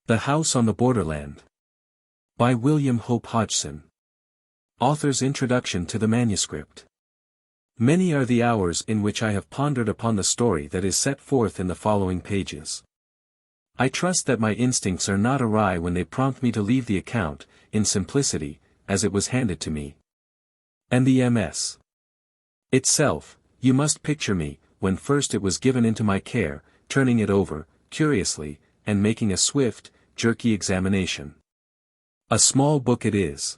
The House on the Borderland. By William Hope Hodgson. Author's Introduction to the Manuscript. Many are the hours in which I have pondered upon the story that is set forth in the following pages. I trust that my instincts are not awry when they prompt me to leave the account, in simplicity, as it was handed to me. And the MS. itself, you must picture me, when first it was given into my care, turning it over, curiously, and making a swift, jerky examination. A small book it is.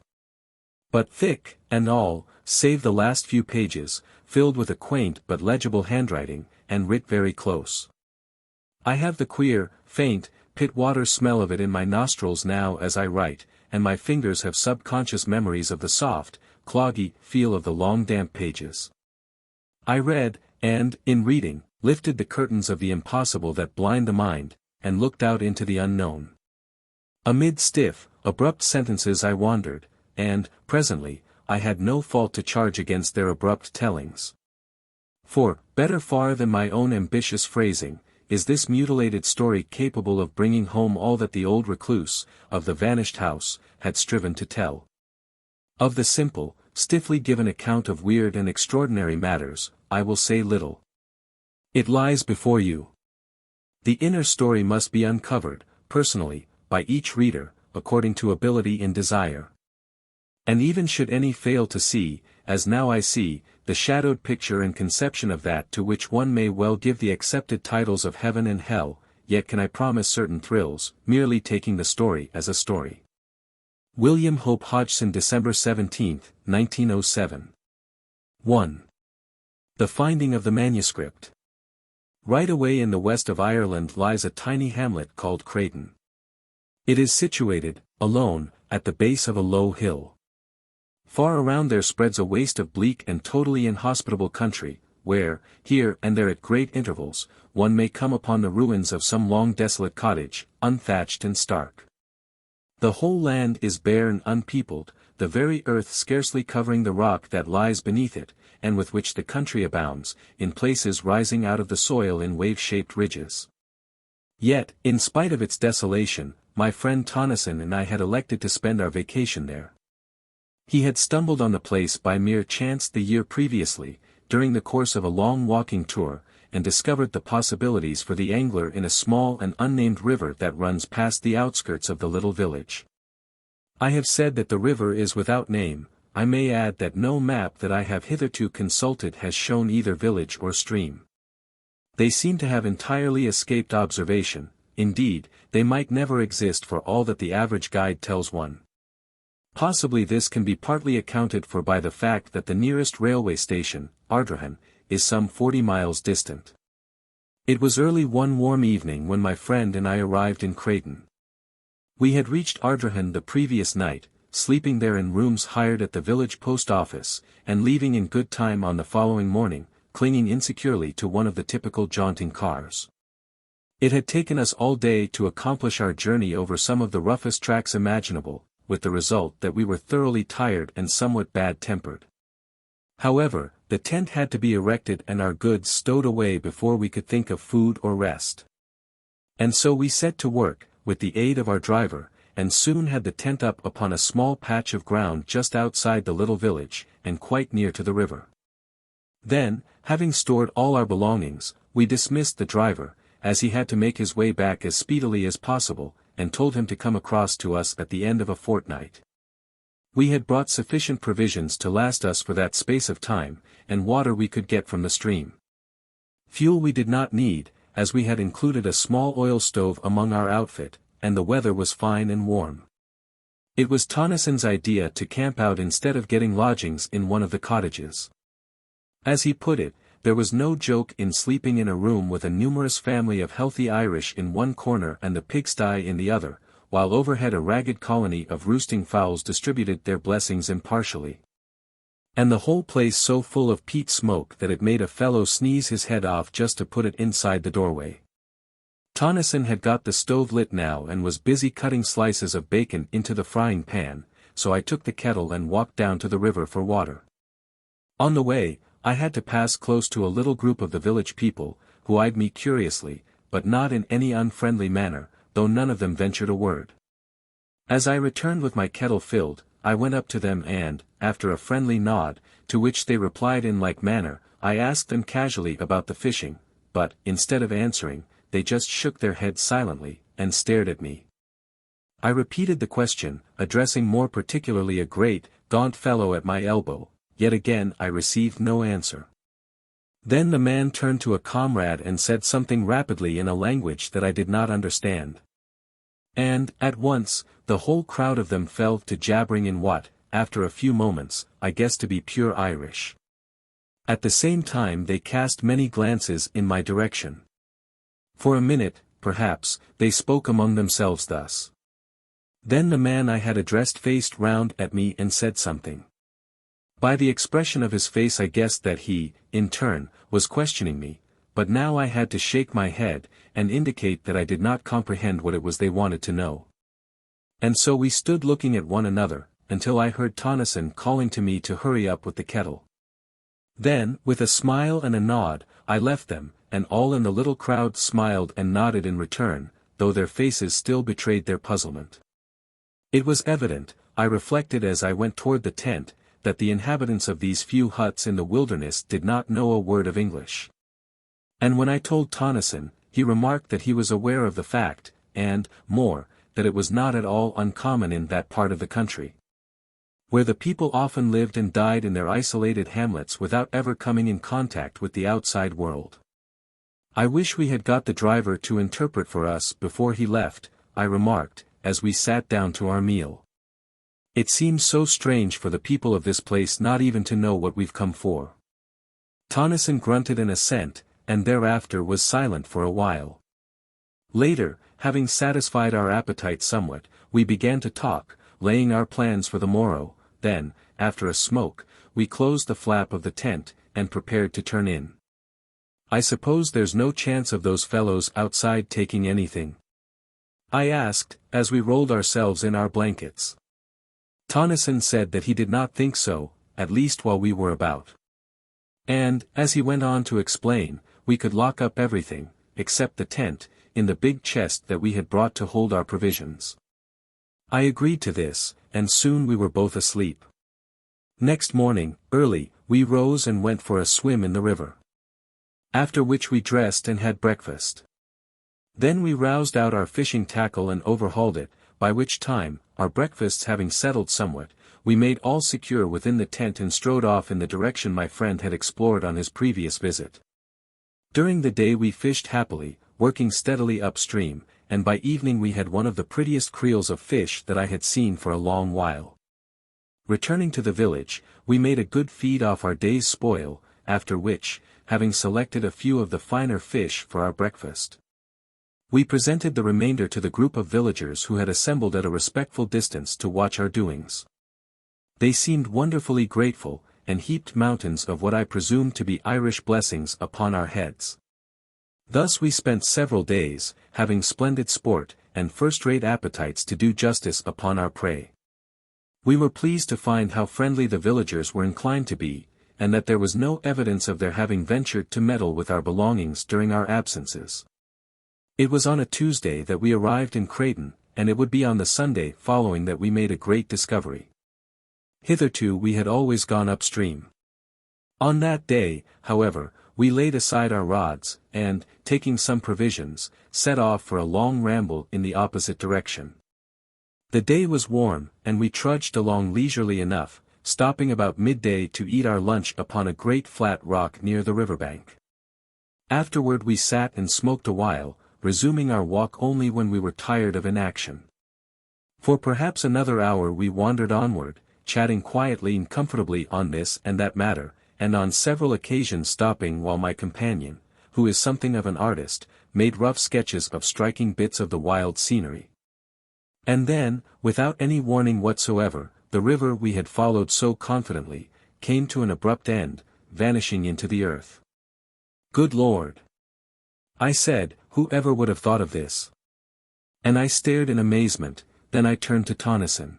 But thick, and all, save the last few pages, filled with a quaint but legible handwriting, and writ very close. I have the queer, faint, pit-water smell of it in my nostrils now as I write, and my fingers have subconscious memories of the soft, cloggy feel of the long damp pages. I read, and, in reading, lifted the curtains of the impossible that blind the mind, and looked out into the unknown. Amid stiff, abrupt sentences I wandered, and, presently, I had no fault to charge against their abrupt tellings. For, better far than my own ambitious phrasing, is this mutilated story capable of bringing home all that the old recluse, of the vanished house, had striven to tell. Of the simple, stiffly given account of weird and extraordinary matters, I will say little. It lies before you. The inner story must be uncovered, personally, by each reader, according to ability and desire. And even should any fail to see, as now I see, the shadowed picture and conception of that to which one may well give the accepted titles of heaven and hell, yet can I promise certain thrills, merely taking the story as a story. William Hope Hodgson, December 17, 1907. 1. The finding of the manuscript. Right away in the west of Ireland lies a tiny hamlet called Creighton. It is situated, alone, at the base of a low hill. Far around there spreads a waste of bleak and totally inhospitable country, where, here and there at great intervals, one may come upon the ruins of some long desolate cottage, unthatched and stark. The whole land is bare and unpeopled, the very earth scarcely covering the rock that lies beneath it, and with which the country abounds, in places rising out of the soil in wave-shaped ridges. Yet, in spite of its desolation, my friend Tonneson and I had elected to spend our vacation there. He had stumbled on the place by mere chance the year previously, during the course of a long walking tour, and discovered the possibilities for the angler in a small and unnamed river that runs past the outskirts of the little village. I have said that the river is without name. I may add that no map that I have hitherto consulted has shown either village or stream. They seem to have entirely escaped observation, indeed, they might never exist for all that the average guide tells one. Possibly this can be partly accounted for by the fact that the nearest railway station, Ardroghan, is some 40 miles distant. It was early one warm evening when my friend and I arrived in Creighton. We had reached Ardroghan the previous night, sleeping there in rooms hired at the village post office, and leaving in good time on the following morning, clinging insecurely to one of the typical jaunting cars. It had taken us all day to accomplish our journey over some of the roughest tracks imaginable, with the result that we were thoroughly tired and somewhat bad-tempered. However, the tent had to be erected and our goods stowed away before we could think of food or rest. And so we set to work, with the aid of our driver, and soon had the tent up upon a small patch of ground just outside the little village, and quite near to the river. Then, having stored all our belongings, we dismissed the driver, as he had to make his way back as speedily as possible, and told him to come across to us at the end of a fortnight. We had brought sufficient provisions to last us for that space of time, and water we could get from the stream. Fuel we did not need, as we had included a small oil stove among our outfit, and the weather was fine and warm. It was Tonneson's idea to camp out instead of getting lodgings in one of the cottages. As he put it, there was no joke in sleeping in a room with a numerous family of healthy Irish in one corner and the pigsty in the other, while overhead a ragged colony of roosting fowls distributed their blessings impartially. And the whole place so full of peat smoke that it made a fellow sneeze his head off just to put it inside the doorway. Tonneson had got the stove lit now and was busy cutting slices of bacon into the frying pan, so I took the kettle and walked down to the river for water. On the way, I had to pass close to a little group of the village people, who eyed me curiously, but not in any unfriendly manner, though none of them ventured a word. As I returned with my kettle filled, I went up to them and, after a friendly nod, to which they replied in like manner, I asked them casually about the fishing, but, instead of answering, they just shook their heads silently, and stared at me. I repeated the question, addressing more particularly a great, gaunt fellow at my elbow, yet again I received no answer. Then the man turned to a comrade and said something rapidly in a language that I did not understand. And, at once, the whole crowd of them fell to jabbering in what, after a few moments, I guessed to be pure Irish. At the same time they cast many glances in my direction. For a minute, perhaps, they spoke among themselves thus. Then the man I had addressed faced round at me and said something. By the expression of his face I guessed that he, in turn, was questioning me, but now I had to shake my head, and indicate that I did not comprehend what it was they wanted to know. And so we stood looking at one another, until I heard Tonneson calling to me to hurry up with the kettle. Then, with a smile and a nod, I left them, and all in the little crowd smiled and nodded in return, though their faces still betrayed their puzzlement. It was evident, I reflected as I went toward the tent, that the inhabitants of these few huts in the wilderness did not know a word of English. And when I told Tonneson, he remarked that he was aware of the fact, and, more, that it was not at all uncommon in that part of the country, where the people often lived and died in their isolated hamlets without ever coming in contact with the outside world. I wish we had got the driver to interpret for us before he left, I remarked, as we sat down to our meal. It seems so strange for the people of this place not even to know what we've come for. Tonneson grunted an assent, and thereafter was silent for a while. Later, having satisfied our appetite somewhat, we began to talk, laying our plans for the morrow. Then, after a smoke, we closed the flap of the tent, and prepared to turn in. I suppose there's no chance of those fellows outside taking anything? I asked, as we rolled ourselves in our blankets. Tonneson said that he did not think so, at least while we were about. And, as he went on to explain, we could lock up everything, except the tent, in the big chest that we had brought to hold our provisions. I agreed to this, and soon we were both asleep. Next morning, early, we rose and went for a swim in the river. After which we dressed and had breakfast. Then we roused out our fishing tackle and overhauled it, by which time, our breakfasts having settled somewhat, we made all secure within the tent and strode off in the direction my friend had explored on his previous visit. During the day we fished happily, working steadily upstream, and by evening we had one of the prettiest creels of fish that I had seen for a long while. Returning to the village, we made a good feed off our day's spoil, after which, having selected a few of the finer fish for our breakfast, we presented the remainder to the group of villagers who had assembled at a respectful distance to watch our doings. They seemed wonderfully grateful, and heaped mountains of what I presumed to be Irish blessings upon our heads. Thus we spent several days, having splendid sport, and first-rate appetites to do justice upon our prey. We were pleased to find how friendly the villagers were inclined to be, and that there was no evidence of their having ventured to meddle with our belongings during our absences. It was on a Tuesday that we arrived in Creighton, and it would be on the Sunday following that we made a great discovery. Hitherto we had always gone upstream. On that day, however, we laid aside our rods, and, taking some provisions, set off for a long ramble in the opposite direction. The day was warm, and we trudged along leisurely enough, stopping about midday to eat our lunch upon a great flat rock near the riverbank. Afterward we sat and smoked a while, resuming our walk only when we were tired of inaction. For perhaps another hour we wandered onward, chatting quietly and comfortably on this and that matter, and on several occasions stopping while my companion, who is something of an artist, made rough sketches of striking bits of the wild scenery. And then, without any warning whatsoever, the river we had followed so confidently, came to an abrupt end, vanishing into the earth. Good Lord! I said, who ever would have thought of this? And I stared in amazement, then I turned to Tonneson.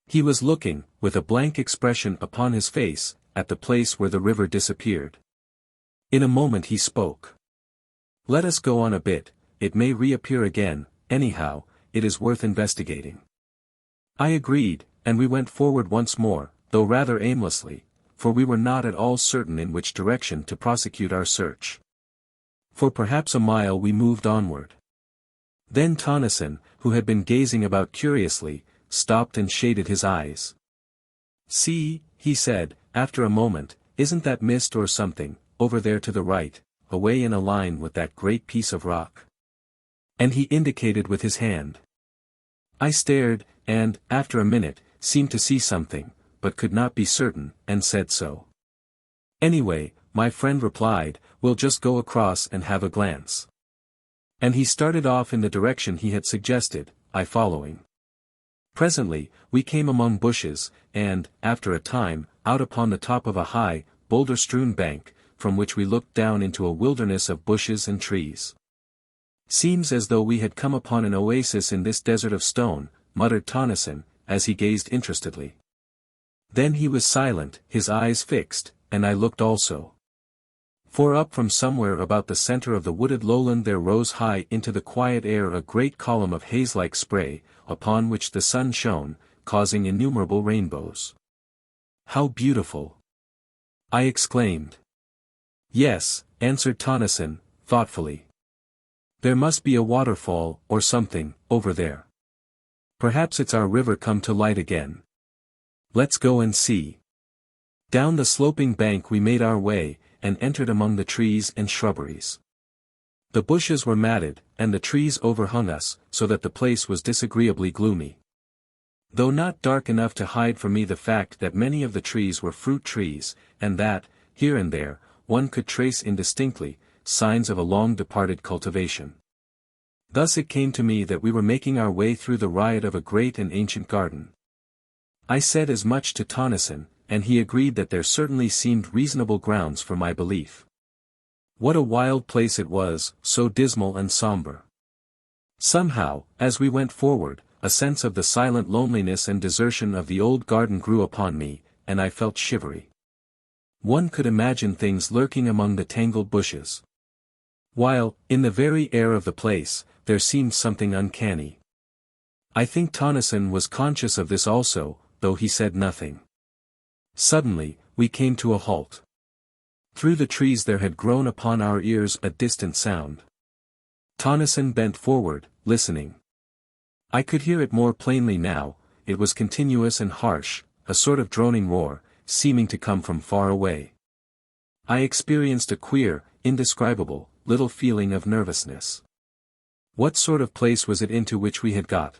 He was looking, with a blank expression upon his face, at the place where the river disappeared. In a moment he spoke. Let us go on a bit, it may reappear again, anyhow, it is worth investigating. I agreed, and we went forward once more, though rather aimlessly, for we were not at all certain in which direction to prosecute our search. For perhaps a mile we moved onward. Then Tonneson, who had been gazing about curiously, stopped and shaded his eyes. "See," he said, after a moment, "isn't that mist or something, over there to the right, away in a line with that great piece of rock?" And he indicated with his hand. I stared, and, after a minute, seemed to see something, but could not be certain, and said so. "Anyway," my friend replied, "we'll just go across and have a glance." And he started off in the direction he had suggested, I following. Presently, we came among bushes, and, after a time, out upon the top of a high, boulder-strewn bank, from which we looked down into a wilderness of bushes and trees. "Seems as though we had come upon an oasis in this desert of stone," muttered Tonneson, as he gazed interestedly. Then he was silent, his eyes fixed, and I looked also. For up from somewhere about the center of the wooded lowland there rose high into the quiet air a great column of haze-like spray, upon which the sun shone, causing innumerable rainbows. "How beautiful!" I exclaimed. "Yes," answered Tonneson, thoughtfully. "There must be a waterfall, or something, over there. Perhaps it's our river come to light again. Let's go and see." Down the sloping bank we made our way, and entered among the trees and shrubberies. The bushes were matted, and the trees overhung us, so that the place was disagreeably gloomy. Though not dark enough to hide from me the fact that many of the trees were fruit trees, and that, here and there, one could trace indistinctly, signs of a long-departed cultivation. Thus it came to me that we were making our way through the riot of a great and ancient garden. I said as much to Tonneson, and he agreed that there certainly seemed reasonable grounds for my belief. What a wild place it was, so dismal and somber. Somehow, as we went forward, a sense of the silent loneliness and desertion of the old garden grew upon me, and I felt shivery. One could imagine things lurking among the tangled bushes. While, in the very air of the place, there seemed something uncanny. I think Tonneson was conscious of this also, though he said nothing. Suddenly, we came to a halt. Through the trees there had grown upon our ears a distant sound. Tonneson bent forward, listening. I could hear it more plainly now. It was continuous and harsh, a sort of droning roar, seeming to come from far away. I experienced a queer, indescribable, little feeling of nervousness. What sort of place was it into which we had got?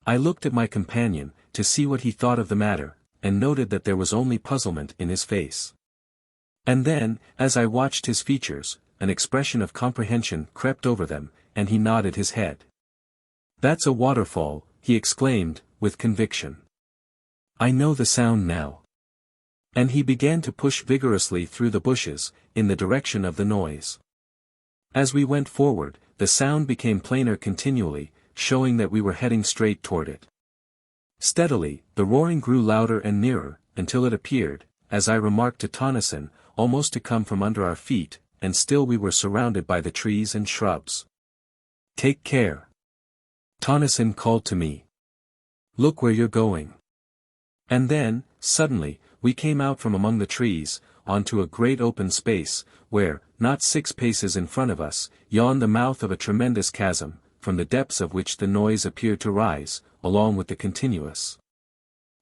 I looked at my companion, to see what he thought of the matter, and noted that there was only puzzlement in his face. And then, as I watched his features, an expression of comprehension crept over them, and he nodded his head. "That's a waterfall," he exclaimed, with conviction. "I know the sound now." And he began to push vigorously through the bushes, in the direction of the noise. As we went forward, the sound became plainer continually, showing that we were heading straight toward it. Steadily, the roaring grew louder and nearer, until it appeared, as I remarked to Tonneson, almost to come from under our feet, and still we were surrounded by the trees and shrubs. "Take care," Tonneson called to me. "Look where you're going." And then, suddenly, we came out from among the trees, onto a great open space, where, not 6 paces in front of us, yawned the mouth of a tremendous chasm, from the depths of which the noise appeared to rise, along with the continuous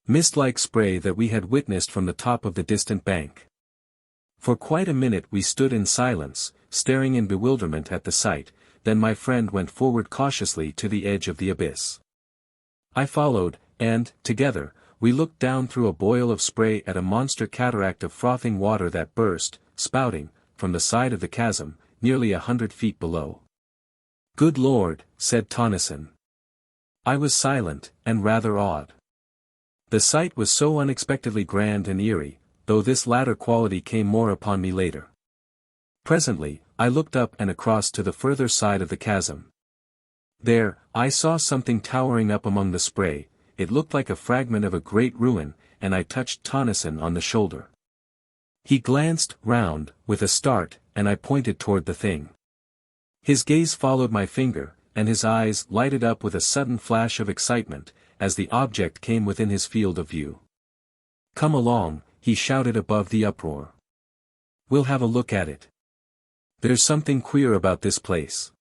mist-like spray that we had witnessed from the top of the distant bank. For quite a minute we stood in silence, staring in bewilderment at the sight, then my friend went forward cautiously to the edge of the abyss. I followed, and, together, we looked down through a boil of spray at a monster cataract of frothing water that burst, spouting, from the side of the chasm, nearly 100 feet below. "Good Lord," said Tonneson. I was silent, and rather awed. The sight was so unexpectedly grand and eerie, though this latter quality came more upon me later. Presently, I looked up and across to the further side of the chasm. There, I saw something towering up among the spray. It looked like a fragment of a great ruin, and I touched Tonneson on the shoulder. He glanced round, with a start, and I pointed toward the thing. His gaze followed my finger, and his eyes lighted up with a sudden flash of excitement, as the object came within his field of view. "Come along," he shouted above the uproar. "We'll have a look at it. There's something queer about this place.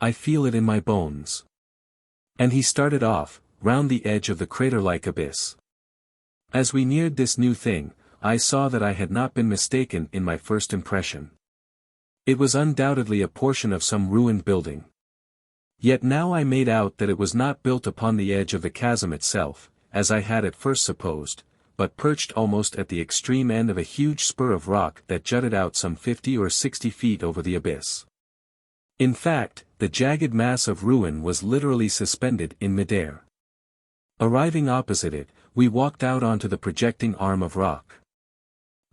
I feel it in my bones." And he started off, round the edge of the crater-like abyss. As we neared this new thing, I saw that I had not been mistaken in my first impression. It was undoubtedly a portion of some ruined building. Yet now I made out that it was not built upon the edge of the chasm itself, as I had at first supposed, but perched almost at the extreme end of a huge spur of rock that jutted out some 50 or 60 feet over the abyss. In fact, the jagged mass of ruin was literally suspended in midair. Arriving opposite it, we walked out onto the projecting arm of rock.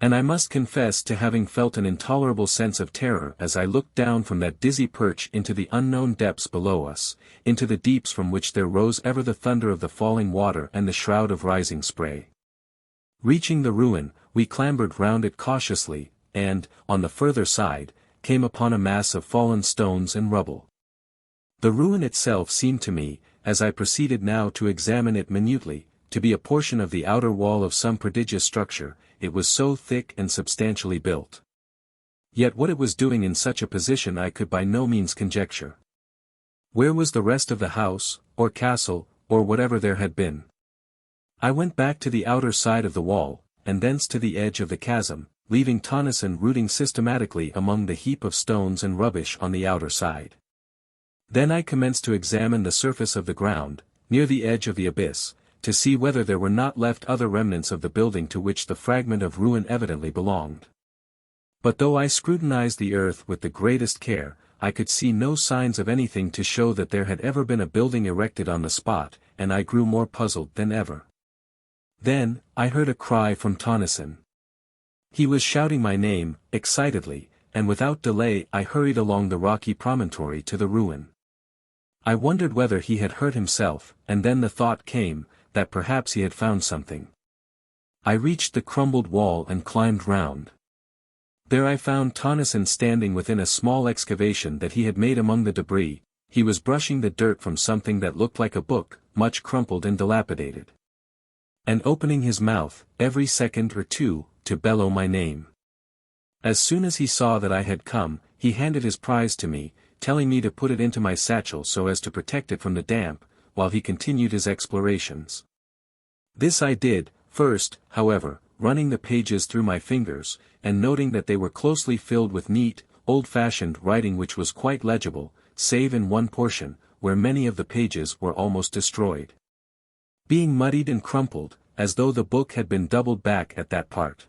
And I must confess to having felt an intolerable sense of terror as I looked down from that dizzy perch into the unknown depths below us, into the deeps from which there rose ever the thunder of the falling water and the shroud of rising spray. Reaching the ruin, we clambered round it cautiously, and, on the further side, came upon a mass of fallen stones and rubble. The ruin itself seemed to me, as I proceeded now to examine it minutely, to be a portion of the outer wall of some prodigious structure, it was so thick and substantially built. Yet what it was doing in such a position I could by no means conjecture. Where was the rest of the house, or castle, or whatever there had been? I went back to the outer side of the wall, and thence to the edge of the chasm, leaving Tennyson rooting systematically among the heap of stones and rubbish on the outer side. Then I commenced to examine the surface of the ground, near the edge of the abyss, to see whether there were not left other remnants of the building to which the fragment of ruin evidently belonged. But though I scrutinized the earth with the greatest care, I could see no signs of anything to show that there had ever been a building erected on the spot, and I grew more puzzled than ever. Then, I heard a cry from Tennyson. He was shouting my name, excitedly, and without delay I hurried along the rocky promontory to the ruin. I wondered whether he had hurt himself, and then the thought came, that perhaps he had found something. I reached the crumbled wall and climbed round. There I found Tennyson standing within a small excavation that he had made among the debris. He was brushing the dirt from something that looked like a book, much crumpled and dilapidated. And opening his mouth, every second or two, to bellow my name. As soon as he saw that I had come, he handed his prize to me, telling me to put it into my satchel so as to protect it from the damp, while he continued his explorations. This I did, first, however, running the pages through my fingers, and noting that they were closely filled with neat, old-fashioned writing which was quite legible, save in one portion, where many of the pages were almost destroyed. Being muddied and crumpled, as though the book had been doubled back at that part.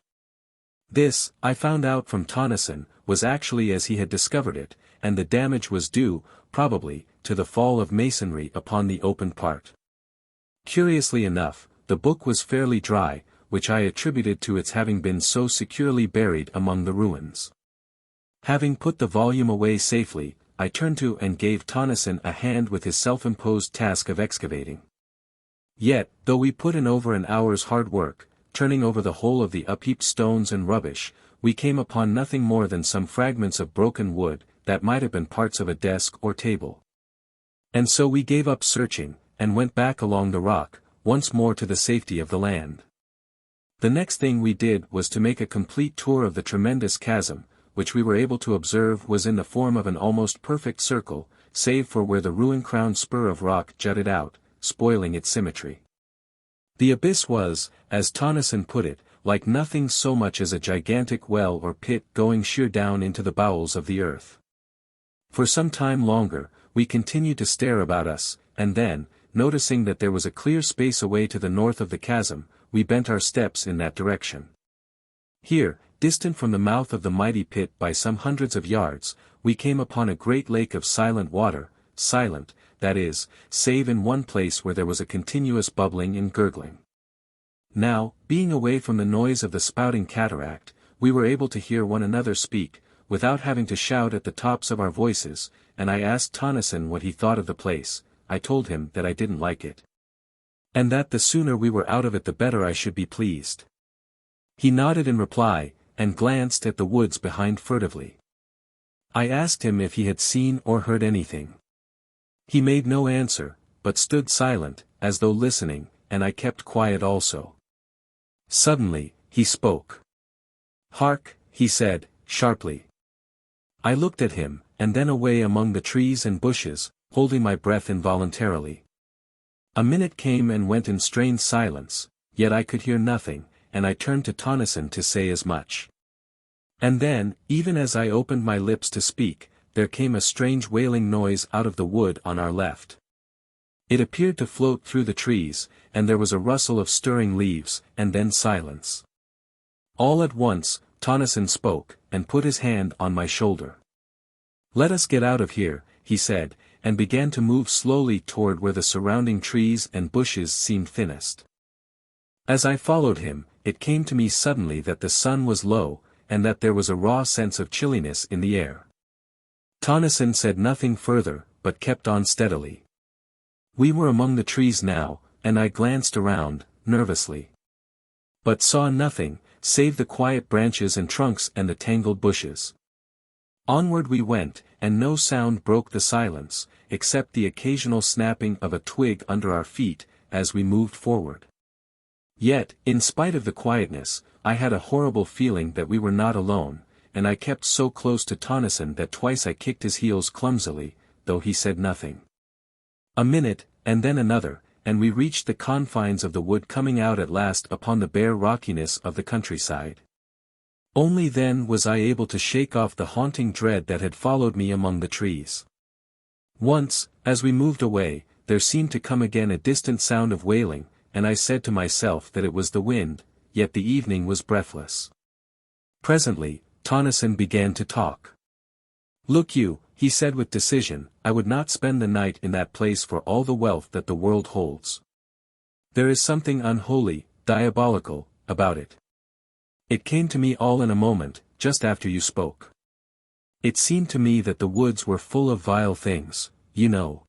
This, I found out from Tennyson, was actually as he had discovered it, and the damage was due, probably, to the fall of masonry upon the opened part. Curiously enough, the book was fairly dry, which I attributed to its having been so securely buried among the ruins. Having put the volume away safely, I turned to and gave Tennyson a hand with his self-imposed task of excavating. Yet, though we put in over an hour's hard work, turning over the whole of the upheaped stones and rubbish, we came upon nothing more than some fragments of broken wood, that might have been parts of a desk or table. And so we gave up searching, and went back along the rock, once more to the safety of the land. The next thing we did was to make a complete tour of the tremendous chasm, which we were able to observe was in the form of an almost perfect circle, save for where the ruin-crowned spur of rock jutted out, spoiling its symmetry. The abyss was, as Tennyson put it, like nothing so much as a gigantic well or pit going sheer down into the bowels of the earth. For some time longer, we continued to stare about us, and then, noticing that there was a clear space away to the north of the chasm, we bent our steps in that direction. Here, distant from the mouth of the mighty pit by some hundreds of yards, we came upon a great lake of silent water, silent, that is, save in one place where there was a continuous bubbling and gurgling. Now, being away from the noise of the spouting cataract, we were able to hear one another speak, without having to shout at the tops of our voices, and I asked Tennyson what he thought of the place. I told him that I didn't like it. And that the sooner we were out of it the better I should be pleased. He nodded in reply, and glanced at the woods behind furtively. I asked him if he had seen or heard anything. He made no answer, but stood silent, as though listening, and I kept quiet also. Suddenly, he spoke. "Hark," he said, sharply. I looked at him, and then away among the trees and bushes, holding my breath involuntarily. A minute came and went in strained silence, yet I could hear nothing, and I turned to Tonneson to say as much. And then, even as I opened my lips to speak, there came a strange wailing noise out of the wood on our left. It appeared to float through the trees, and there was a rustle of stirring leaves, and then silence. All at once, Tonneson spoke, and put his hand on my shoulder. "Let us get out of here," he said, and began to move slowly toward where the surrounding trees and bushes seemed thinnest. As I followed him, it came to me suddenly that the sun was low, and that there was a raw sense of chilliness in the air. Tonneson said nothing further, but kept on steadily. We were among the trees now, and I glanced around, nervously. But saw nothing, save the quiet branches and trunks and the tangled bushes. Onward we went, and no sound broke the silence, except the occasional snapping of a twig under our feet, as we moved forward. Yet, in spite of the quietness, I had a horrible feeling that we were not alone, and I kept so close to Tonneson that twice I kicked his heels clumsily, though he said nothing. A minute, and then another, and we reached the confines of the wood, coming out at last upon the bare rockiness of the countryside. Only then was I able to shake off the haunting dread that had followed me among the trees. Once, as we moved away, there seemed to come again a distant sound of wailing, and I said to myself that it was the wind, yet the evening was breathless. Presently, Tonneson began to talk. "Look you," he said with decision, "I would not spend the night in that place for all the wealth that the world holds. There is something unholy, diabolical, about it. It came to me all in a moment, just after you spoke. It seemed to me that the woods were full of vile things, you know."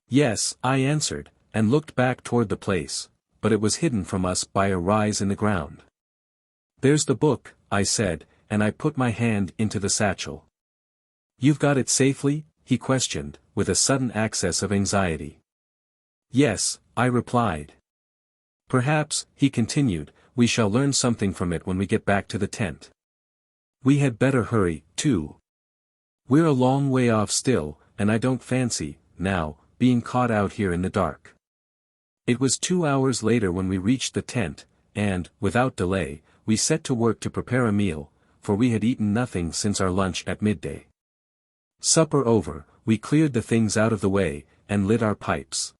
"Yes," I answered, and looked back toward the place, but it was hidden from us by a rise in the ground. "There's the book," I said, and I put my hand into the satchel. "You've got it safely?" he questioned, with a sudden access of anxiety. "Yes," I replied. "Perhaps," he continued, "we shall learn something from it when we get back to the tent. We had better hurry, too. We're a long way off still, and I don't fancy, now, being caught out here in the dark." It was 2 hours later when we reached the tent, and, without delay, we set to work to prepare a meal, for we had eaten nothing since our lunch at midday. Supper over, we cleared the things out of the way, and lit our pipes.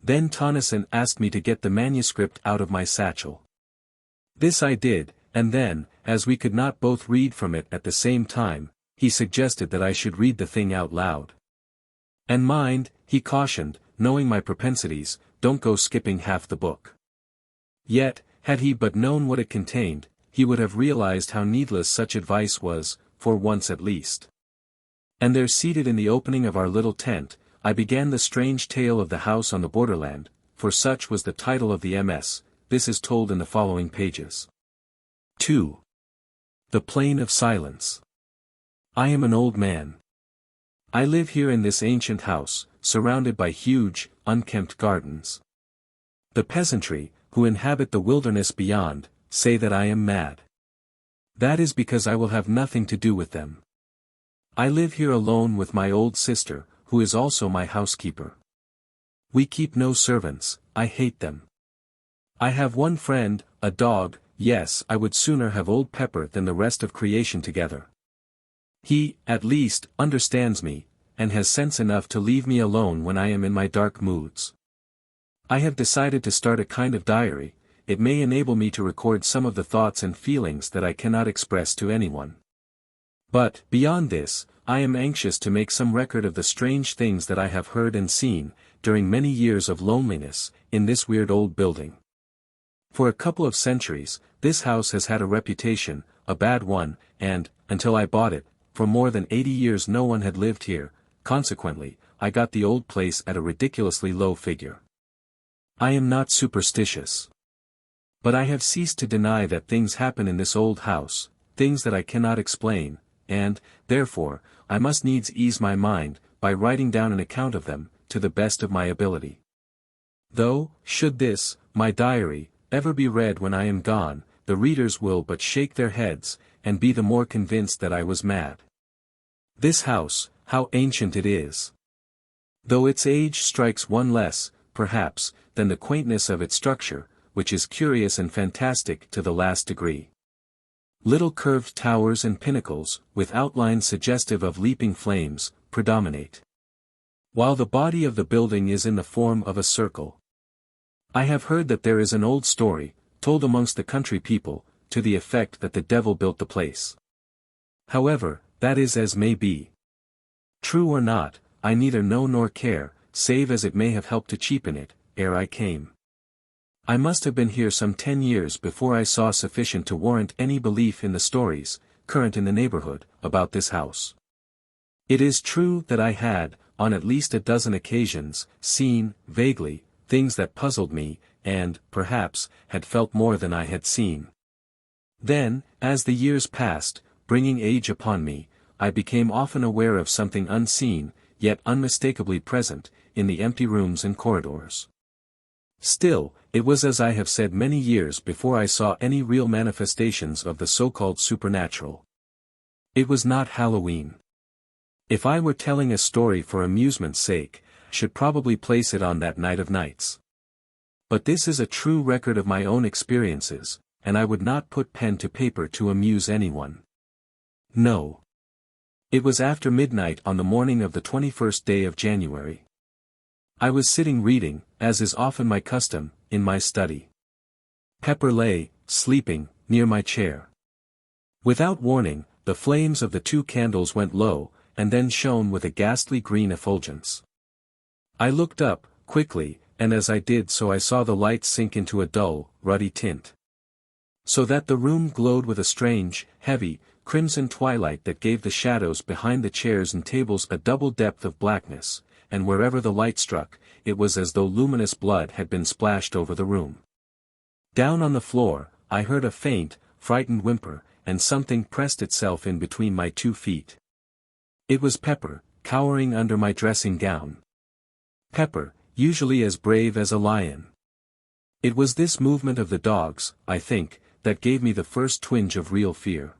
Then Tonneson asked me to get the manuscript out of my satchel. This I did, and then, as we could not both read from it at the same time, he suggested that I should read the thing out loud. "And mind," he cautioned, knowing my propensities, "don't go skipping half the book." Yet, had he but known what it contained, he would have realized how needless such advice was, for once at least. And there, seated in the opening of our little tent, I began the strange tale of the house on the borderland, for such was the title of the MS. This is told in the following pages. 2. The Plain of Silence. I am an old man. I live here in this ancient house, surrounded by huge, unkempt gardens. The peasantry, who inhabit the wilderness beyond, say that I am mad. That is because I will have nothing to do with them. I live here alone with my old sister, who is also my housekeeper. We keep no servants, I hate them. I have one friend, a dog. Yes, I would sooner have old Pepper than the rest of creation together. He, at least, understands me, and has sense enough to leave me alone when I am in my dark moods. I have decided to start a kind of diary. It may enable me to record some of the thoughts and feelings that I cannot express to anyone. But, beyond this, I am anxious to make some record of the strange things that I have heard and seen, during many years of loneliness, in this weird old building. For a couple of centuries, this house has had a reputation, a bad one, and, until I bought it, for more than 80 years no one had lived here. Consequently, I got the old place at a ridiculously low figure. I am not superstitious. But I have ceased to deny that things happen in this old house, things that I cannot explain, and, therefore, I must needs ease my mind, by writing down an account of them, to the best of my ability. Though, should this, my diary, ever be read when I am gone, the readers will but shake their heads, and be the more convinced that I was mad. This house, how ancient it is! Though its age strikes one less, perhaps, than the quaintness of its structure, which is curious and fantastic to the last degree. Little curved towers and pinnacles, with outlines suggestive of leaping flames, predominate, while the body of the building is in the form of a circle. I have heard that there is an old story, told amongst the country people, to the effect that the devil built the place. However, that is as may be. True or not, I neither know nor care, save as it may have helped to cheapen it, ere I came. I must have been here some 10 years before I saw sufficient to warrant any belief in the stories, current in the neighborhood, about this house. It is true that I had, on at least a dozen occasions, seen, vaguely, things that puzzled me, and, perhaps, had felt more than I had seen. Then, as the years passed, bringing age upon me, I became often aware of something unseen, yet unmistakably present, in the empty rooms and corridors. Still, it was as I have said many years before I saw any real manifestations of the so-called supernatural. It was not Halloween. If I were telling a story for amusement's sake, I should probably place it on that night of nights. But this is a true record of my own experiences, and I would not put pen to paper to amuse anyone. No. It was after midnight on the morning of the 21st day of January. I was sitting reading, as is often my custom, in my study. Pepper lay, sleeping, near my chair. Without warning, the flames of the 2 candles went low, and then shone with a ghastly green effulgence. I looked up, quickly, and as I did so I saw the lights sink into a dull, ruddy tint. So that the room glowed with a strange, heavy, crimson twilight that gave the shadows behind the chairs and tables a double depth of blackness, and wherever the light struck, it was as though luminous blood had been splashed over the room. Down on the floor, I heard a faint, frightened whimper, and something pressed itself in between my 2 feet. It was Pepper, cowering under my dressing gown. Pepper, usually as brave as a lion. It was this movement of the dog's, I think, that gave me the first twinge of real fear.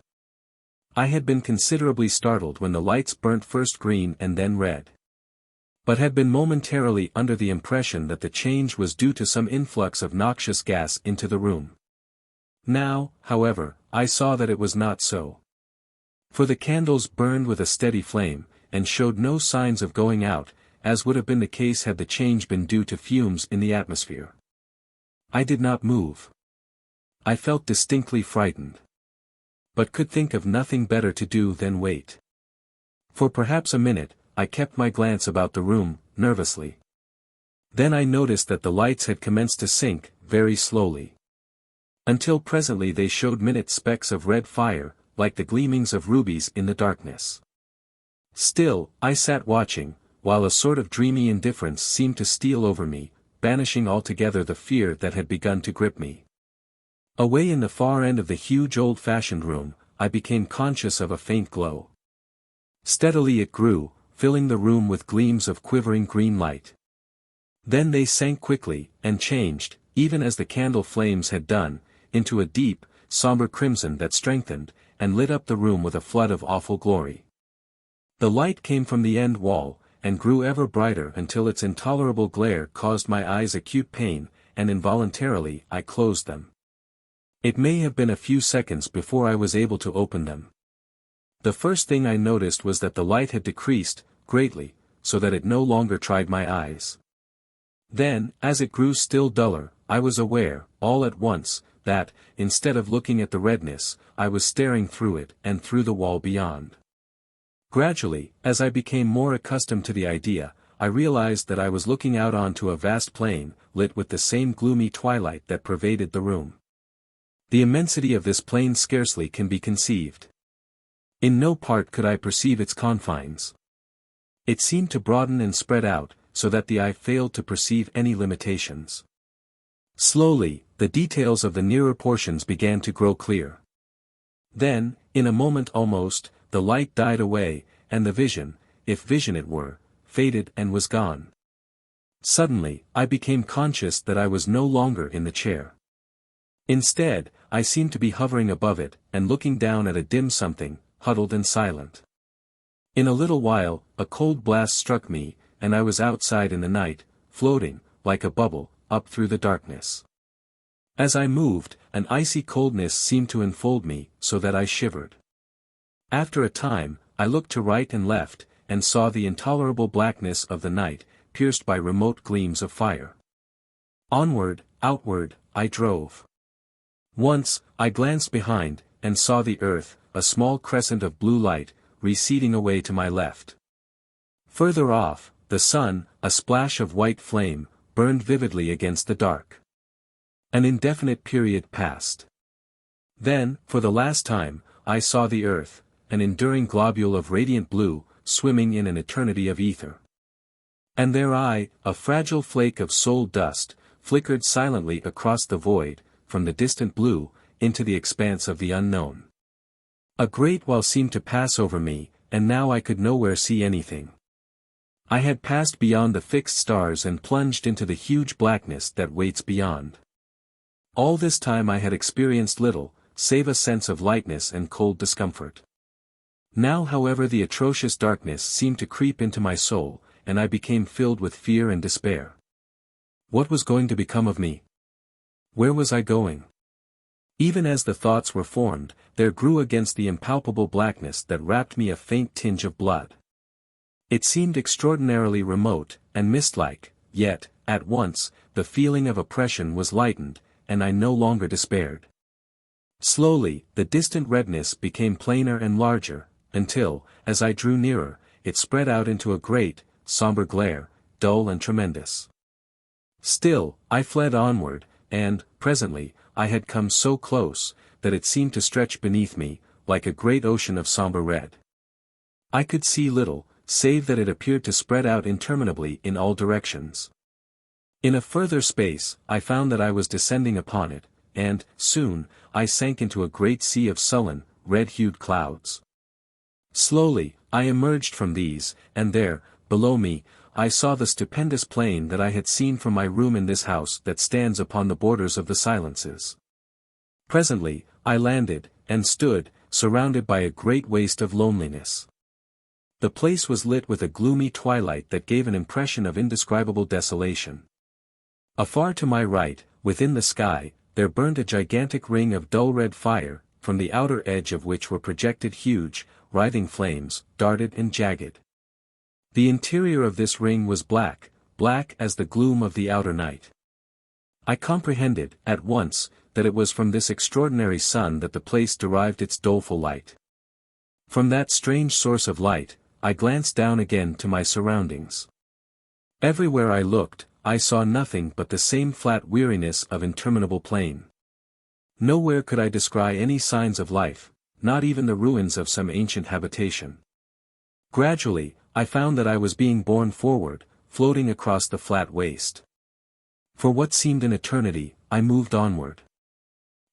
I had been considerably startled when the lights burnt first green and then red, but had been momentarily under the impression that the change was due to some influx of noxious gas into the room. Now, however, I saw that it was not so. For the candles burned with a steady flame, and showed no signs of going out, as would have been the case had the change been due to fumes in the atmosphere. I did not move. I felt distinctly frightened, but could think of nothing better to do than wait. For perhaps a minute, I kept my glance about the room, nervously. Then I noticed that the lights had commenced to sink, very slowly, until presently they showed minute specks of red fire, like the gleamings of rubies in the darkness. Still, I sat watching, while a sort of dreamy indifference seemed to steal over me, banishing altogether the fear that had begun to grip me. Away in the far end of the huge old-fashioned room, I became conscious of a faint glow. Steadily it grew, filling the room with gleams of quivering green light. Then they sank quickly, and changed, even as the candle flames had done, into a deep, somber crimson that strengthened, and lit up the room with a flood of awful glory. The light came from the end wall, and grew ever brighter until its intolerable glare caused my eyes acute pain, and involuntarily I closed them. It may have been a few seconds before I was able to open them. The first thing I noticed was that the light had decreased, greatly, so that it no longer tried my eyes. Then, as it grew still duller, I was aware, all at once, that, instead of looking at the redness, I was staring through it and through the wall beyond. Gradually, as I became more accustomed to the idea, I realized that I was looking out onto a vast plain, lit with the same gloomy twilight that pervaded the room. The immensity of this plain scarcely can be conceived. In no part could I perceive its confines. It seemed to broaden and spread out, so that the eye failed to perceive any limitations. Slowly, the details of the nearer portions began to grow clear. Then, in a moment almost, the light died away, and the vision, if vision it were, faded and was gone. Suddenly, I became conscious that I was no longer in the chair. Instead, I seemed to be hovering above it, and looking down at a dim something, huddled and silent. In a little while, a cold blast struck me, and I was outside in the night, floating, like a bubble, up through the darkness. As I moved, an icy coldness seemed to enfold me, so that I shivered. After a time, I looked to right and left, and saw the intolerable blackness of the night, pierced by remote gleams of fire. Onward, outward, I drove. Once, I glanced behind, and saw the earth, a small crescent of blue light, receding away to my left. Further off, the sun, a splash of white flame, burned vividly against the dark. An indefinite period passed. Then, for the last time, I saw the earth, an enduring globule of radiant blue, swimming in an eternity of ether. And there I, a fragile flake of soul dust, flickered silently across the void, from the distant blue, into the expanse of the unknown. A great while seemed to pass over me, and now I could nowhere see anything. I had passed beyond the fixed stars and plunged into the huge blackness that waits beyond. All this time I had experienced little, save a sense of lightness and cold discomfort. Now however the atrocious darkness seemed to creep into my soul, and I became filled with fear and despair. What was going to become of me? Where was I going? Even as the thoughts were formed, there grew against the impalpable blackness that wrapped me a faint tinge of blood. It seemed extraordinarily remote, and mist-like, yet, at once, the feeling of oppression was lightened, and I no longer despaired. Slowly, the distant redness became plainer and larger, until, as I drew nearer, it spread out into a great, somber glare, dull and tremendous. Still, I fled onward, and, presently, I had come so close, that it seemed to stretch beneath me, like a great ocean of somber red. I could see little, save that it appeared to spread out interminably in all directions. In a further space, I found that I was descending upon it, and, soon, I sank into a great sea of sullen, red-hued clouds. Slowly, I emerged from these, and there, below me, I saw the stupendous plain that I had seen from my room in this house that stands upon the borders of the silences. Presently, I landed, and stood, surrounded by a great waste of loneliness. The place was lit with a gloomy twilight that gave an impression of indescribable desolation. Afar to my right, within the sky, there burned a gigantic ring of dull red fire, from the outer edge of which were projected huge, writhing flames, darted and jagged. The interior of this ring was black, black as the gloom of the outer night. I comprehended, at once, that it was from this extraordinary sun that the place derived its doleful light. From that strange source of light, I glanced down again to my surroundings. Everywhere I looked, I saw nothing but the same flat weariness of interminable plain. Nowhere could I descry any signs of life, not even the ruins of some ancient habitation. Gradually, I found that I was being borne forward, floating across the flat waste. For what seemed an eternity, I moved onward.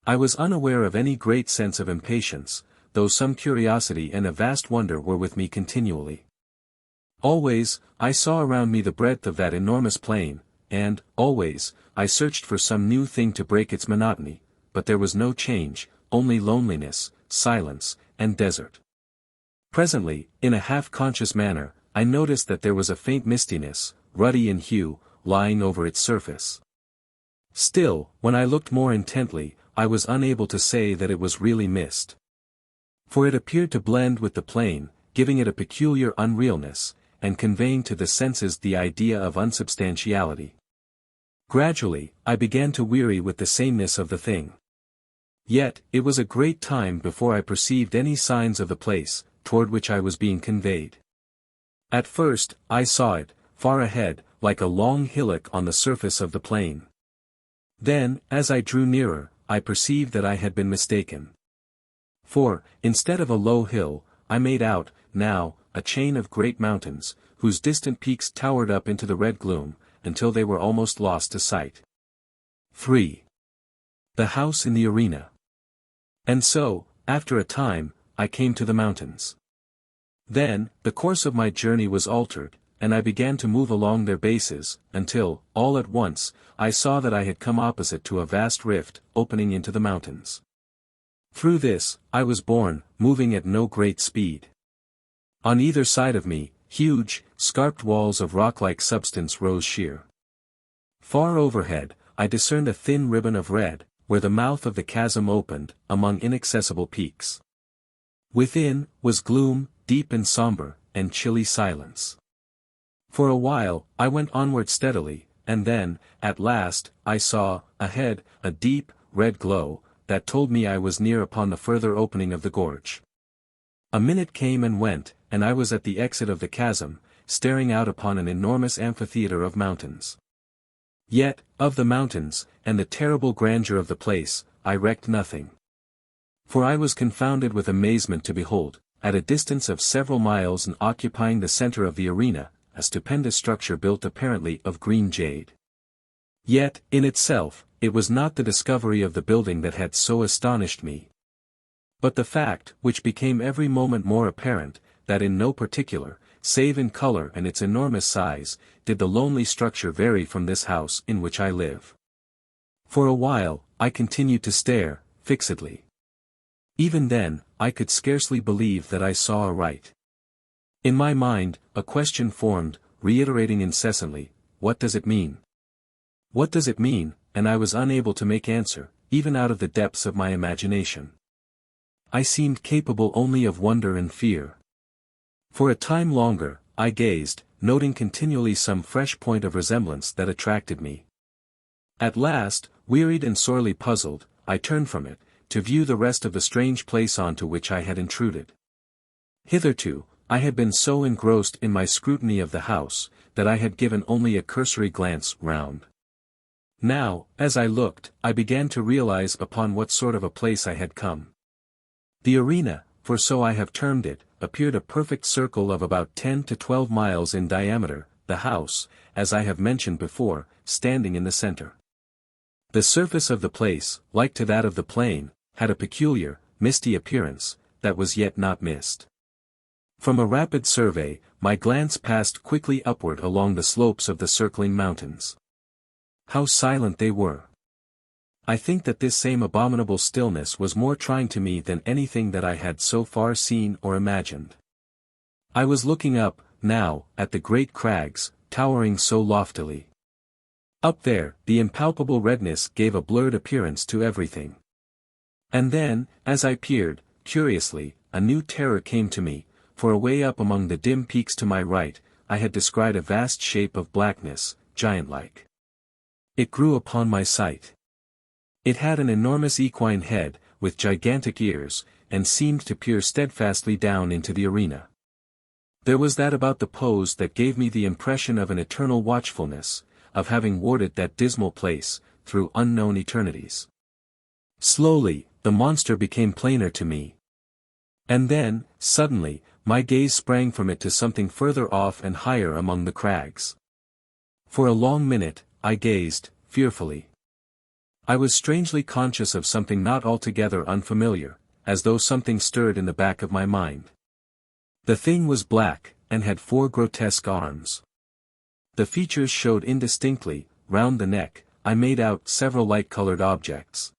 I was unaware of any great sense of impatience, though some curiosity and a vast wonder were with me continually. Always, I saw around me the breadth of that enormous plain, and, always, I searched for some new thing to break its monotony, but there was no change, only loneliness, silence, and desert. Presently, in a half-conscious manner, I noticed that there was a faint mistiness, ruddy in hue, lying over its surface. Still, when I looked more intently, I was unable to say that it was really mist. For it appeared to blend with the plain, giving it a peculiar unrealness, and conveying to the senses the idea of unsubstantiality. Gradually, I began to weary with the sameness of the thing. Yet, it was a great time before I perceived any signs of the place, toward which I was being conveyed. At first, I saw it, far ahead, like a long hillock on the surface of the plain. Then, as I drew nearer, I perceived that I had been mistaken. For, instead of a low hill, I made out, now, a chain of great mountains, whose distant peaks towered up into the red gloom, until they were almost lost to sight. 3. The house in the arena. And so, after a time, I came to the mountains. Then, the course of my journey was altered, and I began to move along their bases, until, all at once, I saw that I had come opposite to a vast rift, opening into the mountains. Through this, I was borne, moving at no great speed. On either side of me, huge, scarped walls of rock-like substance rose sheer. Far overhead, I discerned a thin ribbon of red, where the mouth of the chasm opened, among inaccessible peaks. Within, was gloom, deep and somber, and chilly silence. For a while, I went onward steadily, and then, at last, I saw, ahead, a deep, red glow, that told me I was near upon the further opening of the gorge. A minute came and went, and I was at the exit of the chasm, staring out upon an enormous amphitheater of mountains. Yet, of the mountains, and the terrible grandeur of the place, I recked nothing. For I was confounded with amazement to behold, at a distance of several miles and occupying the center of the arena, a stupendous structure built apparently of green jade. Yet, in itself, it was not the discovery of the building that had so astonished me, but the fact, which became every moment more apparent, that in no particular, save in color and its enormous size, did the lonely structure vary from this house in which I live. For a while, I continued to stare, fixedly. Even then, I could scarcely believe that I saw aright. In my mind, a question formed, reiterating incessantly, "What does it mean? What does it mean?" And I was unable to make answer, even out of the depths of my imagination. I seemed capable only of wonder and fear. For a time longer, I gazed, noting continually some fresh point of resemblance that attracted me. At last, wearied and sorely puzzled, I turned from it, to view the rest of the strange place onto which I had intruded. Hitherto, I had been so engrossed in my scrutiny of the house, that I had given only a cursory glance round. Now, as I looked, I began to realize upon what sort of a place I had come. The arena, for so I have termed it, appeared a perfect circle of about 10 to 12 miles in diameter, the house, as I have mentioned before, standing in the center. The surface of the place, like to that of the plain, had a peculiar, misty appearance, that was yet not mist. From a rapid survey, my glance passed quickly upward along the slopes of the circling mountains. How silent they were! I think that this same abominable stillness was more trying to me than anything that I had so far seen or imagined. I was looking up, now, at the great crags, towering so loftily. Up there, the impalpable redness gave a blurred appearance to everything. And then, as I peered, curiously, a new terror came to me, for away up among the dim peaks to my right, I had descried a vast shape of blackness, giant-like. It grew upon my sight. It had an enormous equine head, with gigantic ears, and seemed to peer steadfastly down into the arena. There was that about the pose that gave me the impression of an eternal watchfulness, of having warded that dismal place, through unknown eternities. Slowly, the monster became plainer to me. And then, suddenly, my gaze sprang from it to something further off and higher among the crags. For a long minute, I gazed, fearfully. I was strangely conscious of something not altogether unfamiliar, as though something stirred in the back of my mind. The thing was black, and had 4 grotesque arms. The features showed indistinctly, round the neck, I made out several light-colored objects.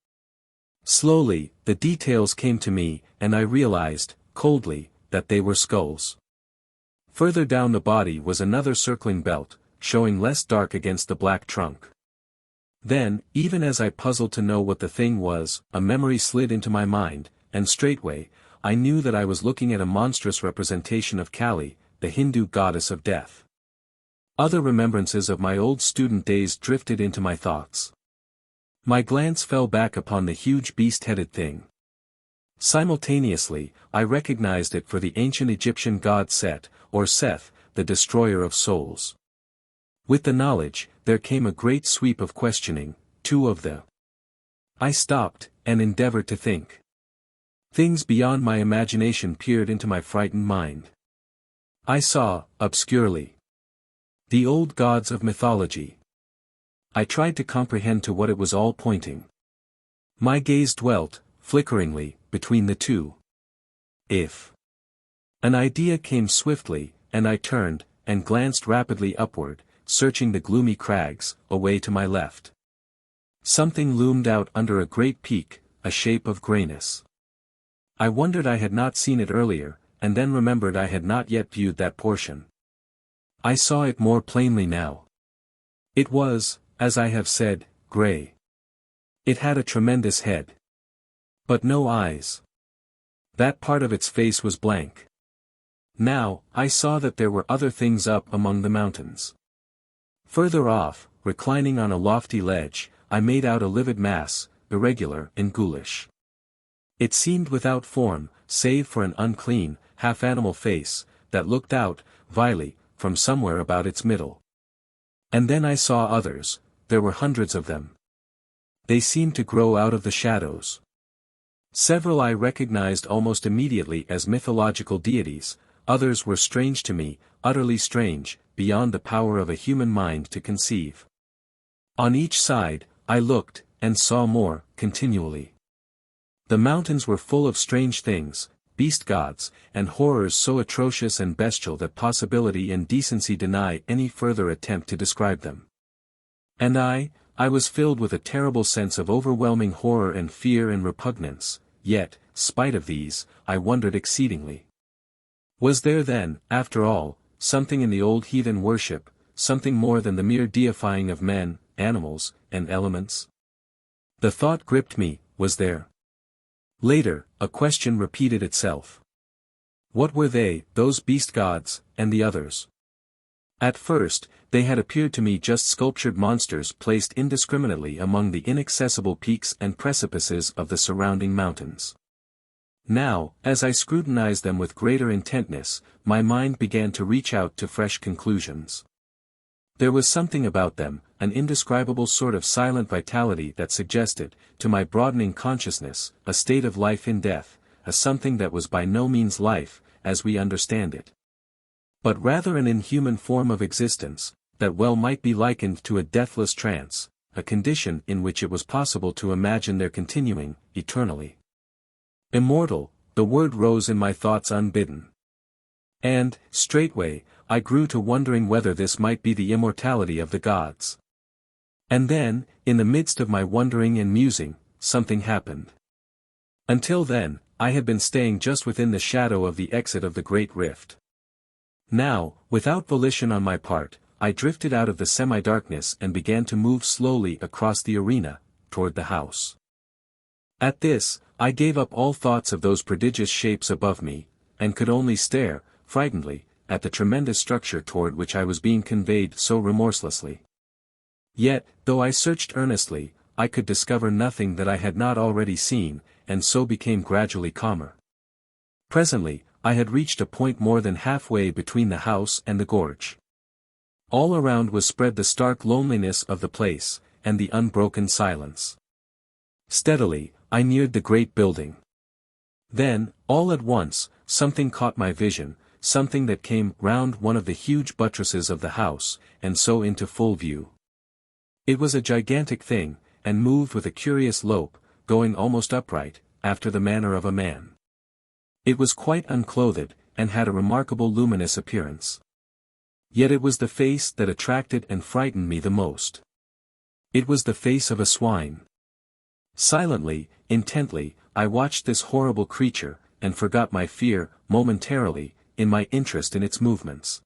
Slowly, the details came to me, and I realized, coldly, that they were skulls. Further down the body was another circling belt, showing less dark against the black trunk. Then, even as I puzzled to know what the thing was, a memory slid into my mind, and straightway, I knew that I was looking at a monstrous representation of Kali, the Hindu goddess of death. Other remembrances of my old student days drifted into my thoughts. My glance fell back upon the huge beast-headed thing. Simultaneously, I recognized it for the ancient Egyptian god Set, or Seth, the destroyer of souls. With the knowledge, there came a great sweep of questioning, I stopped, and endeavored to think. Things beyond my imagination peered into my frightened mind. I saw, obscurely, the old gods of mythology. I tried to comprehend to what it was all pointing. My gaze dwelt, flickeringly, between the two. If an idea came swiftly, and I turned, and glanced rapidly upward, searching the gloomy crags, away to my left. Something loomed out under a great peak, a shape of grayness. I wondered I had not seen it earlier, and then remembered I had not yet viewed that portion. I saw it more plainly now. It was, as I have said, grey. It had a tremendous head. But no eyes. That part of its face was blank. Now, I saw that there were other things up among the mountains. Further off, reclining on a lofty ledge, I made out a livid mass, irregular and ghoulish. It seemed without form, save for an unclean, half-animal face, that looked out, vilely, from somewhere about its middle. And then I saw others, there were hundreds of them. They seemed to grow out of the shadows. Several I recognized almost immediately as mythological deities, others were strange to me, utterly strange, beyond the power of a human mind to conceive. On each side, I looked, and saw more, continually. The mountains were full of strange things, beast gods, and horrors so atrocious and bestial that possibility and decency deny any further attempt to describe them. And I was filled with a terrible sense of overwhelming horror and fear and repugnance, yet, spite of these, I wondered exceedingly. Was there then, after all, something in the old heathen worship, something more than the mere deifying of men, animals, and elements? The thought gripped me, was there? Later, a question repeated itself. What were they, those beast gods, and the others? At first, they had appeared to me just sculptured monsters placed indiscriminately among the inaccessible peaks and precipices of the surrounding mountains. Now, as I scrutinized them with greater intentness, my mind began to reach out to fresh conclusions. There was something about them, an indescribable sort of silent vitality that suggested, to my broadening consciousness, a state of life in death, a something that was by no means life, as we understand it, but rather an inhuman form of existence, that well might be likened to a deathless trance, a condition in which it was possible to imagine their continuing, eternally. Immortal, the word rose in my thoughts unbidden. And, straightway, I grew to wondering whether this might be the immortality of the gods. And then, in the midst of my wondering and musing, something happened. Until then, I had been staying just within the shadow of the exit of the great rift. Now, without volition on my part, I drifted out of the semi-darkness and began to move slowly across the arena, toward the house. At this, I gave up all thoughts of those prodigious shapes above me, and could only stare, frightenedly, at the tremendous structure toward which I was being conveyed so remorselessly. Yet, though I searched earnestly, I could discover nothing that I had not already seen, and so became gradually calmer. Presently, I had reached a point more than halfway between the house and the gorge. All around was spread the stark loneliness of the place, and the unbroken silence. Steadily, I neared the great building. Then, all at once, something caught my vision, something that came round one of the huge buttresses of the house, and so into full view. It was a gigantic thing, and moved with a curious lope, going almost upright, after the manner of a man. It was quite unclothed, and had a remarkable luminous appearance. Yet it was the face that attracted and frightened me the most. It was the face of a swine. Silently, intently, I watched this horrible creature, and forgot my fear, momentarily, in my interest in its movements.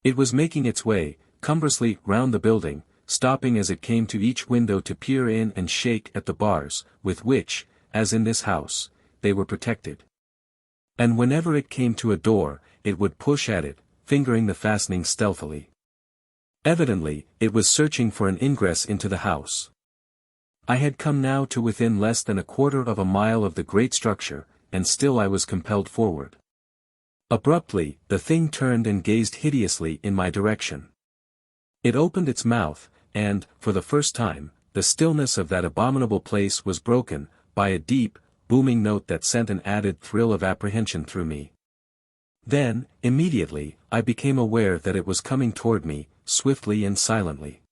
It was making its way, cumbrously, round the building, stopping as it came to each window to peer in and shake at the bars, with which, as in this house, they were protected. And whenever it came to a door, it would push at it, fingering the fastening stealthily. Evidently, it was searching for an ingress into the house. I had come now to within less than a quarter of a mile of the great structure, and still I was compelled forward. Abruptly, the thing turned and gazed hideously in my direction. It opened its mouth, and, for the first time, the stillness of that abominable place was broken, by a deep, booming note that sent an added thrill of apprehension through me. Then, immediately, I became aware that it was coming toward me, swiftly and silently.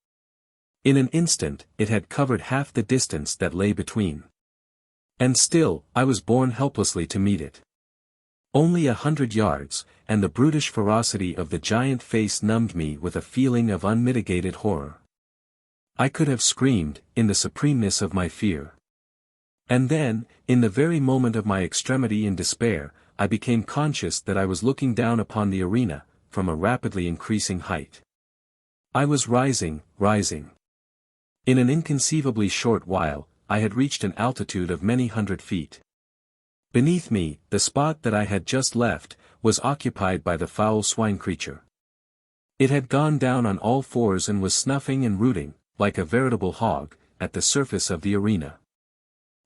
In an instant, it had covered half the distance that lay between. And still, I was borne helplessly to meet it. Only 100 yards, and the brutish ferocity of the giant face numbed me with a feeling of unmitigated horror. I could have screamed, in the supremeness of my fear. And then, in the very moment of my extremity in despair, I became conscious that I was looking down upon the arena, from a rapidly increasing height. I was rising. In an inconceivably short while, I had reached an altitude of many hundred feet. Beneath me, the spot that I had just left, was occupied by the foul swine creature. It had gone down on all fours and was snuffing and rooting, like a veritable hog, at the surface of the arena.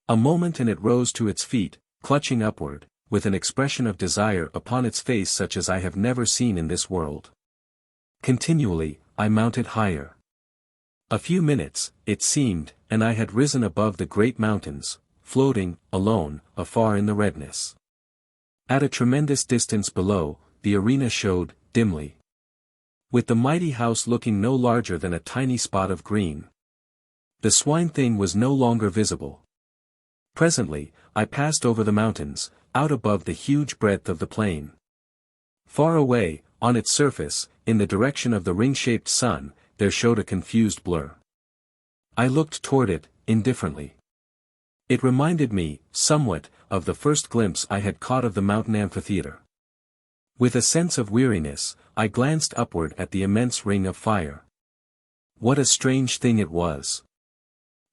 A moment and it rose to its feet, clutching upward, with an expression of desire upon its face such as I have never seen in this world. Continually, I mounted higher. A few minutes, it seemed, and I had risen above the great mountains, floating, alone, afar in the redness. At a tremendous distance below, the arena showed, dimly. With the mighty house looking no larger than a tiny spot of green. The swine thing was no longer visible. Presently, I passed over the mountains, out above the huge breadth of the plain. Far away, on its surface, in the direction of the ring-shaped sun, there showed a confused blur. I looked toward it, indifferently. It reminded me, somewhat, of the first glimpse I had caught of the mountain amphitheater. With a sense of weariness, I glanced upward at the immense ring of fire. What a strange thing it was!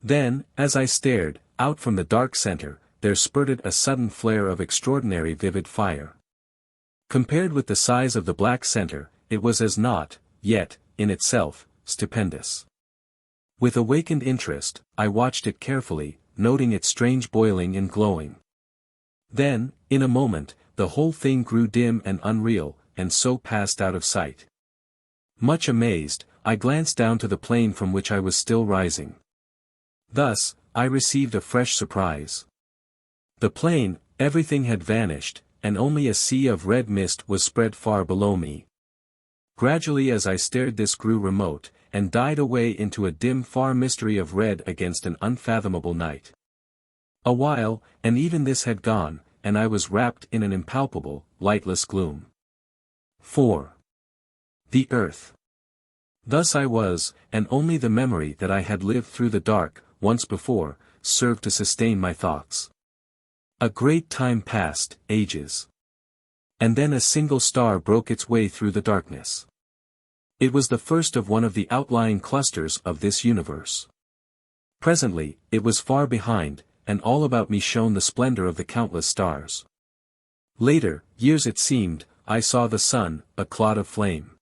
Then, as I stared, out from the dark center, there spurted a sudden flare of extraordinary vivid fire. Compared with the size of the black center, it was as naught, yet, in itself, stupendous. With awakened interest, I watched it carefully, noting its strange boiling and glowing. Then, in a moment, the whole thing grew dim and unreal, and so passed out of sight. Much amazed, I glanced down to the plain from which I was still rising. Thus, I received a fresh surprise. The plain, everything had vanished, and only a sea of red mist was spread far below me. Gradually as I stared this grew remote, and died away into a dim far mystery of red against an unfathomable night. A while, and even this had gone, and I was wrapped in an impalpable, lightless gloom. 4. The earth. Thus I was, and only the memory that I had lived through the dark, once before, served to sustain my thoughts. A great time passed, ages. And then a single star broke its way through the darkness. It was the first of one of the outlying clusters of this universe. Presently, it was far behind, and all about me shone the splendor of the countless stars. Later, years it seemed, I saw the sun, a clot of flame.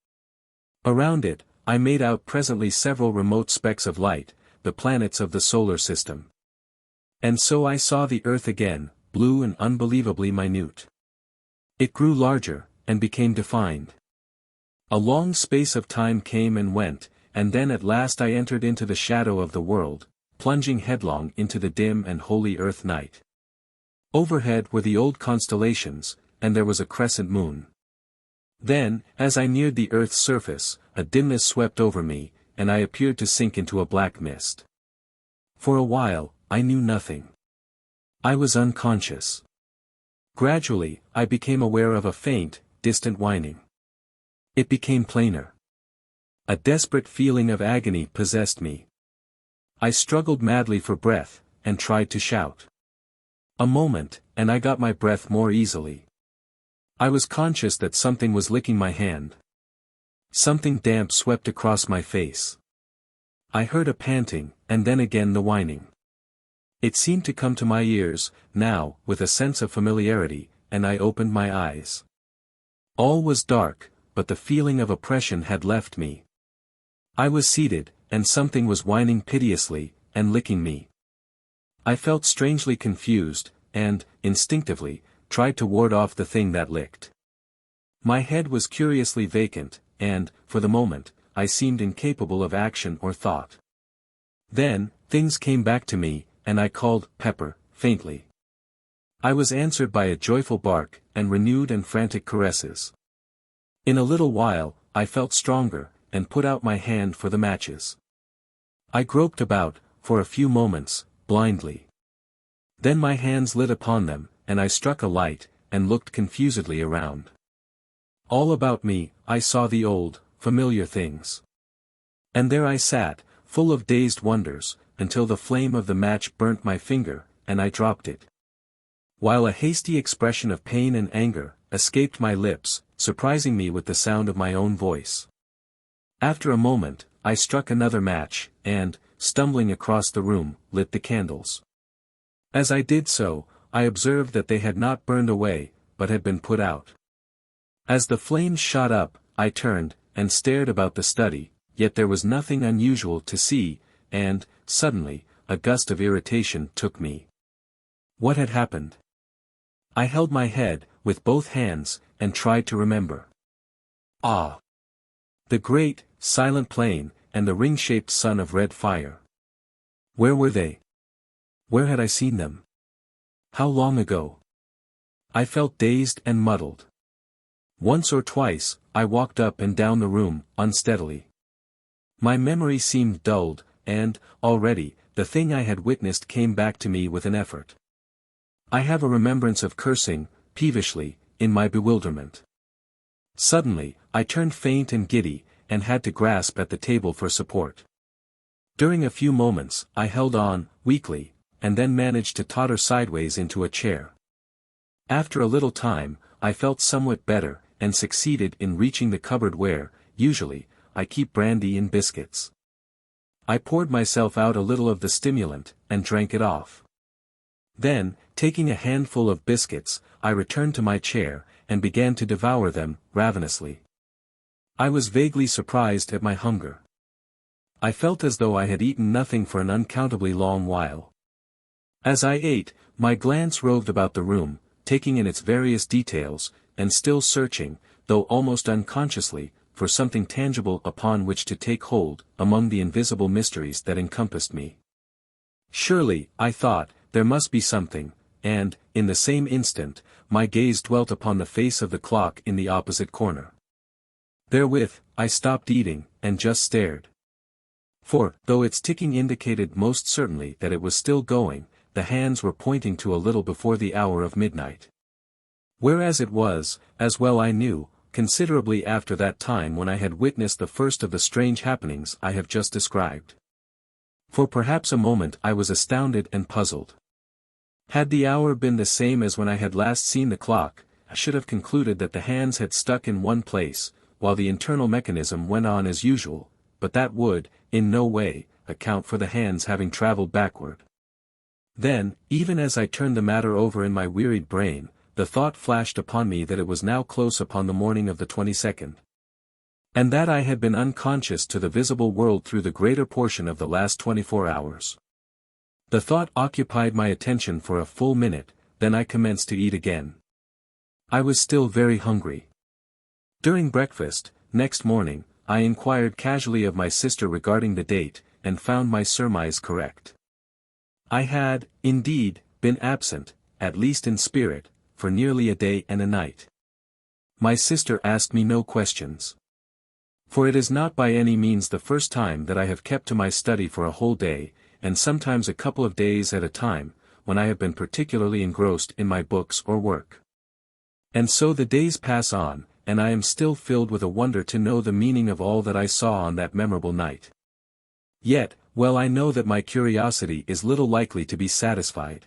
Around it, I made out presently several remote specks of light, the planets of the solar system. And so I saw the earth again, blue and unbelievably minute. It grew larger, and became defined. A long space of time came and went, and then at last I entered into the shadow of the world, plunging headlong into the dim and holy earth night. Overhead were the old constellations, and there was a crescent moon. Then, as I neared the earth's surface, a dimness swept over me, and I appeared to sink into a black mist. For a while, I knew nothing. I was unconscious. Gradually, I became aware of a faint, distant whining. It became plainer. A desperate feeling of agony possessed me. I struggled madly for breath, and tried to shout. A moment, and I got my breath more easily. I was conscious that something was licking my hand. Something damp swept across my face. I heard a panting, and then again the whining. It seemed to come to my ears, now, with a sense of familiarity, and I opened my eyes. All was dark, but the feeling of oppression had left me. I was seated, and something was whining piteously, and licking me. I felt strangely confused, and, instinctively, tried to ward off the thing that licked. My head was curiously vacant, and, for the moment, I seemed incapable of action or thought. Then, things came back to me, and I called Pepper, faintly. I was answered by a joyful bark, and renewed and frantic caresses. In a little while, I felt stronger, and put out my hand for the matches. I groped about, for a few moments, blindly. Then my hands lit upon them, and I struck a light, and looked confusedly around. All about me, I saw the old, familiar things. And there I sat, full of dazed wonders, until the flame of the match burnt my finger, and I dropped it. While a hasty expression of pain and anger escaped my lips, surprising me with the sound of my own voice. After a moment, I struck another match, and, stumbling across the room, lit the candles. As I did so, I observed that they had not burned away, but had been put out. As the flames shot up, I turned, and stared about the study, yet there was nothing unusual to see, and, suddenly, a gust of irritation took me. What had happened? I held my head, with both hands, and tried to remember. Ah! The great, silent plain, and the ring-shaped sun of red fire. Where were they? Where had I seen them? How long ago? I felt dazed and muddled. Once or twice, I walked up and down the room, unsteadily. My memory seemed dulled, and, already, the thing I had witnessed came back to me with an effort. I have a remembrance of cursing, peevishly, in my bewilderment. Suddenly, I turned faint and giddy, and had to grasp at the table for support. During a few moments, I held on, weakly, and then managed to totter sideways into a chair. After a little time, I felt somewhat better, and succeeded in reaching the cupboard where, usually, I keep brandy and biscuits. I poured myself out a little of the stimulant, and drank it off. Then, taking a handful of biscuits, I returned to my chair, and began to devour them, ravenously. I was vaguely surprised at my hunger. I felt as though I had eaten nothing for an uncountably long while. As I ate, my glance roved about the room, taking in its various details, and still searching, though almost unconsciously, for something tangible upon which to take hold, among the invisible mysteries that encompassed me. Surely, I thought, there must be something, and, in the same instant, my gaze dwelt upon the face of the clock in the opposite corner. Therewith, I stopped eating, and just stared. For, though its ticking indicated most certainly that it was still going, the hands were pointing to a little before the hour of midnight. Whereas it was, as well I knew, considerably after that time when I had witnessed the first of the strange happenings I have just described. For perhaps a moment I was astounded and puzzled. Had the hour been the same as when I had last seen the clock, I should have concluded that the hands had stuck in one place, while the internal mechanism went on as usual, but that would, in no way, account for the hands having traveled backward. Then, even as I turned the matter over in my wearied brain, the thought flashed upon me that it was now close upon the morning of the 22nd. And that I had been unconscious to the visible world through the greater portion of the last 24 hours. The thought occupied my attention for a full minute, then I commenced to eat again. I was still very hungry. During breakfast, next morning, I inquired casually of my sister regarding the date, and found my surmise correct. I had, indeed, been absent, at least in spirit, for nearly a day and a night. My sister asked me no questions. For it is not by any means the first time that I have kept to my study for a whole day, and sometimes a couple of days at a time, when I have been particularly engrossed in my books or work. And so the days pass on, and I am still filled with a wonder to know the meaning of all that I saw on that memorable night. Yet, well I know that my curiosity is little likely to be satisfied.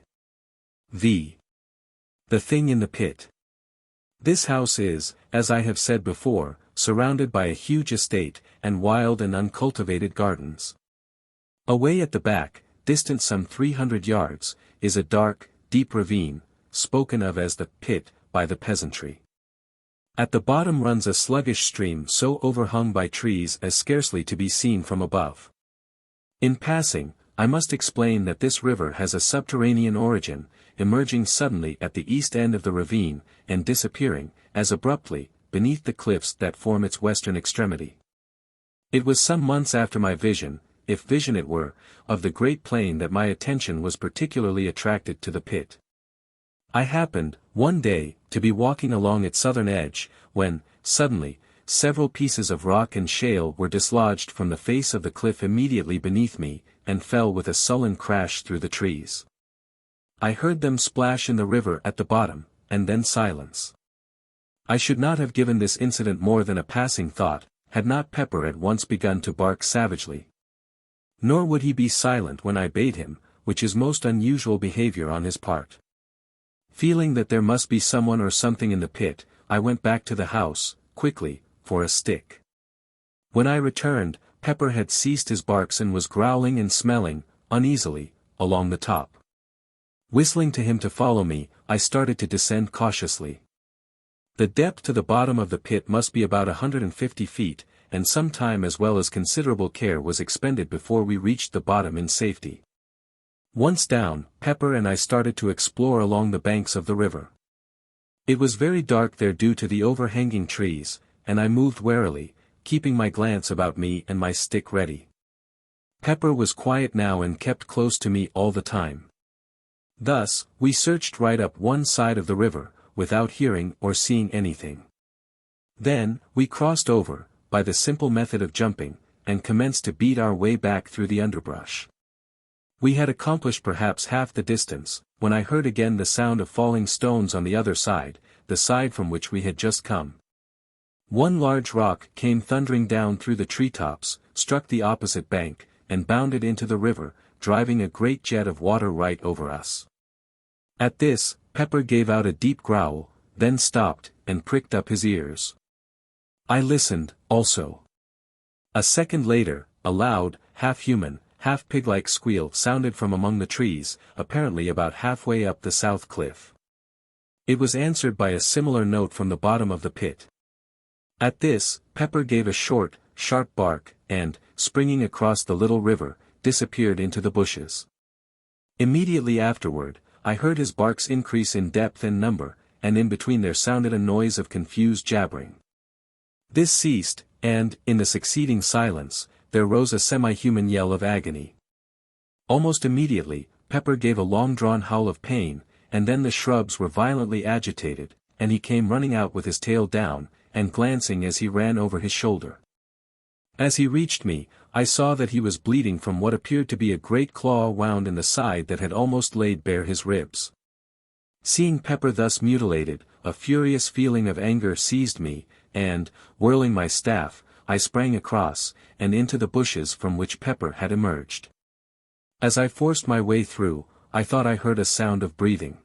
The thing in the pit. This house is, as I have said before, surrounded by a huge estate, and wild and uncultivated gardens. Away at the back, distant some 300 yards, is a dark, deep ravine, spoken of as the pit, by the peasantry. At the bottom runs a sluggish stream so overhung by trees as scarcely to be seen from above. In passing, I must explain that this river has a subterranean origin, emerging suddenly at the east end of the ravine, and disappearing, as abruptly, beneath the cliffs that form its western extremity. It was some months after my vision, if vision it were, of the great plain that my attention was particularly attracted to the pit. I happened, one day, to be walking along its southern edge, when, suddenly, several pieces of rock and shale were dislodged from the face of the cliff immediately beneath me, and fell with a sullen crash through the trees. I heard them splash in the river at the bottom, and then silence. I should not have given this incident more than a passing thought, had not Pepper at once begun to bark savagely. Nor would he be silent when I bade him, which is most unusual behavior on his part. Feeling that there must be someone or something in the pit, I went back to the house, quickly, for a stick. When I returned, Pepper had ceased his barks and was growling and smelling, uneasily, along the top. Whistling to him to follow me, I started to descend cautiously. The depth to the bottom of the pit must be about 150 feet, and some time as well as considerable care was expended before we reached the bottom in safety. Once down, Pepper and I started to explore along the banks of the river. It was very dark there due to the overhanging trees, and I moved warily, keeping my glance about me and my stick ready. Pepper was quiet now and kept close to me all the time. Thus, we searched right up one side of the river, without hearing or seeing anything. Then, we crossed over, by the simple method of jumping, and commenced to beat our way back through the underbrush. We had accomplished perhaps half the distance, when I heard again the sound of falling stones on the other side, the side from which we had just come. One large rock came thundering down through the treetops, struck the opposite bank, and bounded into the river, driving a great jet of water right over us. At this, Pepper gave out a deep growl, then stopped, and pricked up his ears. I listened, also. A second later, a loud, half-human, half-pig-like squeal sounded from among the trees, apparently about halfway up the south cliff. It was answered by a similar note from the bottom of the pit. At this, Pepper gave a short, sharp bark, and, springing across the little river, disappeared into the bushes. Immediately afterward, I heard his barks increase in depth and number, and in between there sounded a noise of confused jabbering. This ceased, and, in the succeeding silence, there rose a semi-human yell of agony. Almost immediately, Pepper gave a long-drawn howl of pain, and then the shrubs were violently agitated, and he came running out with his tail down, and glancing as he ran over his shoulder. As he reached me, I saw that he was bleeding from what appeared to be a great claw wound in the side that had almost laid bare his ribs. Seeing Pepper thus mutilated, a furious feeling of anger seized me, and, whirling my staff, I sprang across, and into the bushes from which Pepper had emerged. As I forced my way through, I thought I heard a sound of breathing.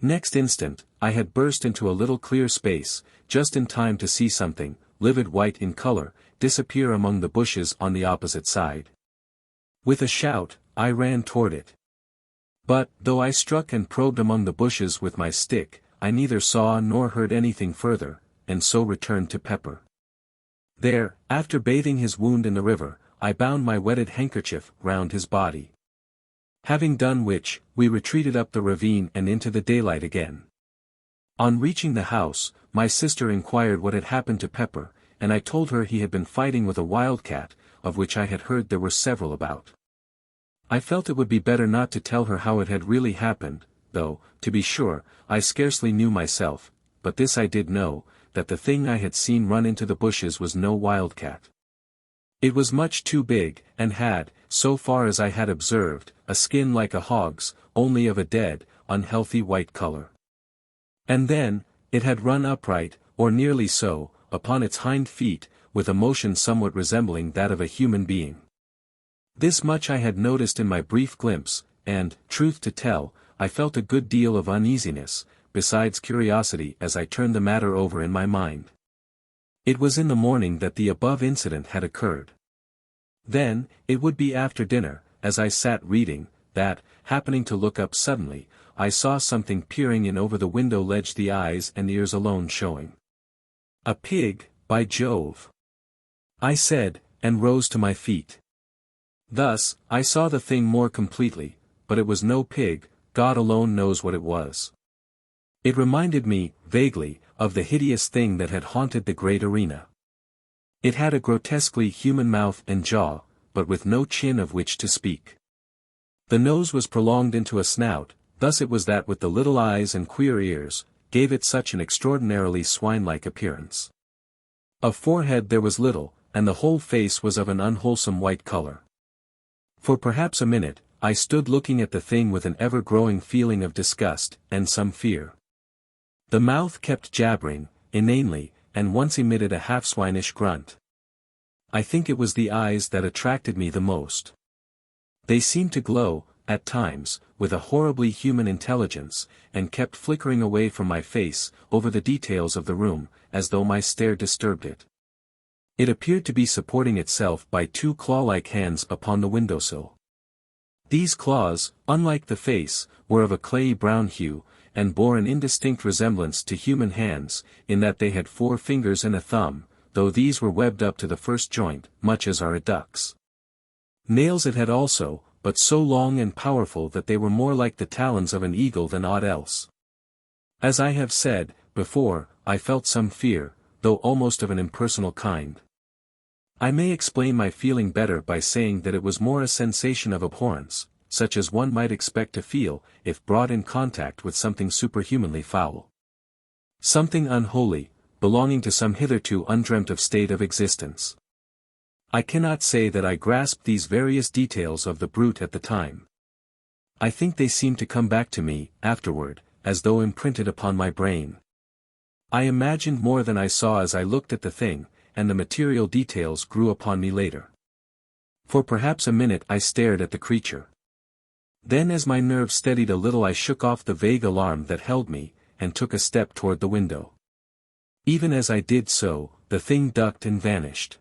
Next instant, I had burst into a little clear space, just in time to see something, livid white in color, disappear among the bushes on the opposite side. With a shout, I ran toward it. But, though I struck and probed among the bushes with my stick, I neither saw nor heard anything further, and so returned to Pepper. There, after bathing his wound in the river, I bound my wetted handkerchief round his body. Having done which, we retreated up the ravine and into the daylight again. On reaching the house, my sister inquired what had happened to Pepper, and I told her he had been fighting with a wildcat, of which I had heard there were several about. I felt it would be better not to tell her how it had really happened, though, to be sure, I scarcely knew myself, but this I did know, that the thing I had seen run into the bushes was no wildcat. It was much too big, and had, so far as I had observed, a skin like a hog's, only of a dead, unhealthy white color. And then, it had run upright, or nearly so, upon its hind feet, with a motion somewhat resembling that of a human being. This much I had noticed in my brief glimpse, and, truth to tell, I felt a good deal of uneasiness, besides curiosity as I turned the matter over in my mind. It was in the morning that the above incident had occurred. Then, it would be after dinner, as I sat reading, that, happening to look up suddenly, I saw something peering in over the window ledge, the eyes and ears alone showing. A pig, by Jove! I said, and rose to my feet. Thus, I saw the thing more completely, but it was no pig, God alone knows what it was. It reminded me, vaguely, of the hideous thing that had haunted the great arena. It had a grotesquely human mouth and jaw, but with no chin of which to speak. The nose was prolonged into a snout, thus it was that with the little eyes and queer ears, gave it such an extraordinarily swine-like appearance. Of forehead there was little, and the whole face was of an unwholesome white color. For perhaps a minute, I stood looking at the thing with an ever-growing feeling of disgust, and some fear. The mouth kept jabbering, inanely, and once emitted a half-swinish grunt. I think it was the eyes that attracted me the most. They seemed to glow, at times, with a horribly human intelligence, and kept flickering away from my face, over the details of the room, as though my stare disturbed it. It appeared to be supporting itself by two claw-like hands upon the windowsill. These claws, unlike the face, were of a clayey brown hue, and bore an indistinct resemblance to human hands, in that they had 4 fingers and a thumb, though these were webbed up to the first joint, much as are a duck's. Nails it had also, but so long and powerful that they were more like the talons of an eagle than aught else. As I have said, before, I felt some fear, though almost of an impersonal kind. I may explain my feeling better by saying that it was more a sensation of abhorrence, such as one might expect to feel, if brought in contact with something superhumanly foul. Something unholy, belonging to some hitherto undreamt of state of existence. I cannot say that I grasped these various details of the brute at the time. I think they seemed to come back to me, afterward, as though imprinted upon my brain. I imagined more than I saw as I looked at the thing, and the material details grew upon me later. For perhaps a minute I stared at the creature. Then as my nerves steadied a little I shook off the vague alarm that held me, and took a step toward the window. Even as I did so, the thing ducked and vanished.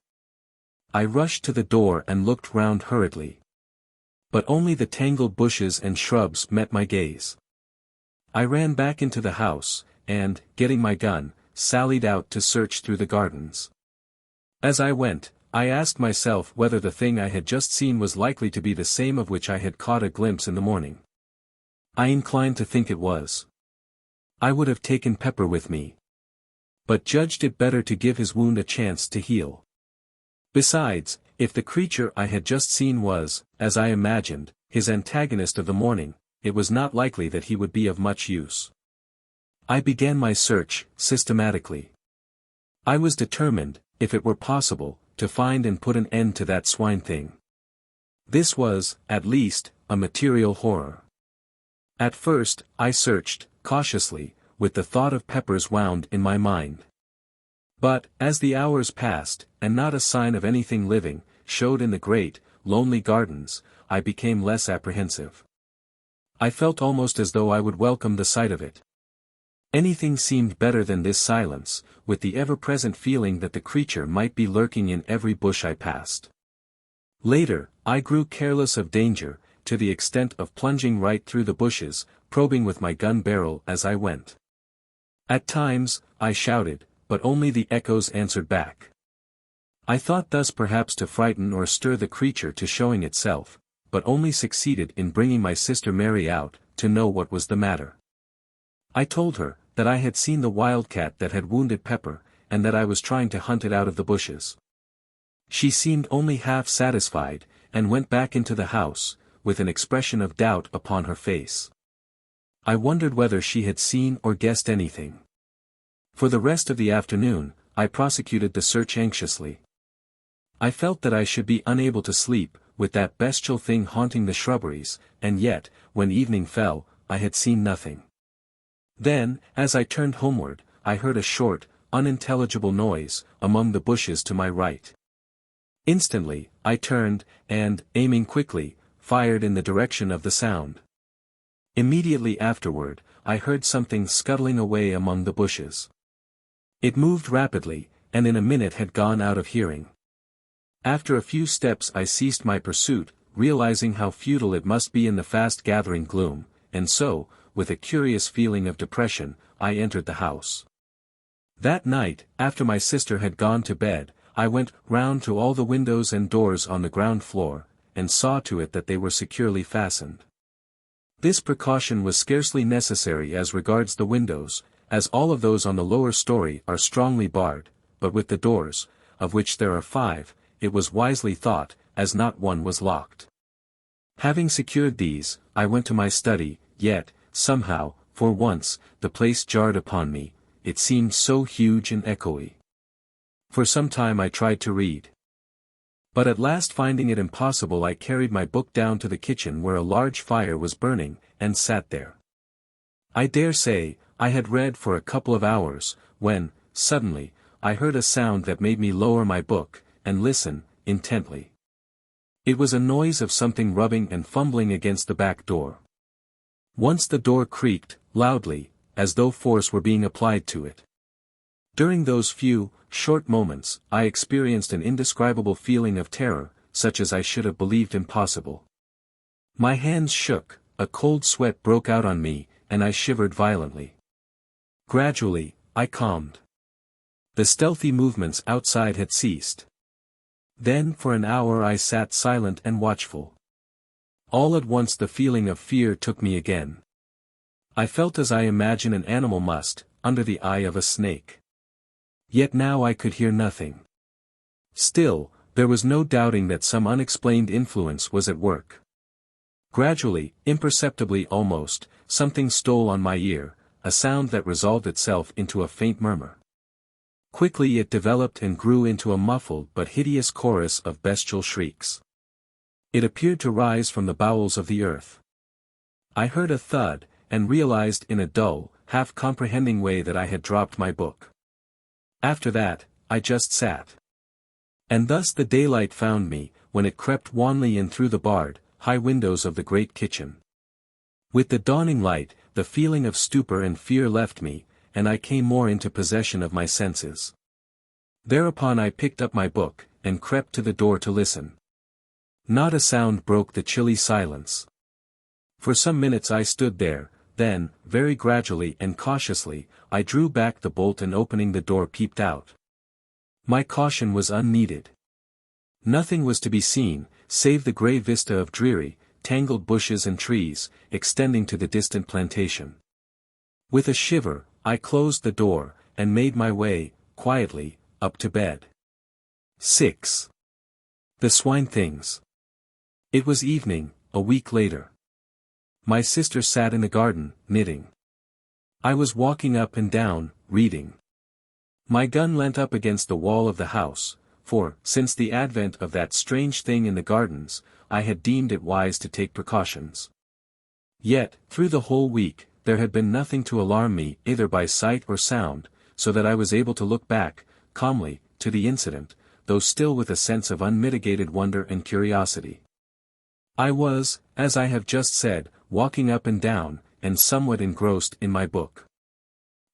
I rushed to the door and looked round hurriedly. But only the tangled bushes and shrubs met my gaze. I ran back into the house, and, getting my gun, sallied out to search through the gardens. As I went, I asked myself whether the thing I had just seen was likely to be the same of which I had caught a glimpse in the morning. I inclined to think it was. I would have taken Pepper with me, but judged it better to give his wound a chance to heal. Besides, if the creature I had just seen was, as I imagined, his antagonist of the morning, it was not likely that he would be of much use. I began my search, systematically. I was determined, if it were possible, to find and put an end to that swine thing. This was, at least, a material horror. At first, I searched, cautiously, with the thought of Peppers wound in my mind. But, as the hours passed, and not a sign of anything living, showed in the great, lonely gardens, I became less apprehensive. I felt almost as though I would welcome the sight of it. Anything seemed better than this silence, with the ever-present feeling that the creature might be lurking in every bush I passed. Later, I grew careless of danger, to the extent of plunging right through the bushes, probing with my gun barrel as I went. At times, I shouted, but only the echoes answered back. I thought thus perhaps to frighten or stir the creature to showing itself, but only succeeded in bringing my sister Mary out, to know what was the matter. I told her, that I had seen the wildcat that had wounded Pepper, and that I was trying to hunt it out of the bushes. She seemed only half satisfied, and went back into the house, with an expression of doubt upon her face. I wondered whether she had seen or guessed anything. For the rest of the afternoon, I prosecuted the search anxiously. I felt that I should be unable to sleep, with that bestial thing haunting the shrubberies, and yet, when evening fell, I had seen nothing. Then, as I turned homeward, I heard a short, unintelligible noise, among the bushes to my right. Instantly, I turned, and, aiming quickly, fired in the direction of the sound. Immediately afterward, I heard something scuttling away among the bushes. It moved rapidly, and in a minute had gone out of hearing. After a few steps I ceased my pursuit, realizing how futile it must be in the fast-gathering gloom, and so, with a curious feeling of depression, I entered the house. That night, after my sister had gone to bed, I went round to all the windows and doors on the ground floor, and saw to it that they were securely fastened. This precaution was scarcely necessary as regards the windows, as all of those on the lower story are strongly barred, but with the doors, of which there are 5, it was wisely thought, as not one was locked. Having secured these, I went to my study, yet, somehow, for once, the place jarred upon me, it seemed so huge and echoey. For some time I tried to read. But at last finding it impossible I carried my book down to the kitchen where a large fire was burning, and sat there. I dare say, I had read for a couple of hours, when, suddenly, I heard a sound that made me lower my book, and listen, intently. It was a noise of something rubbing and fumbling against the back door. Once the door creaked, loudly, as though force were being applied to it. During those few, short moments, I experienced an indescribable feeling of terror, such as I should have believed impossible. My hands shook, a cold sweat broke out on me, and I shivered violently. Gradually, I calmed. The stealthy movements outside had ceased. Then for an hour I sat silent and watchful. All at once the feeling of fear took me again. I felt as I imagine an animal must, under the eye of a snake. Yet now I could hear nothing. Still, there was no doubting that some unexplained influence was at work. Gradually, imperceptibly almost, something stole on my ear, a sound that resolved itself into a faint murmur. Quickly it developed and grew into a muffled but hideous chorus of bestial shrieks. It appeared to rise from the bowels of the earth. I heard a thud, and realized in a dull, half-comprehending way that I had dropped my book. After that, I just sat. And thus the daylight found me, when it crept wanly in through the barred, high windows of the great kitchen. With the dawning light, the feeling of stupor and fear left me, and I came more into possession of my senses. Thereupon I picked up my book, and crept to the door to listen. Not a sound broke the chilly silence. For some minutes I stood there, then, very gradually and cautiously, I drew back the bolt and opening the door peeped out. My caution was unneeded. Nothing was to be seen, save the grey vista of dreary, tangled bushes and trees, extending to the distant plantation. With a shiver, I closed the door, and made my way, quietly, up to bed. 6. The swine things. It was evening, a week later. My sister sat in the garden, knitting. I was walking up and down, reading. My gun leant up against the wall of the house, for, since the advent of that strange thing in the gardens, I had deemed it wise to take precautions. Yet, through the whole week, there had been nothing to alarm me either by sight or sound, so that I was able to look back, calmly, to the incident, though still with a sense of unmitigated wonder and curiosity. I was, as I have just said, walking up and down, and somewhat engrossed in my book.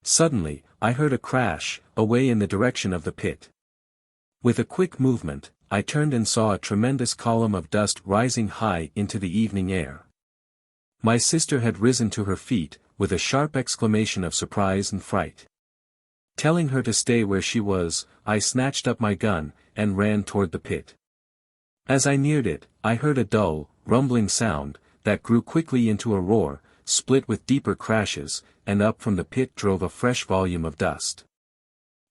Suddenly, I heard a crash, away in the direction of the pit. With a quick movement, I turned and saw a tremendous column of dust rising high into the evening air. My sister had risen to her feet, with a sharp exclamation of surprise and fright. Telling her to stay where she was, I snatched up my gun, and ran toward the pit. As I neared it, I heard a dull, rumbling sound, that grew quickly into a roar, split with deeper crashes, and up from the pit drove a fresh volume of dust.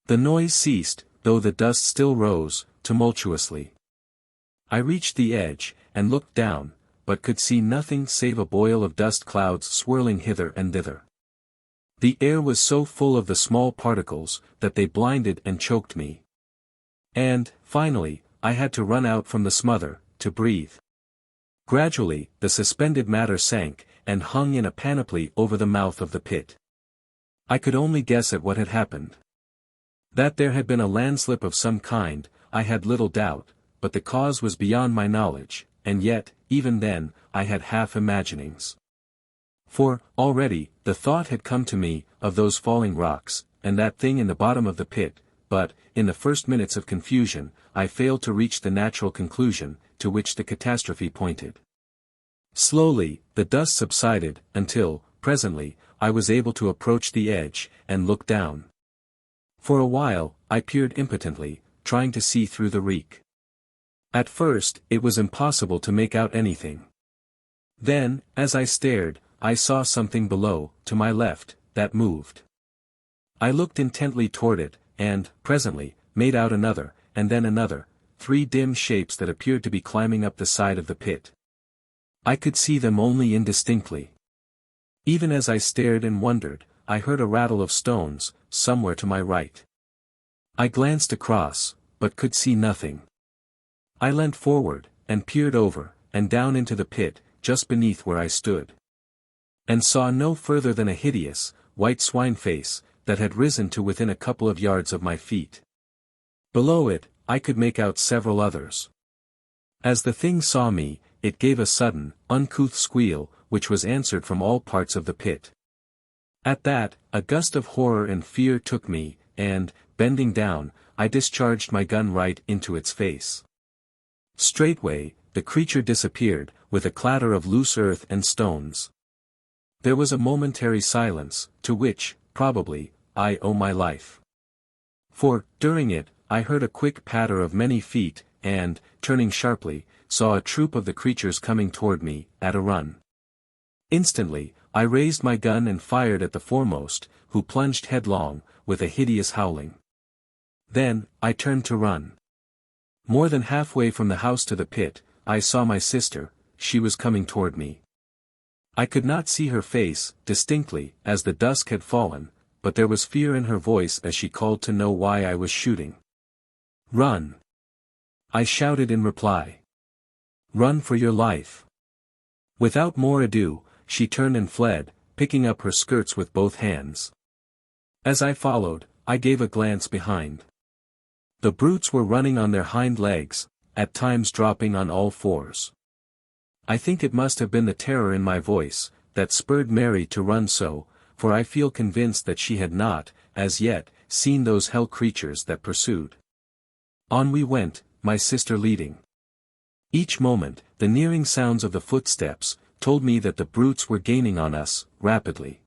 The noise ceased, though the dust still rose, tumultuously. I reached the edge, and looked down, but could see nothing save a boil of dust clouds swirling hither and thither. The air was so full of the small particles, that they blinded and choked me. And, finally, I had to run out from the smother, to breathe. Gradually, the suspended matter sank, and hung in a panoply over the mouth of the pit. I could only guess at what had happened. That there had been a landslip of some kind, I had little doubt, but the cause was beyond my knowledge, and yet, even then, I had half imaginings. For, already, the thought had come to me, of those falling rocks, and that thing in the bottom of the pit, but, in the first minutes of confusion, I failed to reach the natural conclusion, to which the catastrophe pointed. Slowly, the dust subsided, until, presently, I was able to approach the edge, and look down. For a while, I peered impotently, trying to see through the reek. At first, it was impossible to make out anything. Then, as I stared, I saw something below, to my left, that moved. I looked intently toward it, and, presently, made out another, and then another, 3 dim shapes that appeared to be climbing up the side of the pit. I could see them only indistinctly. Even as I stared and wondered, I heard a rattle of stones, somewhere to my right. I glanced across, but could see nothing. I leant forward, and peered over, and down into the pit, just beneath where I stood. And saw no further than a hideous, white swine face, that had risen to within a couple of yards of my feet. Below it, I could make out several others. As the thing saw me, it gave a sudden, uncouth squeal, which was answered from all parts of the pit. At that, a gust of horror and fear took me, and, bending down, I discharged my gun right into its face. Straightway, the creature disappeared, with a clatter of loose earth and stones. There was a momentary silence, to which, probably, I owe my life. For, during it, I heard a quick patter of many feet, and, turning sharply, saw a troop of the creatures coming toward me, at a run. Instantly, I raised my gun and fired at the foremost, who plunged headlong, with a hideous howling. Then, I turned to run. More than halfway from the house to the pit, I saw my sister. She was coming toward me. I could not see her face, distinctly, as the dusk had fallen, but there was fear in her voice as she called to know why I was shooting. "Run!" I shouted in reply. "Run for your life!" Without more ado, she turned and fled, picking up her skirts with both hands. As I followed, I gave a glance behind. The brutes were running on their hind legs, at times dropping on all fours. I think it must have been the terror in my voice, that spurred Mary to run so, for I feel convinced that she had not, as yet, seen those hell creatures that pursued. On we went, my sister leading. Each moment, the nearing sounds of the footsteps, told me that the brutes were gaining on us, rapidly.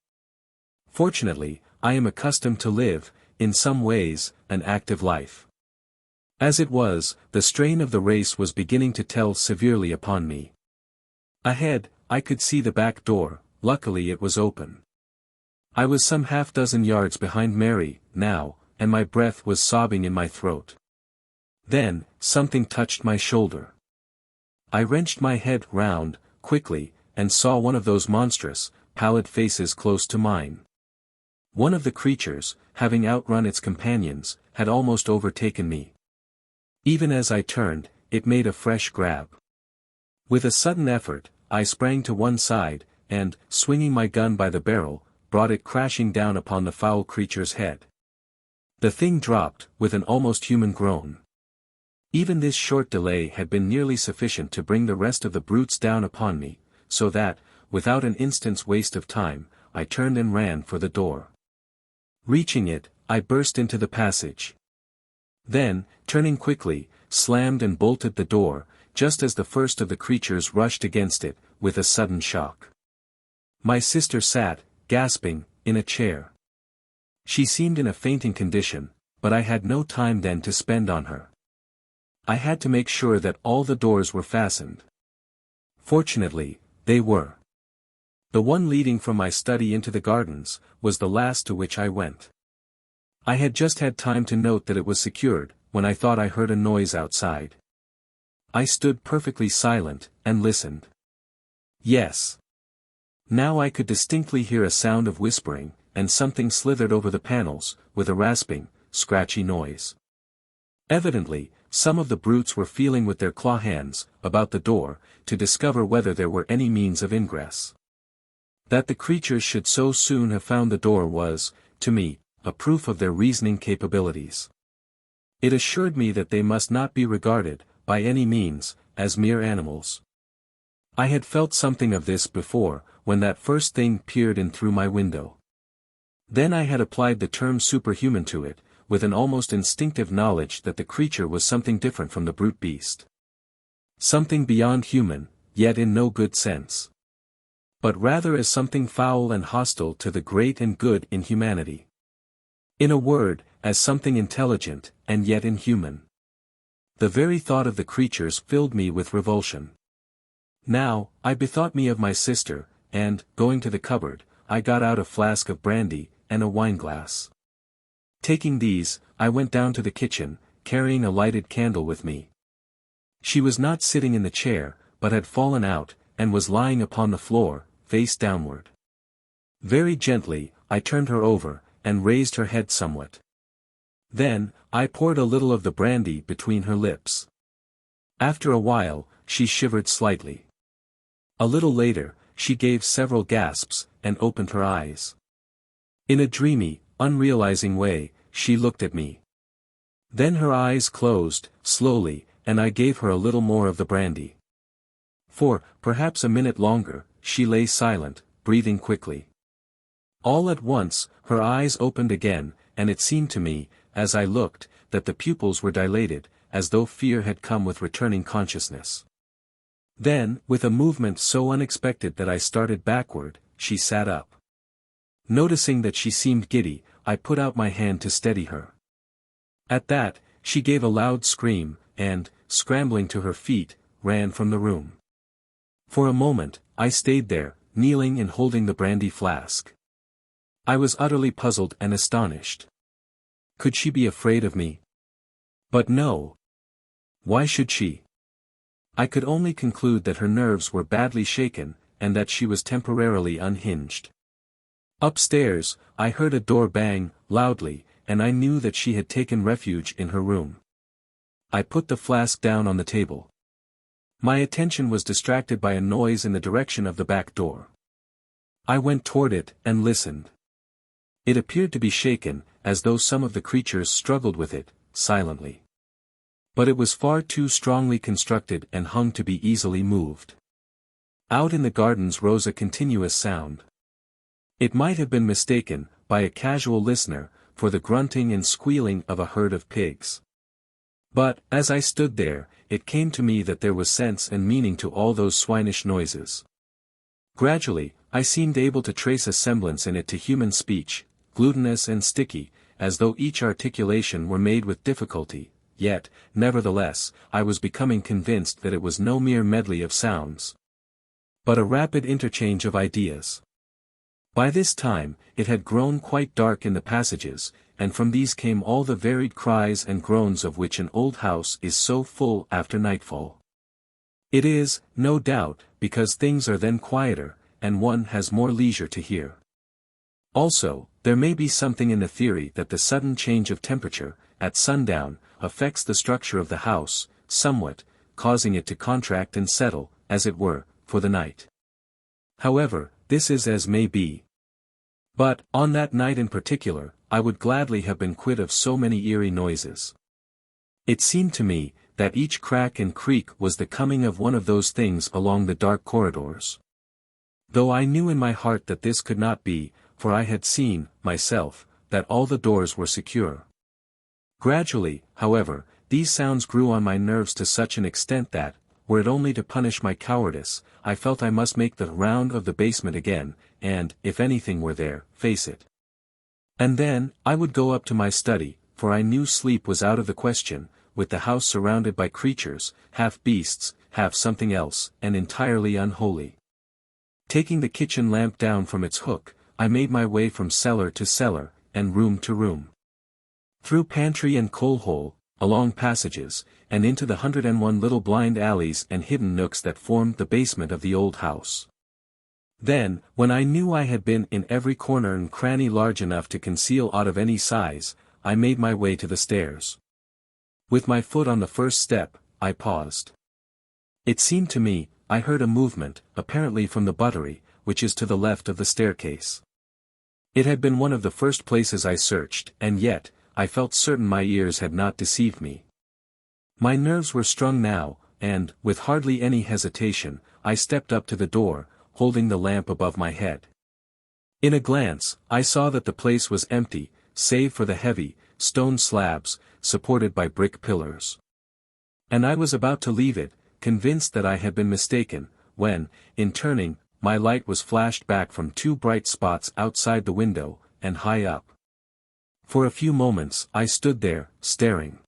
Fortunately, I am accustomed to live, in some ways, an active life. As it was, the strain of the race was beginning to tell severely upon me. Ahead, I could see the back door. Luckily it was open. I was some half-dozen yards behind Mary, now, and my breath was sobbing in my throat. Then, something touched my shoulder. I wrenched my head round, quickly, and saw one of those monstrous, pallid faces close to mine. One of the creatures, having outrun its companions, had almost overtaken me. Even as I turned, it made a fresh grab. With a sudden effort, I sprang to one side, and, swinging my gun by the barrel, brought it crashing down upon the foul creature's head. The thing dropped, with an almost human groan. Even this short delay had been nearly sufficient to bring the rest of the brutes down upon me, so that, without an instant's waste of time, I turned and ran for the door. Reaching it, I burst into the passage. Then, turning quickly, slammed and bolted the door, just as the first of the creatures rushed against it, with a sudden shock. My sister sat, gasping, in a chair. She seemed in a fainting condition, but I had no time then to spend on her. I had to make sure that all the doors were fastened. Fortunately, they were. The one leading from my study into the gardens, was the last to which I went. I had just had time to note that it was secured, when I thought I heard a noise outside. I stood perfectly silent, and listened. Yes. Now I could distinctly hear a sound of whispering, and something slithered over the panels, with a rasping, scratchy noise. Evidently, some of the brutes were feeling with their claw hands, about the door, to discover whether there were any means of ingress. That the creatures should so soon have found the door was, to me, a proof of their reasoning capabilities. It assured me that they must not be regarded, by any means, as mere animals. I had felt something of this before, when that first thing peered in through my window. Then I had applied the term superhuman to it, with an almost instinctive knowledge that the creature was something different from the brute beast. Something beyond human, yet in no good sense. But rather as something foul and hostile to the great and good in humanity. In a word, as something intelligent, and yet inhuman. The very thought of the creatures filled me with revulsion. Now, I bethought me of my sister, and, going to the cupboard, I got out a flask of brandy, and a wineglass. Taking these, I went down to the kitchen, carrying a lighted candle with me. She was not sitting in the chair, but had fallen out, and was lying upon the floor, face downward. Very gently, I turned her over, and raised her head somewhat. Then, I poured a little of the brandy between her lips. After a while, she shivered slightly. A little later, she gave several gasps, and opened her eyes. In a dreamy, unrealizing way, she looked at me. Then her eyes closed, slowly, and I gave her a little more of the brandy. For, perhaps a minute longer, she lay silent, breathing quickly. All at once, her eyes opened again, and it seemed to me, as I looked, that the pupils were dilated, as though fear had come with returning consciousness. Then, with a movement so unexpected that I started backward, she sat up. Noticing that she seemed giddy, I put out my hand to steady her. At that, she gave a loud scream, and, scrambling to her feet, ran from the room. For a moment, I stayed there, kneeling and holding the brandy flask. I was utterly puzzled and astonished. Could she be afraid of me? But no. Why should she? I could only conclude that her nerves were badly shaken, and that she was temporarily unhinged. Upstairs, I heard a door bang, loudly, and I knew that she had taken refuge in her room. I put the flask down on the table. My attention was distracted by a noise in the direction of the back door. I went toward it, and listened. It appeared to be shaken, as though some of the creatures struggled with it, silently. But it was far too strongly constructed and hung to be easily moved. Out in the gardens rose a continuous sound. It might have been mistaken, by a casual listener, for the grunting and squealing of a herd of pigs. But, as I stood there, it came to me that there was sense and meaning to all those swinish noises. Gradually, I seemed able to trace a semblance in it to human speech, glutinous and sticky, as though each articulation were made with difficulty, yet, nevertheless, I was becoming convinced that it was no mere medley of sounds, but a rapid interchange of ideas. By this time, it had grown quite dark in the passages, and from these came all the varied cries and groans of which an old house is so full after nightfall. It is, no doubt, because things are then quieter, and one has more leisure to hear. Also, there may be something in the theory that the sudden change of temperature, at sundown, affects the structure of the house, somewhat, causing it to contract and settle, as it were, for the night. However, this is as may be. But, on that night in particular, I would gladly have been quit of so many eerie noises. It seemed to me, that each crack and creak was the coming of one of those things along the dark corridors. Though I knew in my heart that this could not be, for I had seen, myself, that all the doors were secure. Gradually, however, these sounds grew on my nerves to such an extent that, were it only to punish my cowardice, I felt I must make the round of the basement again, and, if anything were there, face it. And then, I would go up to my study, for I knew sleep was out of the question, with the house surrounded by creatures, half beasts, half something else, and entirely unholy. Taking the kitchen lamp down from its hook, I made my way from cellar to cellar, and room to room. Through pantry and coal hole, along passages, and into the 101 little blind alleys and hidden nooks that formed the basement of the old house. Then, when I knew I had been in every corner and cranny large enough to conceal aught of any size, I made my way to the stairs. With my foot on the first step, I paused. It seemed to me, I heard a movement, apparently from the buttery, which is to the left of the staircase. It had been one of the first places I searched, and yet, I felt certain my ears had not deceived me. My nerves were strung now, and, with hardly any hesitation, I stepped up to the door, holding the lamp above my head. In a glance, I saw that the place was empty, save for the heavy, stone slabs, supported by brick pillars. And I was about to leave it, convinced that I had been mistaken, when, in turning, my light was flashed back from two bright spots outside the window, and high up. For a few moments I stood there, staring.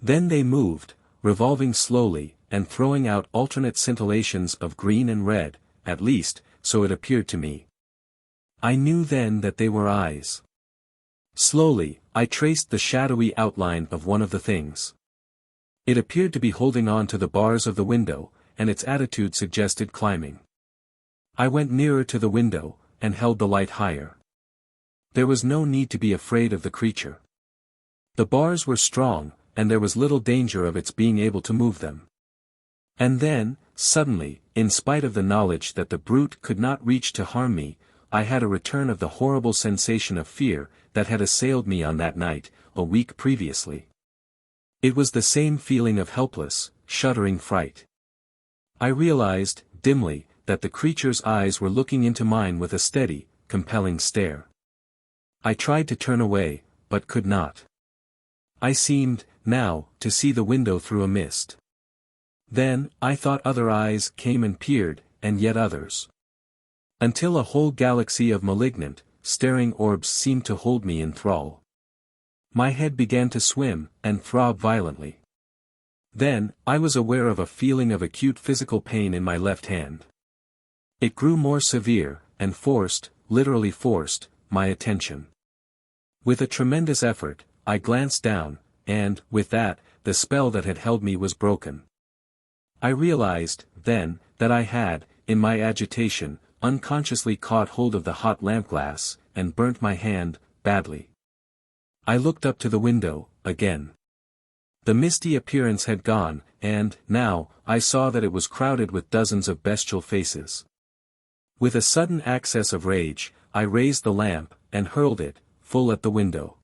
Then they moved, revolving slowly, and throwing out alternate scintillations of green and red, at least, so it appeared to me. I knew then that they were eyes. Slowly, I traced the shadowy outline of one of the things. It appeared to be holding on to the bars of the window, and its attitude suggested climbing. I went nearer to the window, and held the light higher. There was no need to be afraid of the creature. The bars were strong, and there was little danger of its being able to move them. And then, suddenly, in spite of the knowledge that the brute could not reach to harm me, I had a return of the horrible sensation of fear that had assailed me on that night, a week previously. It was the same feeling of helpless, shuddering fright. I realized, dimly, that the creature's eyes were looking into mine with a steady, compelling stare. I tried to turn away, but could not. I seemed, now, to see the window through a mist. Then, I thought other eyes came and peered, and yet others. Until a whole galaxy of malignant, staring orbs seemed to hold me in thrall. My head began to swim, and throb violently. Then, I was aware of a feeling of acute physical pain in my left hand. It grew more severe, and forced, literally forced, my attention. With a tremendous effort, I glanced down, and, with that, the spell that had held me was broken. I realized, then, that I had, in my agitation, unconsciously caught hold of the hot lamp glass, and burnt my hand, badly. I looked up to the window, again. The misty appearance had gone, and, now, I saw that it was crowded with dozens of bestial faces. With a sudden access of rage, I raised the lamp, and hurled it, full at the window.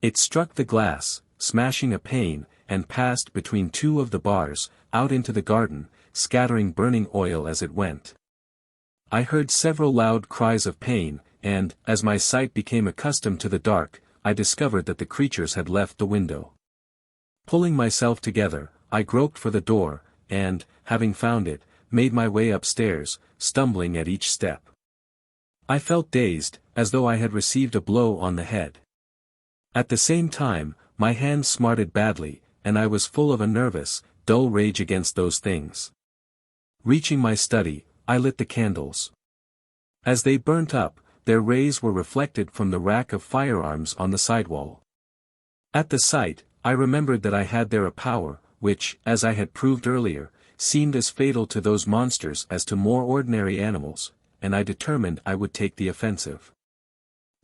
It struck the glass, smashing a pane, and passed between two of the bars, out into the garden, scattering burning oil as it went. I heard several loud cries of pain, and, as my sight became accustomed to the dark, I discovered that the creatures had left the window. Pulling myself together, I groped for the door, and, having found it, made my way upstairs, stumbling at each step. I felt dazed, as though I had received a blow on the head. At the same time, my hands smarted badly, and I was full of a nervous, dull rage against those things. Reaching my study, I lit the candles. As they burnt up, their rays were reflected from the rack of firearms on the sidewall. At the sight, I remembered that I had there a power, which, as I had proved earlier, seemed as fatal to those monsters as to more ordinary animals, and I determined I would take the offensive.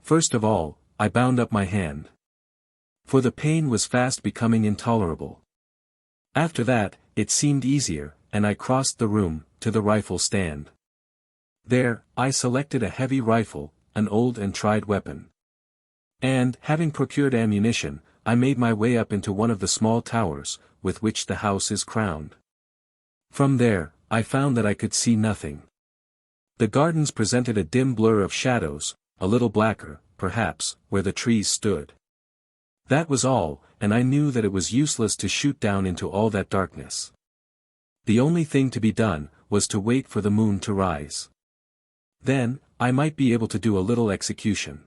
First of all, I bound up my hand. For the pain was fast becoming intolerable. After that, it seemed easier, and I crossed the room, to the rifle stand. There, I selected a heavy rifle, an old and tried weapon. And, having procured ammunition, I made my way up into one of the small towers, with which the house is crowned. From there, I found that I could see nothing. The gardens presented a dim blur of shadows, a little blacker, perhaps, where the trees stood. That was all, and I knew that it was useless to shoot down into all that darkness. The only thing to be done, was to wait for the moon to rise. Then, I might be able to do a little execution.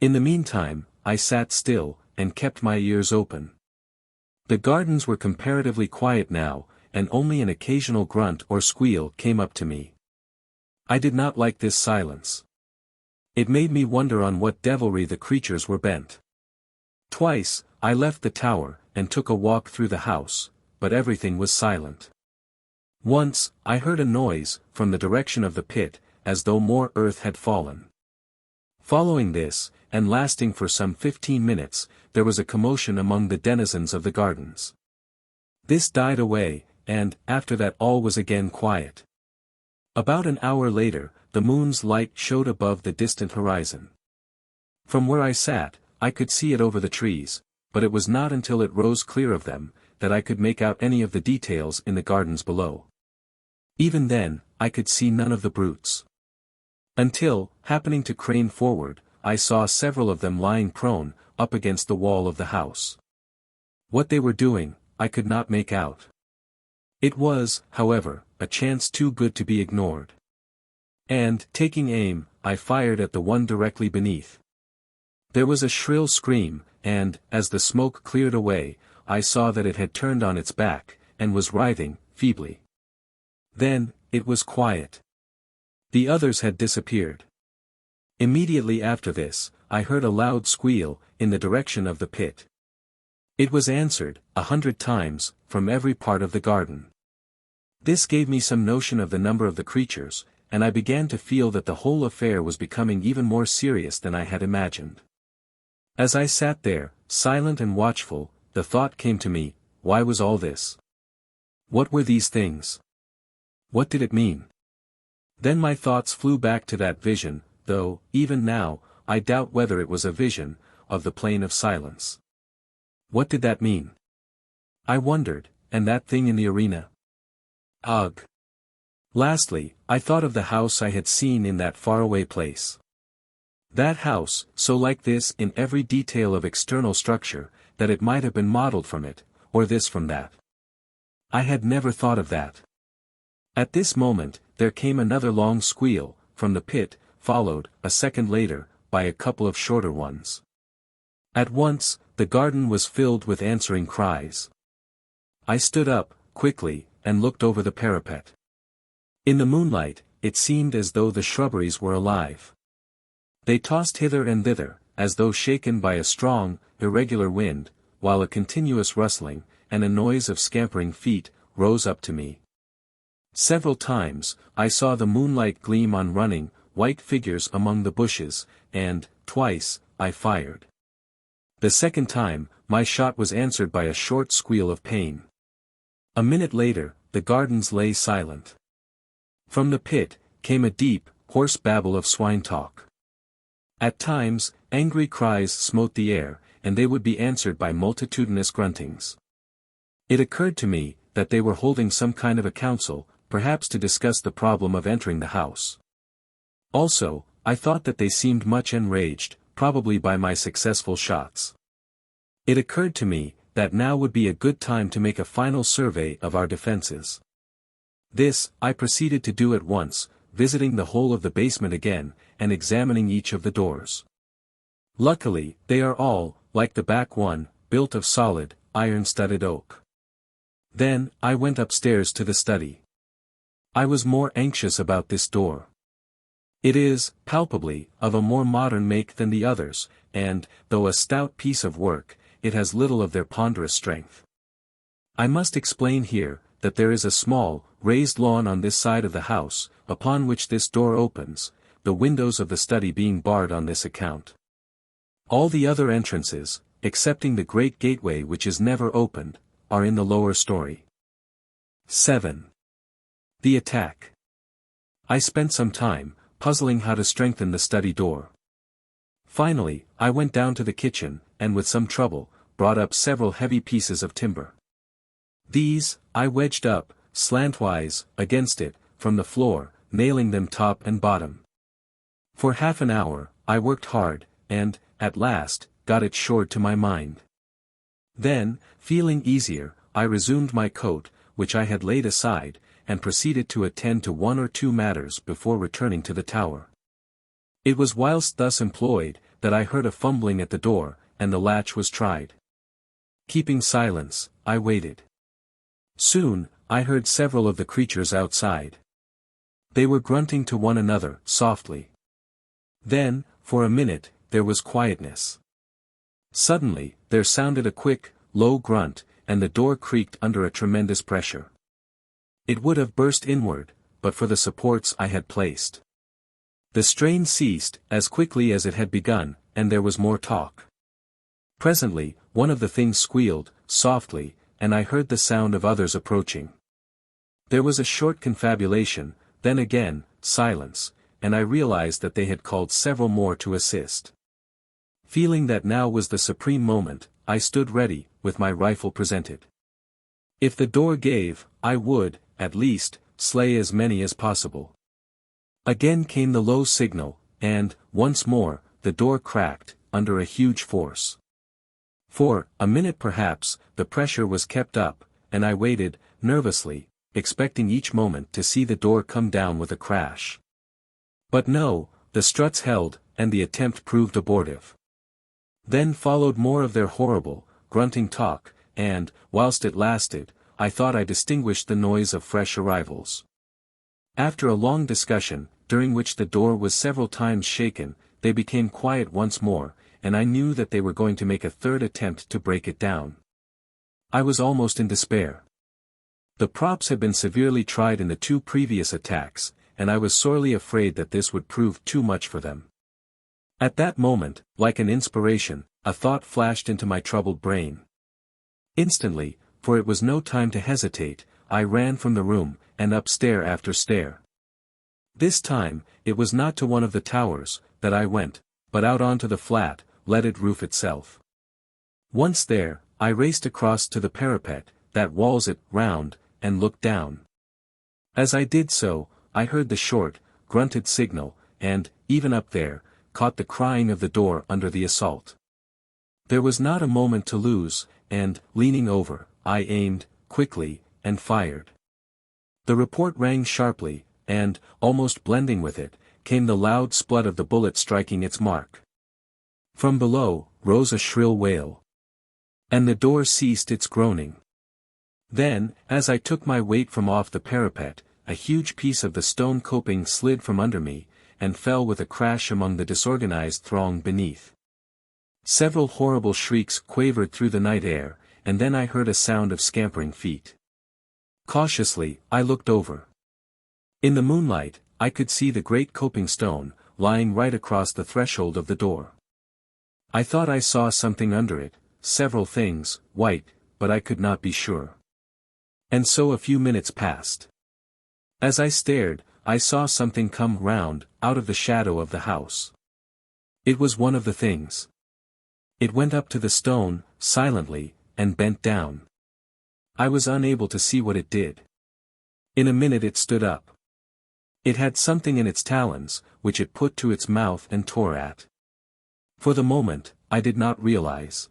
In the meantime, I sat still, and kept my ears open. The gardens were comparatively quiet now, and only an occasional grunt or squeal came up to me. I did not like this silence. It made me wonder on what devilry the creatures were bent. Twice, I left the tower, and took a walk through the house, but everything was silent. Once, I heard a noise, from the direction of the pit, as though more earth had fallen. Following this, and lasting for some 15 minutes, there was a commotion among the denizens of the gardens. This died away, and, after that all was again quiet. About an hour later, the moon's light showed above the distant horizon. From where I sat, I could see it over the trees, but it was not until it rose clear of them, that I could make out any of the details in the gardens below. Even then, I could see none of the brutes. Until, happening to crane forward, I saw several of them lying prone, up against the wall of the house. What they were doing, I could not make out. It was, however, a chance too good to be ignored. And, taking aim, I fired at the one directly beneath. There was a shrill scream, and, as the smoke cleared away, I saw that it had turned on its back, and was writhing, feebly. Then, it was quiet. The others had disappeared. Immediately after this, I heard a loud squeal, in the direction of the pit. It was answered, 100 times, from every part of the garden. This gave me some notion of the number of the creatures, and I began to feel that the whole affair was becoming even more serious than I had imagined. As I sat there, silent and watchful, the thought came to me, why was all this? What were these things? What did it mean? Then my thoughts flew back to that vision, though, even now, I doubt whether it was a vision, of the plane of silence. What did that mean? I wondered, and that thing in the arena? Ugh. Lastly, I thought of the house I had seen in that faraway place. That house, so like this in every detail of external structure, that it might have been modeled from it, or this from that. I had never thought of that. At this moment, there came another long squeal, from the pit, followed, a second later, by a couple of shorter ones. At once, the garden was filled with answering cries. I stood up, quickly, and looked over the parapet. In the moonlight, it seemed as though the shrubberies were alive. They tossed hither and thither, as though shaken by a strong, irregular wind, while a continuous rustling, and a noise of scampering feet, rose up to me. Several times, I saw the moonlight gleam on running, white figures among the bushes, and, twice, I fired. The second time, my shot was answered by a short squeal of pain. A minute later, the gardens lay silent. From the pit, came a deep, hoarse babble of swine talk. At times, angry cries smote the air, and they would be answered by multitudinous gruntings. It occurred to me, that they were holding some kind of a council, perhaps to discuss the problem of entering the house. Also, I thought that they seemed much enraged, probably by my successful shots. It occurred to me, that now would be a good time to make a final survey of our defenses. This, I proceeded to do at once, visiting the whole of the basement again, and examining each of the doors. Luckily, they are all, like the back one, built of solid, iron-studded oak. Then, I went upstairs to the study. I was more anxious about this door. It is, palpably, of a more modern make than the others, and, though a stout piece of work, it has little of their ponderous strength. I must explain here, that there is a small, raised lawn on this side of the house, upon which this door opens, the windows of the study being barred on this account. All the other entrances, excepting the great gateway which is never opened, are in the lower story. 7. The attack. I spent some time, puzzling how to strengthen the study door. Finally, I went down to the kitchen, and with some trouble, brought up several heavy pieces of timber. These, I wedged up, slantwise, against it, from the floor, nailing them top and bottom. For half an hour, I worked hard, and, at last, got it shored to my mind. Then, feeling easier, I resumed my coat, which I had laid aside, and proceeded to attend to one or two matters before returning to the tower. It was whilst thus employed, that I heard a fumbling at the door, and the latch was tried. Keeping silence, I waited. Soon, I heard several of the creatures outside. They were grunting to one another, softly. Then, for a minute, there was quietness. Suddenly, there sounded a quick, low grunt, and the door creaked under a tremendous pressure. It would have burst inward, but for the supports I had placed. The strain ceased, as quickly as it had begun, and there was more talk. Presently, one of the things squealed, softly, and I heard the sound of others approaching. There was a short confabulation, then again, silence, and I realized that they had called several more to assist. Feeling that now was the supreme moment, I stood ready, with my rifle presented. If the door gave, I would, at least, slay as many as possible. Again came the low signal, and, once more, the door cracked, under a huge force. For a minute perhaps, the pressure was kept up, and I waited, nervously, expecting each moment to see the door come down with a crash. But no, the struts held, and the attempt proved abortive. Then followed more of their horrible, grunting talk, and, whilst it lasted, I thought I distinguished the noise of fresh arrivals. After a long discussion, during which the door was several times shaken, they became quiet once more, and I knew that they were going to make a third attempt to break it down. I was almost in despair. The props had been severely tried in the two previous attacks, and I was sorely afraid that this would prove too much for them. At that moment, like an inspiration, a thought flashed into my troubled brain. Instantly, for it was no time to hesitate, I ran from the room, and up stair after stair. This time, it was not to one of the towers that I went, but out onto the flat, leaded roof itself. Once there, I raced across to the parapet that walls it round, and looked down. As I did so, I heard the short, grunted signal, and, even up there, caught the crying of the door under the assault. There was not a moment to lose, and, leaning over, I aimed, quickly, and fired. The report rang sharply, and, almost blending with it, came the loud splut of the bullet striking its mark. From below, rose a shrill wail. And the door ceased its groaning. Then, as I took my weight from off the parapet, a huge piece of the stone coping slid from under me, and fell with a crash among the disorganized throng beneath. Several horrible shrieks quavered through the night air, and then I heard a sound of scampering feet. Cautiously, I looked over. In the moonlight, I could see the great coping stone, lying right across the threshold of the door. I thought I saw something under it, several things, white, but I could not be sure. And so a few minutes passed. As I stared, I saw something come round, out of the shadow of the house. It was one of the things. It went up to the stone, silently, and bent down. I was unable to see what it did. In a minute it stood up. It had something in its talons, which it put to its mouth and tore at. For the moment, I did not realize.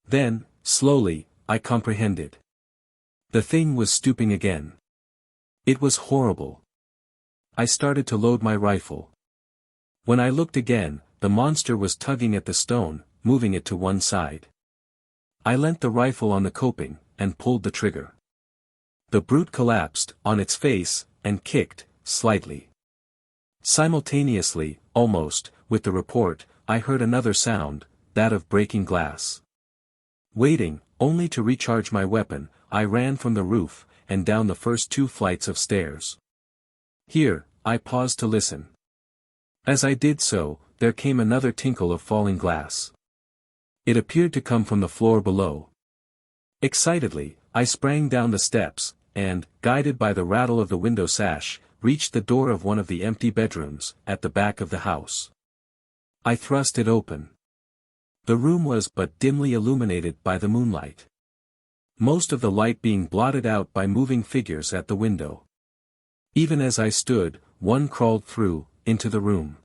Then, slowly, I comprehended. The thing was stooping again. It was horrible. I started to load my rifle. When I looked again, the monster was tugging at the stone, moving it to one side. I leant the rifle on the coping, and pulled the trigger. The brute collapsed, on its face, and kicked, slightly. Simultaneously, almost, with the report, I heard another sound, that of breaking glass. Waiting, only to recharge my weapon, I ran from the roof, and down the first 2 flights of stairs. Here, I paused to listen. As I did so, there came another tinkle of falling glass. It appeared to come from the floor below. Excitedly, I sprang down the steps, and, guided by the rattle of the window sash, reached the door of one of the empty bedrooms, at the back of the house. I thrust it open. The room was but dimly illuminated by the moonlight. Most of the light being blotted out by moving figures at the window. Even as I stood, one crawled through, into the room.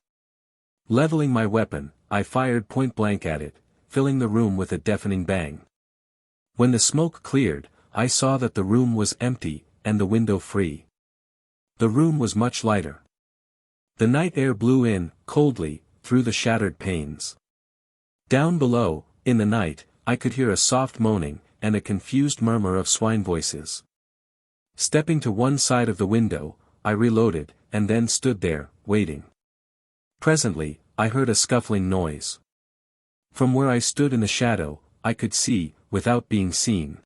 Leveling my weapon, I fired point blank at it, filling the room with a deafening bang. When the smoke cleared, I saw that the room was empty, and the window free. The room was much lighter. The night air blew in, coldly, through the shattered panes. Down below, in the night, I could hear a soft moaning, and a confused murmur of swine voices. Stepping to one side of the window, I reloaded, and then stood there, waiting. Presently, I heard a scuffling noise. From where I stood in the shadow, I could see, without being seen.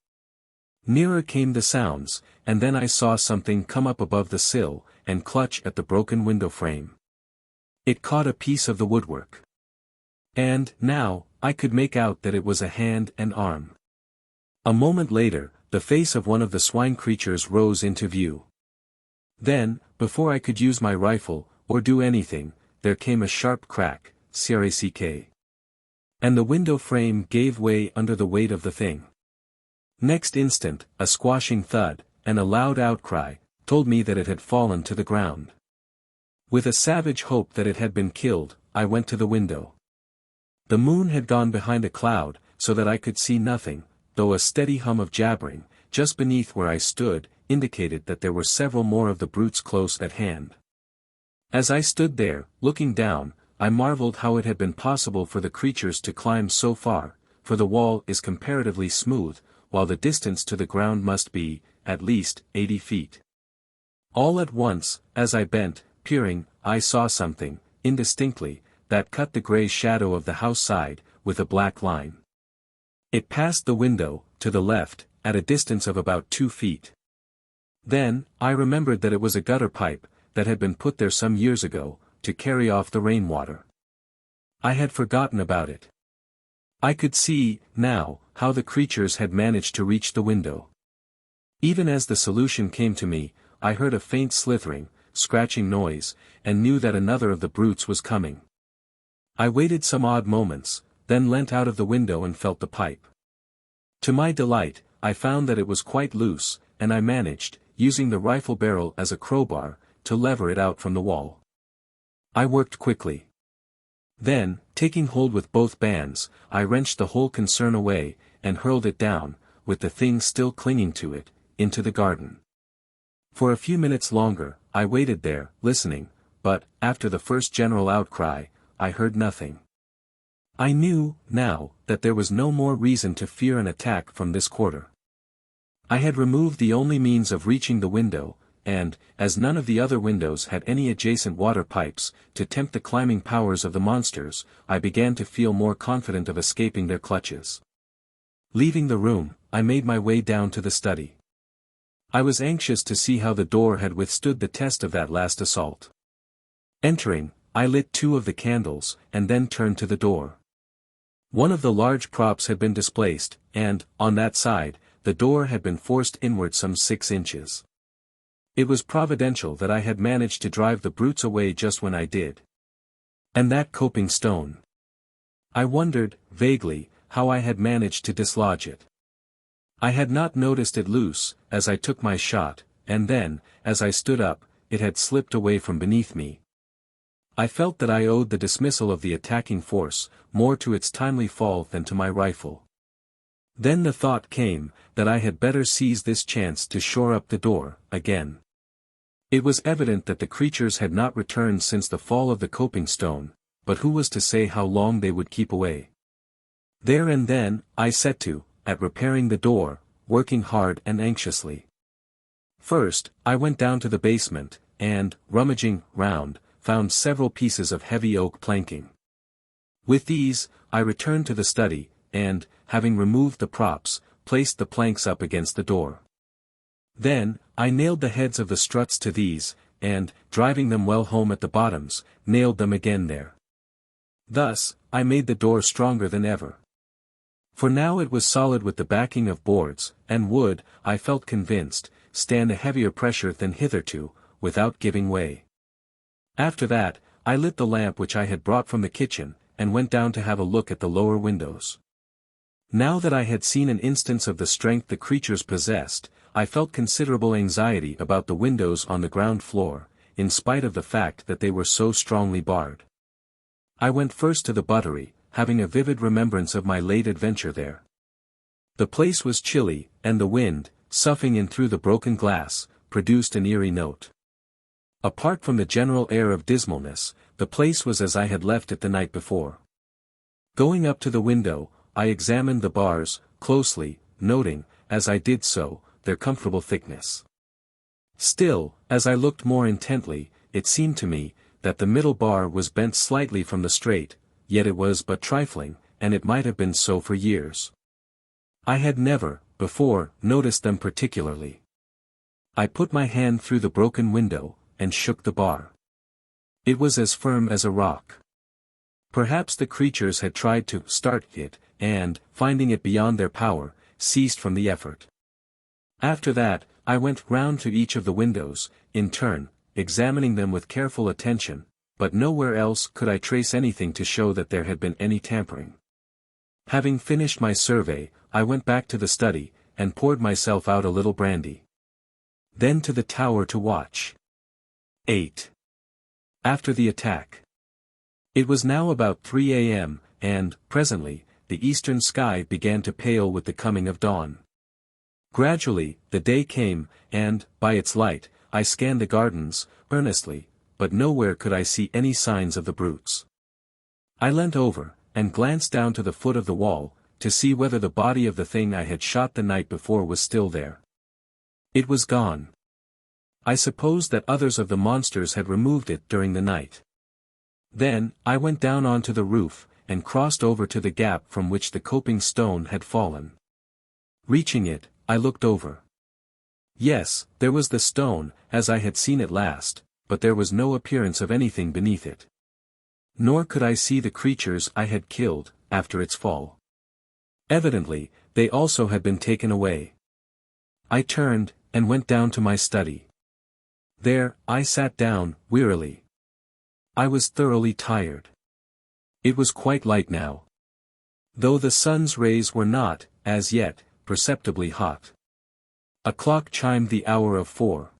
Nearer came the sounds, and then I saw something come up above the sill, and clutch at the broken window frame. It caught a piece of the woodwork. And, now, I could make out that it was a hand and arm. A moment later, the face of one of the swine creatures rose into view. Then, before I could use my rifle, or do anything, there came a sharp crack, crack. And the window frame gave way under the weight of the thing. Next instant, a squashing thud, and a loud outcry, told me that it had fallen to the ground. With a savage hope that it had been killed, I went to the window. The moon had gone behind a cloud, so that I could see nothing, though a steady hum of jabbering, just beneath where I stood, indicated that there were several more of the brutes close at hand. As I stood there, looking down, I marveled how it had been possible for the creatures to climb so far, for the wall is comparatively smooth, while the distance to the ground must be, at least, 80 feet. All at once, as I bent, peering, I saw something, indistinctly, that cut the grey shadow of the house side, with a black line. It passed the window, to the left, at a distance of about 2 feet. Then, I remembered that it was a gutter pipe, that had been put there some years ago, to carry off the rainwater. I had forgotten about it. I could see, now, how the creatures had managed to reach the window. Even as the solution came to me, I heard a faint slithering, scratching noise, and knew that another of the brutes was coming. I waited some odd moments, then leant out of the window and felt the pipe. To my delight, I found that it was quite loose, and I managed, using the rifle barrel as a crowbar, to lever it out from the wall. I worked quickly. Then, taking hold with both bands, I wrenched the whole concern away, and hurled it down, with the thing still clinging to it, into the garden. For a few minutes longer, I waited there, listening, but, after the first general outcry, I heard nothing. I knew, now, that there was no more reason to fear an attack from this quarter. I had removed the only means of reaching the window, and, as none of the other windows had any adjacent water pipes, to tempt the climbing powers of the monsters, I began to feel more confident of escaping their clutches. Leaving the room, I made my way down to the study. I was anxious to see how the door had withstood the test of that last assault. Entering, I lit 2 of the candles, and then turned to the door. One of the large props had been displaced, and, on that side, the door had been forced inward some 6 inches. It was providential that I had managed to drive the brutes away just when I did. And that coping stone. I wondered, vaguely, how I had managed to dislodge it. I had not noticed it loose, as I took my shot, and then, as I stood up, it had slipped away from beneath me. I felt that I owed the dismissal of the attacking force, more to its timely fall than to my rifle. Then the thought came, that I had better seize this chance to shore up the door, again. It was evident that the creatures had not returned since the fall of the coping stone, but who was to say how long they would keep away? There and then, I set to, at repairing the door, working hard and anxiously. First, I went down to the basement, and, rummaging round, found several pieces of heavy oak planking. With these, I returned to the study, and, having removed the props, placed the planks up against the door. Then, I nailed the heads of the struts to these, and, driving them well home at the bottoms, nailed them again there. Thus, I made the door stronger than ever. For now it was solid with the backing of boards, and would, I felt convinced, stand a heavier pressure than hitherto, without giving way. After that, I lit the lamp which I had brought from the kitchen, and went down to have a look at the lower windows. Now that I had seen an instance of the strength the creatures possessed, I felt considerable anxiety about the windows on the ground floor, in spite of the fact that they were so strongly barred. I went first to the buttery, having a vivid remembrance of my late adventure there. The place was chilly, and the wind, soughing in through the broken glass, produced an eerie note. Apart from the general air of dismalness, the place was as I had left it the night before. Going up to the window, I examined the bars, closely, noting, as I did so, their comfortable thickness. Still, as I looked more intently, it seemed to me, that the middle bar was bent slightly from the straight, yet it was but trifling, and it might have been so for years. I had never, before, noticed them particularly. I put my hand through the broken window, and shook the bar. It was as firm as a rock. Perhaps the creatures had tried to start it, and, finding it beyond their power, ceased from the effort. After that, I went round to each of the windows, in turn, examining them with careful attention, but nowhere else could I trace anything to show that there had been any tampering. Having finished my survey, I went back to the study, and poured myself out a little brandy. Then to the tower to watch. 8. After the attack. It was now about 3 a.m., and, presently, the eastern sky began to pale with the coming of dawn. Gradually, the day came, and, by its light, I scanned the gardens, earnestly, but nowhere could I see any signs of the brutes. I leant over, and glanced down to the foot of the wall, to see whether the body of the thing I had shot the night before was still there. It was gone. I supposed that others of the monsters had removed it during the night. Then, I went down onto the roof, and crossed over to the gap from which the coping stone had fallen. Reaching it, I looked over. Yes, there was the stone, as I had seen it last, but there was no appearance of anything beneath it. Nor could I see the creatures I had killed, after its fall. Evidently, they also had been taken away. I turned, and went down to my study. There, I sat down, wearily. I was thoroughly tired. It was quite light now, though the sun's rays were not, as yet, perceptibly hot. A clock chimed the hour of 4.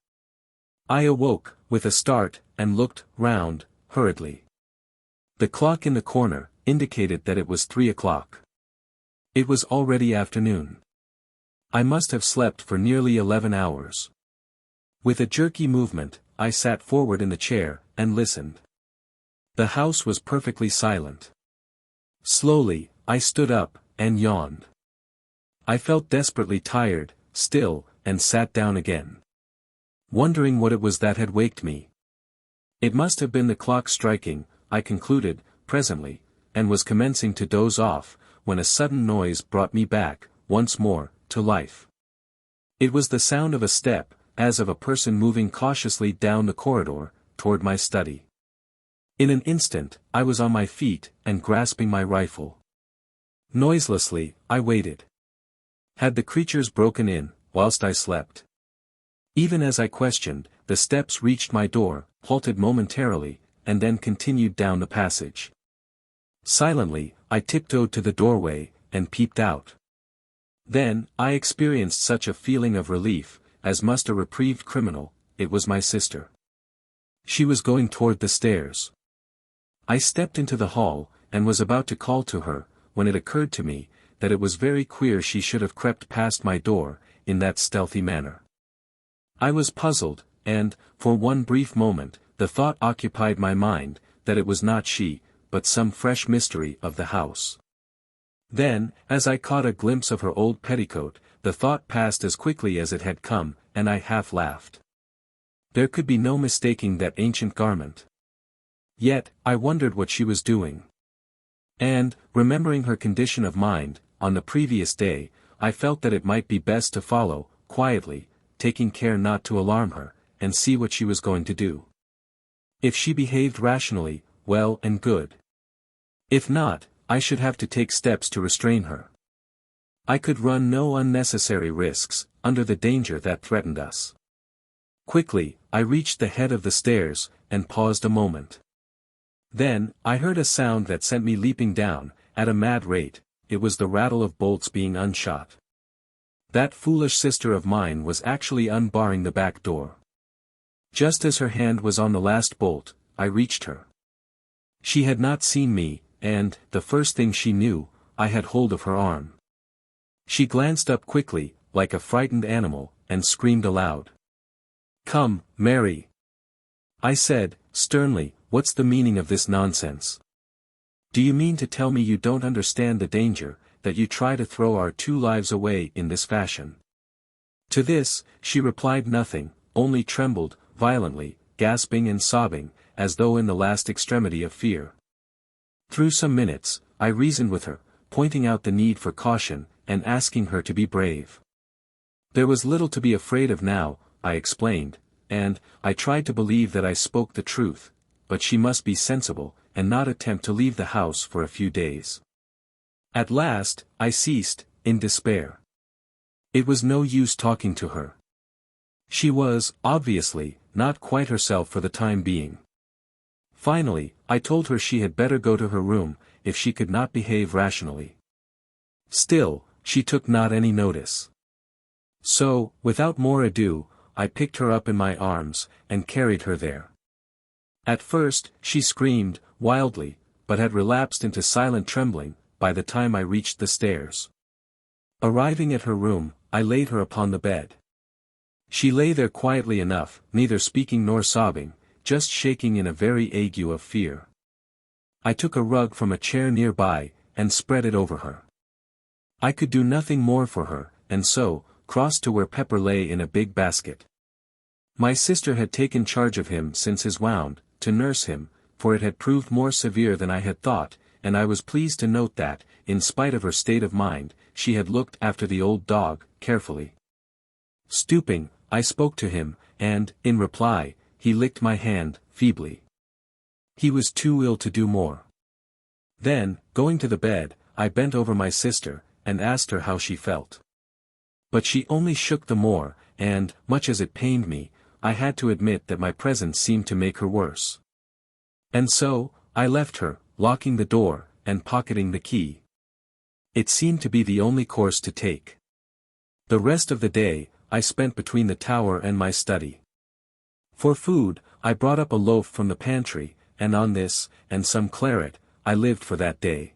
I awoke, with a start, and looked round, hurriedly. The clock in the corner indicated that it was 3 o'clock. It was already afternoon. I must have slept for nearly 11 hours. With a jerky movement, I sat forward in the chair, and listened. The house was perfectly silent. Slowly, I stood up, and yawned. I felt desperately tired, still, and sat down again, wondering what it was that had waked me. It must have been the clock striking, I concluded, presently, and was commencing to doze off, when a sudden noise brought me back, once more, to life. It was the sound of a step, as of a person moving cautiously down the corridor, toward my study. In an instant, I was on my feet, and grasping my rifle. Noiselessly, I waited. Had the creatures broken in, whilst I slept? Even as I questioned, the steps reached my door, halted momentarily, and then continued down the passage. Silently, I tiptoed to the doorway, and peeped out. Then, I experienced such a feeling of relief, as must a reprieved criminal. It was my sister. She was going toward the stairs. I stepped into the hall, and was about to call to her, when it occurred to me, that it was very queer she should have crept past my door, in that stealthy manner. I was puzzled, and, for one brief moment, the thought occupied my mind, that it was not she, but some fresh mystery of the house. Then, as I caught a glimpse of her old petticoat, the thought passed as quickly as it had come, and I half laughed. There could be no mistaking that ancient garment. Yet, I wondered what she was doing. And, remembering her condition of mind, on the previous day, I felt that it might be best to follow, quietly, taking care not to alarm her, and see what she was going to do. If she behaved rationally, well and good. If not, I should have to take steps to restrain her. I could run no unnecessary risks, under the danger that threatened us. Quickly, I reached the head of the stairs, and paused a moment. Then, I heard a sound that sent me leaping down, at a mad rate. It was the rattle of bolts being unshot. That foolish sister of mine was actually unbarring the back door. Just as her hand was on the last bolt, I reached her. She had not seen me, and, the first thing she knew, I had hold of her arm. She glanced up quickly, like a frightened animal, and screamed aloud. "Come, Mary!" I said, sternly, "What's the meaning of this nonsense? Do you mean to tell me you don't understand the danger, that you try to throw our 2 lives away in this fashion?" To this, she replied nothing, only trembled, violently, gasping and sobbing, as though in the last extremity of fear. Through some minutes, I reasoned with her, pointing out the need for caution, and asking her to be brave. There was little to be afraid of now, I explained, and, I tried to believe that I spoke the truth, but she must be sensible, and not attempt to leave the house for a few days. At last, I ceased, in despair. It was no use talking to her. She was, obviously, not quite herself for the time being. Finally, I told her she had better go to her room, if she could not behave rationally. Still, she took not any notice. So, without more ado, I picked her up in my arms, and carried her there. At first, she screamed, wildly, but had relapsed into silent trembling, by the time I reached the stairs. Arriving at her room, I laid her upon the bed. She lay there quietly enough, neither speaking nor sobbing, just shaking in a very ague of fear. I took a rug from a chair nearby, and spread it over her. I could do nothing more for her, and so, crossed to where Pepper lay in a big basket. My sister had taken charge of him since his wound, to nurse him, for it had proved more severe than I had thought, and I was pleased to note that, in spite of her state of mind, she had looked after the old dog, carefully. Stooping, I spoke to him, and, in reply, he licked my hand, feebly. He was too ill to do more. Then, going to the bed, I bent over my sister, and asked her how she felt. But she only shook the more, and, much as it pained me, I had to admit that my presence seemed to make her worse. And so, I left her, locking the door, and pocketing the key. It seemed to be the only course to take. The rest of the day, I spent between the tower and my study. For food, I brought up a loaf from the pantry, and on this, and some claret, I lived for that day.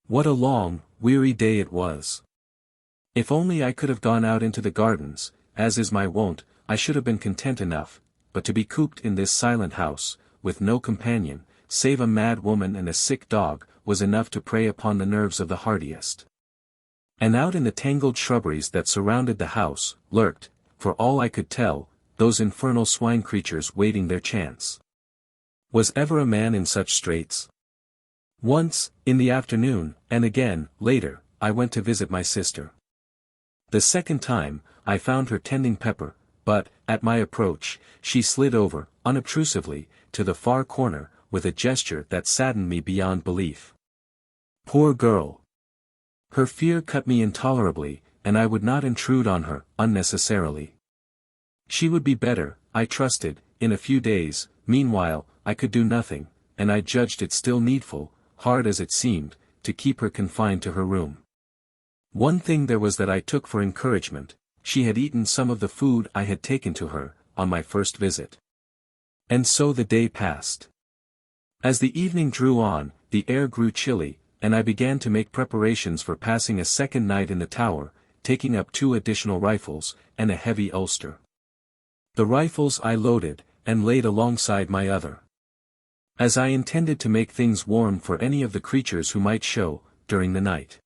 What a long, weary day it was. If only I could have gone out into the gardens, as is my wont, I should have been content enough, but to be cooped in this silent house, with no companion, save a mad woman and a sick dog, was enough to prey upon the nerves of the hardiest. And out in the tangled shrubberies that surrounded the house, lurked, for all I could tell, those infernal swine creatures waiting their chance. Was ever a man in such straits? Once, in the afternoon, and again, later, I went to visit my sister. The second time, I found her tending Pepper, but, at my approach, she slid over, unobtrusively, to the far corner, with a gesture that saddened me beyond belief. Poor girl! Her fear cut me intolerably, and I would not intrude on her, unnecessarily. She would be better, I trusted, in a few days. Meanwhile, I could do nothing, and I judged it still needful, hard as it seemed, to keep her confined to her room. One thing there was that I took for encouragement: she had eaten some of the food I had taken to her, on my first visit. And so the day passed. As the evening drew on, the air grew chilly, and I began to make preparations for passing a second night in the tower, taking up 2 additional rifles, and a heavy ulster. The rifles I loaded, and laid alongside my other. As I intended to make things warm for any of the creatures who might show, during the night.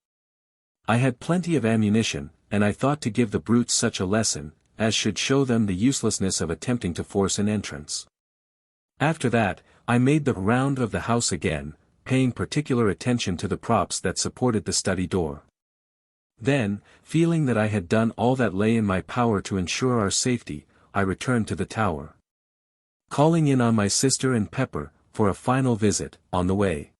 I had plenty of ammunition, and I thought to give the brutes such a lesson, as should show them the uselessness of attempting to force an entrance. After that, I made the round of the house again, paying particular attention to the props that supported the study door. Then, feeling that I had done all that lay in my power to ensure our safety, I returned to the tower. Calling in on my sister and Pepper, for a final visit, on the way.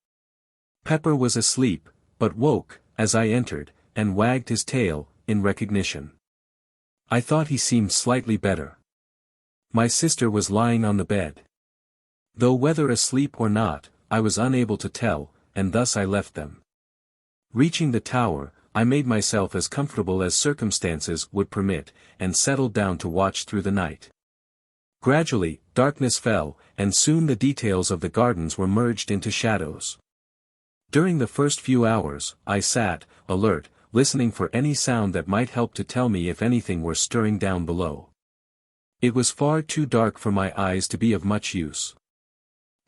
Pepper was asleep, but woke, as I entered, and wagged his tail, in recognition. I thought he seemed slightly better. My sister was lying on the bed. Though whether asleep or not, I was unable to tell, and thus I left them. Reaching the tower, I made myself as comfortable as circumstances would permit, and settled down to watch through the night. Gradually, darkness fell, and soon the details of the gardens were merged into shadows. During the first few hours, I sat, alert, listening for any sound that might help to tell me if anything were stirring down below. It was far too dark for my eyes to be of much use.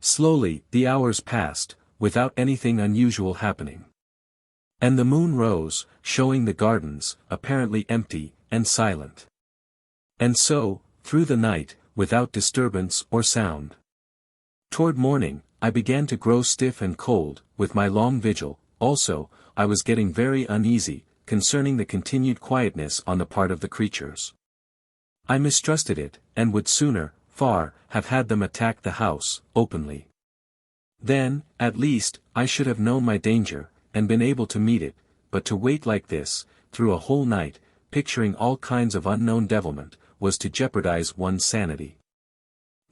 Slowly, the hours passed, without anything unusual happening. And the moon rose, showing the gardens, apparently empty, and silent. And so, through the night, without disturbance or sound. Toward morning, I began to grow stiff and cold, with my long vigil. Also, I was getting very uneasy, concerning the continued quietness on the part of the creatures. I mistrusted it, and would sooner, far, have had them attack the house, openly. Then, at least, I should have known my danger, and been able to meet it, but to wait like this, through a whole night, picturing all kinds of unknown devilment, was to jeopardize one's sanity.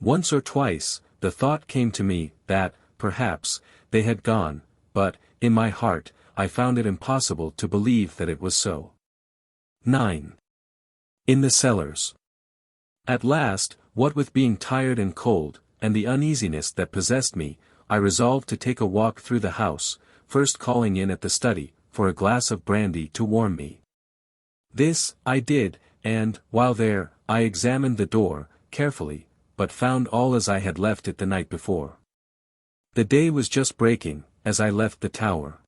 Once or twice, the thought came to me, that, perhaps, they had gone, but, in my heart, I found it impossible to believe that it was so. 9. In the cellars. At last, what with being tired and cold, and the uneasiness that possessed me, I resolved to take a walk through the house, first calling in at the study, for a glass of brandy to warm me. This, I did, and, while there, I examined the door, carefully, but found all as I had left it the night before. The day was just breaking, as I left the tower.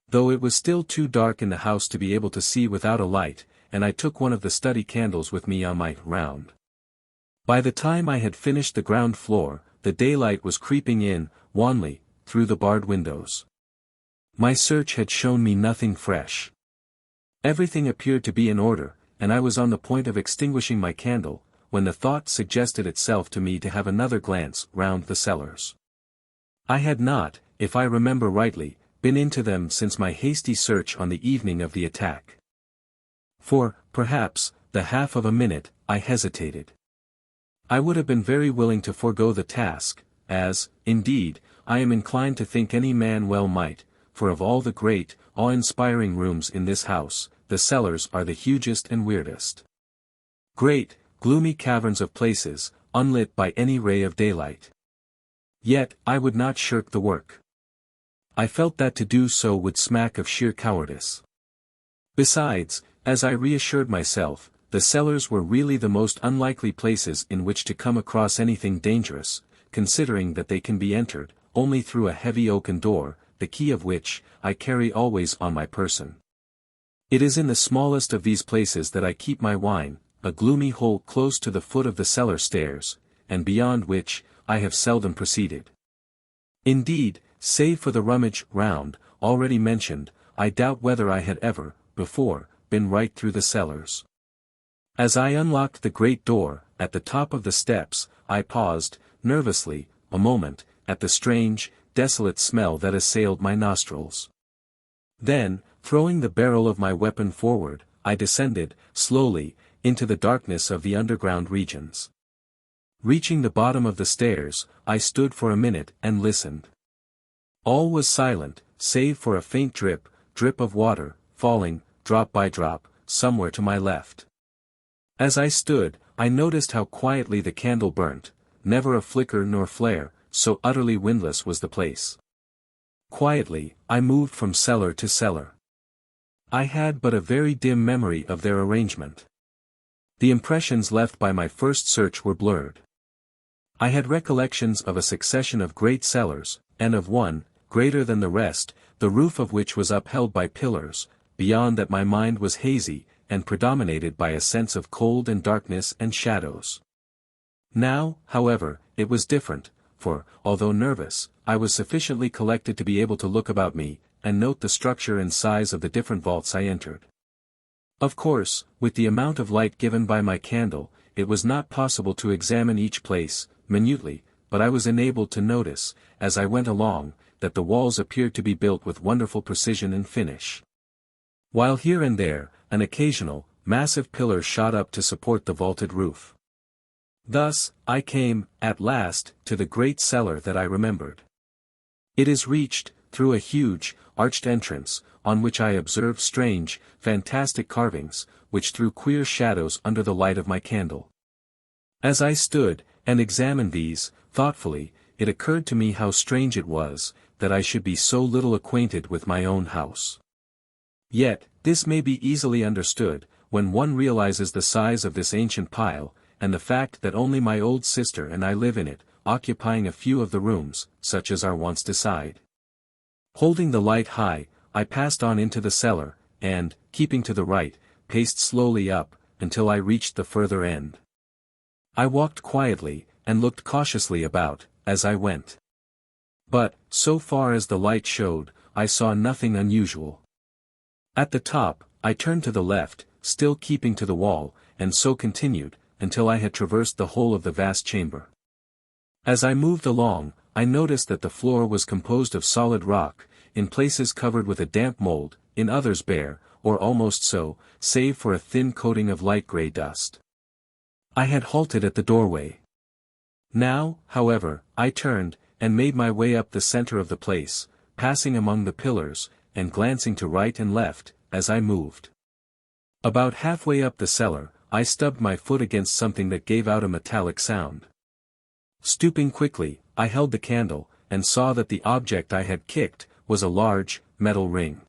Though it was still too dark in the house to be able to see without a light, and I took one of the study candles with me on my round. By the time I had finished the ground floor, the daylight was creeping in, wanly, through the barred windows. My search had shown me nothing fresh. Everything appeared to be in order, and I was on the point of extinguishing my candle, when the thought suggested itself to me to have another glance round the cellars. I had not, if I remember rightly, been into them since my hasty search on the evening of the attack. For, perhaps, the half of a minute, I hesitated. I would have been very willing to forego the task, as, indeed, I am inclined to think any man well might, for of all the great, awe-inspiring rooms in this house, the cellars are the hugest and weirdest. Great, gloomy caverns of places, unlit by any ray of daylight. Yet, I would not shirk the work. I felt that to do so would smack of sheer cowardice. Besides, as I reassured myself, the cellars were really the most unlikely places in which to come across anything dangerous, considering that they can be entered only through a heavy oaken door, the key of which I carry always on my person. It is in the smallest of these places that I keep my wine, a gloomy hole close to the foot of the cellar stairs, and beyond which I have seldom proceeded. Indeed, save for the rummage round, already mentioned, I doubt whether I had ever, before, been right through the cellars. As I unlocked the great door, at the top of the steps, I paused, nervously, a moment, at the strange, desolate smell that assailed my nostrils. Then, throwing the barrel of my weapon forward, I descended, slowly, into the darkness of the underground regions. Reaching the bottom of the stairs, I stood for a minute and listened. All was silent, save for a faint drip of water, falling, drop by drop, somewhere to my left. As I stood, I noticed how quietly the candle burnt, never a flicker nor flare, so utterly windless was the place. Quietly, I moved from cellar to cellar. I had but a very dim memory of their arrangement. The impressions left by my first search were blurred. I had recollections of a succession of great cellars, and of one, greater than the rest, the roof of which was upheld by pillars. Beyond that my mind was hazy, and predominated by a sense of cold and darkness and shadows. Now, however, it was different, for, although nervous, I was sufficiently collected to be able to look about me, and note the structure and size of the different vaults I entered. Of course, with the amount of light given by my candle, it was not possible to examine each place, minutely, but I was enabled to notice, as I went along, that the walls appeared to be built with wonderful precision and finish. While here and there, an occasional, massive pillar shot up to support the vaulted roof. Thus, I came, at last, to the great cellar that I remembered. It is reached, through a huge, arched entrance, on which I observed strange, fantastic carvings, which threw queer shadows under the light of my candle. As I stood, and examined these, thoughtfully, it occurred to me how strange it was, that I should be so little acquainted with my own house. Yet, this may be easily understood, when one realizes the size of this ancient pile, and the fact that only my old sister and I live in it, occupying a few of the rooms, such as our wants decide. Holding the light high, I passed on into the cellar, and, keeping to the right, paced slowly up, until I reached the further end. I walked quietly, and looked cautiously about, as I went. But, so far as the light showed, I saw nothing unusual. At the top, I turned to the left, still keeping to the wall, and so continued, until I had traversed the whole of the vast chamber. As I moved along, I noticed that the floor was composed of solid rock, in places covered with a damp mold, in others bare, or almost so, save for a thin coating of light grey dust. I had halted at the doorway. Now, however, I turned, and made my way up the center of the place, passing among the pillars, and glancing to right and left, as I moved. About halfway up the cellar, I stubbed my foot against something that gave out a metallic sound. Stooping quickly, I held the candle, and saw that the object I had kicked was a large, metal ring.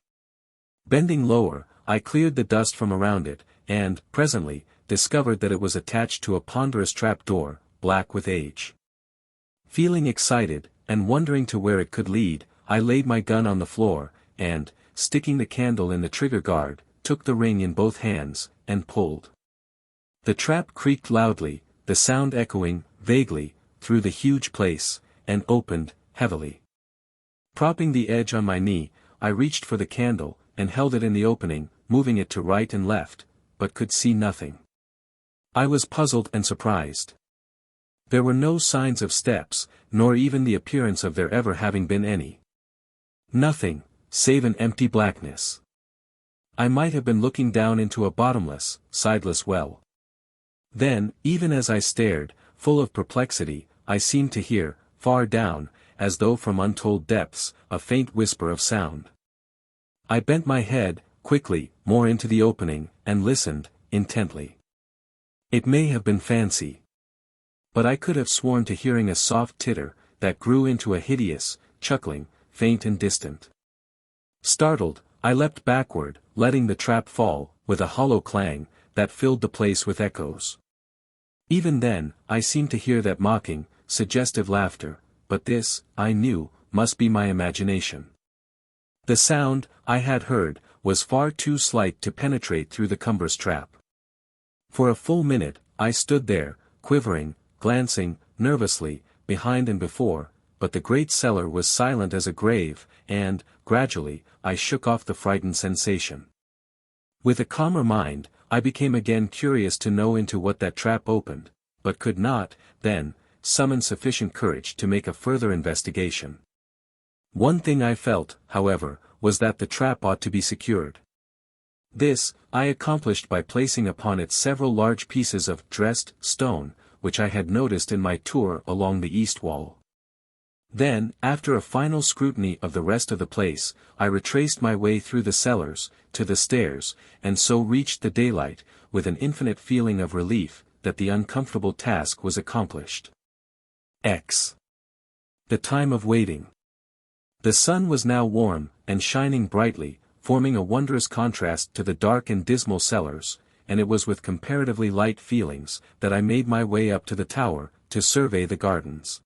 Bending lower, I cleared the dust from around it, and, presently, discovered that it was attached to a ponderous trap-door, black with age. Feeling excited, and wondering to where it could lead, I laid my gun on the floor, and, sticking the candle in the trigger guard, took the ring in both hands, and pulled. The trap creaked loudly, the sound echoing, vaguely, through the huge place, and opened, heavily. Propping the edge on my knee, I reached for the candle, and held it in the opening, moving it to right and left, but could see nothing. I was puzzled and surprised. There were no signs of steps, nor even the appearance of there ever having been any. Nothing, save an empty blackness. I might have been looking down into a bottomless, sideless well. Then, even as I stared, full of perplexity, I seemed to hear, far down, as though from untold depths, a faint whisper of sound. I bent my head, quickly, more into the opening, and listened, intently. It may have been fancy, but I could have sworn to hearing a soft titter, that grew into a hideous, chuckling, faint and distant. Startled, I leapt backward, letting the trap fall, with a hollow clang, that filled the place with echoes. Even then, I seemed to hear that mocking, suggestive laughter, but this, I knew, must be my imagination. The sound, I had heard, was far too slight to penetrate through the cumbrous trap. For a full minute, I stood there, quivering, glancing, nervously, behind and before, but the great cellar was silent as a grave, and, gradually, I shook off the frightened sensation. With a calmer mind, I became again curious to know into what that trap opened, but could not, then, summon sufficient courage to make a further investigation. One thing I felt, however, was that the trap ought to be secured. This, I accomplished by placing upon it several large pieces of dressed stone, which I had noticed in my tour along the east wall. Then, after a final scrutiny of the rest of the place, I retraced my way through the cellars, to the stairs, and so reached the daylight, with an infinite feeling of relief, that the uncomfortable task was accomplished. The time of waiting. The sun was now warm, and shining brightly, forming a wondrous contrast to the dark and dismal cellars, and it was with comparatively light feelings, that I made my way up to the tower, to survey the gardens.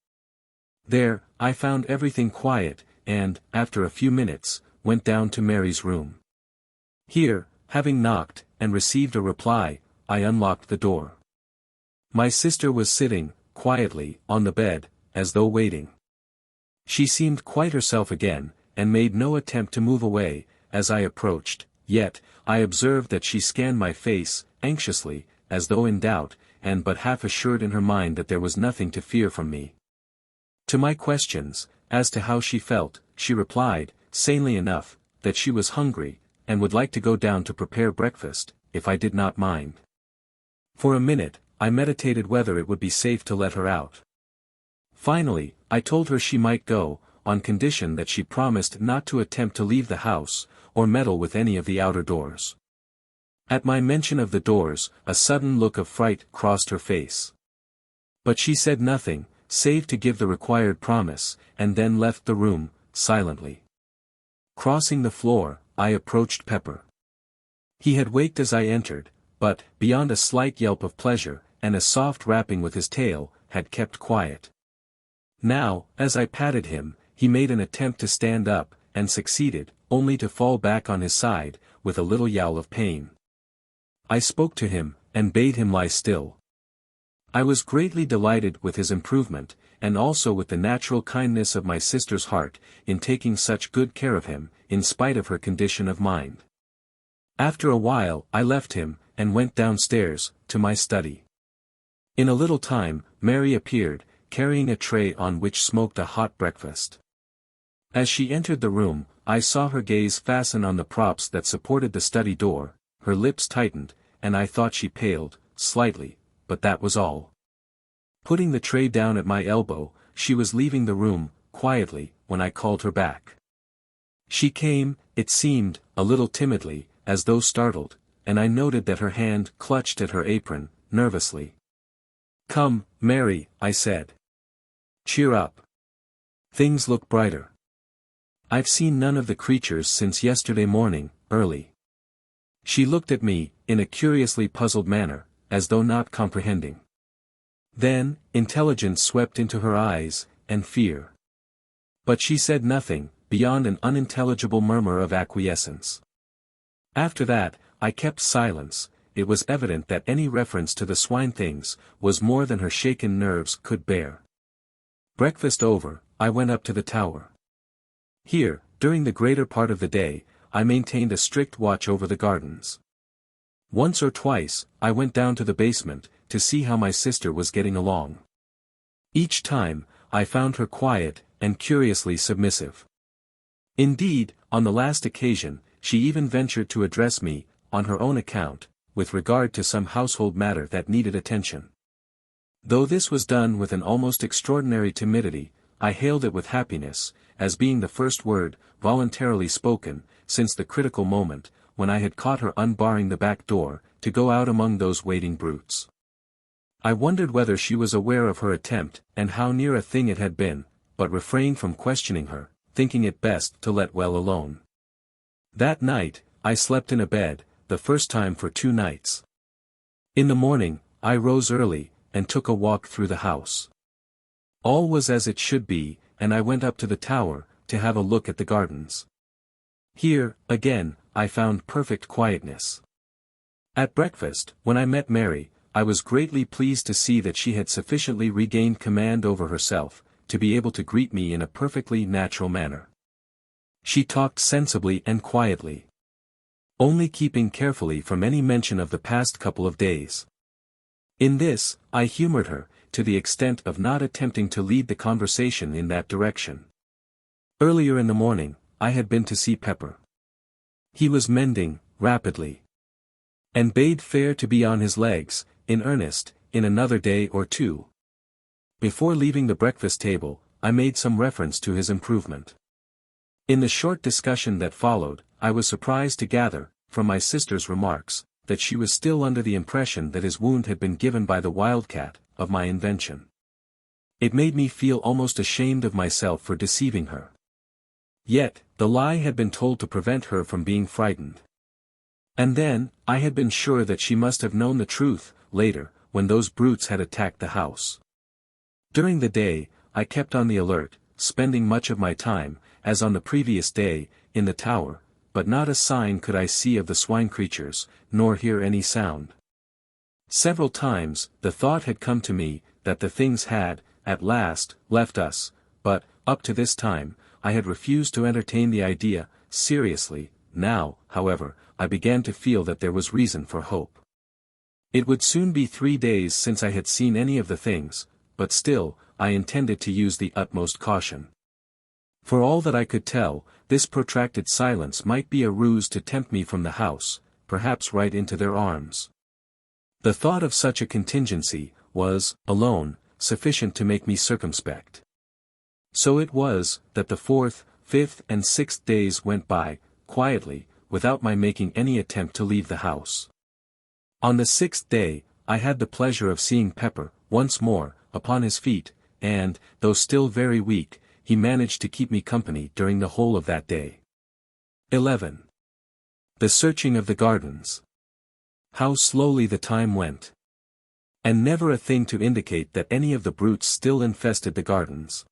There, I found everything quiet, and, after a few minutes, went down to Mary's room. Here, having knocked, and received a reply, I unlocked the door. My sister was sitting, quietly, on the bed, as though waiting. She seemed quite herself again, and made no attempt to move away, as I approached, yet, I observed that she scanned my face, anxiously, as though in doubt, and but half assured in her mind that there was nothing to fear from me. To my questions, as to how she felt, she replied, sanely enough, that she was hungry, and would like to go down to prepare breakfast, if I did not mind. For a minute, I meditated whether it would be safe to let her out. Finally, I told her she might go, on condition that she promised not to attempt to leave the house, or meddle with any of the outer doors. At my mention of the doors, a sudden look of fright crossed her face. But she said nothing, save to give the required promise, and then left the room, silently. Crossing the floor, I approached Pepper. He had waked as I entered, but, beyond a slight yelp of pleasure, and a soft rapping with his tail, had kept quiet. Now, as I patted him, he made an attempt to stand up, and succeeded, only to fall back on his side, with a little yowl of pain. I spoke to him, and bade him lie still. I was greatly delighted with his improvement, and also with the natural kindness of my sister's heart, in taking such good care of him, in spite of her condition of mind. After a while, I left him, and went downstairs, to my study. In a little time, Mary appeared, carrying a tray on which smoked a hot breakfast. As she entered the room, I saw her gaze fasten on the props that supported the study door, her lips tightened, and I thought she paled, slightly, but that was all. Putting the tray down at my elbow, she was leaving the room, quietly, when I called her back. She came, it seemed, a little timidly, as though startled, and I noted that her hand clutched at her apron, nervously. "Come, Mary," I said. "Cheer up. Things look brighter. I've seen none of the creatures since yesterday morning, early." She looked at me, in a curiously puzzled manner, as though not comprehending. Then, intelligence swept into her eyes, and fear. But she said nothing, beyond an unintelligible murmur of acquiescence. After that, I kept silence. It was evident that any reference to the swine things, was more than her shaken nerves could bear. Breakfast over, I went up to the tower. Here, during the greater part of the day, I maintained a strict watch over the gardens. Once or twice, I went down to the basement, to see how my sister was getting along. Each time, I found her quiet, and curiously submissive. Indeed, on the last occasion, she even ventured to address me, on her own account, with regard to some household matter that needed attention. Though this was done with an almost extraordinary timidity, I hailed it with happiness, as being the first word, voluntarily spoken, since the critical moment, when I had caught her unbarring the back door, to go out among those waiting brutes. I wondered whether she was aware of her attempt, and how near a thing it had been, but refrained from questioning her, thinking it best to let well alone. That night, I slept in a bed, the first time for 2 nights. In the morning, I rose early, and took a walk through the house. All was as it should be, and I went up to the tower, to have a look at the gardens. Here, again, I found perfect quietness. At breakfast, when I met Mary, I was greatly pleased to see that she had sufficiently regained command over herself, to be able to greet me in a perfectly natural manner. She talked sensibly and quietly, only keeping carefully from any mention of the past couple of days. In this, I humored her, to the extent of not attempting to lead the conversation in that direction. Earlier in the morning, I had been to see Pepper. He was mending, rapidly, and bade fair to be on his legs, in earnest, in another day or 2. Before leaving the breakfast table, I made some reference to his improvement. In the short discussion that followed, I was surprised to gather, from my sister's remarks, that she was still under the impression that his wound had been given by the wildcat, of my invention. It made me feel almost ashamed of myself for deceiving her. Yet, the lie had been told to prevent her from being frightened. And then, I had been sure that she must have known the truth, later, when those brutes had attacked the house. During the day, I kept on the alert, spending much of my time, as on the previous day, in the tower, but not a sign could I see of the swine creatures, nor hear any sound. Several times, the thought had come to me, that the things had, at last, left us, but, up to this time, I had refused to entertain the idea, seriously. Now, however, I began to feel that there was reason for hope. It would soon be 3 days since I had seen any of the things, but still, I intended to use the utmost caution. For all that I could tell, this protracted silence might be a ruse to tempt me from the house, perhaps right into their arms. The thought of such a contingency, was, alone, sufficient to make me circumspect. So it was, that the 4th, 5th and 6th days went by, quietly, without my making any attempt to leave the house. On the 6th day, I had the pleasure of seeing Pepper, once more, upon his feet, and, though still very weak, he managed to keep me company during the whole of that day. 11. The searching of the gardens. How slowly the time went. And never a thing to indicate that any of the brutes still infested the gardens.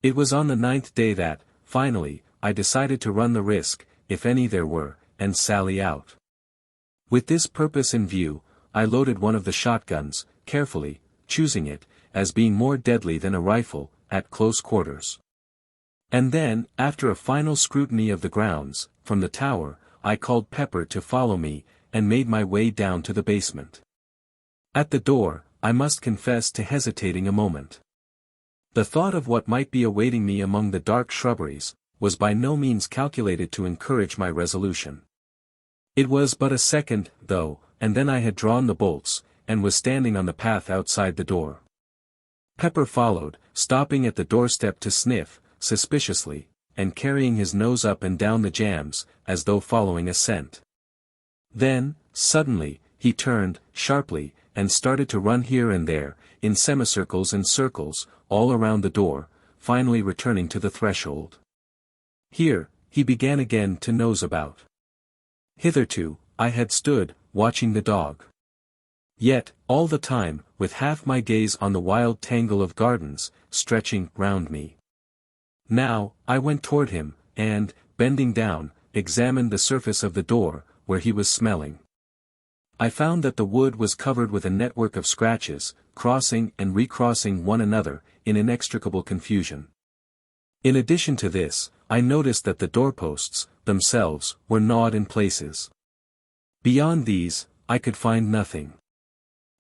It was on the 9th day that, finally, I decided to run the risk, if any there were, and sally out. With this purpose in view, I loaded one of the shotguns, carefully, choosing it, as being more deadly than a rifle, at close quarters. And then, after a final scrutiny of the grounds, from the tower, I called Pepper to follow me, and made my way down to the basement. At the door, I must confess to hesitating a moment. The thought of what might be awaiting me among the dark shrubberies, was by no means calculated to encourage my resolution. It was but a second, though, and then I had drawn the bolts, and was standing on the path outside the door. Pepper followed, stopping at the doorstep to sniff, suspiciously, and carrying his nose up and down the jambs, as though following a scent. Then, suddenly, he turned, sharply, and started to run here and there, in semicircles and circles, all around the door, finally returning to the threshold. Here, he began again to nose about. Hitherto, I had stood, watching the dog. Yet, all the time, with half my gaze on the wild tangle of gardens, stretching round me. Now, I went toward him, and, bending down, examined the surface of the door, where he was smelling. I found that the wood was covered with a network of scratches, crossing and recrossing one another, in inextricable confusion. In addition to this, I noticed that the doorposts, themselves, were gnawed in places. Beyond these, I could find nothing.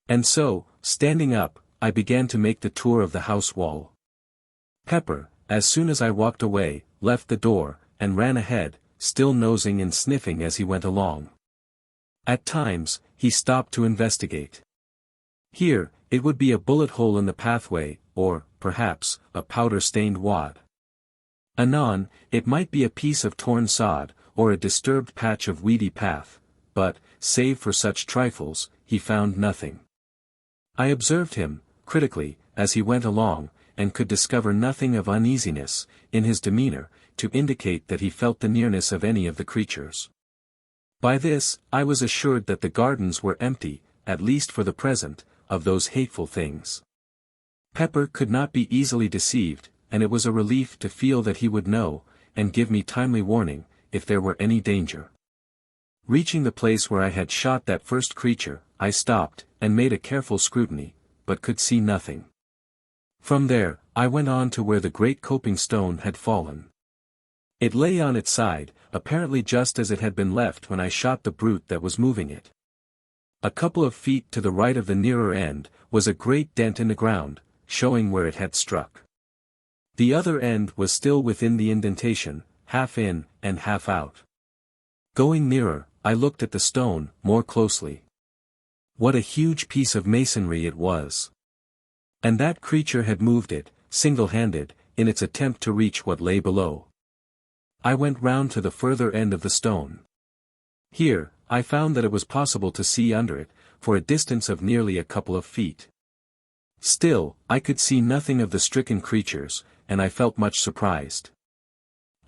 And so, standing up, I began to make the tour of the house wall. Pepper, as soon as I walked away, left the door, and ran ahead, still nosing and sniffing as he went along. At times, he stopped to investigate. Here, it would be a bullet hole in the pathway, or, perhaps, a powder-stained wad. Anon, it might be a piece of torn sod, or a disturbed patch of weedy path, but, save for such trifles, he found nothing. I observed him, critically, as he went along, and could discover nothing of uneasiness, in his demeanor, to indicate that he felt the nearness of any of the creatures. By this, I was assured that the gardens were empty, at least for the present, of those hateful things. Pepper could not be easily deceived, and it was a relief to feel that he would know, and give me timely warning, if there were any danger. Reaching the place where I had shot that first creature, I stopped, and made a careful scrutiny, but could see nothing. From there, I went on to where the great coping stone had fallen. It lay on its side, apparently just as it had been left when I shot the brute that was moving it. A couple of feet to the right of the nearer end, was a great dent in the ground, showing where it had struck. The other end was still within the indentation, half in, and half out. Going nearer, I looked at the stone, more closely. What a huge piece of masonry it was! And that creature had moved it, single-handed, in its attempt to reach what lay below. I went round to the further end of the stone. Here, I found that it was possible to see under it, for a distance of nearly a couple of feet. Still, I could see nothing of the stricken creatures, and I felt much surprised.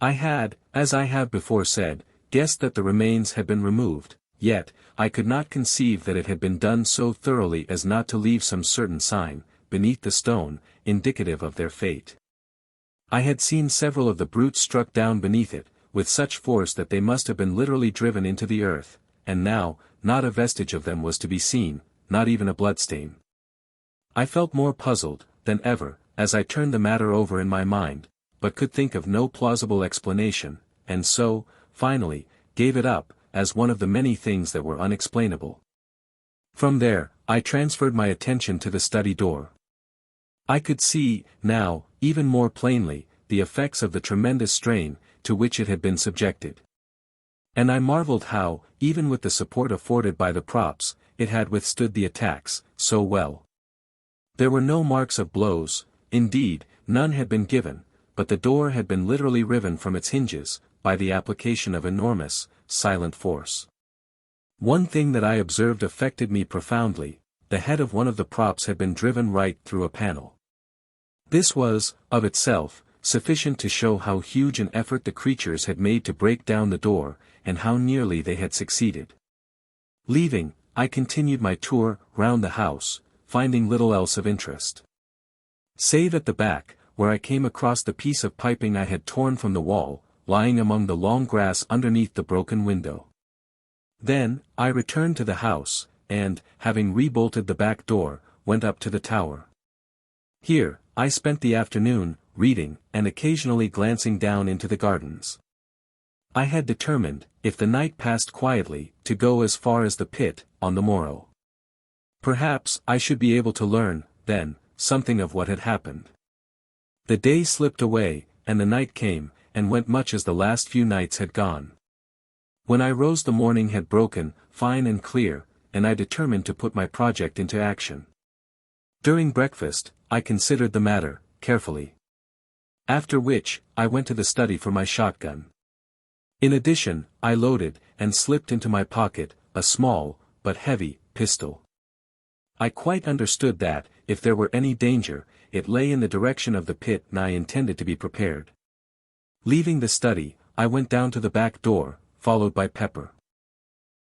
I had, as I have before said, guessed that the remains had been removed, yet, I could not conceive that it had been done so thoroughly as not to leave some certain sign, beneath the stone, indicative of their fate. I had seen several of the brutes struck down beneath it, with such force that they must have been literally driven into the earth, and now, not a vestige of them was to be seen, not even a bloodstain. I felt more puzzled than ever, as I turned the matter over in my mind, but could think of no plausible explanation, and so, finally, gave it up, as one of the many things that were unexplainable. From there, I transferred my attention to the study door. I could see, now, even more plainly, the effects of the tremendous strain, to which it had been subjected. And I marveled how, even with the support afforded by the props, it had withstood the attacks, so well. There were no marks of blows, indeed, none had been given, but the door had been literally riven from its hinges, by the application of enormous, silent force. One thing that I observed affected me profoundly: the head of one of the props had been driven right through a panel. This was, of itself, sufficient to show how huge an effort the creatures had made to break down the door, and how nearly they had succeeded. Leaving, I continued my tour round the house, finding little else of interest. Save at the back, where I came across the piece of piping I had torn from the wall, lying among the long grass underneath the broken window. Then, I returned to the house, and, having rebolted the back door, went up to the tower. Here, I spent the afternoon, reading, and occasionally glancing down into the gardens. I had determined, if the night passed quietly, to go as far as the pit, on the morrow. Perhaps I should be able to learn, then, something of what had happened. The day slipped away, and the night came, and went much as the last few nights had gone. When I rose the morning had broken, fine and clear, and I determined to put my project into action. During breakfast, I considered the matter, carefully. After which, I went to the study for my shotgun. In addition, I loaded, and slipped into my pocket, a small, but heavy, pistol. I quite understood that, if there were any danger, it lay in the direction of the pit, and I intended to be prepared. Leaving the study, I went down to the back door, followed by Pepper.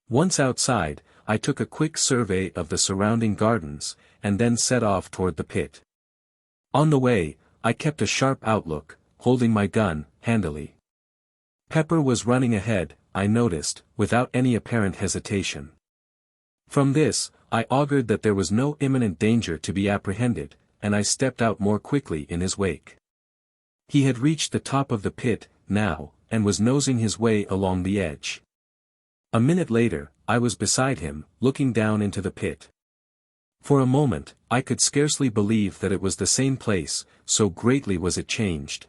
Once outside, I took a quick survey of the surrounding gardens, and then set off toward the pit. On the way, I kept a sharp outlook, holding my gun, handily. Pepper was running ahead, I noticed, without any apparent hesitation. From this, I augured that there was no imminent danger to be apprehended, and I stepped out more quickly in his wake. He had reached the top of the pit, now, and was nosing his way along the edge. A minute later, I was beside him, looking down into the pit. For a moment, I could scarcely believe that it was the same place, so greatly was it changed.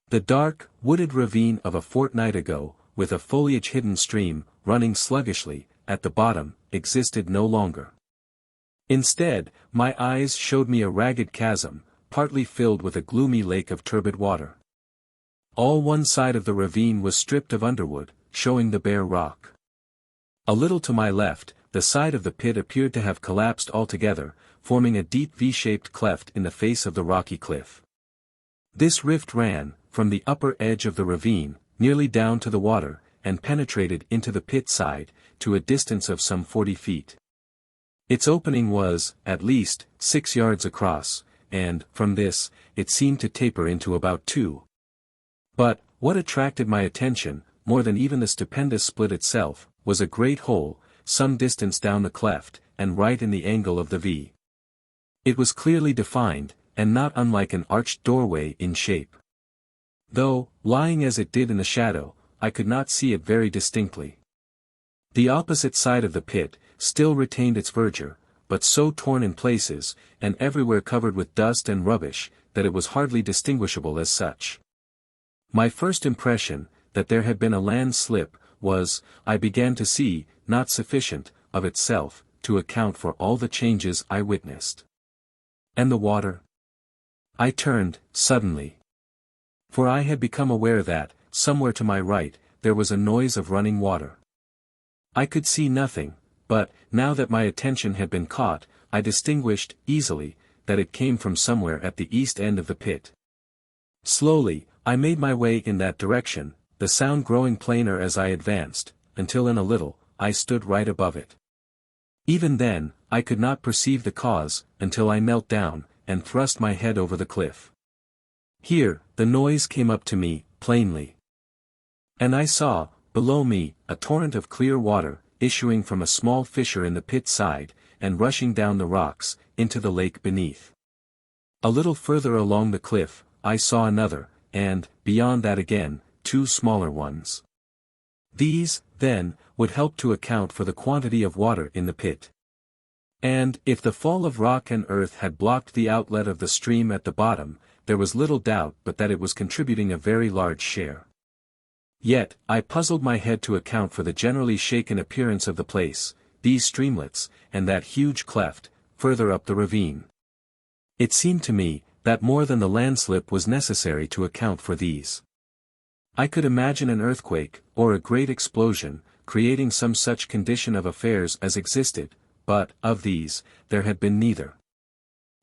The dark, wooded ravine of a fortnight ago, with a foliage-hidden stream, running sluggishly, at the bottom, existed no longer. Instead, my eyes showed me a ragged chasm, partly filled with a gloomy lake of turbid water. All one side of the ravine was stripped of underwood, showing the bare rock. A little to my left, the side of the pit appeared to have collapsed altogether, forming a deep V-shaped cleft in the face of the rocky cliff. This rift ran, from the upper edge of the ravine, nearly down to the water, and penetrated into the pit side, to a distance of some 40 feet. Its opening was, at least, 6 yards across, and, from this, it seemed to taper into about 2. But, what attracted my attention, more than even the stupendous split itself, was a great hole, some distance down the cleft, and right in the angle of the V. It was clearly defined, and not unlike an arched doorway in shape. Though, lying as it did in the shadow, I could not see it very distinctly. The opposite side of the pit, still retained its verdure, but so torn in places, and everywhere covered with dust and rubbish, that it was hardly distinguishable as such. My first impression, that there had been a landslip, was, I began to see, not sufficient, of itself, to account for all the changes I witnessed. And the water? I turned, suddenly. For I had become aware that, somewhere to my right, there was a noise of running water. I could see nothing, but, now that my attention had been caught, I distinguished, easily, that it came from somewhere at the east end of the pit. Slowly, I made my way in that direction, the sound growing plainer as I advanced, until in a little, I stood right above it. Even then, I could not perceive the cause, until I knelt down, and thrust my head over the cliff. Here, the noise came up to me, plainly. And I saw, below me, a torrent of clear water, issuing from a small fissure in the pit side, and rushing down the rocks, into the lake beneath. A little further along the cliff, I saw another, and, beyond that again, 2 smaller ones. These, then, would help to account for the quantity of water in the pit. And, if the fall of rock and earth had blocked the outlet of the stream at the bottom, there was little doubt but that it was contributing a very large share. Yet, I puzzled my head to account for the generally shaken appearance of the place, these streamlets, and that huge cleft, further up the ravine. It seemed to me, that more than the landslip was necessary to account for these. I could imagine an earthquake, or a great explosion, creating some such condition of affairs as existed, but, of these, there had been neither.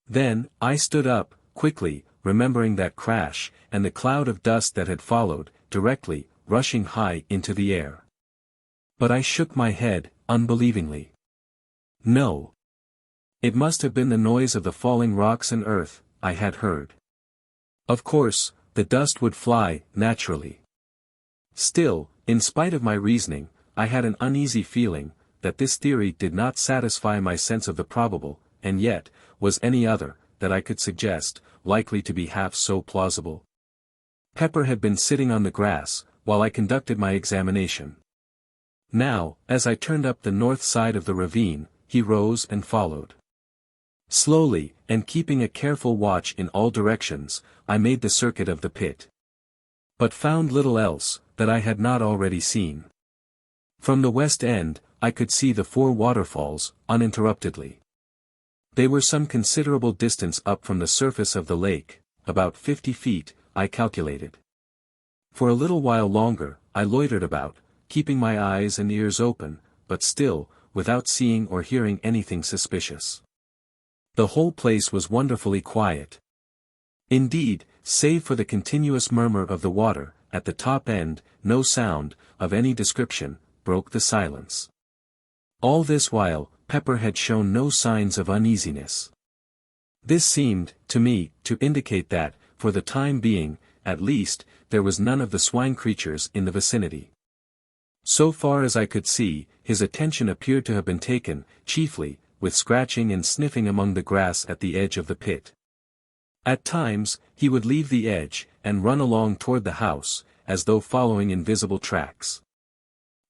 Then, I stood up, quickly, remembering that crash, and the cloud of dust that had followed, directly, rushing high into the air. But I shook my head, unbelievingly. No. It must have been the noise of the falling rocks and earth, I had heard. Of course, the dust would fly, naturally. Still, in spite of my reasoning, I had an uneasy feeling, that this theory did not satisfy my sense of the probable, and yet, was any other, that I could suggest, likely to be half so plausible. Pepper had been sitting on the grass, while I conducted my examination. Now, as I turned up the north side of the ravine, he rose and followed. Slowly, and keeping a careful watch in all directions, I made the circuit of the pit. But found little else, that I had not already seen. From the west end, I could see the 4 waterfalls, uninterruptedly. They were some considerable distance up from the surface of the lake, about 50 feet, I calculated. For a little while longer, I loitered about, keeping my eyes and ears open, but still, without seeing or hearing anything suspicious. The whole place was wonderfully quiet. Indeed, save for the continuous murmur of the water, at the top end, no sound, of any description, broke the silence. All this while, Pepper had shown no signs of uneasiness. This seemed, to me, to indicate that, for the time being, at least, there was none of the swine creatures in the vicinity. So far as I could see, his attention appeared to have been taken, chiefly, with scratching and sniffing among the grass at the edge of the pit. At times, he would leave the edge, and run along toward the house, as though following invisible tracks.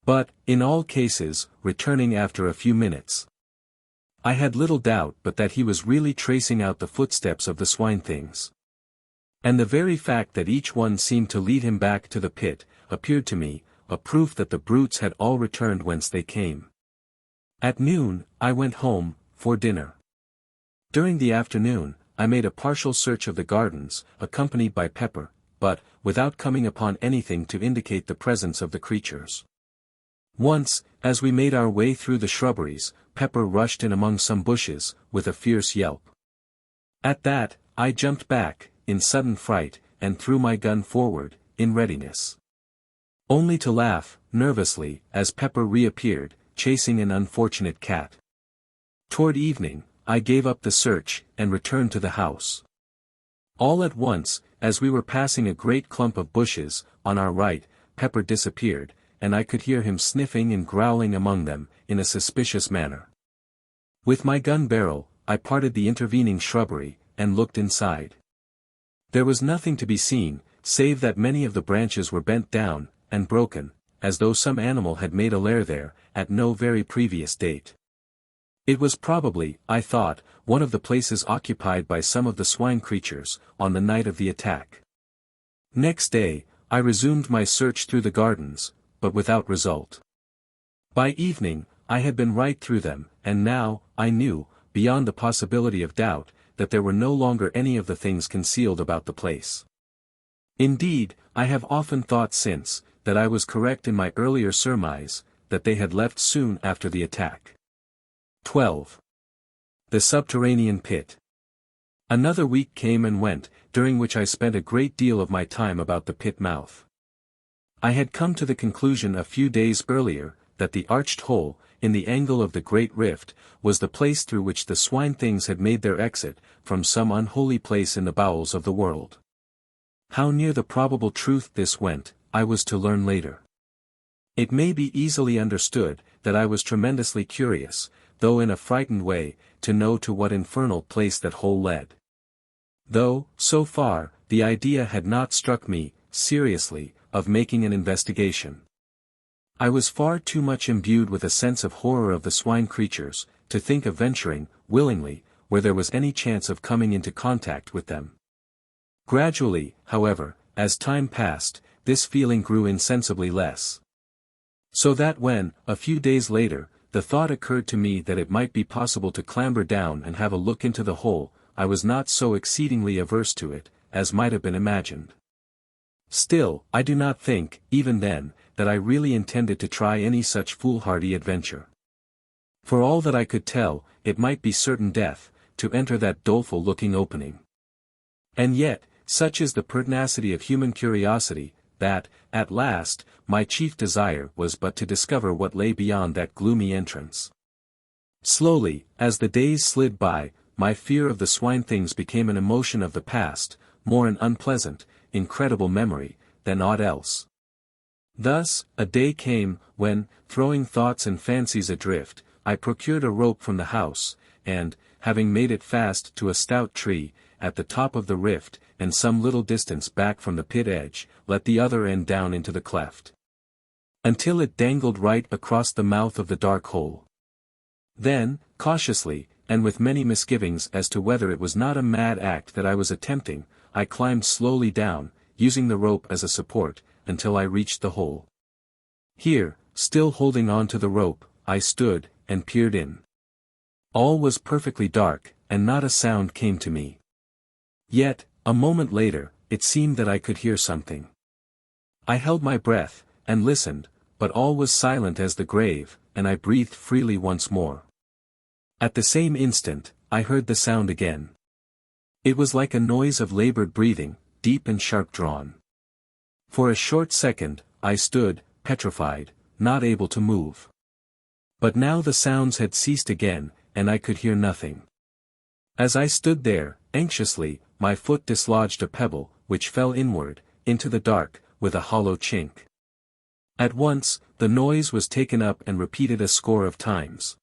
But, in all cases, returning after a few minutes. I had little doubt but that he was really tracing out the footsteps of the swine things. And the very fact that each one seemed to lead him back to the pit, appeared to me, a proof that the brutes had all returned whence they came. At noon, I went home, for dinner. During the afternoon, I made a partial search of the gardens, accompanied by Pepper, but, without coming upon anything to indicate the presence of the creatures. Once, as we made our way through the shrubberies, Pepper rushed in among some bushes, with a fierce yelp. At that, I jumped back, in sudden fright, and threw my gun forward, in readiness. Only to laugh, nervously, as Pepper reappeared, chasing an unfortunate cat. Toward evening, I gave up the search, and returned to the house. All at once, as we were passing a great clump of bushes, on our right, Pepper disappeared, and I could hear him sniffing and growling among them, in a suspicious manner. With my gun barrel, I parted the intervening shrubbery, and looked inside. There was nothing to be seen, save that many of the branches were bent down, and broken, as though some animal had made a lair there, at no very previous date. It was probably, I thought, one of the places occupied by some of the swine creatures, on the night of the attack. Next day, I resumed my search through the gardens, but without result. By evening, I had been right through them, and now, I knew, beyond the possibility of doubt, that there were no longer any of the things concealed about the place. Indeed, I have often thought since, that I was correct in my earlier surmise, that they had left soon after the attack. 12. The subterranean pit. Another week came and went, during which I spent a great deal of my time about the pit mouth. I had come to the conclusion a few days earlier, that the arched hole, in the angle of the great rift, was the place through which the swine things had made their exit, from some unholy place in the bowels of the world. How near the probable truth this went, I was to learn later. It may be easily understood, that I was tremendously curious, though in a frightened way, to know to what infernal place that hole led. Though, so far, the idea had not struck me, seriously, of making an investigation. I was far too much imbued with a sense of horror of the swine creatures, to think of venturing, willingly, where there was any chance of coming into contact with them. Gradually, however, as time passed, this feeling grew insensibly less. So that when, a few days later, the thought occurred to me that it might be possible to clamber down and have a look into the hole, I was not so exceedingly averse to it, as might have been imagined. Still, I do not think, even then, that I really intended to try any such foolhardy adventure. For all that I could tell, it might be certain death, to enter that doleful-looking opening. And yet, such is the pertinacity of human curiosity, that, at last, my chief desire was but to discover what lay beyond that gloomy entrance. Slowly, as the days slid by, my fear of the swine things became an emotion of the past, more an unpleasant, incredible memory, than aught else. Thus, a day came, when, throwing thoughts and fancies adrift, I procured a rope from the house, and, having made it fast to a stout tree, at the top of the rift, and some little distance back from the pit edge, let the other end down into the cleft, until it dangled right across the mouth of the dark hole. Then, cautiously, and with many misgivings as to whether it was not a mad act that I was attempting, I climbed slowly down, using the rope as a support, until I reached the hole. Here, still holding on to the rope, I stood, and peered in. All was perfectly dark, and not a sound came to me. Yet, a moment later, it seemed that I could hear something. I held my breath, and listened, but all was silent as the grave, and I breathed freely once more. At the same instant, I heard the sound again. It was like a noise of labored breathing, deep and sharp drawn. For a short second, I stood, petrified, not able to move. But now the sounds had ceased again, and I could hear nothing. As I stood there, anxiously, my foot dislodged a pebble, which fell inward, into the dark, with a hollow chink. At once, the noise was taken up and repeated a score of times,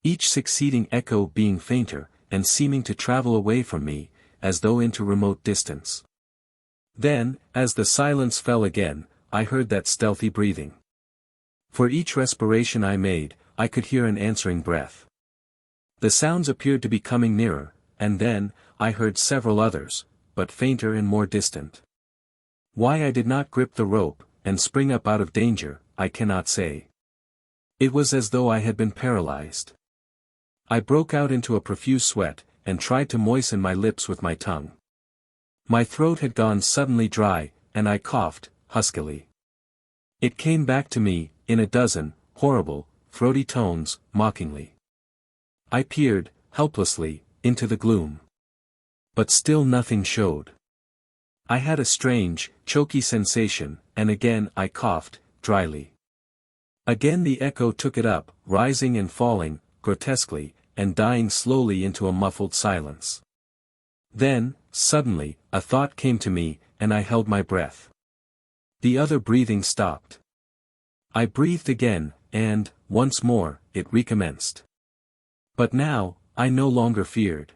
each succeeding echo being fainter, and seeming to travel away from me, as though into remote distance. Then, as the silence fell again, I heard that stealthy breathing. For each respiration I made, I could hear an answering breath. The sounds appeared to be coming nearer, and then, I heard several others, but fainter and more distant. Why I did not grip the rope, and spring up out of danger, I cannot say. It was as though I had been paralyzed. I broke out into a profuse sweat, and tried to moisten my lips with my tongue. My throat had gone suddenly dry, and I coughed, huskily. It came back to me, in a dozen, horrible, throaty tones, mockingly. I peered, helplessly, into the gloom. But still nothing showed. I had a strange, choky sensation, and again I coughed, dryly. Again the echo took it up, rising and falling, grotesquely, and dying slowly into a muffled silence. Then, suddenly, a thought came to me, and I held my breath. The other breathing stopped. I breathed again, and, once more, it recommenced. But now, I no longer feared.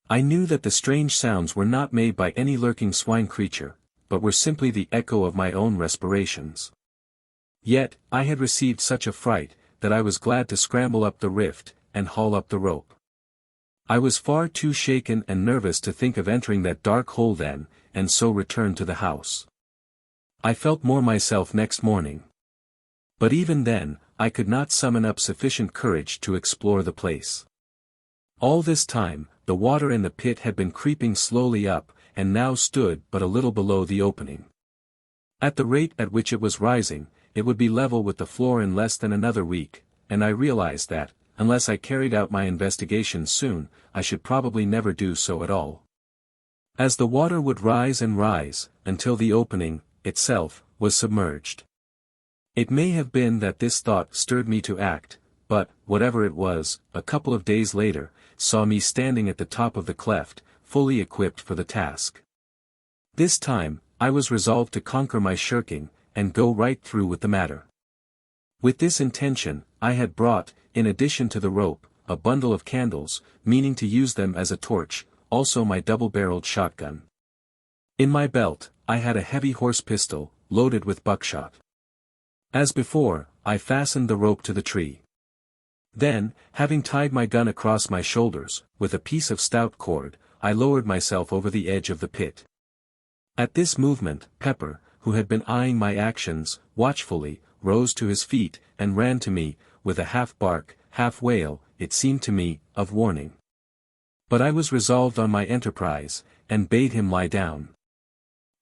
I knew that the strange sounds were not made by any lurking swine creature, but were simply the echo of my own respirations. Yet, I had received such a fright, that I was glad to scramble up the rift, and haul up the rope. I was far too shaken and nervous to think of entering that dark hole then, and so returned to the house. I felt more myself next morning. But even then, I could not summon up sufficient courage to explore the place. All this time, the water in the pit had been creeping slowly up, and now stood but a little below the opening. At the rate at which it was rising, it would be level with the floor in less than another week, and I realized that, unless I carried out my investigations soon, I should probably never do so at all. As the water would rise and rise, until the opening, itself, was submerged. It may have been that this thought stirred me to act, but, whatever it was, a couple of days later, saw me standing at the top of the cleft, fully equipped for the task. This time, I was resolved to conquer my shirking, and go right through with the matter. With this intention, I had brought, in addition to the rope, a bundle of candles, meaning to use them as a torch, also my double-barreled shotgun. In my belt, I had a heavy horse pistol, loaded with buckshot. As before, I fastened the rope to the tree. Then, having tied my gun across my shoulders, with a piece of stout cord, I lowered myself over the edge of the pit. At this movement, Pepper, who had been eyeing my actions, watchfully, rose to his feet, and ran to me, with a half-bark, half-wail, it seemed to me, of warning. But I was resolved on my enterprise, and bade him lie down.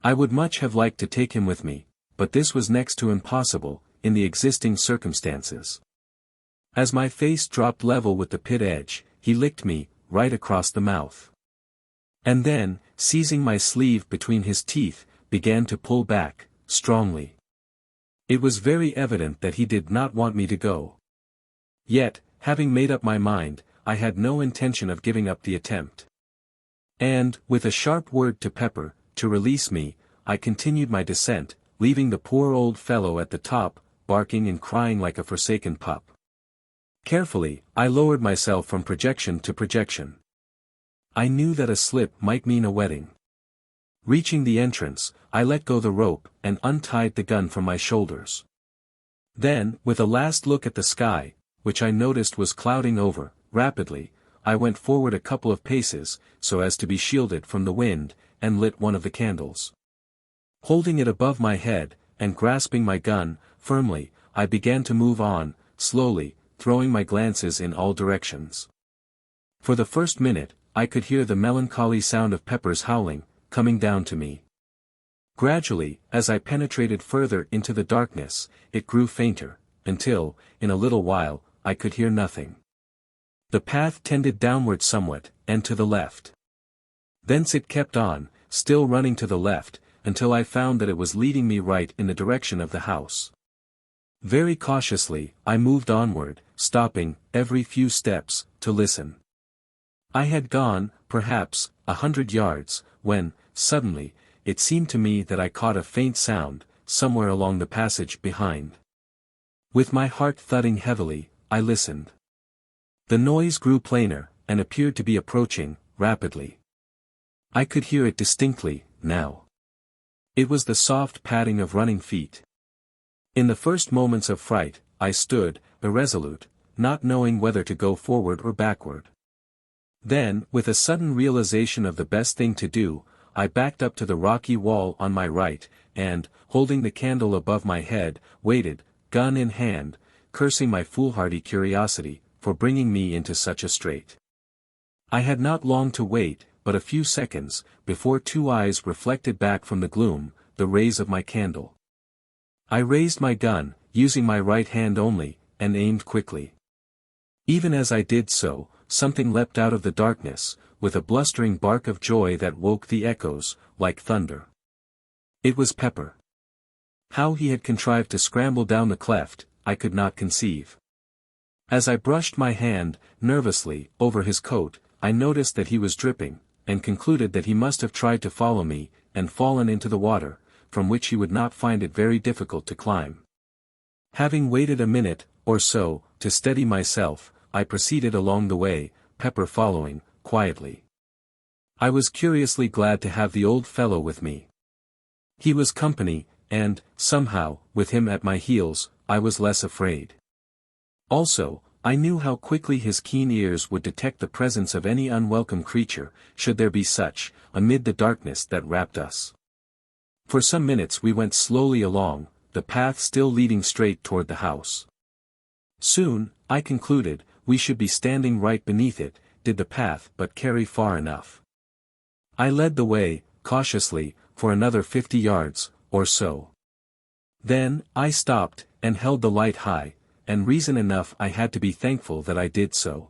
I would much have liked to take him with me, but this was next to impossible, in the existing circumstances. As my face dropped level with the pit edge, he licked me, right across the mouth. And then, seizing my sleeve between his teeth, began to pull back, strongly. It was very evident that he did not want me to go. Yet, having made up my mind, I had no intention of giving up the attempt. And, with a sharp word to Pepper, to release me, I continued my descent, leaving the poor old fellow at the top, barking and crying like a forsaken pup. Carefully, I lowered myself from projection to projection. I knew that a slip might mean a wetting. Reaching the entrance, I let go the rope, and untied the gun from my shoulders. Then, with a last look at the sky, which I noticed was clouding over, rapidly, I went forward a couple of paces, so as to be shielded from the wind, and lit one of the candles. Holding it above my head, and grasping my gun, firmly, I began to move on, slowly, throwing my glances in all directions. For the first minute, I could hear the melancholy sound of Pepper's howling, coming down to me. Gradually, as I penetrated further into the darkness, it grew fainter, until, in a little while, I could hear nothing. The path tended downward somewhat, and to the left. Thence it kept on, still running to the left, until I found that it was leading me right in the direction of the house. Very cautiously, I moved onward, stopping, every few steps, to listen. I had gone, perhaps, 100 yards, when, suddenly, it seemed to me that I caught a faint sound, somewhere along the passage behind. With my heart thudding heavily, I listened. The noise grew plainer, and appeared to be approaching, rapidly. I could hear it distinctly, now. It was the soft padding of running feet. In the first moments of fright, I stood, irresolute, not knowing whether to go forward or backward. Then, with a sudden realization of the best thing to do, I backed up to the rocky wall on my right, and, holding the candle above my head, waited, gun in hand, cursing my foolhardy curiosity, for bringing me into such a strait. I had not long to wait, but a few seconds, before two eyes reflected back from the gloom, the rays of my candle. I raised my gun, using my right hand only, and aimed quickly. Even as I did so, something leapt out of the darkness, with a blustering bark of joy that woke the echoes, like thunder. It was Pepper. How he had contrived to scramble down the cleft, I could not conceive. As I brushed my hand, nervously, over his coat, I noticed that he was dripping, and concluded that he must have tried to follow me, and fallen into the water, from which he would not find it very difficult to climb. Having waited a minute, or so, to steady myself, I proceeded along the way, Pepper following, quietly. I was curiously glad to have the old fellow with me. He was company, and, somehow, with him at my heels, I was less afraid. Also, I knew how quickly his keen ears would detect the presence of any unwelcome creature, should there be such, amid the darkness that wrapped us. For some minutes we went slowly along, the path still leading straight toward the house. Soon, I concluded, we should be standing right beneath it, did the path but carry far enough. I led the way, cautiously, for another 50 yards, or so. Then, I stopped, and held the light high, and reason enough I had to be thankful that I did so.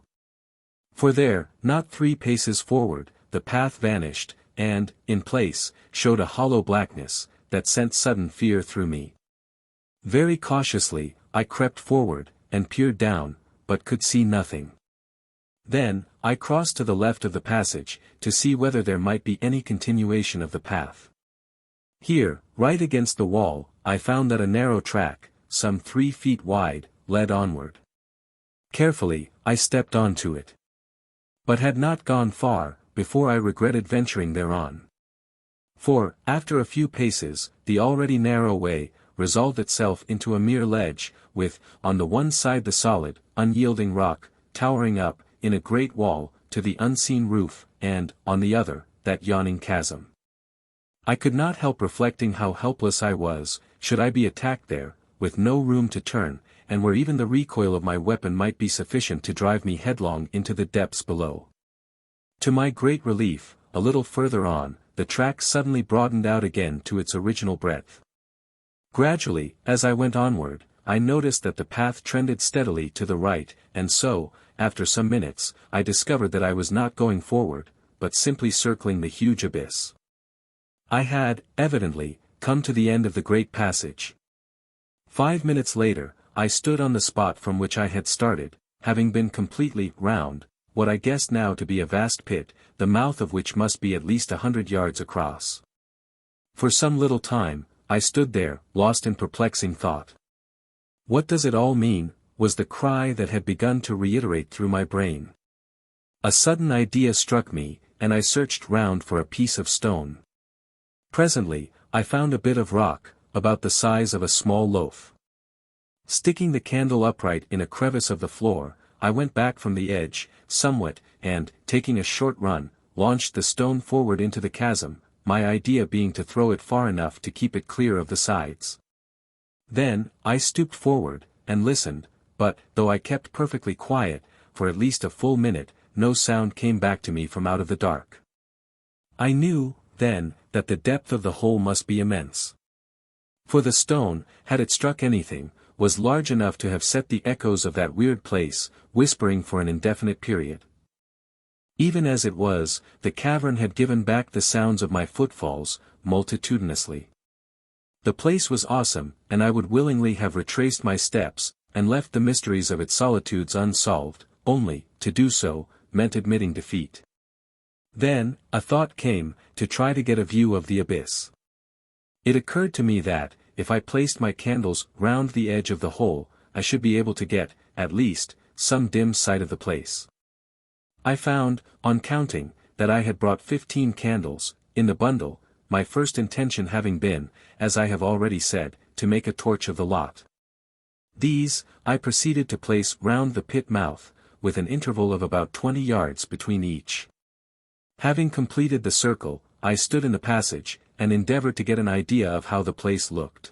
For there, not 3 paces forward, the path vanished, and, in place, showed a hollow blackness, that sent sudden fear through me. Very cautiously, I crept forward, and peered down, but could see nothing. Then, I crossed to the left of the passage, to see whether there might be any continuation of the path. Here, right against the wall, I found that a narrow track, some 3 feet wide, led onward. Carefully, I stepped onto it. But had not gone far, before I regretted venturing thereon. For, after a few paces, the already narrow way, resolved itself into a mere ledge, with, on the one side the solid, unyielding rock, towering up, in a great wall, to the unseen roof, and, on the other, that yawning chasm. I could not help reflecting how helpless I was, should I be attacked there, with no room to turn, and where even the recoil of my weapon might be sufficient to drive me headlong into the depths below. To my great relief, a little further on, the track suddenly broadened out again to its original breadth. Gradually, as I went onward, I noticed that the path trended steadily to the right, and so, after some minutes, I discovered that I was not going forward, but simply circling the huge abyss. I had, evidently, come to the end of the great passage. 5 minutes later, I stood on the spot from which I had started, having been completely round, what I guessed now to be a vast pit, the mouth of which must be at least 100 yards across. For some little time, I stood there, lost in perplexing thought. What does it all mean, was the cry that had begun to reiterate through my brain. A sudden idea struck me, and I searched round for a piece of stone. Presently, I found a bit of rock, about the size of a small loaf. Sticking the candle upright in a crevice of the floor, I went back from the edge, somewhat, and, taking a short run, launched the stone forward into the chasm, my idea being to throw it far enough to keep it clear of the sides. Then, I stooped forward, and listened, but, though I kept perfectly quiet, for at least a full minute, no sound came back to me from out of the dark. I knew, then, that the depth of the hole must be immense. For the stone, had it struck anything, was large enough to have set the echoes of that weird place, whispering for an indefinite period. Even as it was, the cavern had given back the sounds of my footfalls, multitudinously. The place was awesome, and I would willingly have retraced my steps, and left the mysteries of its solitudes unsolved, only, to do so, meant admitting defeat. Then, a thought came, to try to get a view of the abyss. It occurred to me that, if I placed my candles round the edge of the hole, I should be able to get, at least, some dim sight of the place. I found, on counting, that I had brought 15 candles, in the bundle, my first intention having been, as I have already said, to make a torch of the lot. These, I proceeded to place round the pit mouth, with an interval of about 20 yards between each. Having completed the circle, I stood in the passage, and endeavored to get an idea of how the place looked.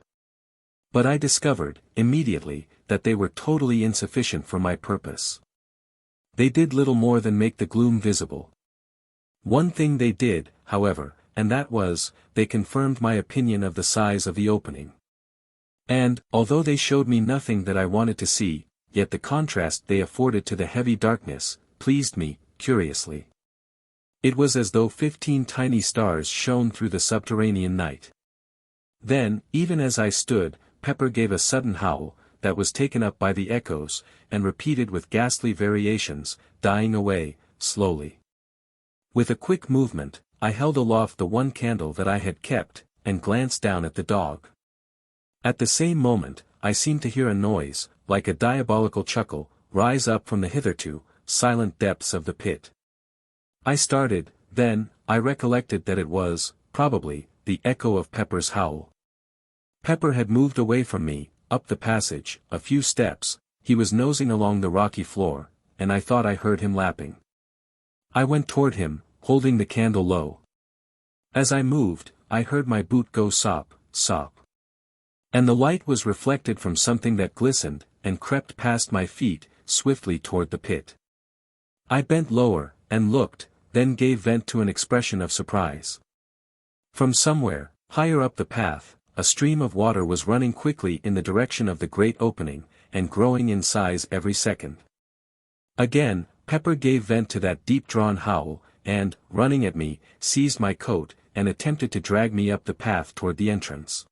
But I discovered, immediately, that they were totally insufficient for my purpose. They did little more than make the gloom visible. One thing they did, however, and that was, they confirmed my opinion of the size of the opening. And, although they showed me nothing that I wanted to see, yet the contrast they afforded to the heavy darkness, pleased me, curiously. It was as though 15 tiny stars shone through the subterranean night. Then, even as I stood, Pepper gave a sudden howl, that was taken up by the echoes, and repeated with ghastly variations, dying away, slowly. With a quick movement, I held aloft the one candle that I had kept, and glanced down at the dog. At the same moment, I seemed to hear a noise, like a diabolical chuckle, rise up from the hitherto silent depths of the pit. I started, then, I recollected that it was, probably, the echo of Pepper's howl. Pepper had moved away from me, up the passage, a few steps, he was nosing along the rocky floor, and I thought I heard him lapping. I went toward him, holding the candle low. As I moved, I heard my boot go sop, sop. And the light was reflected from something that glistened, and crept past my feet, swiftly toward the pit. I bent lower, and looked, then gave vent to an expression of surprise. From somewhere, higher up the path, a stream of water was running quickly in the direction of the great opening, and growing in size every second. Again, Pepper gave vent to that deep-drawn howl, and, running at me, seized my coat, and attempted to drag me up the path toward the entrance.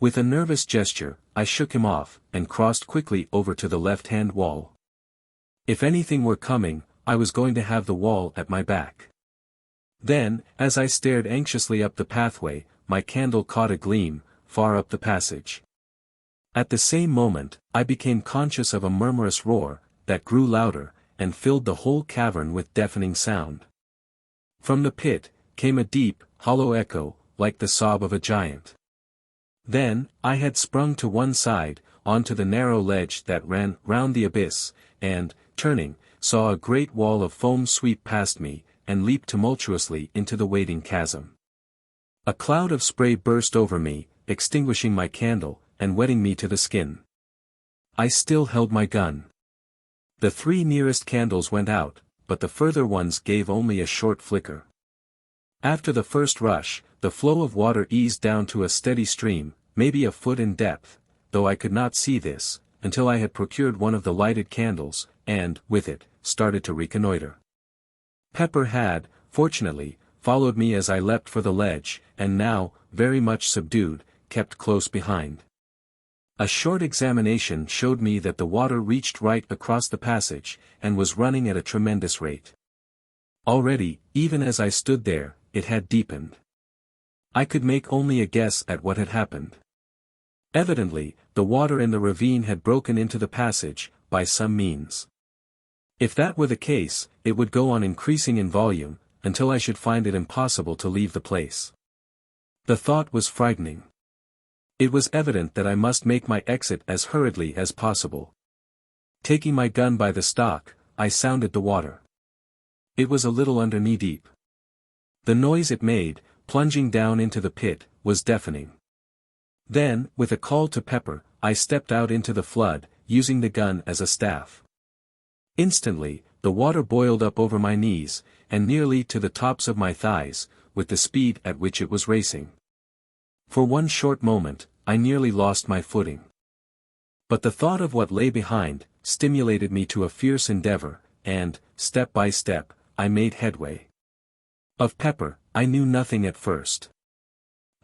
With a nervous gesture, I shook him off, and crossed quickly over to the left-hand wall. If anything were coming, I was going to have the wall at my back. Then, as I stared anxiously up the pathway, my candle caught a gleam, far up the passage. At the same moment, I became conscious of a murmurous roar, that grew louder, and filled the whole cavern with deafening sound. From the pit, came a deep, hollow echo, like the sob of a giant. Then, I had sprung to one side, onto the narrow ledge that ran round the abyss, and, turning, saw a great wall of foam sweep past me, and leap tumultuously into the waiting chasm. A cloud of spray burst over me, extinguishing my candle, and wetting me to the skin. I still held my gun. The 3 nearest candles went out, but the further ones gave only a short flicker. After the first rush, the flow of water eased down to a steady stream, maybe a foot in depth, though I could not see this, until I had procured one of the lighted candles, and, with it, started to reconnoiter. Pepper had, fortunately, followed me as I leapt for the ledge, and now, very much subdued, kept close behind. A short examination showed me that the water reached right across the passage, and was running at a tremendous rate. Already, even as I stood there, it had deepened. I could make only a guess at what had happened. Evidently, the water in the ravine had broken into the passage, by some means. If that were the case, it would go on increasing in volume, until I should find it impossible to leave the place. The thought was frightening. It was evident that I must make my exit as hurriedly as possible. Taking my gun by the stock, I sounded the water. It was a little under knee-deep. The noise it made, plunging down into the pit, was deafening. Then, with a call to Pepper, I stepped out into the flood, using the gun as a staff. Instantly, the water boiled up over my knees, and nearly to the tops of my thighs, with the speed at which it was racing. For one short moment, I nearly lost my footing. But the thought of what lay behind, stimulated me to a fierce endeavor, and, step by step, I made headway. Of Pepper, I knew nothing at first.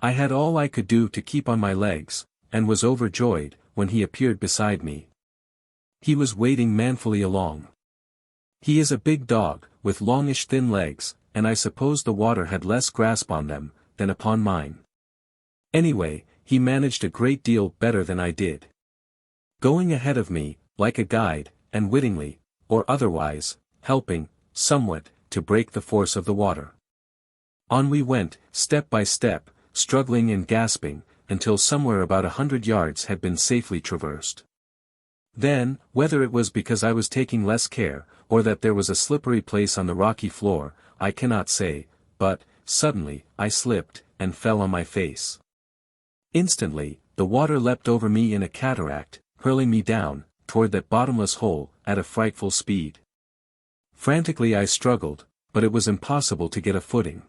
I had all I could do to keep on my legs, and was overjoyed, when he appeared beside me. He was wading manfully along. He is a big dog, with longish thin legs, and I suppose the water had less grasp on them, than upon mine. Anyway, he managed a great deal better than I did. Going ahead of me, like a guide, and wittingly, or otherwise, helping, somewhat, to break the force of the water. On we went, step by step, struggling and gasping, until somewhere about 100 yards had been safely traversed. Then, whether it was because I was taking less care, or that there was a slippery place on the rocky floor, I cannot say, but, suddenly, I slipped, and fell on my face. Instantly, the water leapt over me in a cataract, hurling me down, toward that bottomless hole, at a frightful speed. Frantically I struggled, but it was impossible to get a footing.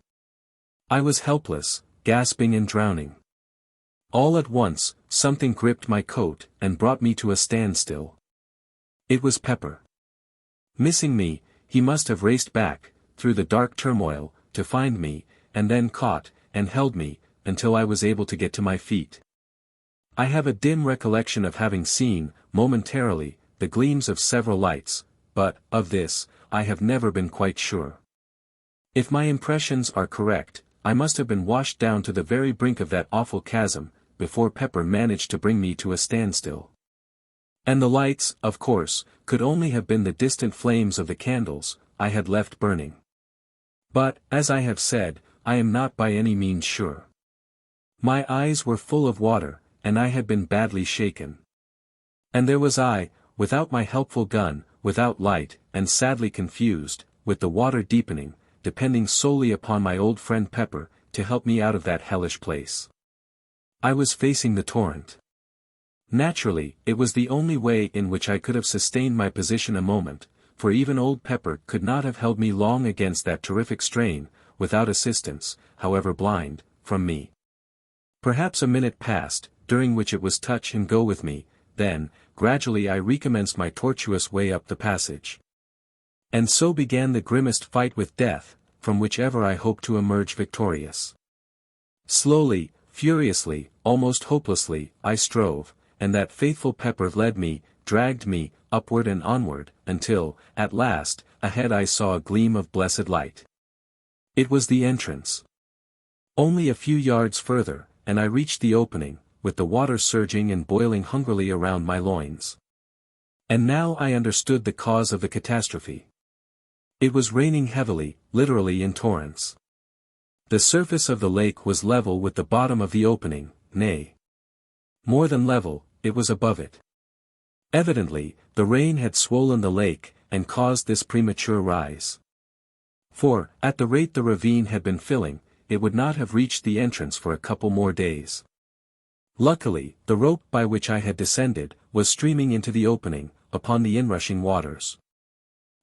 I was helpless, gasping and drowning. All at once, something gripped my coat and brought me to a standstill. It was Pepper. Missing me, he must have raced back, through the dark turmoil, to find me, and then caught, and held me, until I was able to get to my feet. I have a dim recollection of having seen, momentarily, the gleams of several lights, but, of this, I have never been quite sure. If my impressions are correct, I must have been washed down to the very brink of that awful chasm, before Pepper managed to bring me to a standstill. And the lights, of course, could only have been the distant flames of the candles I had left burning. But, as I have said, I am not by any means sure. My eyes were full of water, and I had been badly shaken. And there was I, without my helpful gun, without light, and sadly confused, with the water deepening, depending solely upon my old friend Pepper, to help me out of that hellish place. I was facing the torrent. Naturally, it was the only way in which I could have sustained my position a moment, for even old Pepper could not have held me long against that terrific strain, without assistance, however blind, from me. Perhaps a minute passed, during which it was touch and go with me, then, gradually I recommenced my tortuous way up the passage. And so began the grimmest fight with death, from which ever I hoped to emerge victorious. Slowly, furiously, almost hopelessly, I strove, and that faithful Pepper led me, dragged me, upward and onward, until, at last, ahead I saw a gleam of blessed light. It was the entrance. Only a few yards further, and I reached the opening, with the water surging and boiling hungrily around my loins. And now I understood the cause of the catastrophe. It was raining heavily, literally in torrents. The surface of the lake was level with the bottom of the opening, nay, more than level, it was above it. Evidently, the rain had swollen the lake, and caused this premature rise. For, at the rate the ravine had been filling, it would not have reached the entrance for a couple more days. Luckily, the rope by which I had descended, was streaming into the opening, upon the inrushing waters.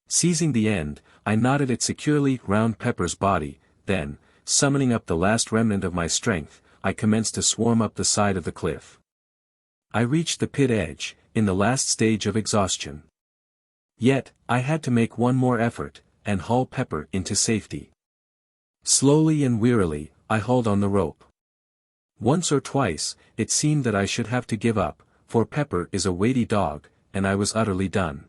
Seizing the end, I knotted it securely round Pepper's body, then, summoning up the last remnant of my strength, I commenced to swarm up the side of the cliff. I reached the pit edge, in the last stage of exhaustion. Yet, I had to make one more effort, and haul Pepper into safety. Slowly and wearily, I hauled on the rope. Once or twice, it seemed that I should have to give up, for Pepper is a weighty dog, and I was utterly done.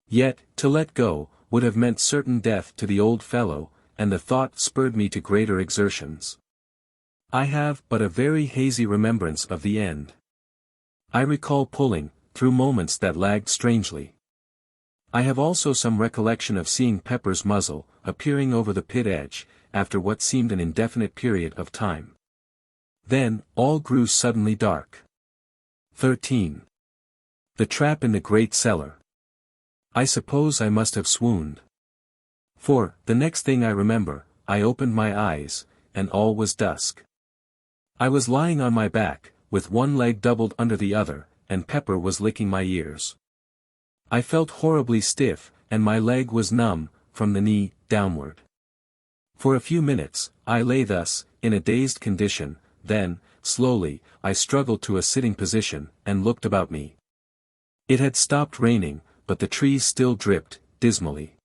Yet, to let go, would have meant certain death to the old fellow, and the thought spurred me to greater exertions. I have but a very hazy remembrance of the end. I recall pulling, through moments that lagged strangely. I have also some recollection of seeing Pepper's muzzle, appearing over the pit edge, after what seemed an indefinite period of time. Then, all grew suddenly dark. 13. The trap in the great cellar. I suppose I must have swooned. For, the next thing I remember, I opened my eyes, and all was dusk. I was lying on my back, with one leg doubled under the other, and Pepper was licking my ears. I felt horribly stiff, and my leg was numb, from the knee, downward. For a few minutes, I lay thus, in a dazed condition, then, slowly, I struggled to a sitting position, and looked about me. It had stopped raining, but the trees still dripped, dismally.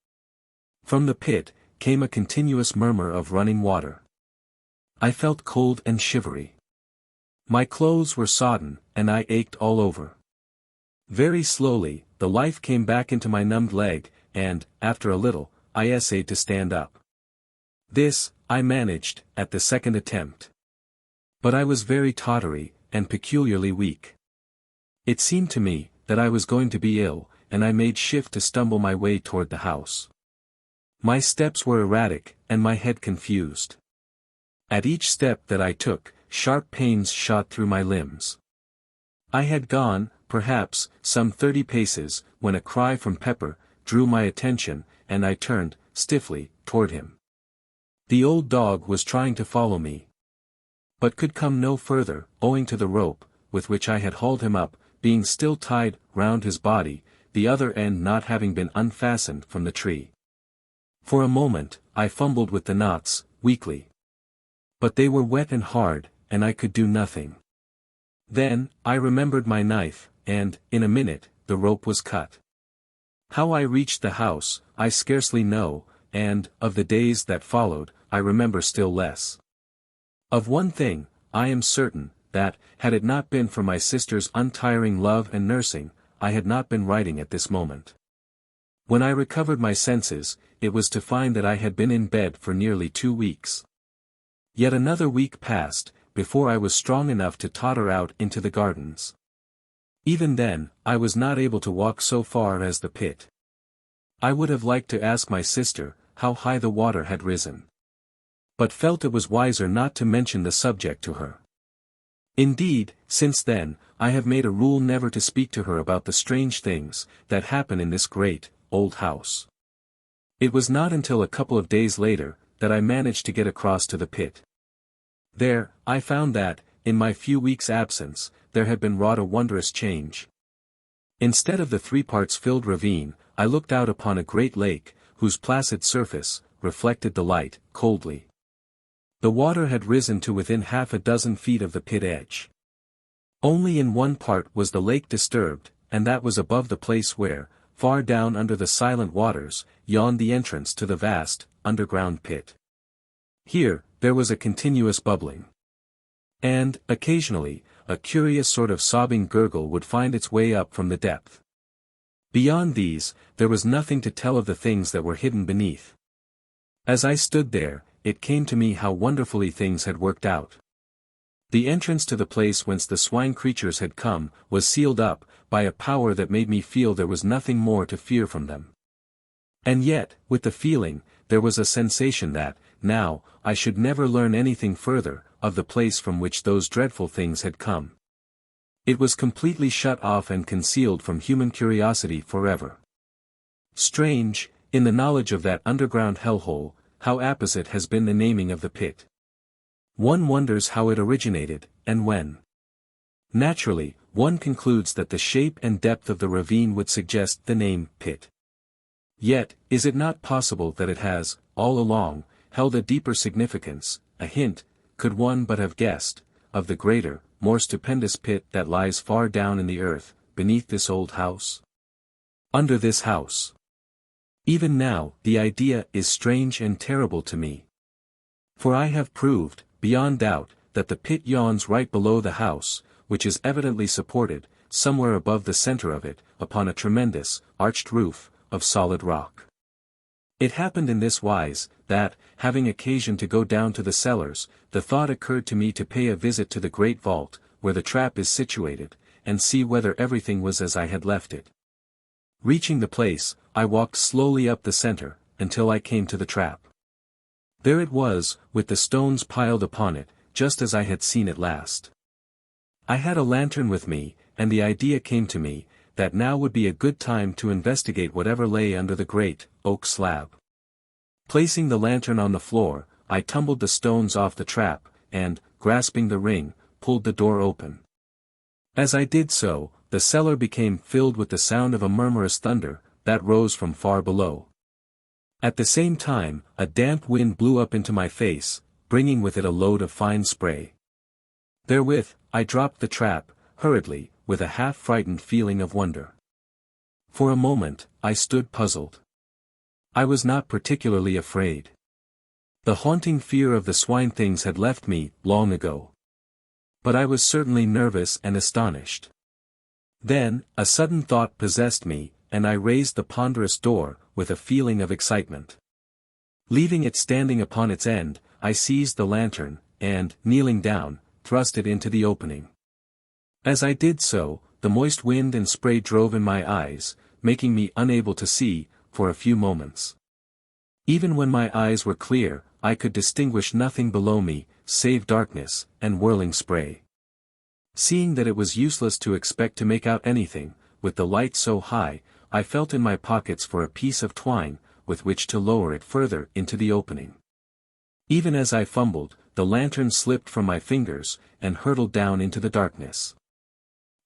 From the pit, came a continuous murmur of running water. I felt cold and shivery. My clothes were sodden, and I ached all over. Very slowly, the life came back into my numbed leg, and, after a little, I essayed to stand up. This, I managed, at the second attempt. But I was very tottery, and peculiarly weak. It seemed to me, that I was going to be ill, and I made shift to stumble my way toward the house. My steps were erratic, and my head confused. At each step that I took, sharp pains shot through my limbs. I had gone, perhaps, some 30 paces, when a cry from Pepper drew my attention, and I turned, stiffly, toward him. The old dog was trying to follow me, but could come no further, owing to the rope, with which I had hauled him up, being still tied round his body, the other end not having been unfastened from the tree. For a moment, I fumbled with the knots, weakly. But they were wet and hard, and I could do nothing. Then, I remembered my knife, and, in a minute, the rope was cut. How I reached the house, I scarcely know, and, of the days that followed, I remember still less. Of one thing, I am certain, that, had it not been for my sister's untiring love and nursing, I had not been writing at this moment. When I recovered my senses, it was to find that I had been in bed for nearly 2 weeks. Yet another week passed, before I was strong enough to totter out into the gardens. Even then, I was not able to walk so far as the pit. I would have liked to ask my sister, how high the water had risen. But felt it was wiser not to mention the subject to her. Indeed, since then, I have made a rule never to speak to her about the strange things that happen in this great, old house. It was not until a couple of days later, that I managed to get across to the pit. There, I found that, in my few weeks' absence, there had been wrought a wondrous change. Instead of the 3 parts filled ravine, I looked out upon a great lake, whose placid surface reflected the light, coldly. The water had risen to within 6 feet of the pit edge. Only in one part was the lake disturbed, and that was above the place where, far down under the silent waters, yawned the entrance to the vast, underground pit. Here, there was a continuous bubbling. And, occasionally, a curious sort of sobbing gurgle would find its way up from the depth. Beyond these, there was nothing to tell of the things that were hidden beneath. As I stood there, it came to me how wonderfully things had worked out. The entrance to the place whence the swine creatures had come, was sealed up, by a power that made me feel there was nothing more to fear from them. And yet, with the feeling, there was a sensation that, now, I should never learn anything further, of the place from which those dreadful things had come. It was completely shut off and concealed from human curiosity forever. Strange, in the knowledge of that underground hellhole, how apposite has been the naming of the pit. One wonders how it originated, and when. Naturally, one concludes that the shape and depth of the ravine would suggest the name pit. Yet, is it not possible that it has, all along, held a deeper significance, a hint, could one but have guessed, of the greater, more stupendous pit that lies far down in the earth, beneath this old house? Under this house. Even now, the idea is strange and terrible to me. For I have proved, beyond doubt, that the pit yawns right below the house, which is evidently supported, somewhere above the center of it, upon a tremendous, arched roof, of solid rock. It happened in this wise, that, having occasion to go down to the cellars, the thought occurred to me to pay a visit to the great vault, where the trap is situated, and see whether everything was as I had left it. Reaching the place, I walked slowly up the center, until I came to the trap. There it was, with the stones piled upon it, just as I had seen it last. I had a lantern with me, and the idea came to me, that now would be a good time to investigate whatever lay under the great, oak slab. Placing the lantern on the floor, I tumbled the stones off the trap, and, grasping the ring, pulled the door open. As I did so, the cellar became filled with the sound of a murmurous thunder, that rose from far below. At the same time, a damp wind blew up into my face, bringing with it a load of fine spray. Therewith, I dropped the trap, hurriedly, with a half-frightened feeling of wonder. For a moment, I stood puzzled. I was not particularly afraid. The haunting fear of the swine things had left me, long ago. But I was certainly nervous and astonished. Then, a sudden thought possessed me, and I raised the ponderous door, with a feeling of excitement. Leaving it standing upon its end, I seized the lantern, and, kneeling down, thrust it into the opening. As I did so, the moist wind and spray drove in my eyes, making me unable to see, for a few moments. Even when my eyes were clear, I could distinguish nothing below me, save darkness, and whirling spray. Seeing that it was useless to expect to make out anything, with the light so high, I felt in my pockets for a piece of twine, with which to lower it further into the opening. Even as I fumbled, the lantern slipped from my fingers, and hurtled down into the darkness.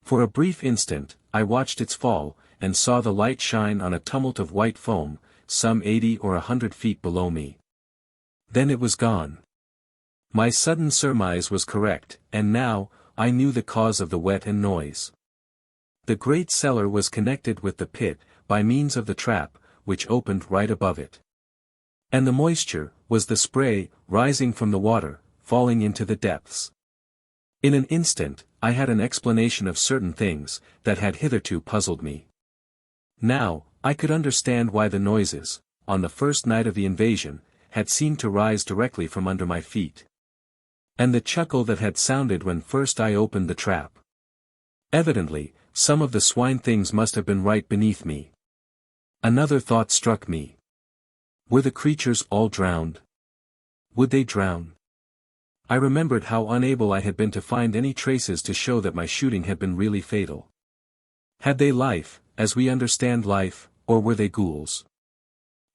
For a brief instant, I watched its fall, and saw the light shine on a tumult of white foam, some 80 or 100 feet below me. Then it was gone. My sudden surmise was correct, and now, I knew the cause of the wet and noise. The great cellar was connected with the pit, by means of the trap, which opened right above it. And the moisture, was the spray, rising from the water, falling into the depths. In an instant, I had an explanation of certain things, that had hitherto puzzled me. Now, I could understand why the noises, on the first night of the invasion, had seemed to rise directly from under my feet. And the chuckle that had sounded when first I opened the trap. Evidently, some of the swine things must have been right beneath me. Another thought struck me. Were the creatures all drowned? Would they drown? I remembered how unable I had been to find any traces to show that my shooting had been really fatal. Had they life, as we understand life, or were they ghouls?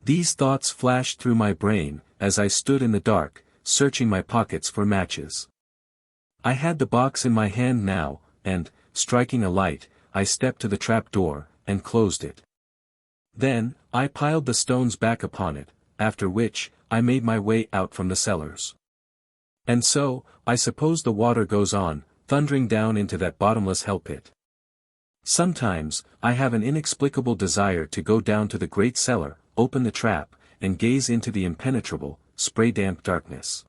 These thoughts flashed through my brain, as I stood in the dark, searching my pockets for matches. I had the box in my hand now, and, striking a light, I stepped to the trap door, and closed it. Then, I piled the stones back upon it, after which, I made my way out from the cellars. And so, I suppose the water goes on, thundering down into that bottomless hell pit. Sometimes, I have an inexplicable desire to go down to the great cellar, open the trap, and gaze into the impenetrable, spray-damp darkness.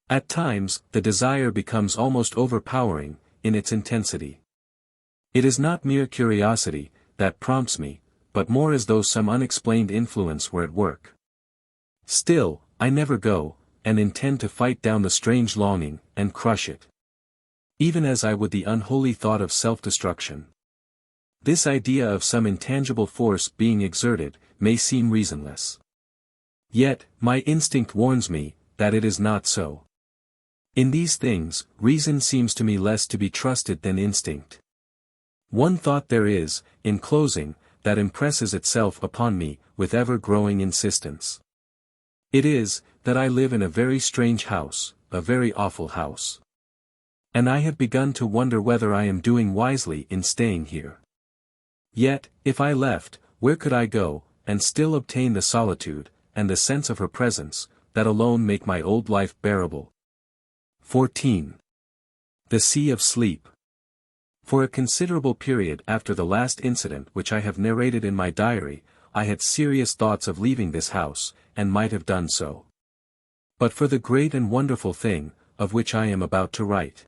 At times, the desire becomes almost overpowering, in its intensity. It is not mere curiosity, that prompts me, but more as though some unexplained influence were at work. Still, I never go, and intend to fight down the strange longing, and crush it. Even as I would the unholy thought of self-destruction. This idea of some intangible force being exerted, may seem reasonless. Yet, my instinct warns me, that it is not so. In these things, reason seems to me less to be trusted than instinct. One thought there is, in closing, that impresses itself upon me, with ever-growing insistence. It is, that I live in a very strange house, a very awful house. And I have begun to wonder whether I am doing wisely in staying here. Yet, if I left, where could I go, and still obtain the solitude, and the sense of her presence, that alone make my old life bearable? 14. The Sea of Sleep. For a considerable period after the last incident which I have narrated in my diary, I had serious thoughts of leaving this house, and might have done so. But for the great and wonderful thing, of which I am about to write.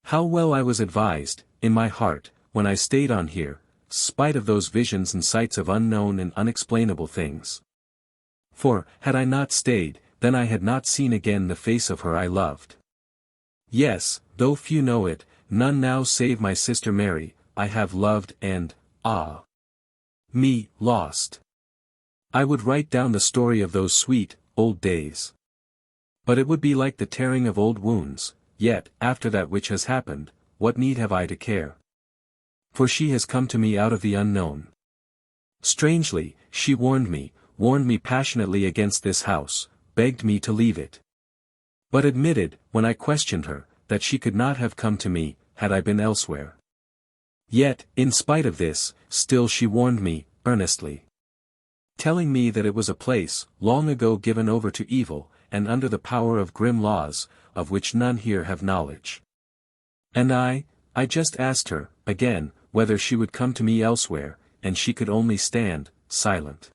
How well I was advised, in my heart, when I stayed on here, spite of those visions and sights of unknown and unexplainable things. For, had I not stayed, then I had not seen again the face of her I loved. Yes, though few know it, none now save my sister Mary, I have loved and, ah! me, lost. I would write down the story of those sweet, old days. But it would be like the tearing of old wounds, yet, after that which has happened, what need have I to care? For she has come to me out of the unknown. Strangely, she warned me passionately against this house, begged me to leave it. But admitted, when I questioned her, that she could not have come to me, had I been elsewhere. Yet, in spite of this, still she warned me, earnestly. Telling me that it was a place, long ago given over to evil, and under the power of grim laws, of which none here have knowledge. And I just asked her, again, whether she would come to me elsewhere, and she could only stand, silent.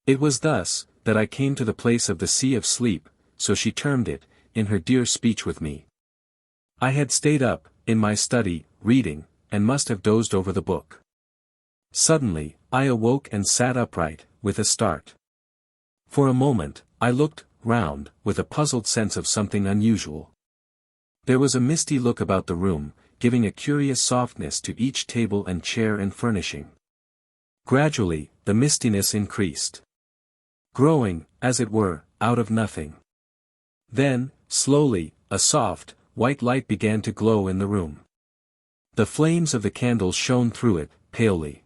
It was thus, that I came to the place of the Sea of Sleep, so she termed it, in her dear speech with me. I had stayed up, in my study, reading, and must have dozed over the book. Suddenly, I awoke and sat upright, with a start. For a moment, I looked round, with a puzzled sense of something unusual. There was a misty look about the room, giving a curious softness to each table and chair and furnishing. Gradually, the mistiness increased. Growing, as it were, out of nothing. Then, slowly, a soft, white light began to glow in the room. The flames of the candles shone through it, palely.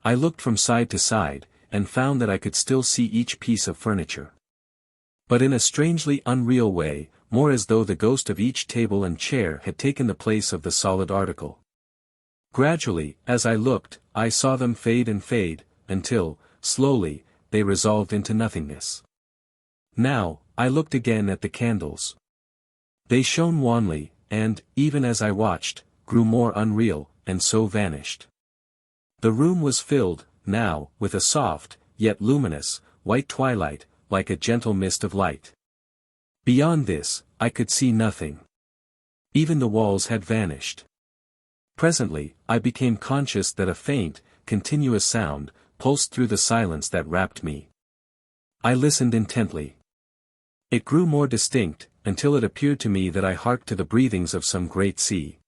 I looked from side to side, and found that I could still see each piece of furniture. But in a strangely unreal way, more as though the ghost of each table and chair had taken the place of the solid article. Gradually, as I looked, I saw them fade and fade, until, slowly, they resolved into nothingness. Now, I looked again at the candles. They shone wanly, and, even as I watched, grew more unreal, and so vanished. The room was filled, now, with a soft, yet luminous, white twilight, like a gentle mist of light. Beyond this, I could see nothing. Even the walls had vanished. Presently, I became conscious that a faint, continuous sound, pulsed through the silence that wrapped me. I listened intently. It grew more distinct, until it appeared to me that I harked to the breathings of some great sea.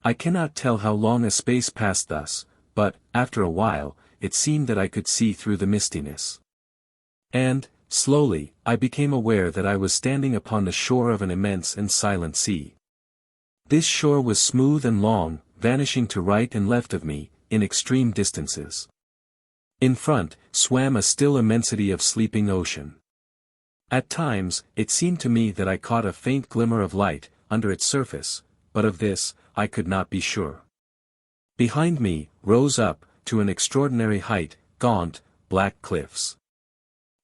I cannot tell how long a space passed thus, but, after a while, it seemed that I could see through the mistiness. And, slowly, I became aware that I was standing upon the shore of an immense and silent sea. This shore was smooth and long, vanishing to right and left of me, in extreme distances. In front, swam a still immensity of sleeping ocean. At times, it seemed to me that I caught a faint glimmer of light, under its surface, but of this, I could not be sure. Behind me, rose up, to an extraordinary height, gaunt, black cliffs.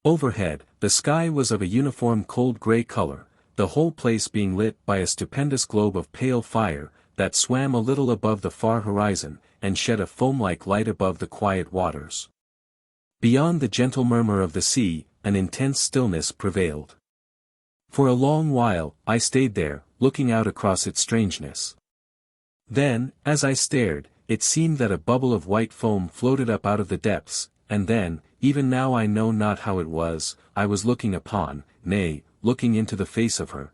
Overhead, the sky was of a uniform cold grey color, the whole place being lit by a stupendous globe of pale fire, that swam a little above the far horizon, and shed a foam-like light above the quiet waters. Beyond the gentle murmur of the sea, an intense stillness prevailed. For a long while, I stayed there, looking out across its strangeness. Then, as I stared, it seemed that a bubble of white foam floated up out of the depths, and then, even now I know not how it was, I was looking upon, nay, looking into the face of her,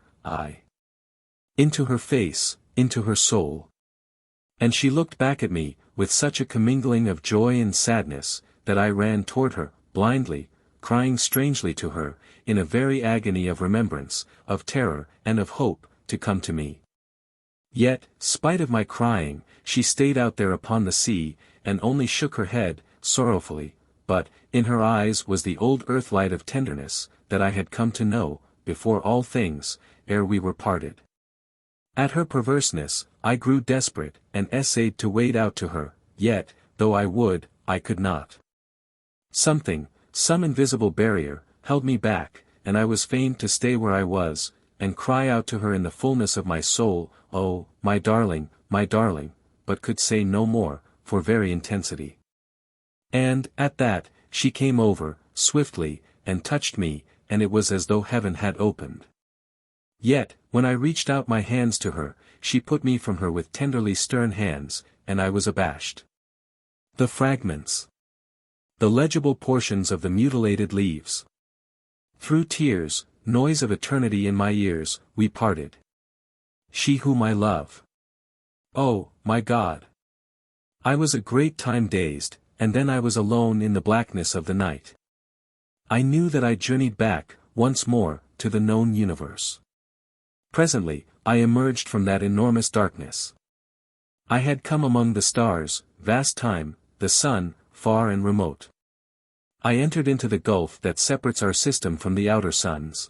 into her face, into her soul. And she looked back at me, with such a commingling of joy and sadness, that I ran toward her, blindly, crying strangely to her, in a very agony of remembrance, of terror, and of hope, to come to me. Yet, spite of my crying, she stayed out there upon the sea, and only shook her head, sorrowfully, but, in her eyes was the old earth light of tenderness, that I had come to know, before all things, ere we were parted. At her perverseness, I grew desperate, and essayed to wade out to her, yet, though I would, I could not. Something, some invisible barrier, held me back, and I was fain to stay where I was, and cry out to her in the fullness of my soul, "Oh, my darling," but could say no more, for very intensity. And, at that, she came over, swiftly, and touched me, and it was as though heaven had opened. Yet, when I reached out my hands to her, she put me from her with tenderly stern hands, and I was abashed. The fragments. The legible portions of the mutilated leaves. Through tears, noise of eternity in my ears, we parted. She whom I love. Oh, my God! I was a great time dazed, and then I was alone in the blackness of the night. I knew that I journeyed back, once more, to the known universe. Presently, I emerged from that enormous darkness. I had come among the stars, vast time, the sun, far and remote. I entered into the gulf that separates our system from the outer suns.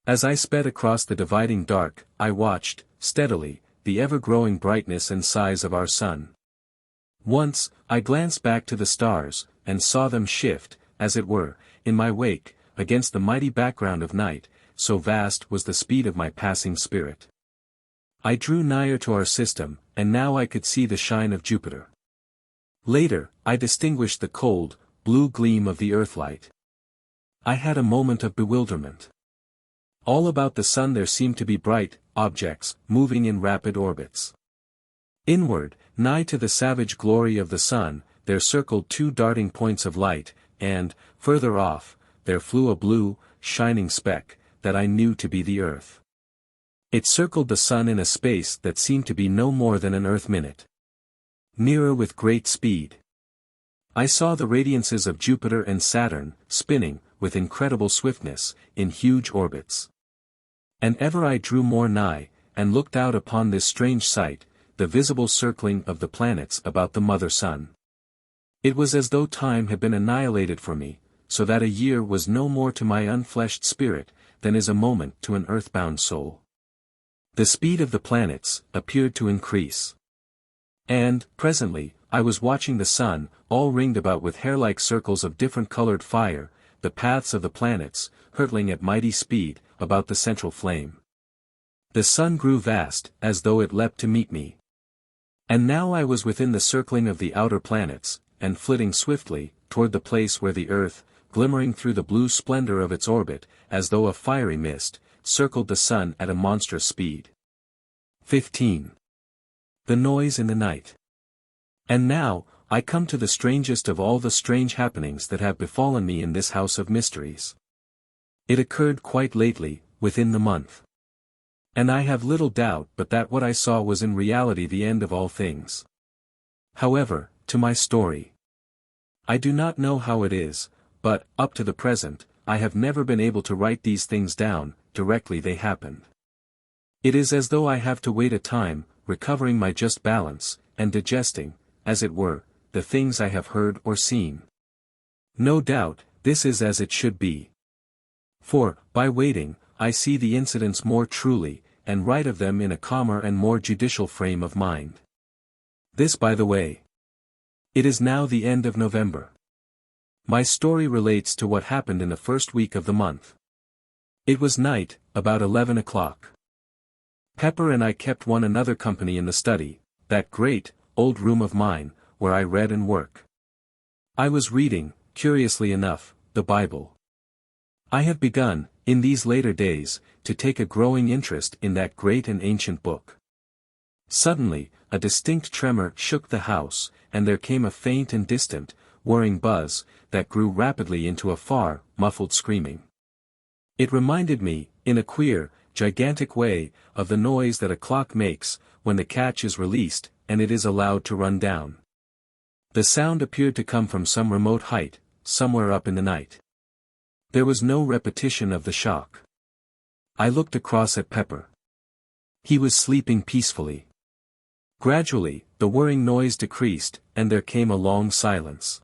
As I sped across the dividing dark, I watched, steadily, the ever-growing brightness and size of our sun. Once, I glanced back to the stars, and saw them shift, as it were, in my wake, against the mighty background of night, so vast was the speed of my passing spirit. I drew nigher to our system, and now I could see the shine of Jupiter. Later, I distinguished the cold, blue gleam of the earthlight. I had a moment of bewilderment. All about the sun there seemed to be bright objects, moving in rapid orbits. Inward, nigh to the savage glory of the sun, there circled two darting points of light, and, further off, there flew a blue, shining speck, that I knew to be the earth. It circled the sun in a space that seemed to be no more than an earth minute. Nearer with great speed. I saw the radiances of Jupiter and Saturn, spinning, with incredible swiftness, in huge orbits. And ever I drew more nigh, and looked out upon this strange sight, the visible circling of the planets about the mother sun. It was as though time had been annihilated for me, so that a year was no more to my unfleshed spirit, than is a moment to an earthbound soul. The speed of the planets appeared to increase. And, presently, I was watching the sun, all ringed about with hair-like circles of different colored fire, the paths of the planets, hurtling at mighty speed, about the central flame. The sun grew vast, as though it leapt to meet me. And now I was within the circling of the outer planets, and flitting swiftly, toward the place where the earth, glimmering through the blue splendor of its orbit, as though a fiery mist, circled the sun at a monstrous speed. 15. The noise in the night. And now, I come to the strangest of all the strange happenings that have befallen me in this house of mysteries. It occurred quite lately, within the month. And I have little doubt but that what I saw was in reality the end of all things. However, to my story. I do not know how it is, but, up to the present, I have never been able to write these things down, directly they happened. It is as though I have to wait a time, recovering my just balance, and digesting, as it were, the things I have heard or seen. No doubt, this is as it should be. For, by waiting, I see the incidents more truly, and write of them in a calmer and more judicial frame of mind. This by the way. It is now the end of November. My story relates to what happened in the first week of the month. It was night, about 11 o'clock. Pepper and I kept one another company in the study, that great, old room of mine, where I read and work. I was reading, curiously enough, the Bible. I have begun, in these later days, to take a growing interest in that great and ancient book. Suddenly, a distinct tremor shook the house, and there came a faint and distant, whirring buzz, that grew rapidly into a far, muffled screaming. It reminded me, in a queer, gigantic way, of the noise that a clock makes, when the catch is released, and it is allowed to run down. The sound appeared to come from some remote height, somewhere up in the night. There was no repetition of the shock. I looked across at Pepper. He was sleeping peacefully. Gradually, the whirring noise decreased, and there came a long silence.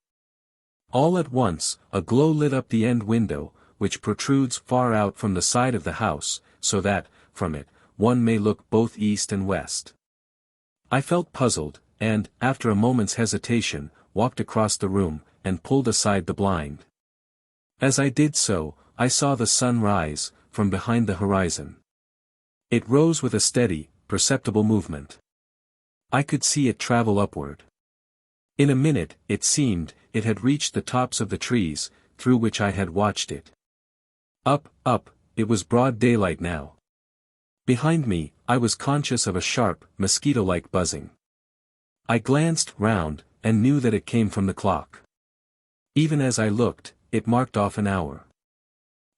All at once, a glow lit up the end window, which protrudes far out from the side of the house, so that, from it, one may look both east and west. I felt puzzled, and, after a moment's hesitation, walked across the room, and pulled aside the blind. As I did so, I saw the sun rise, from behind the horizon. It rose with a steady, perceptible movement. I could see it travel upward. In a minute, it seemed, it had reached the tops of the trees, through which I had watched it. Up, it was broad daylight now. Behind me, I was conscious of a sharp, mosquito-like buzzing. I glanced round, and knew that it came from the clock. Even as I looked, it marked off an hour.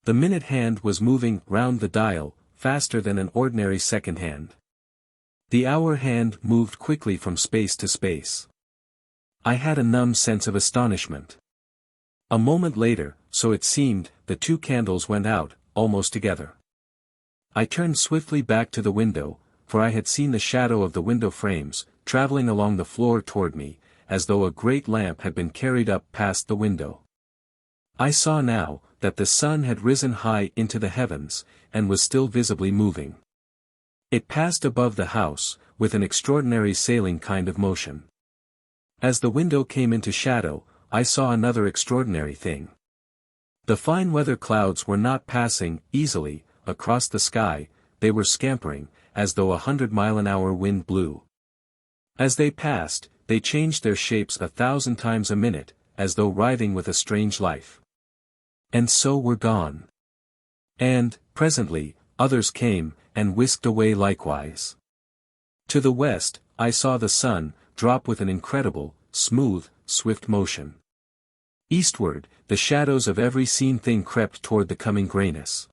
The minute hand was moving round the dial, faster than an ordinary second hand. The hour hand moved quickly from space to space. I had a numb sense of astonishment. A moment later, so it seemed, the two candles went out, almost together. I turned swiftly back to the window, for I had seen the shadow of the window frames, traveling along the floor toward me, as though a great lamp had been carried up past the window. I saw now, that the sun had risen high into the heavens, and was still visibly moving. It passed above the house, with an extraordinary sailing kind of motion. As the window came into shadow, I saw another extraordinary thing. The fine weather clouds were not passing, easily, across the sky, they were scampering, as though 100-mile-an-hour wind blew. As they passed, they changed their shapes 1,000 times a minute, as though writhing with a strange life. And so were gone. And, presently, others came, and whisked away likewise. To the west, I saw the sun, drop with an incredible, smooth, swift motion. Eastward, the shadows of every seen thing crept toward the coming grayness.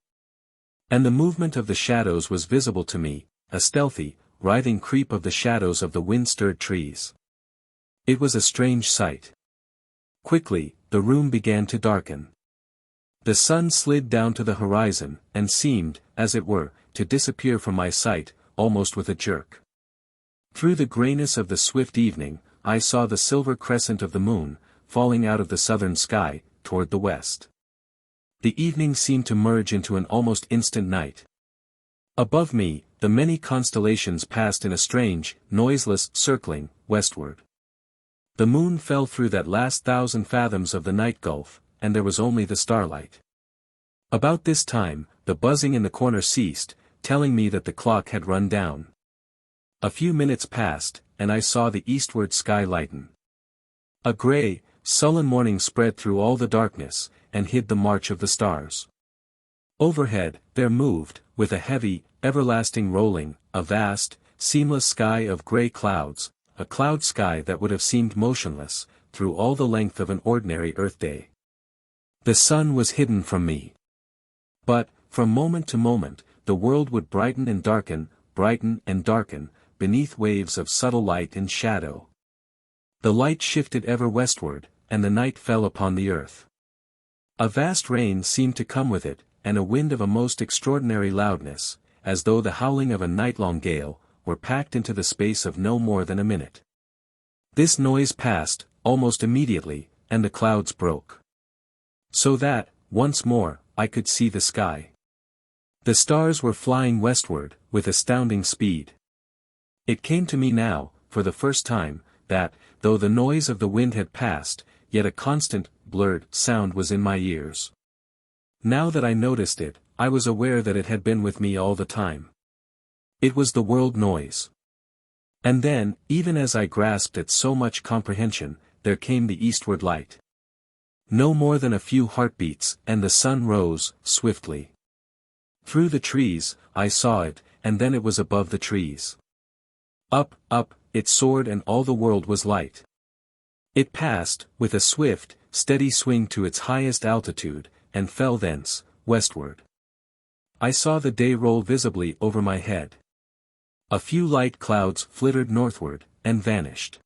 And the movement of the shadows was visible to me, a stealthy, writhing creep of the shadows of the wind-stirred trees. It was a strange sight. Quickly, the room began to darken. The sun slid down to the horizon, and seemed, as it were, to disappear from my sight, almost with a jerk. Through the grayness of the swift evening, I saw the silver crescent of the moon, falling out of the southern sky, toward the west. The evening seemed to merge into an almost instant night. Above me, the many constellations passed in a strange, noiseless circling, westward. The moon fell through that last 1,000 fathoms of the night gulf, and there was only the starlight. About this time, the buzzing in the corner ceased, telling me that the clock had run down. A few minutes passed, and I saw the eastward sky lighten. A grey, sullen morning spread through all the darkness, and hid the march of the stars. Overhead, there moved, with a heavy, everlasting rolling, a vast, seamless sky of grey clouds, a cloud sky that would have seemed motionless, through all the length of an ordinary earth day. The sun was hidden from me. But, from moment to moment, the world would brighten and darken, beneath waves of subtle light and shadow. The light shifted ever westward, and the night fell upon the earth. A vast rain seemed to come with it, and a wind of a most extraordinary loudness, as though the howling of a night-long gale, were packed into the space of no more than a minute. This noise passed, almost immediately, and the clouds broke. So that, once more, I could see the sky. The stars were flying westward, with astounding speed. It came to me now, for the first time, that, though the noise of the wind had passed, yet a constant, blurred sound was in my ears. Now that I noticed it, I was aware that it had been with me all the time. It was the world noise. And then, even as I grasped at so much comprehension, there came the eastward light. No more than a few heartbeats, and the sun rose, swiftly. Through the trees, I saw it, and then it was above the trees. Up, it soared, and all the world was light. It passed, with a swift, steady swing to its highest altitude, and fell thence, westward. I saw the day roll visibly over my head. A few light clouds flittered northward, and vanished.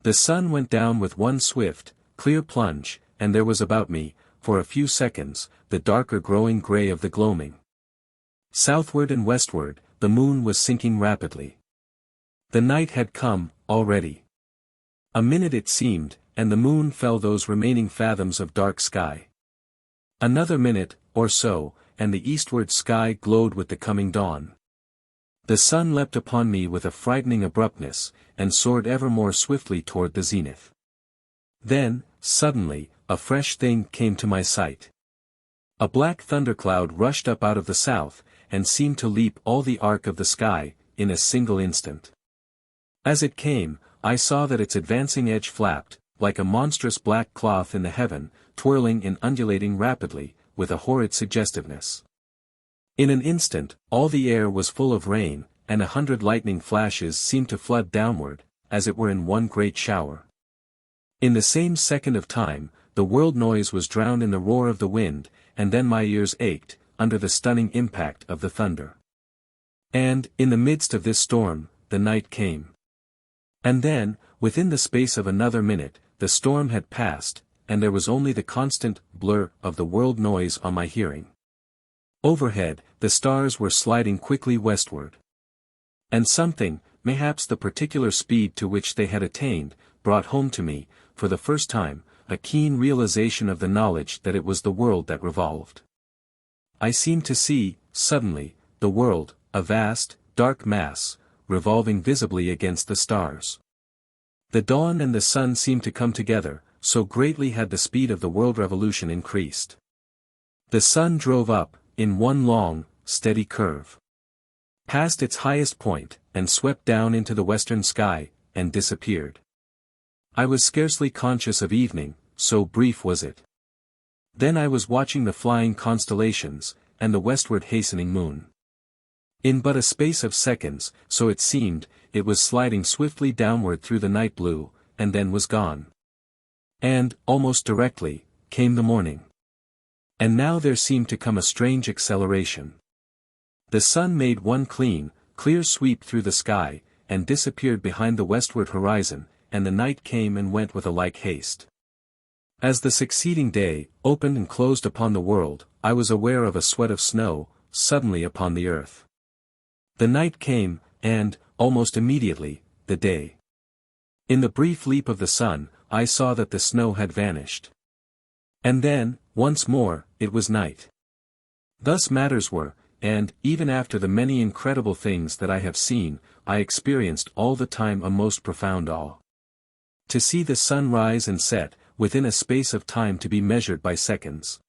The sun went down with one swift, clear plunge, and there was about me, for a few seconds, the darker growing grey of the gloaming. Southward and westward, the moon was sinking rapidly. The night had come, already. A minute it seemed, and the moon fell those remaining fathoms of dark sky. Another minute, or so, and the eastward sky glowed with the coming dawn. The sun leapt upon me with a frightening abruptness, and soared ever more swiftly toward the zenith. Then, suddenly, a fresh thing came to my sight. A black thundercloud rushed up out of the south, and seemed to leap all the arc of the sky, in a single instant. As it came, I saw that its advancing edge flapped, like a monstrous black cloth in the heaven, twirling and undulating rapidly, with a horrid suggestiveness. In an instant, all the air was full of rain, and 100 lightning flashes seemed to flood downward, as it were in one great shower. In the same second of time, the world noise was drowned in the roar of the wind, and then my ears ached, under the stunning impact of the thunder. And, in the midst of this storm, the night came. And then, within the space of another minute, the storm had passed, and there was only the constant blur of the world noise on my hearing. Overhead, the stars were sliding quickly westward. And something, mayhaps the particular speed to which they had attained, brought home to me, for the first time, a keen realization of the knowledge that it was the world that revolved. I seemed to see, suddenly, the world, a vast, dark mass, revolving visibly against the stars. The dawn and the sun seemed to come together, so greatly had the speed of the world revolution increased. The sun drove up, in one long, steady curve, past its highest point, and swept down into the western sky, and disappeared. I was scarcely conscious of evening, so brief was it. Then I was watching the flying constellations, and the westward hastening moon. In but a space of seconds, so it seemed, it was sliding swiftly downward through the night blue, and then was gone. And, almost directly, came the morning. And now there seemed to come a strange acceleration. The sun made one clean, clear sweep through the sky, and disappeared behind the westward horizon, and the night came and went with a like haste. As the succeeding day opened and closed upon the world, I was aware of a sweat of snow, suddenly upon the earth. The night came, and, almost immediately, the day. In the brief leap of the sun, I saw that the snow had vanished. And then, once more, it was night. Thus matters were, and, even after the many incredible things that I have seen, I experienced all the time a most profound awe. To see the sun rise and set, within a space of time to be measured by seconds.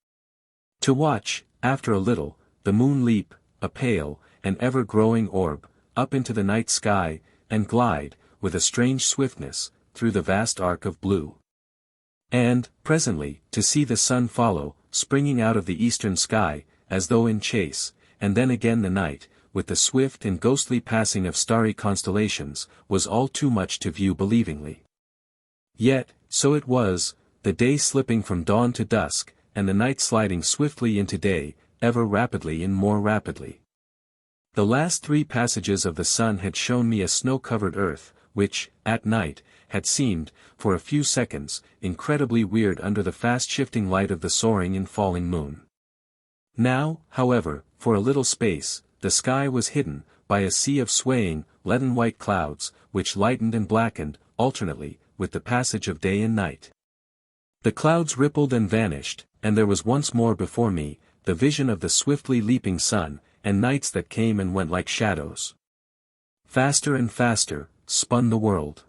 To watch, after a little, the moon leap, a pale, and ever-growing orb, up into the night sky, and glide, with a strange swiftness, through the vast arc of blue. And, presently, to see the sun follow, springing out of the eastern sky, as though in chase, and then again the night, with the swift and ghostly passing of starry constellations, was all too much to view believingly. Yet, so it was, the day slipping from dawn to dusk, and the night sliding swiftly into day, ever rapidly and more rapidly. The last 3 passages of the sun had shown me a snow-covered earth, which, at night, had seemed, for a few seconds, incredibly weird under the fast-shifting light of the soaring and falling moon. Now, however, for a little space, the sky was hidden, by a sea of swaying, leaden-white clouds, which lightened and blackened, alternately, with the passage of day and night. The clouds rippled and vanished, and there was once more before me, the vision of the swiftly leaping sun, and nights that came and went like shadows. Faster and faster, spun the world.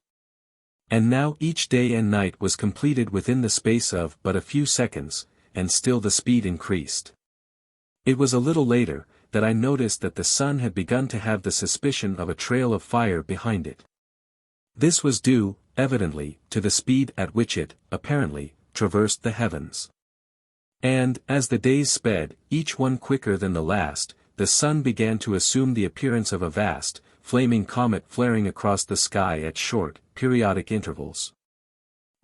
And now each day and night was completed within the space of but a few seconds, and still the speed increased. It was a little later, that I noticed that the sun had begun to have the suspicion of a trail of fire behind it. This was due, evidently, to the speed at which it, apparently, traversed the heavens. And, as the days sped, each one quicker than the last, the sun began to assume the appearance of a vast, flaming comet flaring across the sky at short, periodic intervals.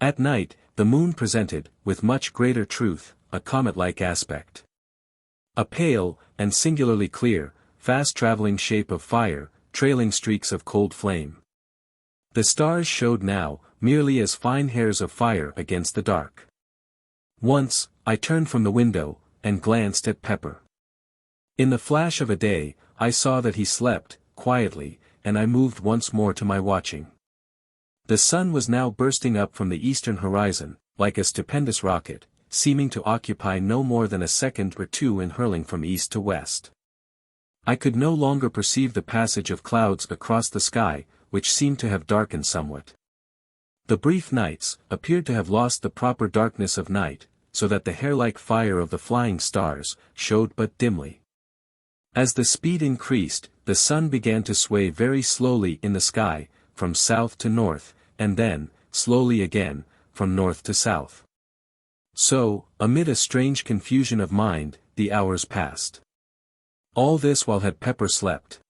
At night, the moon presented, with much greater truth, a comet-like aspect. A pale, and singularly clear, fast-traveling shape of fire, trailing streaks of cold flame. The stars showed now, merely as fine hairs of fire against the dark. Once, I turned from the window, and glanced at Pepper. In the flash of a day, I saw that he slept, quietly, and I moved once more to my watching. The sun was now bursting up from the eastern horizon, like a stupendous rocket, seeming to occupy no more than a second or 2 in hurling from east to west. I could no longer perceive the passage of clouds across the sky, which seemed to have darkened somewhat. The brief nights appeared to have lost the proper darkness of night, so that the hair-like fire of the flying stars showed but dimly. As the speed increased, the sun began to sway very slowly in the sky, from south to north, and then, slowly again, from north to south. So, amid a strange confusion of mind, the hours passed. All this while had Pepper slept.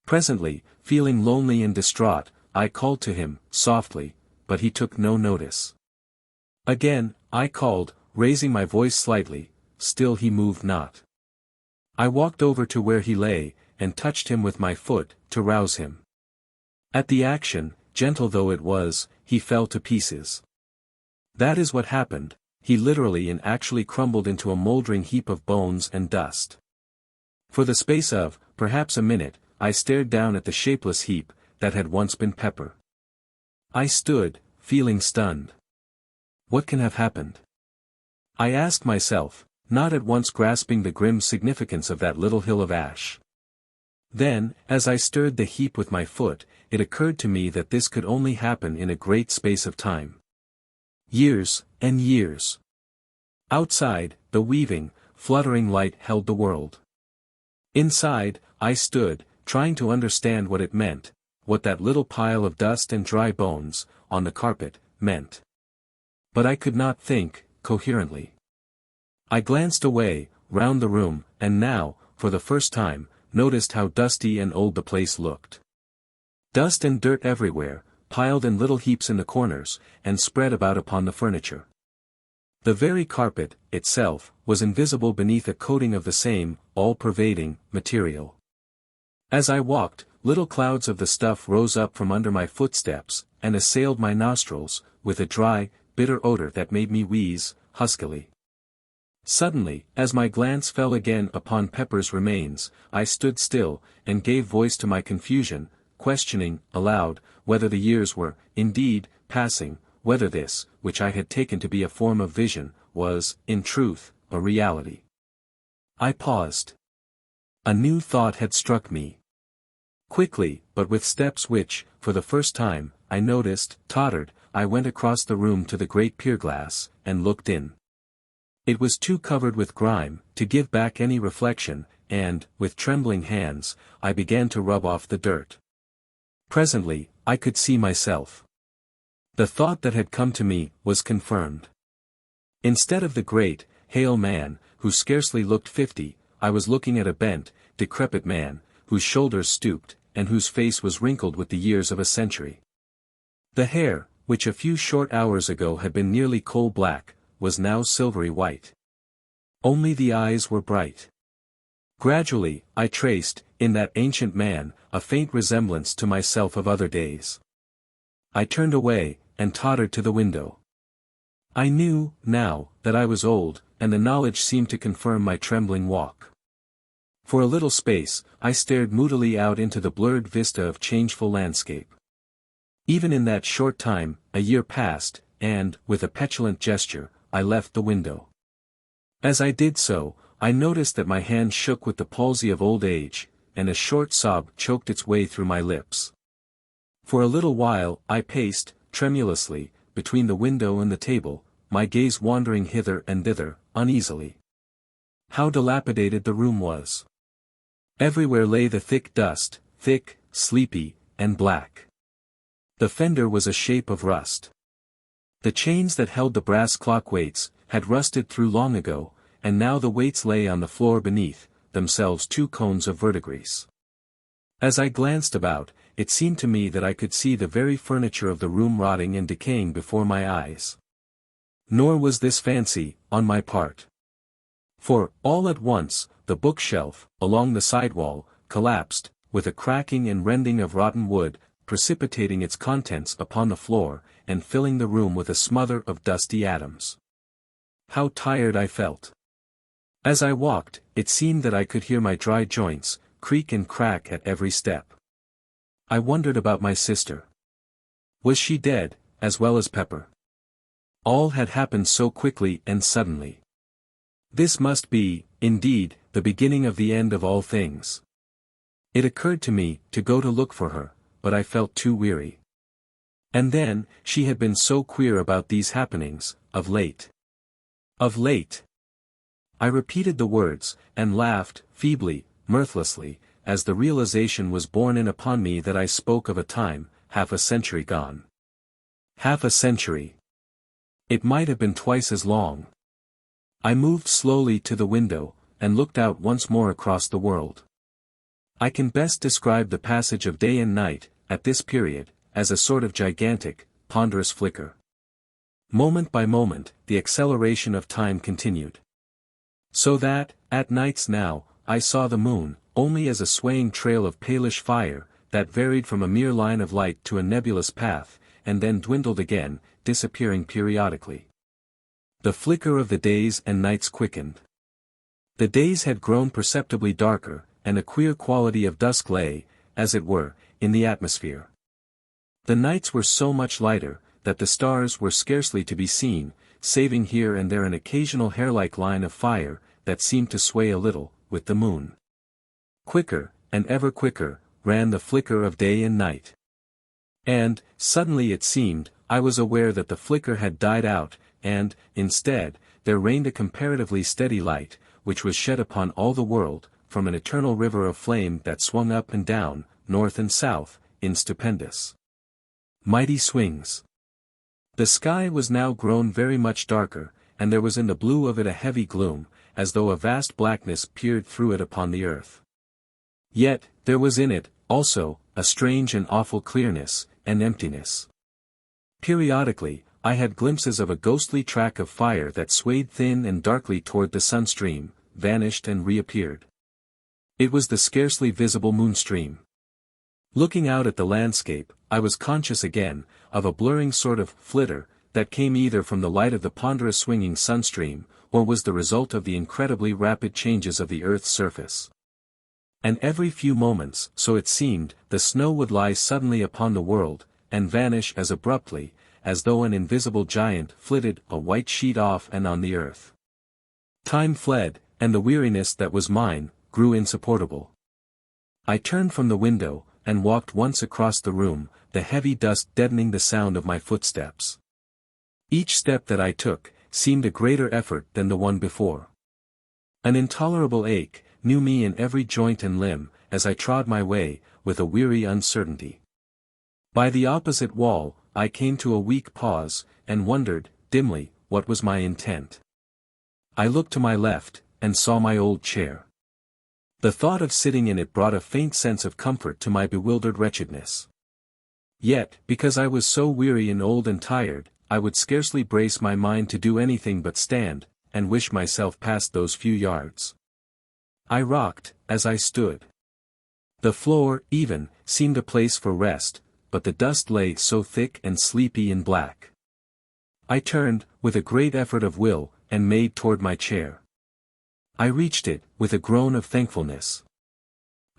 Presently, feeling lonely and distraught, I called to him, softly, but he took no notice. Again, I called, raising my voice slightly, still he moved not. I walked over to where he lay, and touched him with my foot, to rouse him. At the action, gentle though it was, he fell to pieces. That is what happened, he literally and actually crumbled into a moldering heap of bones and dust. For the space of, perhaps a minute, I stared down at the shapeless heap, that had once been Pepper. I stood, feeling stunned. What can have happened? I asked myself, not at once grasping the grim significance of that little hill of ash. Then, as I stirred the heap with my foot, it occurred to me that this could only happen in a great space of time. Years, and years. Outside, the weaving, fluttering light held the world. Inside, I stood, trying to understand what it meant, what that little pile of dust and dry bones, on the carpet, meant. But I could not think, coherently. I glanced away, round the room, and now, for the first time, noticed how dusty and old the place looked. Dust and dirt everywhere, piled in little heaps in the corners, and spread about upon the furniture. The very carpet, itself, was invisible beneath a coating of the same, all-pervading, material. As I walked, little clouds of the stuff rose up from under my footsteps, and assailed my nostrils, with a dry, bitter odor that made me wheeze, huskily. Suddenly, as my glance fell again upon Pepper's remains, I stood still, and gave voice to my confusion, questioning, aloud, whether the years were, indeed, passing, whether this, which I had taken to be a form of vision, was, in truth, a reality. I paused. A new thought had struck me. Quickly, but with steps which, for the first time, I noticed, tottered, I went across the room to the great pier glass, and looked in. It was too covered with grime, to give back any reflection, and, with trembling hands, I began to rub off the dirt. Presently, I could see myself. The thought that had come to me, was confirmed. Instead of the great, hale man, who scarcely looked 50, I was looking at a bent, decrepit man, whose shoulders stooped, and whose face was wrinkled with the years of a century. The hair, which a few short hours ago had been nearly coal-black, was now silvery white. Only the eyes were bright. Gradually, I traced, in that ancient man, a faint resemblance to myself of other days. I turned away, and tottered to the window. I knew, now, that I was old, and the knowledge seemed to confirm my trembling walk. For a little space, I stared moodily out into the blurred vista of changeful landscape. Even in that short time, a year passed, and, with a petulant gesture, I left the window. As I did so, I noticed that my hand shook with the palsy of old age, and a short sob choked its way through my lips. For a little while, I paced, tremulously, between the window and the table, my gaze wandering hither and thither, uneasily. How dilapidated the room was! Everywhere lay the thick dust, thick, sleepy, and black. The fender was a shape of rust. The chains that held the brass clock weights, had rusted through long ago, and now the weights lay on the floor beneath, themselves 2 cones of verdigris. As I glanced about, it seemed to me that I could see the very furniture of the room rotting and decaying before my eyes. Nor was this fancy, on my part. For, all at once, the bookshelf, along the sidewall, collapsed, with a cracking and rending of rotten wood, precipitating its contents upon the floor, and filling the room with a smother of dusty atoms. How tired I felt! As I walked, it seemed that I could hear my dry joints, creak and crack at every step. I wondered about my sister. Was she dead, as well as Pepper? All had happened so quickly and suddenly. This must be, indeed, the beginning of the end of all things. It occurred to me, to go to look for her, but I felt too weary. And then, she had been so queer about these happenings, of late. Of late. I repeated the words, and laughed, feebly, mirthlessly, as the realization was borne in upon me that I spoke of a time, half a century gone. Half a century. It might have been twice as long. I moved slowly to the window, and looked out once more across the world. I can best describe the passage of day and night, at this period, as a sort of gigantic, ponderous flicker. Moment by moment, the acceleration of time continued. So that, at nights now, I saw the moon, only as a swaying trail of palish fire, that varied from a mere line of light to a nebulous path, and then dwindled again, disappearing periodically. The flicker of the days and nights quickened. The days had grown perceptibly darker, and a queer quality of dusk lay, as it were, in the atmosphere. The nights were so much lighter, that the stars were scarcely to be seen, saving here and there an occasional hair-like line of fire, that seemed to sway a little, with the moon. Quicker, and ever quicker, ran the flicker of day and night. And, suddenly it seemed, I was aware that the flicker had died out, and, instead, there reigned a comparatively steady light, which was shed upon all the world, from an eternal river of flame that swung up and down, north and south, in stupendous, mighty swings. The sky was now grown very much darker, and there was in the blue of it a heavy gloom, as though a vast blackness peered through it upon the earth. Yet, there was in it, also, a strange and awful clearness, and emptiness. Periodically, I had glimpses of a ghostly track of fire that swayed thin and darkly toward the sunstream, vanished and reappeared. It was the scarcely visible moonstream. Looking out at the landscape, I was conscious again, of a blurring sort of flitter, that came either from the light of the ponderous swinging sunstream, or was the result of the incredibly rapid changes of the earth's surface. And every few moments, so it seemed, the snow would lie suddenly upon the world, and vanish as abruptly, as though an invisible giant flitted a white sheet off and on the earth. Time fled, and the weariness that was mine, grew insupportable. I turned from the window, and walked once across the room, the heavy dust deadening the sound of my footsteps. Each step that I took seemed a greater effort than the one before. An intolerable ache knew me in every joint and limb, as I trod my way, with a weary uncertainty. By the opposite wall, I came to a weak pause, and wondered, dimly, what was my intent. I looked to my left, and saw my old chair. The thought of sitting in it brought a faint sense of comfort to my bewildered wretchedness. Yet, because I was so weary and old and tired, I would scarcely brace my mind to do anything but stand, and wish myself past those few yards. I rocked, as I stood. The floor, even, seemed a place for rest, but the dust lay so thick and sleepy and black. I turned, with a great effort of will, and made toward my chair. I reached it, with a groan of thankfulness.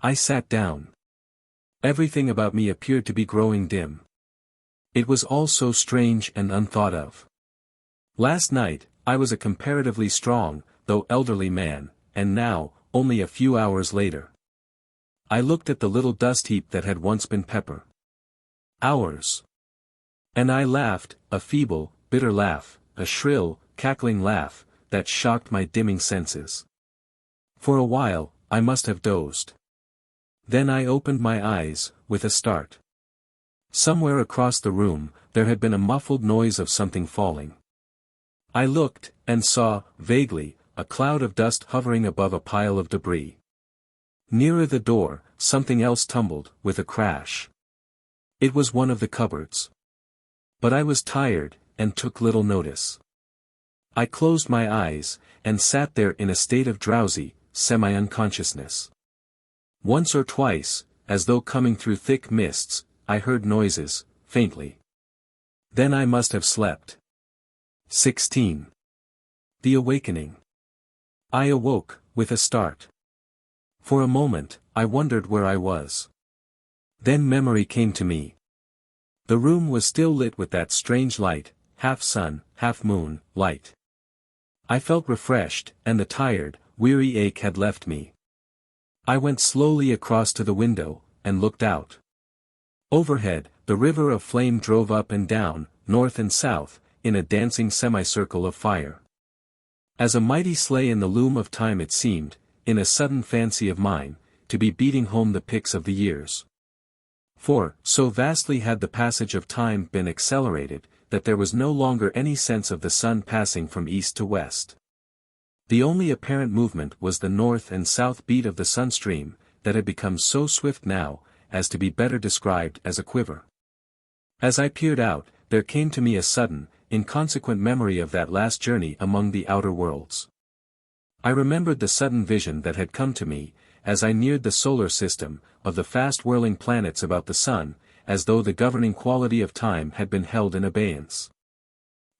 I sat down. Everything about me appeared to be growing dim. It was all so strange and unthought of. Last night, I was a comparatively strong, though elderly man, and now, only a few hours later. I looked at the little dust heap that had once been Pepper. Hours. And I laughed, a feeble, bitter laugh, a shrill, cackling laugh, that shocked my dimming senses. For a while, I must have dozed. Then I opened my eyes, with a start. Somewhere across the room, there had been a muffled noise of something falling. I looked, and saw, vaguely, a cloud of dust hovering above a pile of debris. Nearer the door, something else tumbled, with a crash. It was one of the cupboards. But I was tired, and took little notice. I closed my eyes, and sat there in a state of drowsy, semi-unconsciousness. Once or twice, as though coming through thick mists, I heard noises, faintly. Then I must have slept. XVI. The Awakening. I awoke, with a start. For a moment, I wondered where I was. Then memory came to me. The room was still lit with that strange light, half sun, half moon, light. I felt refreshed, and the tired, weary ache had left me. I went slowly across to the window, and looked out. Overhead, the river of flame drove up and down, north and south, in a dancing semicircle of fire. As a mighty sleigh in the loom of time it seemed, in a sudden fancy of mine, to be beating home the picks of the years. For, so vastly had the passage of time been accelerated, that there was no longer any sense of the sun passing from east to west. The only apparent movement was the north and south beat of the sunstream, that had become so swift now, as to be better described as a quiver. As I peered out, there came to me a sudden, inconsequent memory of that last journey among the outer worlds. I remembered the sudden vision that had come to me, as I neared the solar system, of the fast whirling planets about the sun, as though the governing quality of time had been held in abeyance.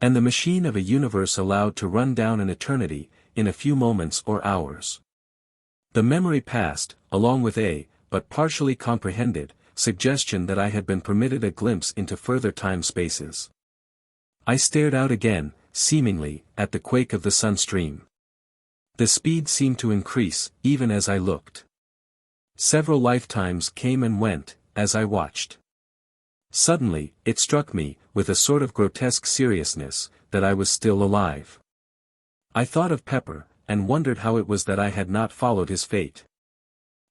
And the machine of a universe allowed to run down an eternity, in a few moments or hours. The memory passed, along with a, but partially comprehended, suggestion that I had been permitted a glimpse into further time-spaces. I stared out again, seemingly, at the quake of the sunstream. The speed seemed to increase, even as I looked. Several lifetimes came and went, as I watched. Suddenly, it struck me, with a sort of grotesque seriousness, that I was still alive. I thought of Pepper, and wondered how it was that I had not followed his fate.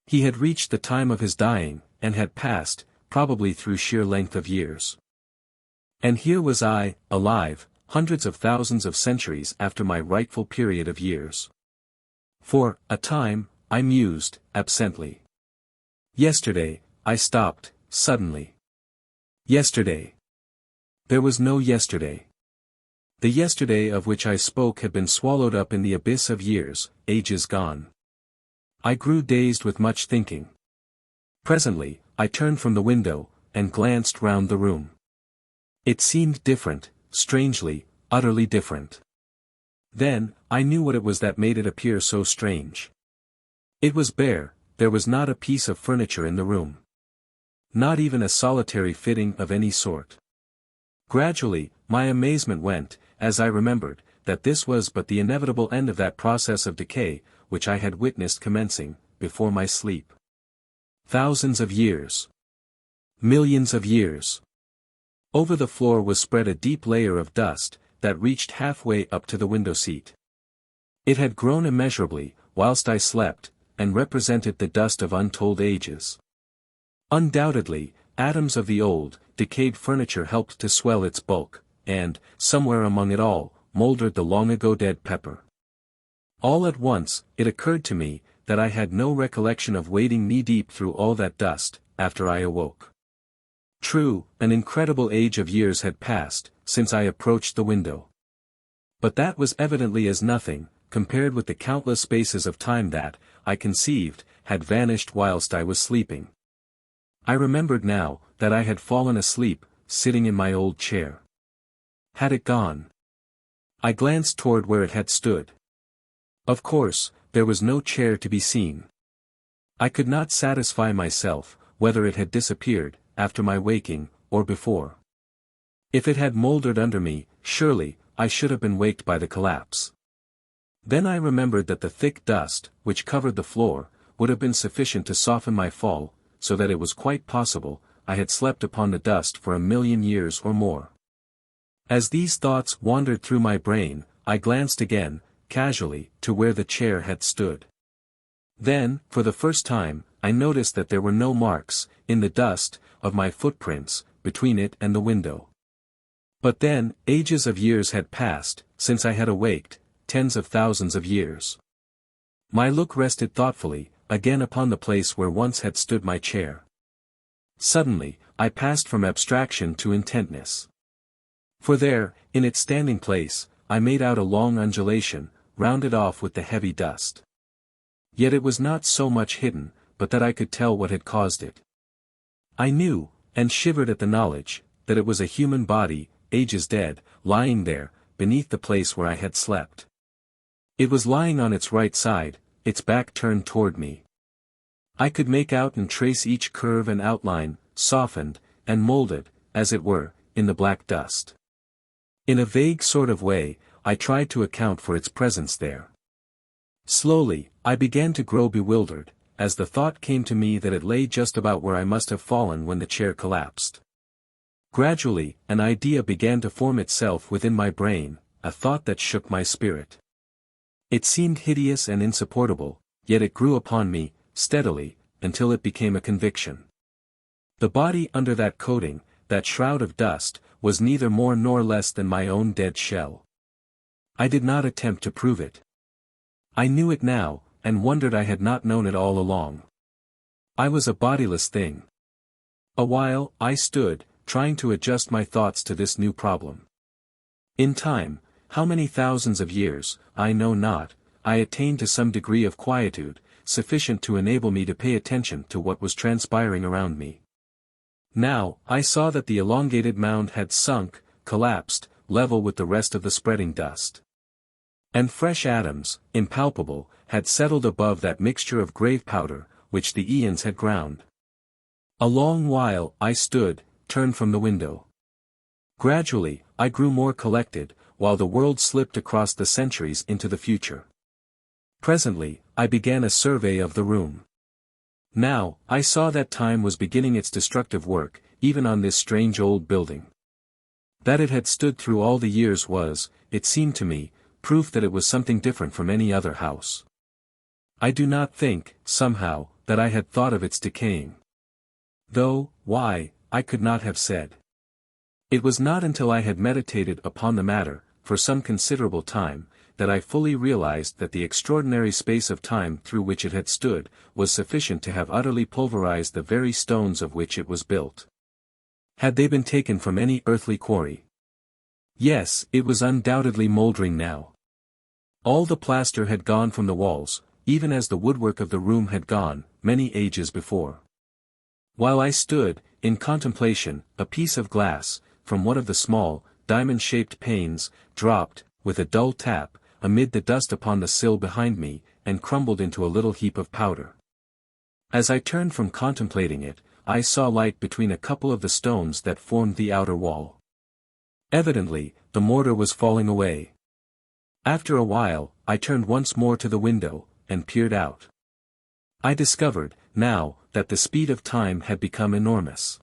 He had reached the time of his dying, and had passed, probably through sheer length of years. And here was I, alive, hundreds of thousands of centuries after my rightful period of years. For a time, I mused, absently. Yesterday, I stopped, suddenly. Yesterday. There was no yesterday. The yesterday of which I spoke had been swallowed up in the abyss of years, ages gone. I grew dazed with much thinking. Presently, I turned from the window, and glanced round the room. It seemed different, strangely, utterly different. Then, I knew what it was that made it appear so strange. It was bare, there was not a piece of furniture in the room. Not even a solitary fitting of any sort. Gradually, my amazement went, as I remembered, that this was but the inevitable end of that process of decay, which I had witnessed commencing, before my sleep. Thousands of years. Millions of years. Over the floor was spread a deep layer of dust, that reached halfway up to the window seat. It had grown immeasurably, whilst I slept, and represented the dust of untold ages. Undoubtedly, atoms of the old, decayed furniture helped to swell its bulk, and, somewhere among it all, mouldered the long-ago dead pepper. All at once, it occurred to me, that I had no recollection of wading knee-deep through all that dust, after I awoke. True, an incredible age of years had passed, since I approached the window. But that was evidently as nothing, compared with the countless spaces of time that, I conceived, had vanished whilst I was sleeping. I remembered now, that I had fallen asleep, sitting in my old chair. Had it gone? I glanced toward where it had stood. Of course, there was no chair to be seen. I could not satisfy myself, whether it had disappeared, after my waking, or before. If it had mouldered under me, surely, I should have been waked by the collapse. Then I remembered that the thick dust, which covered the floor, would have been sufficient to soften my fall, so that it was quite possible, I had slept upon the dust for 1,000,000 years or more. As these thoughts wandered through my brain, I glanced again, casually, to where the chair had stood. Then, for the first time, I noticed that there were no marks, in the dust, of my footprints, between it and the window. But then, ages of years had passed, since I had awaked, tens of thousands of years. My look rested thoughtfully, again upon the place where once had stood my chair. Suddenly, I passed from abstraction to intentness. For there, in its standing place, I made out a long undulation, rounded off with the heavy dust. Yet it was not so much hidden, but that I could tell what had caused it. I knew, and shivered at the knowledge, that it was a human body, ages dead, lying there, beneath the place where I had slept. It was lying on its right side, its back turned toward me. I could make out and trace each curve and outline, softened, and molded, as it were, in the black dust. In a vague sort of way, I tried to account for its presence there. Slowly, I began to grow bewildered, as the thought came to me that it lay just about where I must have fallen when the chair collapsed. Gradually, an idea began to form itself within my brain, a thought that shook my spirit. It seemed hideous and insupportable, yet it grew upon me, steadily, until it became a conviction. The body under that coating, that shroud of dust, was neither more nor less than my own dead shell. I did not attempt to prove it. I knew it now, and wondered I had not known it all along. I was a bodiless thing. A while, I stood, trying to adjust my thoughts to this new problem. In time, how many thousands of years, I know not, I attained to some degree of quietude, sufficient to enable me to pay attention to what was transpiring around me. Now, I saw that the elongated mound had sunk, collapsed, level with the rest of the spreading dust. And fresh atoms, impalpable, had settled above that mixture of grave powder, which the eons had ground. A long while, I stood, turned from the window. Gradually, I grew more collected, while the world slipped across the centuries into the future. Presently, I began a survey of the room. Now, I saw that time was beginning its destructive work, even on this strange old building. That it had stood through all the years was, it seemed to me, proof that it was something different from any other house. I do not think, somehow, that I had thought of its decaying. Though, why, I could not have said. It was not until I had meditated upon the matter, for some considerable time, that I fully realized that the extraordinary space of time through which it had stood, was sufficient to have utterly pulverized the very stones of which it was built. Had they been taken from any earthly quarry? Yes, it was undoubtedly moldering now. All the plaster had gone from the walls, even as the woodwork of the room had gone, many ages before. While I stood, in contemplation, a piece of glass, from one of the small, diamond-shaped panes, dropped, with a dull tap, amid the dust upon the sill behind me, and crumbled into a little heap of powder. As I turned from contemplating it, I saw light between a couple of the stones that formed the outer wall. Evidently, the mortar was falling away. After a while, I turned once more to the window, and peered out. I discovered, now, that the speed of time had become enormous.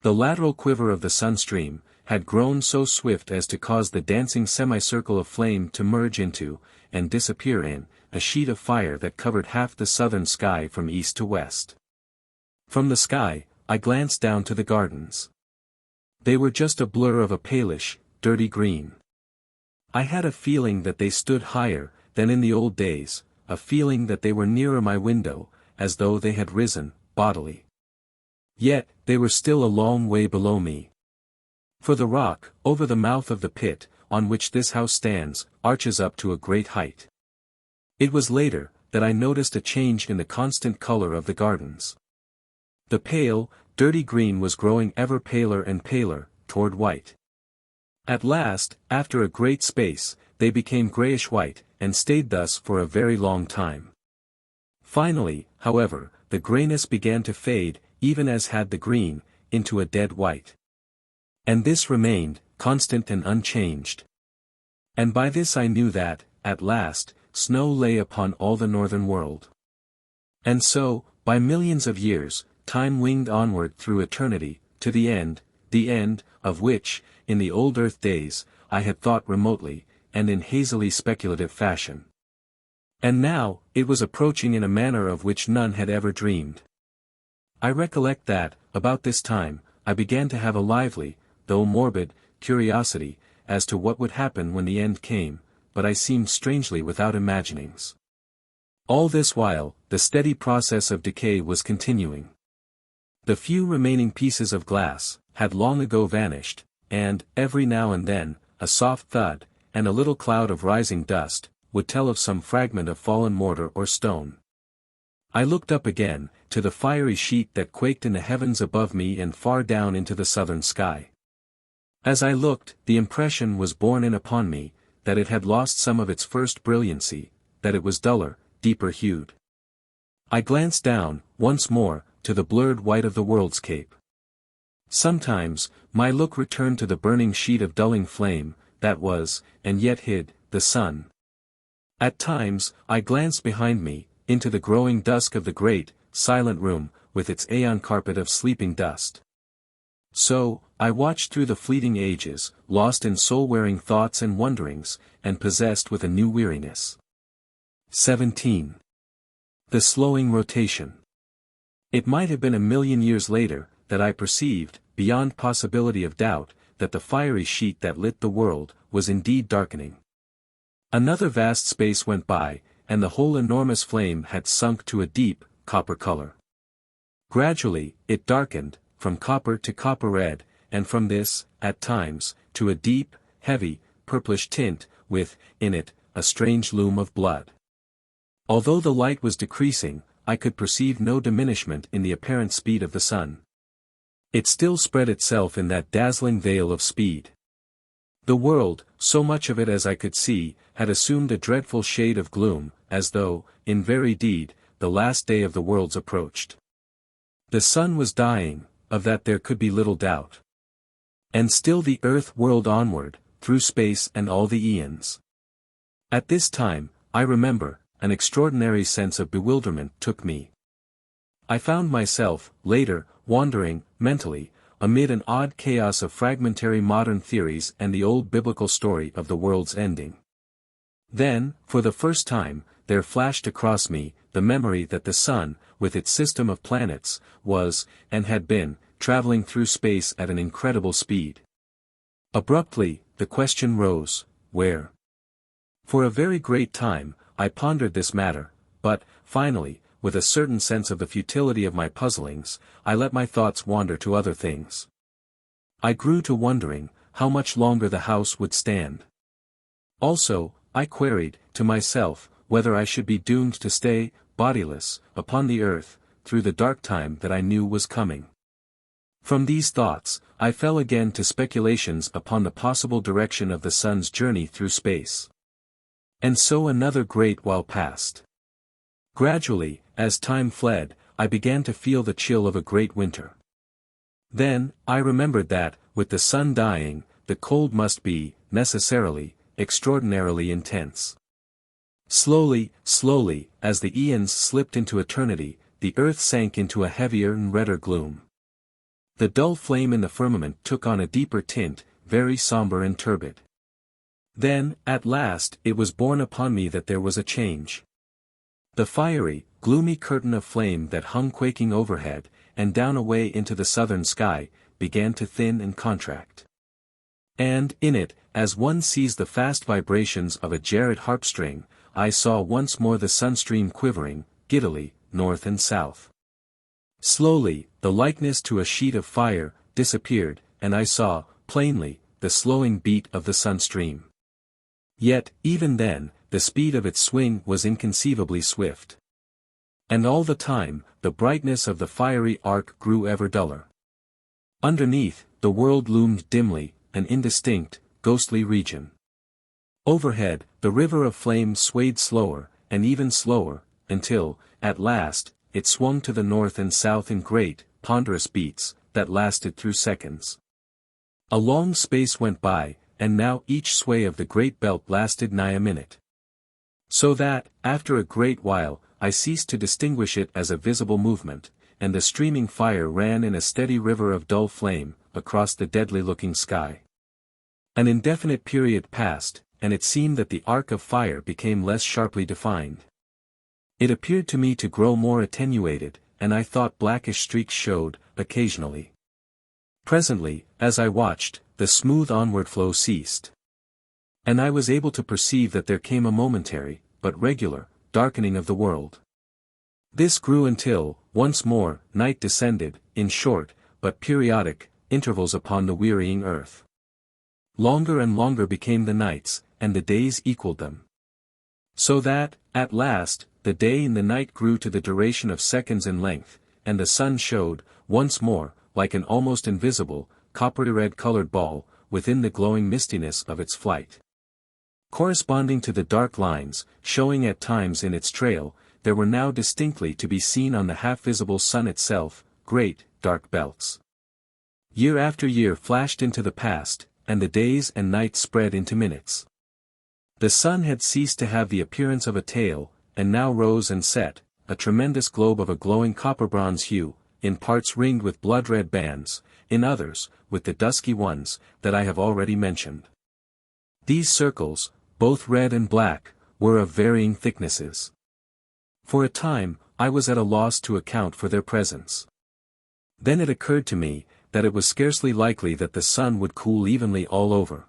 The lateral quiver of the sun-stream had grown so swift as to cause the dancing semicircle of flame to merge into, and disappear in, a sheet of fire that covered half the southern sky from east to west. From the sky, I glanced down to the gardens. They were just a blur of a palish, dirty green. I had a feeling that they stood higher than in the old days, a feeling that they were nearer my window, as though they had risen, bodily. Yet, they were still a long way below me. For the rock, over the mouth of the pit, on which this house stands, arches up to a great height. It was later, that I noticed a change in the constant color of the gardens. The pale, dirty green was growing ever paler and paler, toward white. At last, after a great space, they became grayish-white, and stayed thus for a very long time. Finally, however, the grayness began to fade, even as had the green, into a dead white. And this remained, constant and unchanged. And by this I knew that, at last, snow lay upon all the northern world. And so, by millions of years, time winged onward through eternity, to the end of which, in the old earth days, I had thought remotely, and in hazily speculative fashion. And now, it was approaching in a manner of which none had ever dreamed. I recollect that, about this time, I began to have a lively, though morbid, curiosity, as to what would happen when the end came, but I seemed strangely without imaginings. All this while, the steady process of decay was continuing. The few remaining pieces of glass, had long ago vanished, and, every now and then, a soft thud, and a little cloud of rising dust, would tell of some fragment of fallen mortar or stone. I looked up again, to the fiery sheet that quaked in the heavens above me and far down into the southern sky. As I looked, the impression was borne in upon me, that it had lost some of its first brilliancy, that it was duller, deeper hued. I glanced down, once more, to the blurred white of the world's cape. Sometimes, my look returned to the burning sheet of dulling flame, that was, and yet hid, the sun. At times, I glanced behind me, into the growing dusk of the great, silent room, with its aeon carpet of sleeping dust. So, I watched through the fleeting ages, lost in soul-wearing thoughts and wonderings, and possessed with a new weariness. 17. The slowing rotation. It might have been 1,000,000 years later, that I perceived, beyond possibility of doubt, that the fiery sheet that lit the world, was indeed darkening. Another vast space went by, and the whole enormous flame had sunk to a deep, copper color. Gradually, it darkened, from copper to copper red, and from this, at times, to a deep, heavy, purplish tint, with, in it, a strange loom of blood. Although the light was decreasing, I could perceive no diminishment in the apparent speed of the sun. It still spread itself in that dazzling veil of speed. The world, so much of it as I could see, had assumed a dreadful shade of gloom, as though, in very deed, the last day of the worlds approached. The sun was dying, of that there could be little doubt. And still the earth whirled onward, through space and all the eons. At this time, I remember, an extraordinary sense of bewilderment took me. I found myself, later, wandering, mentally, amid an odd chaos of fragmentary modern theories and the old biblical story of the world's ending. Then, for the first time, there flashed across me, the memory that the sun, with its system of planets, was, and had been, traveling through space at an incredible speed. Abruptly, the question rose, where? For a very great time, I pondered this matter, but, finally, with a certain sense of the futility of my puzzlings, I let my thoughts wander to other things. I grew to wondering, how much longer the house would stand. Also, I queried, to myself, whether I should be doomed to stay, bodiless, upon the earth, through the dark time that I knew was coming. From these thoughts, I fell again to speculations upon the possible direction of the sun's journey through space. And so another great while passed. Gradually, as time fled, I began to feel the chill of a great winter. Then, I remembered that, with the sun dying, the cold must be, necessarily, extraordinarily intense. Slowly, slowly, as the eons slipped into eternity, the earth sank into a heavier and redder gloom. The dull flame in the firmament took on a deeper tint, very somber and turbid. Then, at last, it was borne upon me that there was a change. The fiery, gloomy curtain of flame that hung quaking overhead, and down away into the southern sky, began to thin and contract. And, in it, as one sees the fast vibrations of a jarred harp-string, I saw once more the sunstream quivering, giddily, north and south. Slowly, the likeness to a sheet of fire disappeared, and I saw, plainly, the slowing beat of the sunstream. Yet, even then, the speed of its swing was inconceivably swift. And all the time, the brightness of the fiery arc grew ever duller. Underneath, the world loomed dimly, an indistinct, ghostly region. Overhead, the river of flame swayed slower, and even slower, until, at last, it swung to the north and south in great, ponderous beats, that lasted through seconds. A long space went by, and now each sway of the great belt lasted nigh a minute. So that, after a great while, I ceased to distinguish it as a visible movement, and the streaming fire ran in a steady river of dull flame, across the deadly-looking sky. An indefinite period passed, and it seemed that the arc of fire became less sharply defined. It appeared to me to grow more attenuated, and I thought blackish streaks showed, occasionally. Presently, as I watched, the smooth onward flow ceased. And I was able to perceive that there came a momentary, but regular, darkening of the world. This grew until, once more, night descended, in short, but periodic, intervals upon the wearying earth. Longer and longer became the nights, and the days equaled them. So that, at last, the day and the night grew to the duration of seconds in length, and the sun showed, once more, like an almost invisible, copper-red-colored ball, within the glowing mistiness of its flight. Corresponding to the dark lines, showing at times in its trail, there were now distinctly to be seen on the half-visible sun itself, great, dark belts. Year after year flashed into the past, and the days and nights spread into minutes. The sun had ceased to have the appearance of a tail, and now rose and set, a tremendous globe of a glowing copper-bronze hue, in parts ringed with blood-red bands, in others, with the dusky ones, that I have already mentioned. These circles, both red and black, were of varying thicknesses. For a time, I was at a loss to account for their presence. Then it occurred to me, that it was scarcely likely that the sun would cool evenly all over.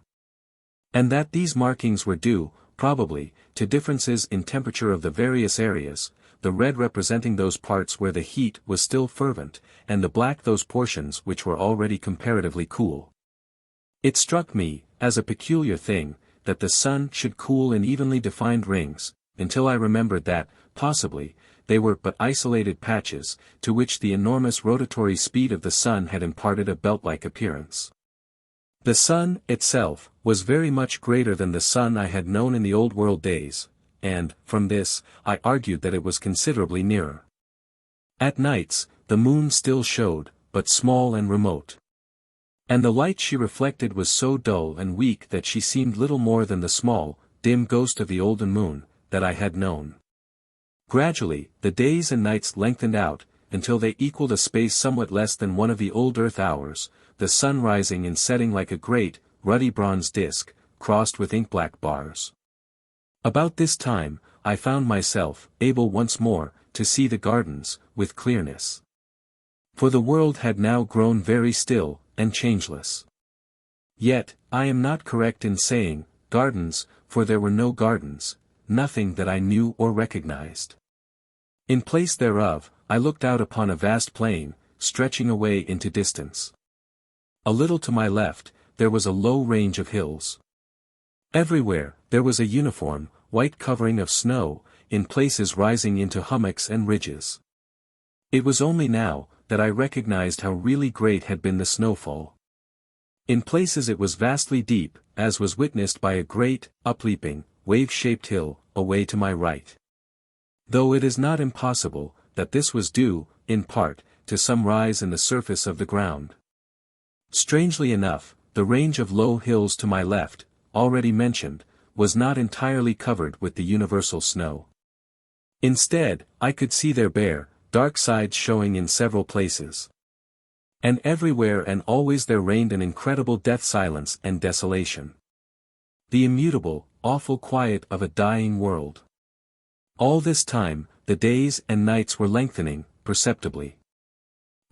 And that these markings were due, probably, to differences in temperature of the various areas, the red representing those parts where the heat was still fervent, and the black those portions which were already comparatively cool. It struck me, as a peculiar thing, that the sun should cool in evenly defined rings, until I remembered that, possibly, they were but isolated patches, to which the enormous rotatory speed of the sun had imparted a belt-like appearance. The sun, itself, was very much greater than the sun I had known in the old world days, and, from this, I argued that it was considerably nearer. At nights, the moon still showed, but small and remote. And the light she reflected was so dull and weak that she seemed little more than the small, dim ghost of the olden moon, that I had known. Gradually, the days and nights lengthened out, until they equaled a space somewhat less than one of the old earth hours, the sun rising and setting like a great, ruddy bronze disk, crossed with ink-black bars. About this time, I found myself, able once more, to see the gardens, with clearness. For the world had now grown very still, and changeless. Yet, I am not correct in saying, gardens, for there were no gardens, nothing that I knew or recognized. In place thereof, I looked out upon a vast plain, stretching away into distance. A little to my left, there was a low range of hills. Everywhere, there was a uniform, white covering of snow, in places rising into hummocks and ridges. It was only now, that I recognized how really great had been the snowfall. In places it was vastly deep, as was witnessed by a great, upleaping, wave-shaped hill, away to my right. Though it is not impossible, that this was due, in part, to some rise in the surface of the ground. Strangely enough, the range of low hills to my left, already mentioned, was not entirely covered with the universal snow. Instead, I could see their bare, dark sides showing in several places. And everywhere and always there reigned an incredible death silence and desolation. The immutable, awful quiet of a dying world. All this time, the days and nights were lengthening, perceptibly.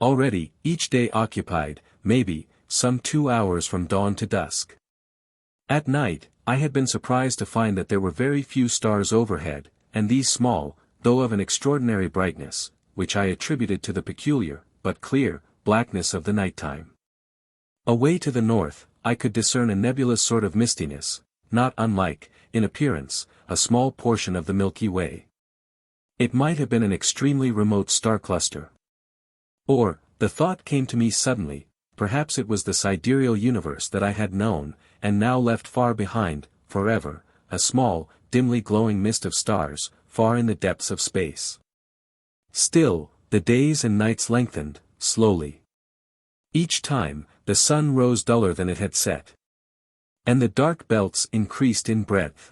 Already, each day occupied, maybe, some 2 hours from dawn to dusk. At night, I had been surprised to find that there were very few stars overhead, and these small, though of an extraordinary brightness, which I attributed to the peculiar, but clear, blackness of the nighttime. Away to the north, I could discern a nebulous sort of mistiness, not unlike, in appearance, a small portion of the Milky Way. It might have been an extremely remote star cluster. Or, the thought came to me suddenly, perhaps it was the sidereal universe that I had known, and now left far behind, forever, a small, dimly glowing mist of stars, far in the depths of space. Still, the days and nights lengthened, slowly. Each time, the sun rose duller than it had set. And the dark belts increased in breadth.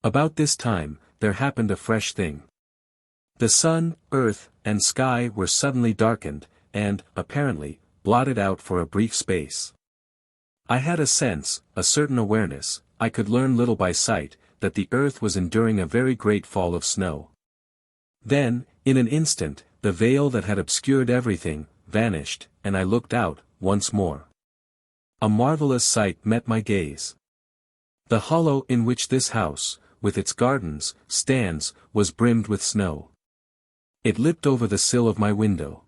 About this time, there happened a fresh thing. The sun, earth, and sky were suddenly darkened, and, apparently, blotted out for a brief space. I had a sense, a certain awareness, I could learn little by sight, that the earth was enduring a very great fall of snow. Then, in an instant, the veil that had obscured everything, vanished, and I looked out, once more. A marvelous sight met my gaze. The hollow in which this house, with its gardens, stands, was brimmed with snow. It lipped over the sill of my window.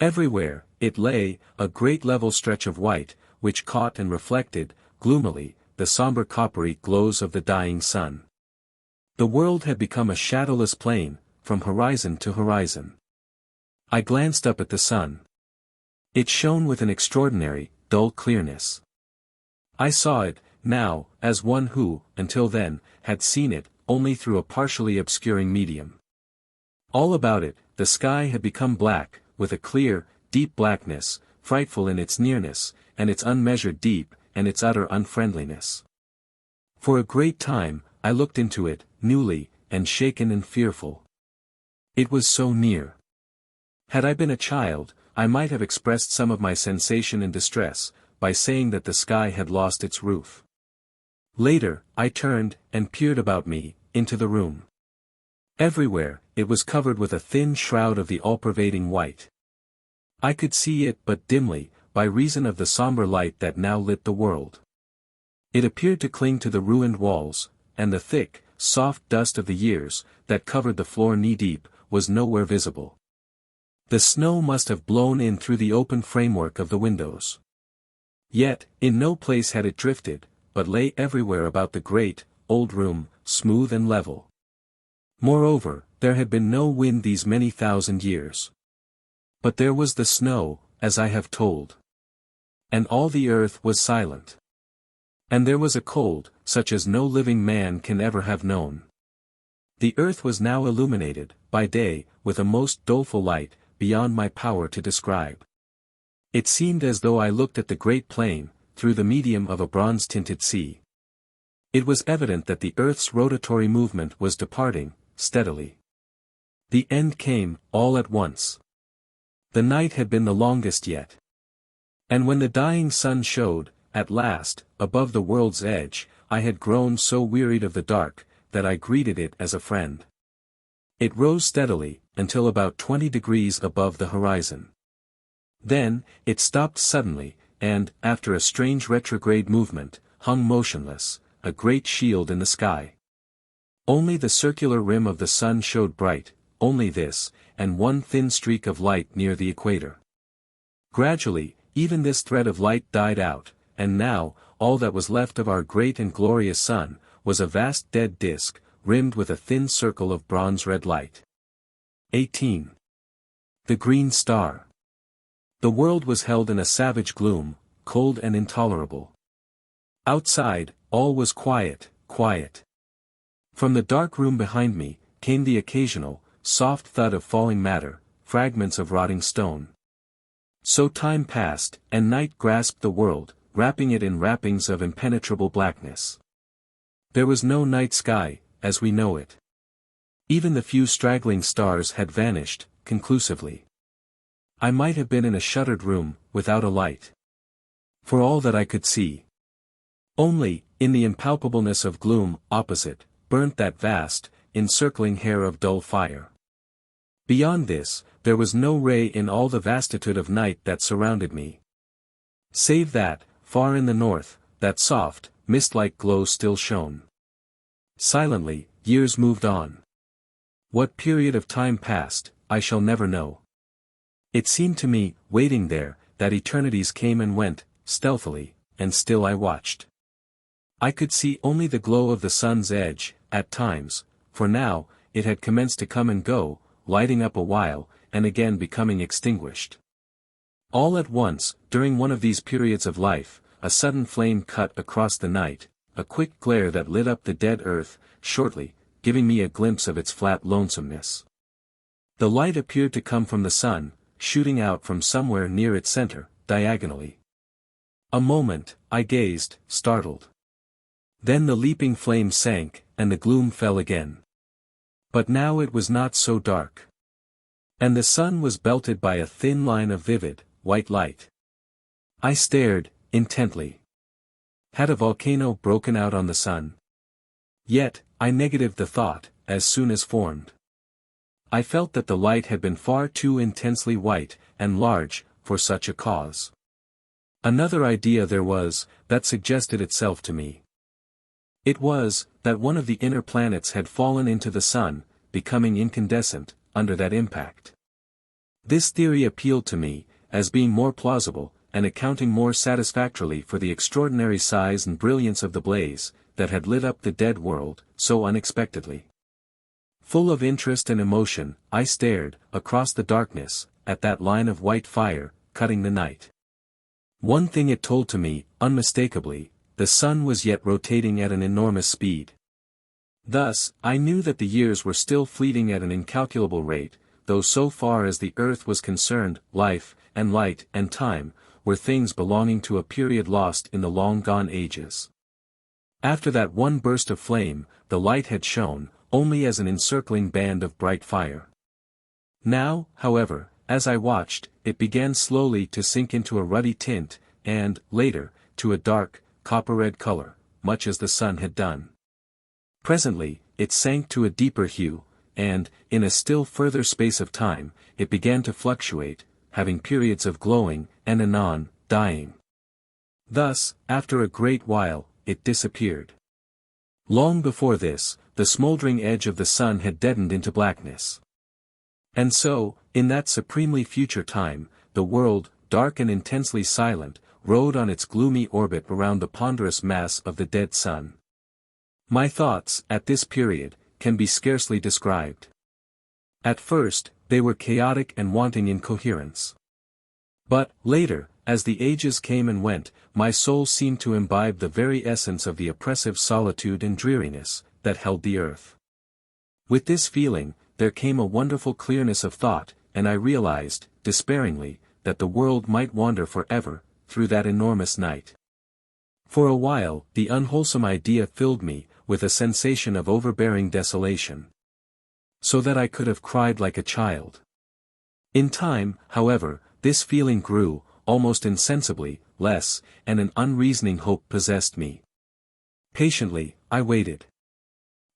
Everywhere, it lay, a great level stretch of white, which caught and reflected, gloomily, the somber coppery glows of the dying sun. The world had become a shadowless plain, from horizon to horizon. I glanced up at the sun. It shone with an extraordinary, dull clearness. I saw it, now, as one who, until then, had seen it, only through a partially obscuring medium. All about it, the sky had become black, with a clear, deep blackness, frightful in its nearness, and its unmeasured deep, and its utter unfriendliness. For a great time, I looked into it, newly, and shaken and fearful. It was so near. Had I been a child, I might have expressed some of my sensation and distress, by saying that the sky had lost its roof. Later, I turned, and peered about me, into the room. Everywhere, it was covered with a thin shroud of the all-pervading white. I could see it but dimly, by reason of the somber light that now lit the world. It appeared to cling to the ruined walls, and the thick, soft dust of the years, that covered the floor knee-deep, was nowhere visible. The snow must have blown in through the open framework of the windows. Yet, in no place had it drifted, but lay everywhere about the great, old room, smooth and level. Moreover, there had been no wind these many thousand years. But there was the snow, as I have told. And all the earth was silent. And there was a cold, such as no living man can ever have known. The earth was now illuminated, by day, with a most doleful light, beyond my power to describe. It seemed as though I looked at the great plain, through the medium of a bronze-tinted sea. It was evident that the earth's rotatory movement was departing, steadily. The end came, all at once. The night had been the longest yet. And when the dying sun showed, at last, above the world's edge, I had grown so wearied of the dark, that I greeted it as a friend. It rose steadily, until about 20 degrees above the horizon. Then, it stopped suddenly, and, after a strange retrograde movement, hung motionless, a great shield in the sky. Only the circular rim of the sun showed bright, only this, and one thin streak of light near the equator. Gradually, even this thread of light died out, and now, all that was left of our great and glorious sun, was a vast dead disk, rimmed with a thin circle of bronze-red light. 18. The Green Star. The world was held in a savage gloom, cold and intolerable. Outside, all was quiet, quiet. From the dark room behind me, came the occasional, soft thud of falling matter, fragments of rotting stone. So time passed, and night grasped the world, wrapping it in wrappings of impenetrable blackness. There was no night sky, as we know it. Even the few straggling stars had vanished, conclusively. I might have been in a shuttered room, without a light. For all that I could see. Only, in the impalpableness of gloom, opposite, burnt that vast, encircling hair of dull fire. Beyond this, there was no ray in all the vastitude of night that surrounded me. Save that, far in the north, that soft, mist-like glow still shone. Silently, years moved on. What period of time passed, I shall never know. It seemed to me, waiting there, that eternities came and went, stealthily, and still I watched. I could see only the glow of the sun's edge, at times, for now, it had commenced to come and go, lighting up a while, and again becoming extinguished. All at once, during one of these periods of life, a sudden flame cut across the night, a quick glare that lit up the dead earth, shortly, giving me a glimpse of its flat lonesomeness. The light appeared to come from the sun, shooting out from somewhere near its center, diagonally. A moment, I gazed, startled. Then the leaping flame sank, and the gloom fell again. But now it was not so dark. And the sun was belted by a thin line of vivid, white light. I stared, intently. Had a volcano broken out on the sun? Yet, I negatived the thought, as soon as formed. I felt that the light had been far too intensely white, and large, for such a cause. Another idea there was, that suggested itself to me. It was, that one of the inner planets had fallen into the sun, becoming incandescent, under that impact. This theory appealed to me, as being more plausible, and accounting more satisfactorily for the extraordinary size and brilliance of the blaze, that had lit up the dead world, so unexpectedly. Full of interest and emotion, I stared, across the darkness, at that line of white fire, cutting the night. One thing it told to me, unmistakably, the sun was yet rotating at an enormous speed. Thus, I knew that the years were still fleeting at an incalculable rate, though so far as the earth was concerned, life, and light, and time, were things belonging to a period lost in the long-gone ages. After that one burst of flame, the light had shone, only as an encircling band of bright fire. Now, however, as I watched, it began slowly to sink into a ruddy tint, and, later, to a dark, copper-red color, much as the sun had done. Presently, it sank to a deeper hue, and, in a still further space of time, it began to fluctuate, having periods of glowing, and anon, dying. Thus, after a great while, it disappeared. Long before this, the smoldering edge of the sun had deadened into blackness. And so, in that supremely future time, the world, dark and intensely silent, rode on its gloomy orbit around the ponderous mass of the dead sun. My thoughts, at this period, can be scarcely described. At first, they were chaotic and wanting in coherence. But, later, as the ages came and went, my soul seemed to imbibe the very essence of the oppressive solitude and dreariness, that held the earth. With this feeling, there came a wonderful clearness of thought, and I realized, despairingly, that the world might wander forever, through that enormous night. For a while, the unwholesome idea filled me, with a sensation of overbearing desolation. So that I could have cried like a child. In time, however, this feeling grew, almost insensibly, less, and an unreasoning hope possessed me. Patiently, I waited.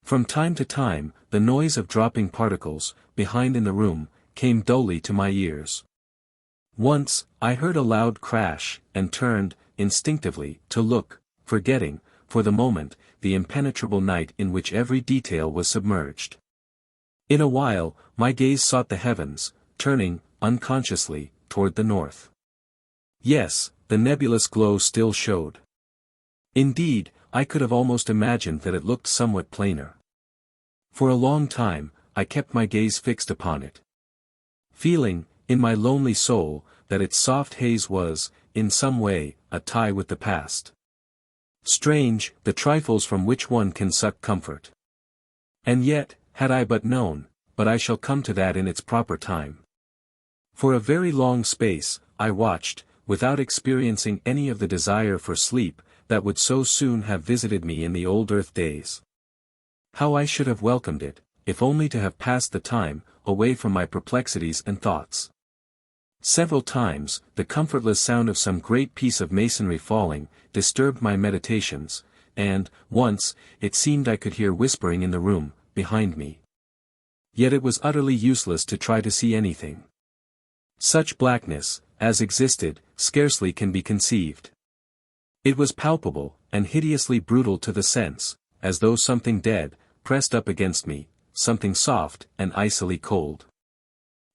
From time to time, the noise of dropping particles, behind in the room, came dully to my ears. Once, I heard a loud crash, and turned, instinctively, to look, forgetting, for the moment, the impenetrable night in which every detail was submerged. In a while, my gaze sought the heavens, turning, unconsciously, toward the north. Yes, the nebulous glow still showed. Indeed, I could have almost imagined that it looked somewhat plainer. For a long time, I kept my gaze fixed upon it. Feeling, in my lonely soul, that its soft haze was, in some way, a tie with the past. Strange, the trifles from which one can suck comfort. And yet, had I but known, but I shall come to that in its proper time. For a very long space, I watched, without experiencing any of the desire for sleep, that would so soon have visited me in the old earth days. How I should have welcomed it, if only to have passed the time, away from my perplexities and thoughts. Several times, the comfortless sound of some great piece of masonry falling, disturbed my meditations, and, once, it seemed I could hear whispering in the room, behind me. Yet it was utterly useless to try to see anything. Such blackness, as existed, scarcely can be conceived. It was palpable, and hideously brutal to the sense, as though something dead, pressed up against me, something soft and icily cold.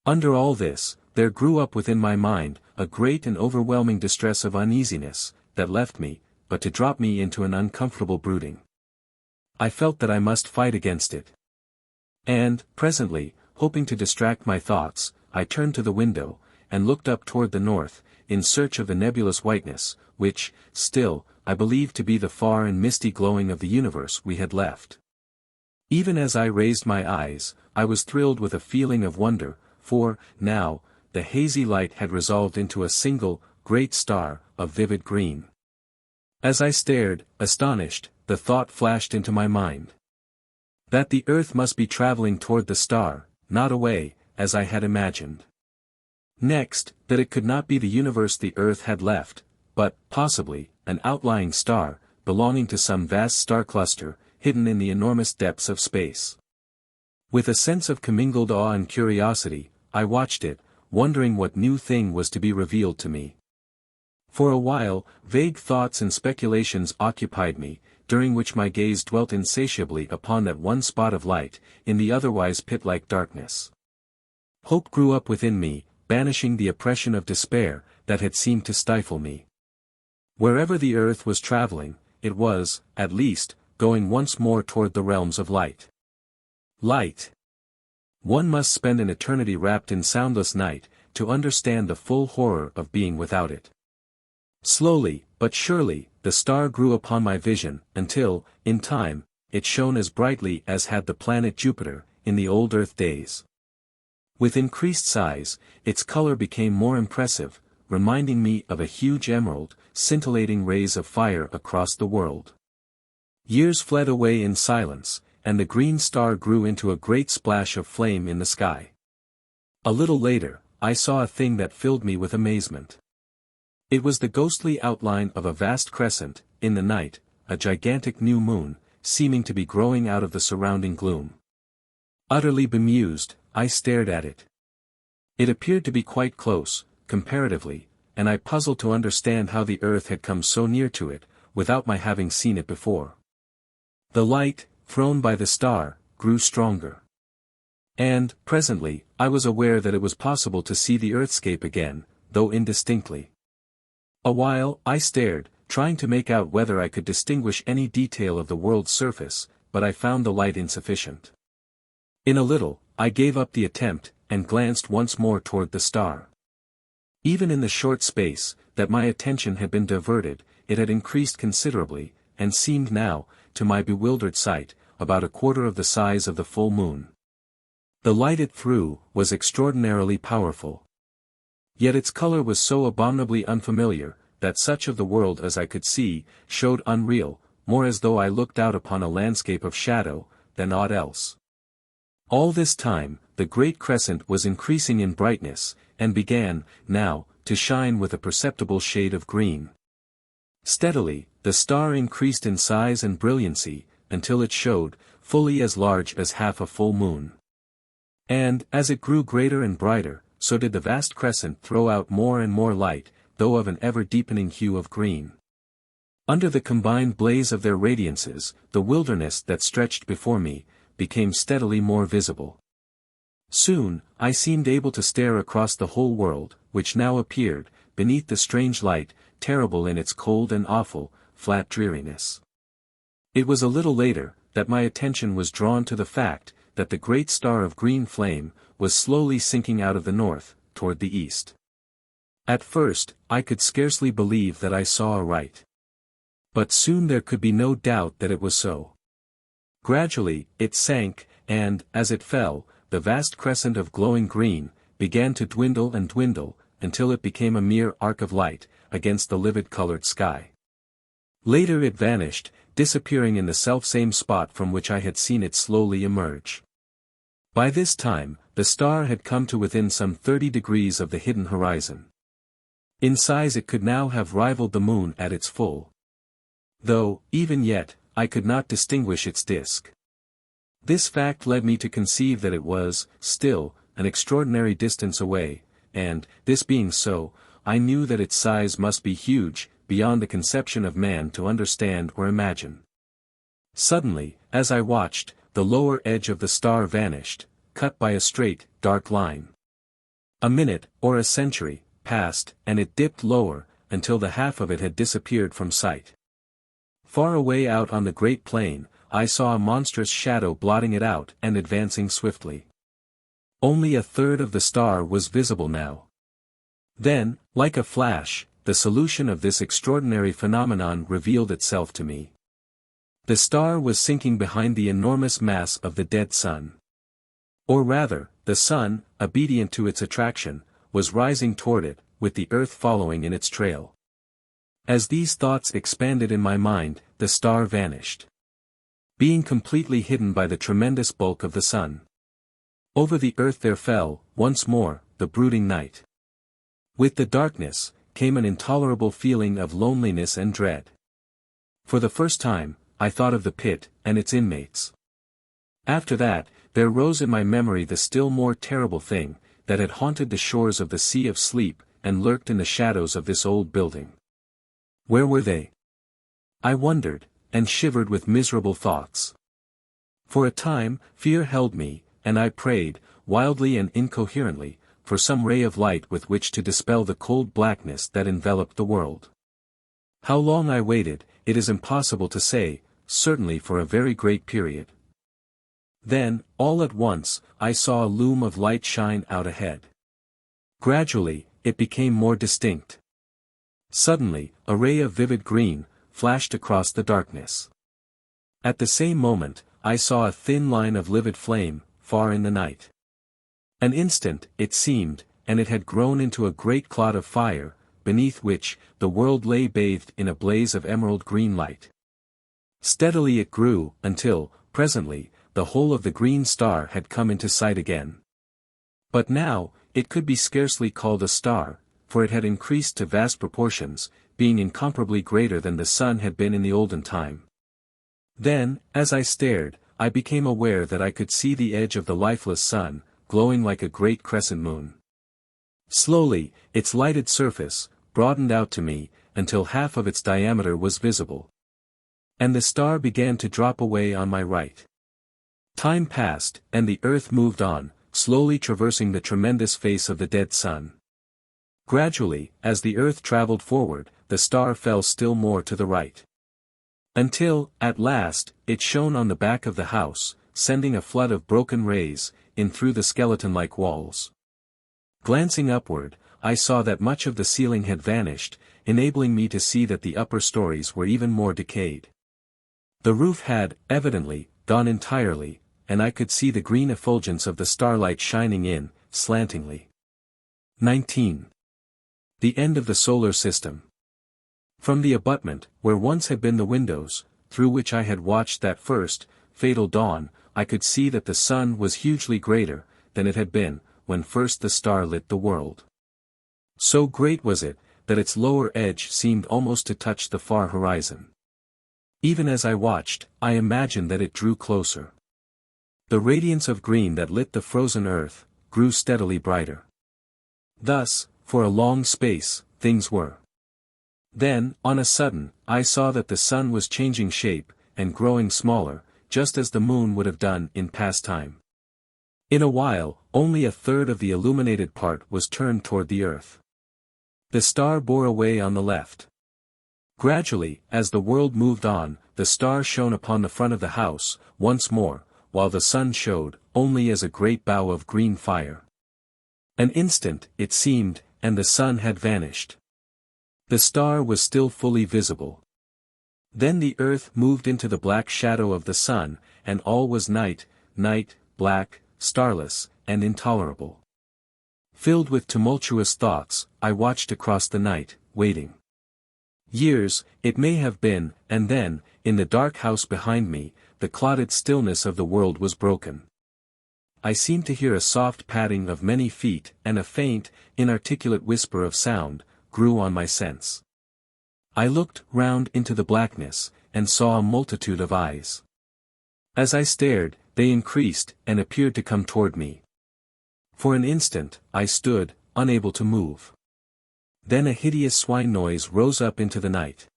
Under all this, there grew up within my mind, a great and overwhelming distress of uneasiness, that left me, but to drop me into an uncomfortable brooding. I felt that I must fight against it. And, presently, hoping to distract my thoughts, I turned to the window, and looked up toward the north, in search of the nebulous whiteness, which, still, I believed to be the far and misty glowing of the universe we had left. Even as I raised my eyes, I was thrilled with a feeling of wonder, for, now, the hazy light had resolved into a single, great star, of vivid green. As I stared, astonished, the thought flashed into my mind. That the earth must be traveling toward the star, not away, as I had imagined. Next, that it could not be the universe the earth had left, but, possibly, an outlying star, belonging to some vast star cluster, hidden in the enormous depths of space. With a sense of commingled awe and curiosity, I watched it, wondering what new thing was to be revealed to me. For a while, vague thoughts and speculations occupied me, during which my gaze dwelt insatiably upon that one spot of light, in the otherwise pit-like darkness. Hope grew up within me, banishing the oppression of despair, that had seemed to stifle me. Wherever the earth was traveling, it was, at least, going once more toward the realms of light. Light. One must spend an eternity wrapped in soundless night, to understand the full horror of being without it. Slowly, but surely, the star grew upon my vision, until, in time, it shone as brightly as had the planet Jupiter, in the old Earth days. With increased size, its color became more impressive, reminding me of a huge emerald, scintillating rays of fire across the world. Years fled away in silence, and the green star grew into a great splash of flame in the sky. A little later, I saw a thing that filled me with amazement. It was the ghostly outline of a vast crescent, in the night, a gigantic new moon, seeming to be growing out of the surrounding gloom. Utterly bemused, I stared at it. It appeared to be quite close, comparatively, and I puzzled to understand how the earth had come so near to it, without my having seen it before. The light, thrown by the star, grew stronger. And, presently, I was aware that it was possible to see the earthscape again, though indistinctly. A while, I stared, trying to make out whether I could distinguish any detail of the world's surface, but I found the light insufficient. In a little, I gave up the attempt, and glanced once more toward the star. Even in the short space, that my attention had been diverted, it had increased considerably, and seemed now, to my bewildered sight, about a quarter of the size of the full moon. The light it threw, was extraordinarily powerful. Yet its color was so abominably unfamiliar, that such of the world as I could see, showed unreal, more as though I looked out upon a landscape of shadow, than aught else. All this time, the great crescent was increasing in brightness, and began, now, to shine with a perceptible shade of green. Steadily, the star increased in size and brilliancy, until it showed, fully as large as half a full moon. And, as it grew greater and brighter, so did the vast crescent throw out more and more light, though of an ever-deepening hue of green. Under the combined blaze of their radiances, the wilderness that stretched before me, became steadily more visible. Soon, I seemed able to stare across the whole world, which now appeared, beneath the strange light, terrible in its cold and awful, flat dreariness. It was a little later, that my attention was drawn to the fact, that the great star of green flame, was slowly sinking out of the north, toward the east. At first, I could scarcely believe that I saw aright. But soon there could be no doubt that it was so. Gradually, it sank, and, as it fell, the vast crescent of glowing green, began to dwindle and dwindle, until it became a mere arc of light, against the livid-colored sky. Later it vanished, disappearing in the selfsame spot from which I had seen it slowly emerge. By this time, the star had come to within some 30 degrees of the hidden horizon. In size it could now have rivaled the moon at its full. Though, even yet, I could not distinguish its disk. This fact led me to conceive that it was, still, an extraordinary distance away, and, this being so, I knew that its size must be huge, beyond the conception of man to understand or imagine. Suddenly, as I watched, the lower edge of the star vanished, cut by a straight, dark line. A minute, or a century, passed, and it dipped lower, until the half of it had disappeared from sight. Far away out on the great plain, I saw a monstrous shadow blotting it out and advancing swiftly. Only a third of the star was visible now. Then, like a flash, the solution of this extraordinary phenomenon revealed itself to me. The star was sinking behind the enormous mass of the dead sun. Or rather, the sun, obedient to its attraction, was rising toward it, with the earth following in its trail. As these thoughts expanded in my mind, the star vanished, being completely hidden by the tremendous bulk of the sun. Over the earth there fell, once more, the brooding night. With the darkness, came an intolerable feeling of loneliness and dread. For the first time, I thought of the pit, and its inmates. After that, there rose in my memory the still more terrible thing, that had haunted the shores of the Sea of Sleep, and lurked in the shadows of this old building. Where were they? I wondered, and shivered with miserable thoughts. For a time, fear held me, and I prayed, wildly and incoherently, for some ray of light with which to dispel the cold blackness that enveloped the world. How long I waited, it is impossible to say, certainly for a very great period. Then, all at once, I saw a loom of light shine out ahead. Gradually, it became more distinct. Suddenly, a ray of vivid green flashed across the darkness. At the same moment, I saw a thin line of livid flame, far in the night. An instant, it seemed, and it had grown into a great clot of fire, beneath which, the world lay bathed in a blaze of emerald green light. Steadily it grew, until, presently, the whole of the green star had come into sight again. But now, it could be scarcely called a star, for it had increased to vast proportions, being incomparably greater than the sun had been in the olden time. Then, as I stared, I became aware that I could see the edge of the lifeless sun, glowing like a great crescent moon. Slowly, its lighted surface broadened out to me, until half of its diameter was visible. And the star began to drop away on my right. Time passed, and the earth moved on, slowly traversing the tremendous face of the dead sun. Gradually, as the earth traveled forward, the star fell still more to the right. Until, at last, it shone on the back of the house, sending a flood of broken rays, in through the skeleton-like walls. Glancing upward, I saw that much of the ceiling had vanished, enabling me to see that the upper stories were even more decayed. The roof had, evidently, gone entirely, and I could see the green effulgence of the starlight shining in, slantingly. 19. The end of the solar system. From the abutment, where once had been the windows, through which I had watched that first, fatal dawn, I could see that the sun was hugely greater, than it had been, when first the star lit the world. So great was it, that its lower edge seemed almost to touch the far horizon. Even as I watched, I imagined that it drew closer. The radiance of green that lit the frozen earth, grew steadily brighter. Thus, for a long space, things were. Then, on a sudden, I saw that the sun was changing shape, and growing smaller, just as the moon would have done in past time. In a while, only a third of the illuminated part was turned toward the earth. The star bore away on the left. Gradually, as the world moved on, the star shone upon the front of the house, once more, while the sun showed, only as a great bow of green fire. An instant, it seemed, and the sun had vanished. The star was still fully visible. Then the earth moved into the black shadow of the sun, and all was night, black, starless, and intolerable. Filled with tumultuous thoughts, I watched across the night, waiting. Years, it may have been, and then, in the dark house behind me, the clotted stillness of the world was broken. I seemed to hear a soft padding of many feet, and a faint, inarticulate whisper of sound grew on my sense. I looked round into the blackness, and saw a multitude of eyes. As I stared, they increased, and appeared to come toward me. For an instant, I stood, unable to move. Then a hideous swine noise rose up into the night.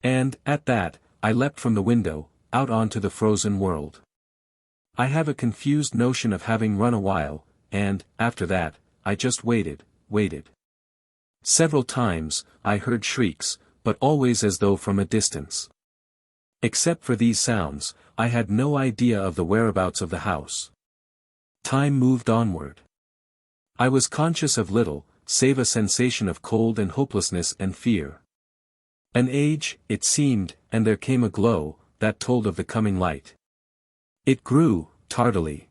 And, at that, I leapt from the window, out onto the frozen world. I have a confused notion of having run a while, and, after that, I just waited. Several times, I heard shrieks, but always as though from a distance. Except for these sounds, I had no idea of the whereabouts of the house. Time moved onward. I was conscious of little, save a sensation of cold and hopelessness and fear. An age, it seemed, and there came a glow, that told of the coming light. It grew, tardily.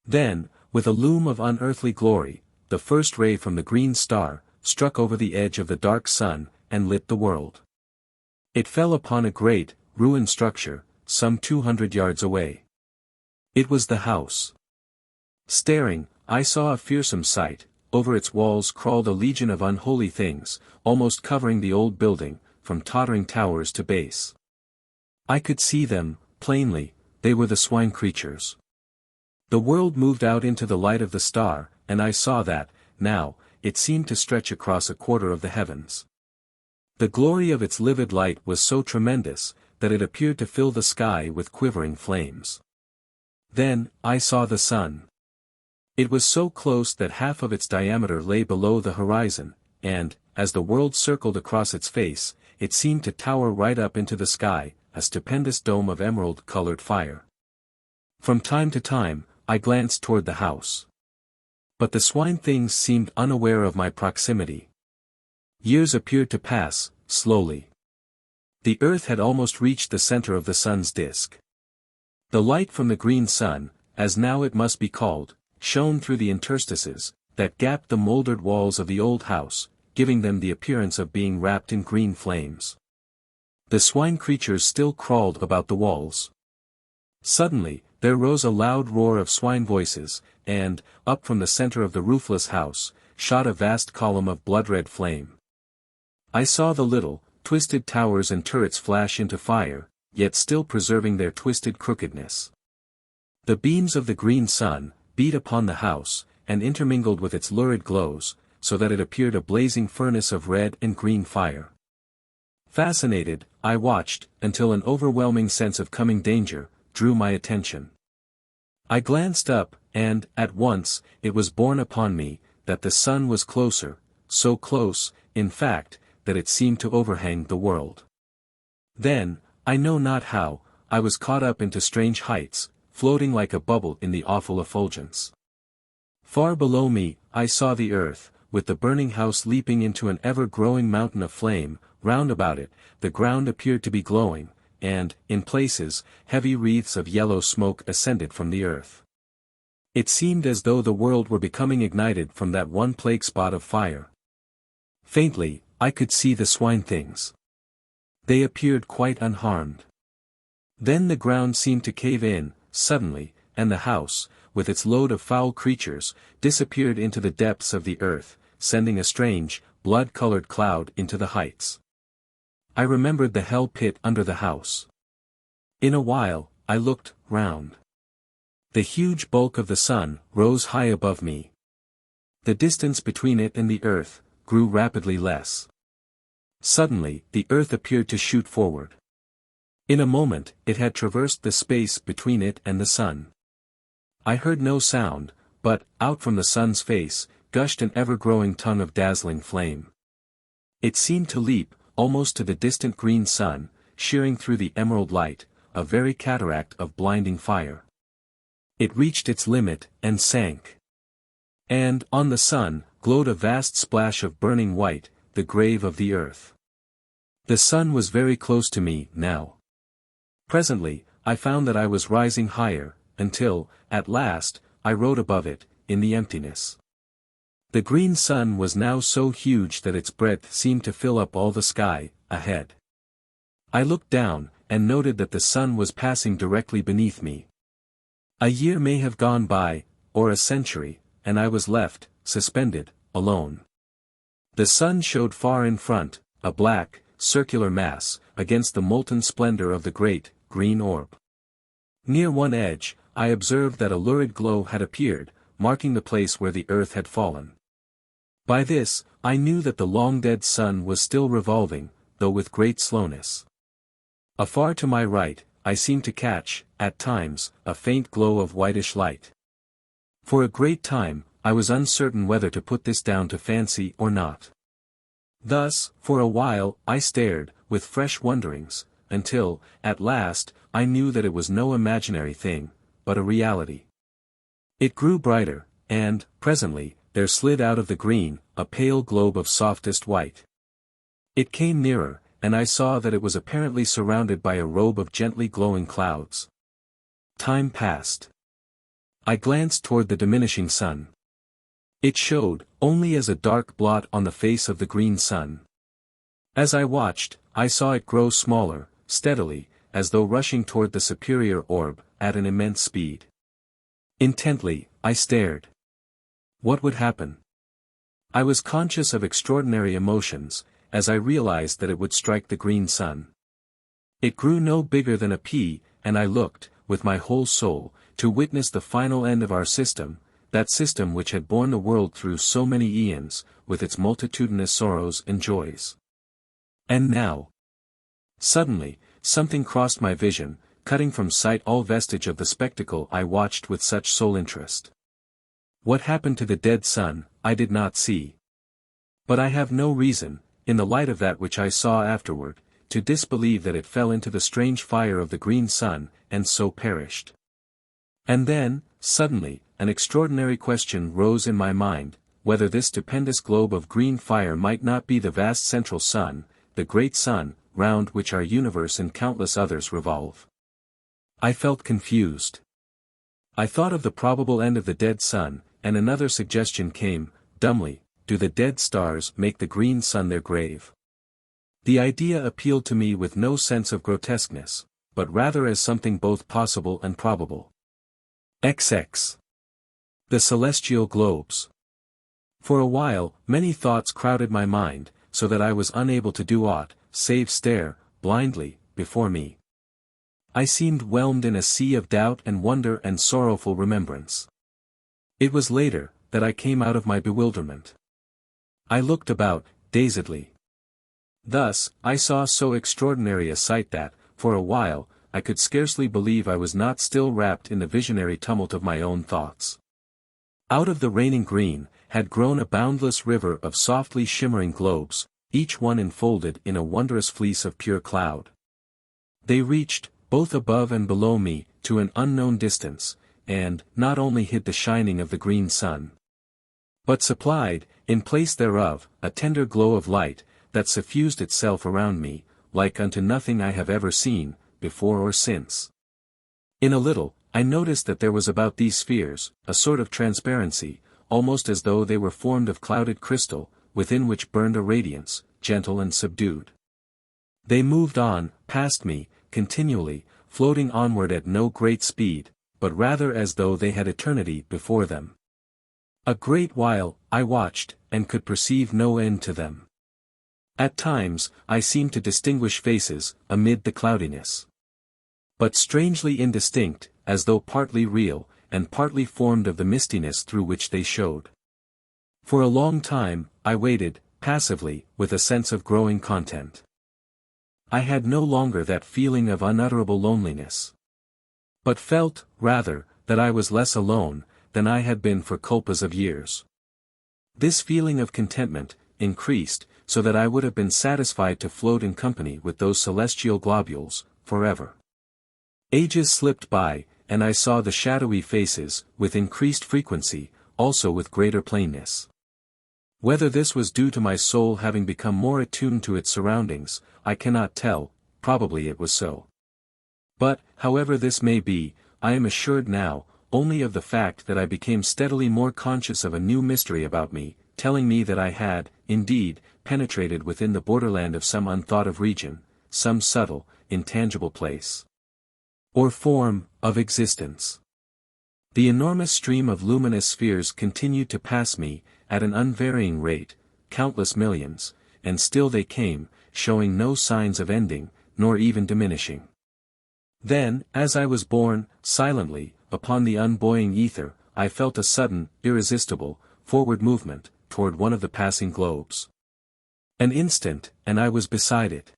Then, with a loom of unearthly glory, the first ray from the green star struck over the edge of the dark sun, and lit the world. It fell upon a great, ruined structure, some 200 yards away. It was the house. Staring, I saw a fearsome sight. Over its walls crawled a legion of unholy things, almost covering the old building, from tottering towers to base. I could see them, plainly. They were the swine creatures. The world moved out into the light of the star, and I saw that, now, it seemed to stretch across a quarter of the heavens. The glory of its livid light was so tremendous, that it appeared to fill the sky with quivering flames. Then, I saw the sun. It was so close that half of its diameter lay below the horizon, and, as the world circled across its face, it seemed to tower right up into the sky, a stupendous dome of emerald-colored fire. From time to time, I glanced toward the house. But the swine things seemed unaware of my proximity. Years appeared to pass, slowly. The earth had almost reached the center of the sun's disk. The light from the green sun, as now it must be called, shone through the interstices that gapped the molded walls of the old house, giving them the appearance of being wrapped in green flames. The swine creatures still crawled about the walls. Suddenly, there rose a loud roar of swine voices, and, up from the center of the roofless house, shot a vast column of blood-red flame. I saw the little, twisted towers and turrets flash into fire, yet still preserving their twisted crookedness. The beams of the green sun beat upon the house, and intermingled with its lurid glows, so that it appeared a blazing furnace of red and green fire. Fascinated, I watched, until an overwhelming sense of coming danger drew my attention. I glanced up, and, at once, it was borne upon me, that the sun was closer, so close, in fact, that it seemed to overhang the world. Then, I know not how, I was caught up into strange heights, floating like a bubble in the awful effulgence. Far below me, I saw the earth, with the burning house leaping into an ever-growing mountain of flame. Round about it, the ground appeared to be glowing, and, in places, heavy wreaths of yellow smoke ascended from the earth. It seemed as though the world were becoming ignited from that one plague spot of fire. Faintly, I could see the swine things. They appeared quite unharmed. Then the ground seemed to cave in, suddenly, and the house, with its load of foul creatures, disappeared into the depths of the earth, sending a strange, blood-colored cloud into the heights. I remembered the hell pit under the house. In a while, I looked round. The huge bulk of the sun rose high above me. The distance between it and the earth grew rapidly less. Suddenly, the earth appeared to shoot forward. In a moment, it had traversed the space between it and the sun. I heard no sound, but, out from the sun's face, gushed an ever-growing tongue of dazzling flame. It seemed to leap, almost to the distant green sun, shearing through the emerald light, a very cataract of blinding fire. It reached its limit, and sank. And, on the sun, glowed a vast splash of burning white, the grave of the earth. The sun was very close to me, now. Presently, I found that I was rising higher, until, at last, I rode above it, in the emptiness. The green sun was now so huge that its breadth seemed to fill up all the sky, ahead. I looked down, and noted that the sun was passing directly beneath me. A year may have gone by, or a century, and I was left, suspended, alone. The sun showed far in front, a black, circular mass, against the molten splendor of the great, green orb. Near one edge, I observed that a lurid glow had appeared, marking the place where the earth had fallen. By this, I knew that the long-dead sun was still revolving, though with great slowness. Afar to my right, I seemed to catch, at times, a faint glow of whitish light. For a great time, I was uncertain whether to put this down to fancy or not. Thus, for a while, I stared, with fresh wonderings, until, at last, I knew that it was no imaginary thing, but a reality. It grew brighter, and, presently, there slid out of the green, a pale globe of softest white. It came nearer, and I saw that it was apparently surrounded by a robe of gently glowing clouds. Time passed. I glanced toward the diminishing sun. It showed, only as a dark blot on the face of the green sun. As I watched, I saw it grow smaller, steadily, as though rushing toward the superior orb, at an immense speed. Intently, I stared. What would happen? I was conscious of extraordinary emotions, as I realized that it would strike the green sun. It grew no bigger than a pea, and I looked, with my whole soul, to witness the final end of our system, that system which had borne the world through so many eons, with its multitudinous sorrows and joys. And now, suddenly, something crossed my vision, cutting from sight all vestige of the spectacle I watched with such sole interest. What happened to the dead sun, I did not see. But I have no reason, in the light of that which I saw afterward, to disbelieve that it fell into the strange fire of the green sun, and so perished. And then, suddenly, an extraordinary question rose in my mind, whether this stupendous globe of green fire might not be the vast central sun, the great sun, round which our universe and countless others revolve. I felt confused. I thought of the probable end of the dead sun, and another suggestion came, dumbly, do the dead stars make the green sun their grave? The idea appealed to me with no sense of grotesqueness, but rather as something both possible and probable. XX. The celestial globes. For a while, many thoughts crowded my mind, so that I was unable to do aught, save stare, blindly, before me. I seemed whelmed in a sea of doubt and wonder and sorrowful remembrance. It was later, that I came out of my bewilderment. I looked about, dazedly. Thus, I saw so extraordinary a sight that, for a while, I could scarcely believe I was not still wrapped in the visionary tumult of my own thoughts. Out of the reigning green, had grown a boundless river of softly shimmering globes, each one enfolded in a wondrous fleece of pure cloud. They reached, both above and below me, to an unknown distance, and, not only hid the shining of the green sun, but supplied, in place thereof, a tender glow of light, that suffused itself around me, like unto nothing I have ever seen, before or since. In a little, I noticed that there was about these spheres, a sort of transparency, almost as though they were formed of clouded crystal, within which burned a radiance, gentle and subdued. They moved on, past me, continually, floating onward at no great speed, but rather as though they had eternity before them. A great while, I watched, and could perceive no end to them. At times, I seemed to distinguish faces, amid the cloudiness. But strangely indistinct, as though partly real, and partly formed of the mistiness through which they showed. For a long time, I waited, passively, with a sense of growing content. I had no longer that feeling of unutterable loneliness, but felt, rather, that I was less alone, than I had been for culpas of years. This feeling of contentment, increased, so that I would have been satisfied to float in company with those celestial globules, forever. Ages slipped by, and I saw the shadowy faces, with increased frequency, also with greater plainness. Whether this was due to my soul having become more attuned to its surroundings, I cannot tell, probably it was so. But, however this may be, I am assured now, only of the fact that I became steadily more conscious of a new mystery about me, telling me that I had, indeed, penetrated within the borderland of some unthought of region, some subtle, intangible place, or form, of existence. The enormous stream of luminous spheres continued to pass me, at an unvarying rate, countless millions, and still they came, showing no signs of ending, nor even diminishing. Then, as I was borne, silently, upon the unbuoying ether, I felt a sudden, irresistible, forward movement, toward one of the passing globes. An instant, and I was beside it.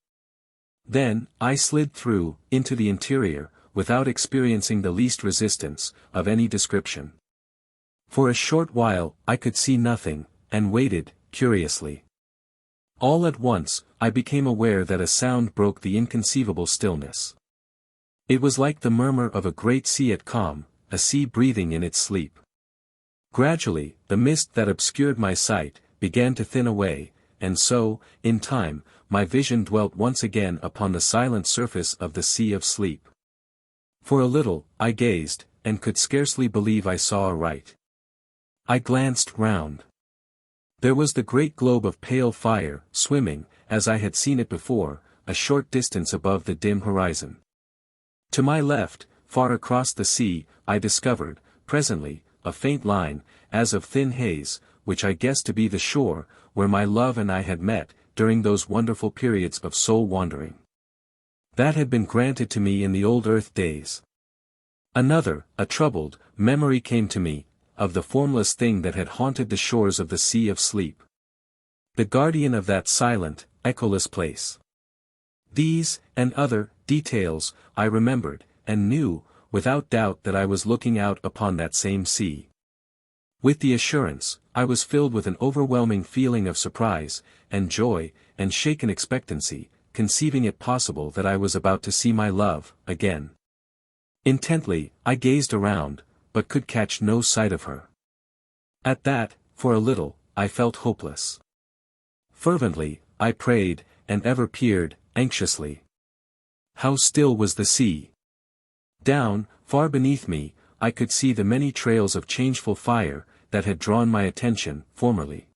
Then, I slid through, into the interior, without experiencing the least resistance, of any description. For a short while, I could see nothing, and waited, curiously. All at once, I became aware that a sound broke the inconceivable stillness. It was like the murmur of a great sea at calm, a sea breathing in its sleep. Gradually, the mist that obscured my sight, began to thin away, and so, in time, my vision dwelt once again upon the silent surface of the sea of sleep. For a little, I gazed, and could scarcely believe I saw aright. I glanced round. There was the great globe of pale fire, swimming, as I had seen it before, a short distance above the dim horizon. To my left, far across the sea, I discovered, presently, a faint line, as of thin haze, which I guessed to be the shore, where my love and I had met, during those wonderful periods of soul-wandering. That had been granted to me in the old earth days. Another, a troubled, memory came to me, of the formless thing that had haunted the shores of the sea of sleep. The guardian of that silent, echoless place. These, and other, details, I remembered, and knew, without doubt that I was looking out upon that same sea. With the assurance, I was filled with an overwhelming feeling of surprise, and joy, and shaken expectancy, conceiving it possible that I was about to see my love, again. Intently, I gazed around, but could catch no sight of her. At that, for a little, I felt hopeless. Fervently, I prayed, and ever peered, anxiously. How still was the sea! Down, far beneath me, I could see the many trails of changeful fire, that had drawn my attention, formerly.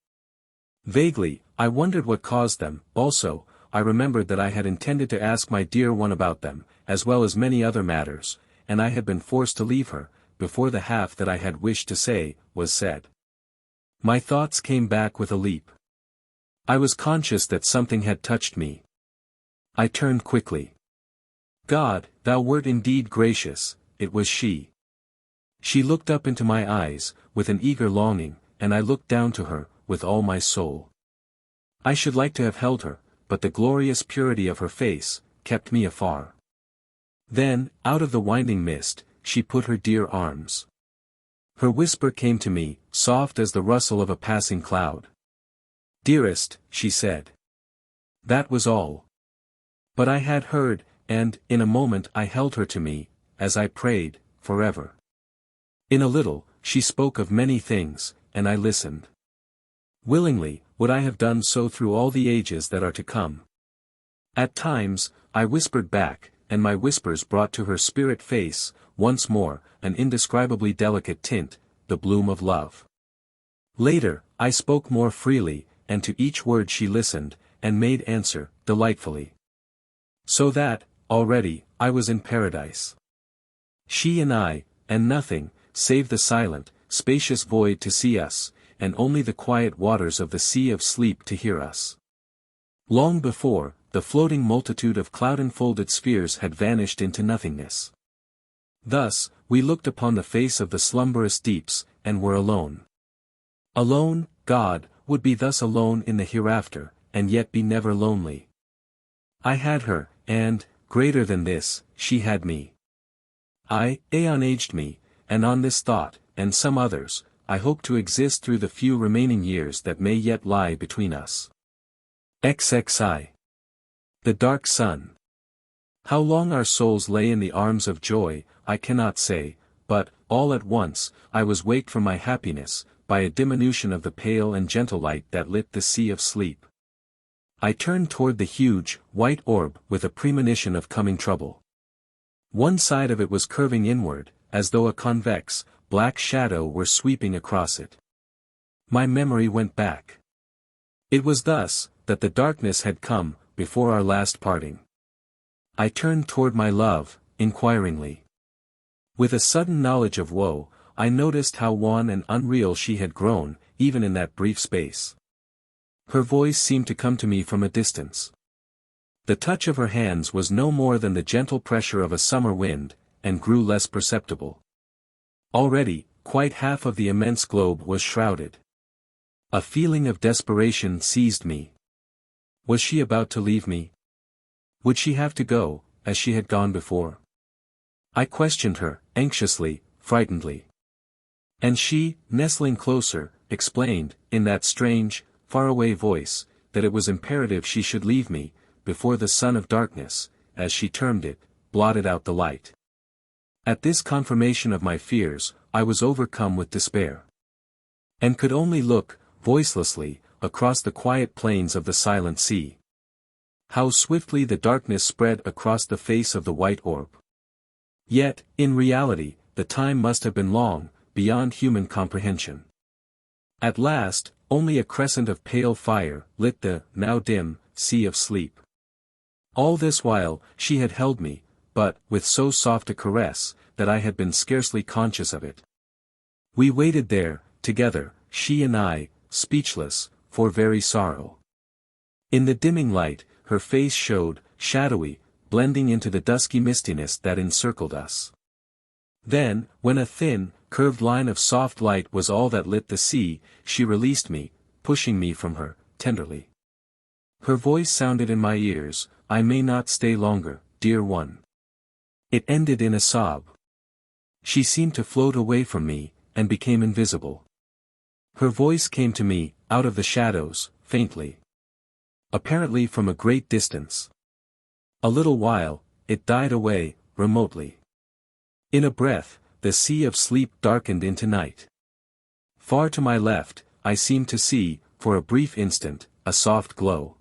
Vaguely, I wondered what caused them. Also, I remembered that I had intended to ask my dear one about them, as well as many other matters, and I had been forced to leave her, before the half that I had wished to say, was said. My thoughts came back with a leap. I was conscious that something had touched me. I turned quickly. God, thou wert indeed gracious, it was she. She looked up into my eyes, with an eager longing, and I looked down to her, with all my soul. I should like to have held her, but the glorious purity of her face, kept me afar. Then, out of the winding mist, she put her dear arms. Her whisper came to me, soft as the rustle of a passing cloud. Dearest, she said. That was all. But I had heard, and, in a moment I held her to me, as I prayed, forever. In a little, she spoke of many things, and I listened. Willingly, would I have done so through all the ages that are to come. At times, I whispered back, and my whispers brought to her spirit face, once more, an indescribably delicate tint, the bloom of love. Later, I spoke more freely, and to each word she listened, and made answer, delightfully. So that, already, I was in paradise. She and I, and nothing, save the silent, spacious void to see us, and only the quiet waters of the sea of sleep to hear us. Long before, the floating multitude of cloud-enfolded spheres had vanished into nothingness. Thus, we looked upon the face of the slumberous deeps, and were alone. Alone, God, would be thus alone in the hereafter, and yet be never lonely. I had her, and, greater than this, she had me. Aeon aged me, and on this thought, and some others, I hope to exist through the few remaining years that may yet lie between us. XXII. The Dark Sun. How long our souls lay in the arms of joy, I cannot say, but, all at once, I was waked from my happiness, by a diminution of the pale and gentle light that lit the sea of sleep. I turned toward the huge, white orb with a premonition of coming trouble. One side of it was curving inward, as though a convex, black shadow were sweeping across it. My memory went back. It was thus, that the darkness had come, before our last parting. I turned toward my love, inquiringly. With a sudden knowledge of woe, I noticed how wan and unreal she had grown, even in that brief space. Her voice seemed to come to me from a distance. The touch of her hands was no more than the gentle pressure of a summer wind, and grew less perceptible. Already, quite half of the immense globe was shrouded. A feeling of desperation seized me. Was she about to leave me? Would she have to go, as she had gone before? I questioned her, anxiously, frightenedly. And she, nestling closer, explained, in that strange, faraway voice, that it was imperative she should leave me, before the sun of darkness, as she termed it, blotted out the light. At this confirmation of my fears, I was overcome with despair. And could only look, voicelessly, across the quiet plains of the silent sea. How swiftly the darkness spread across the face of the white orb. Yet, in reality, the time must have been long, beyond human comprehension. At last, only a crescent of pale fire lit the, now dim, sea of sleep. All this while, she had held me, but, with so soft a caress, that I had been scarcely conscious of it. We waited there, together, she and I, speechless, for very sorrow. In the dimming light, her face showed, shadowy, blending into the dusky mistiness that encircled us. Then, when a thin, curved line of soft light was all that lit the sea, she released me, pushing me from her, tenderly. Her voice sounded in my ears, "I may not stay longer, dear one." It ended in a sob. She seemed to float away from me, and became invisible. Her voice came to me, out of the shadows, faintly. Apparently from a great distance. A little while, it died away, remotely. In a breath, the sea of sleep darkened into night. Far to my left, I seemed to see, for a brief instant, a soft glow.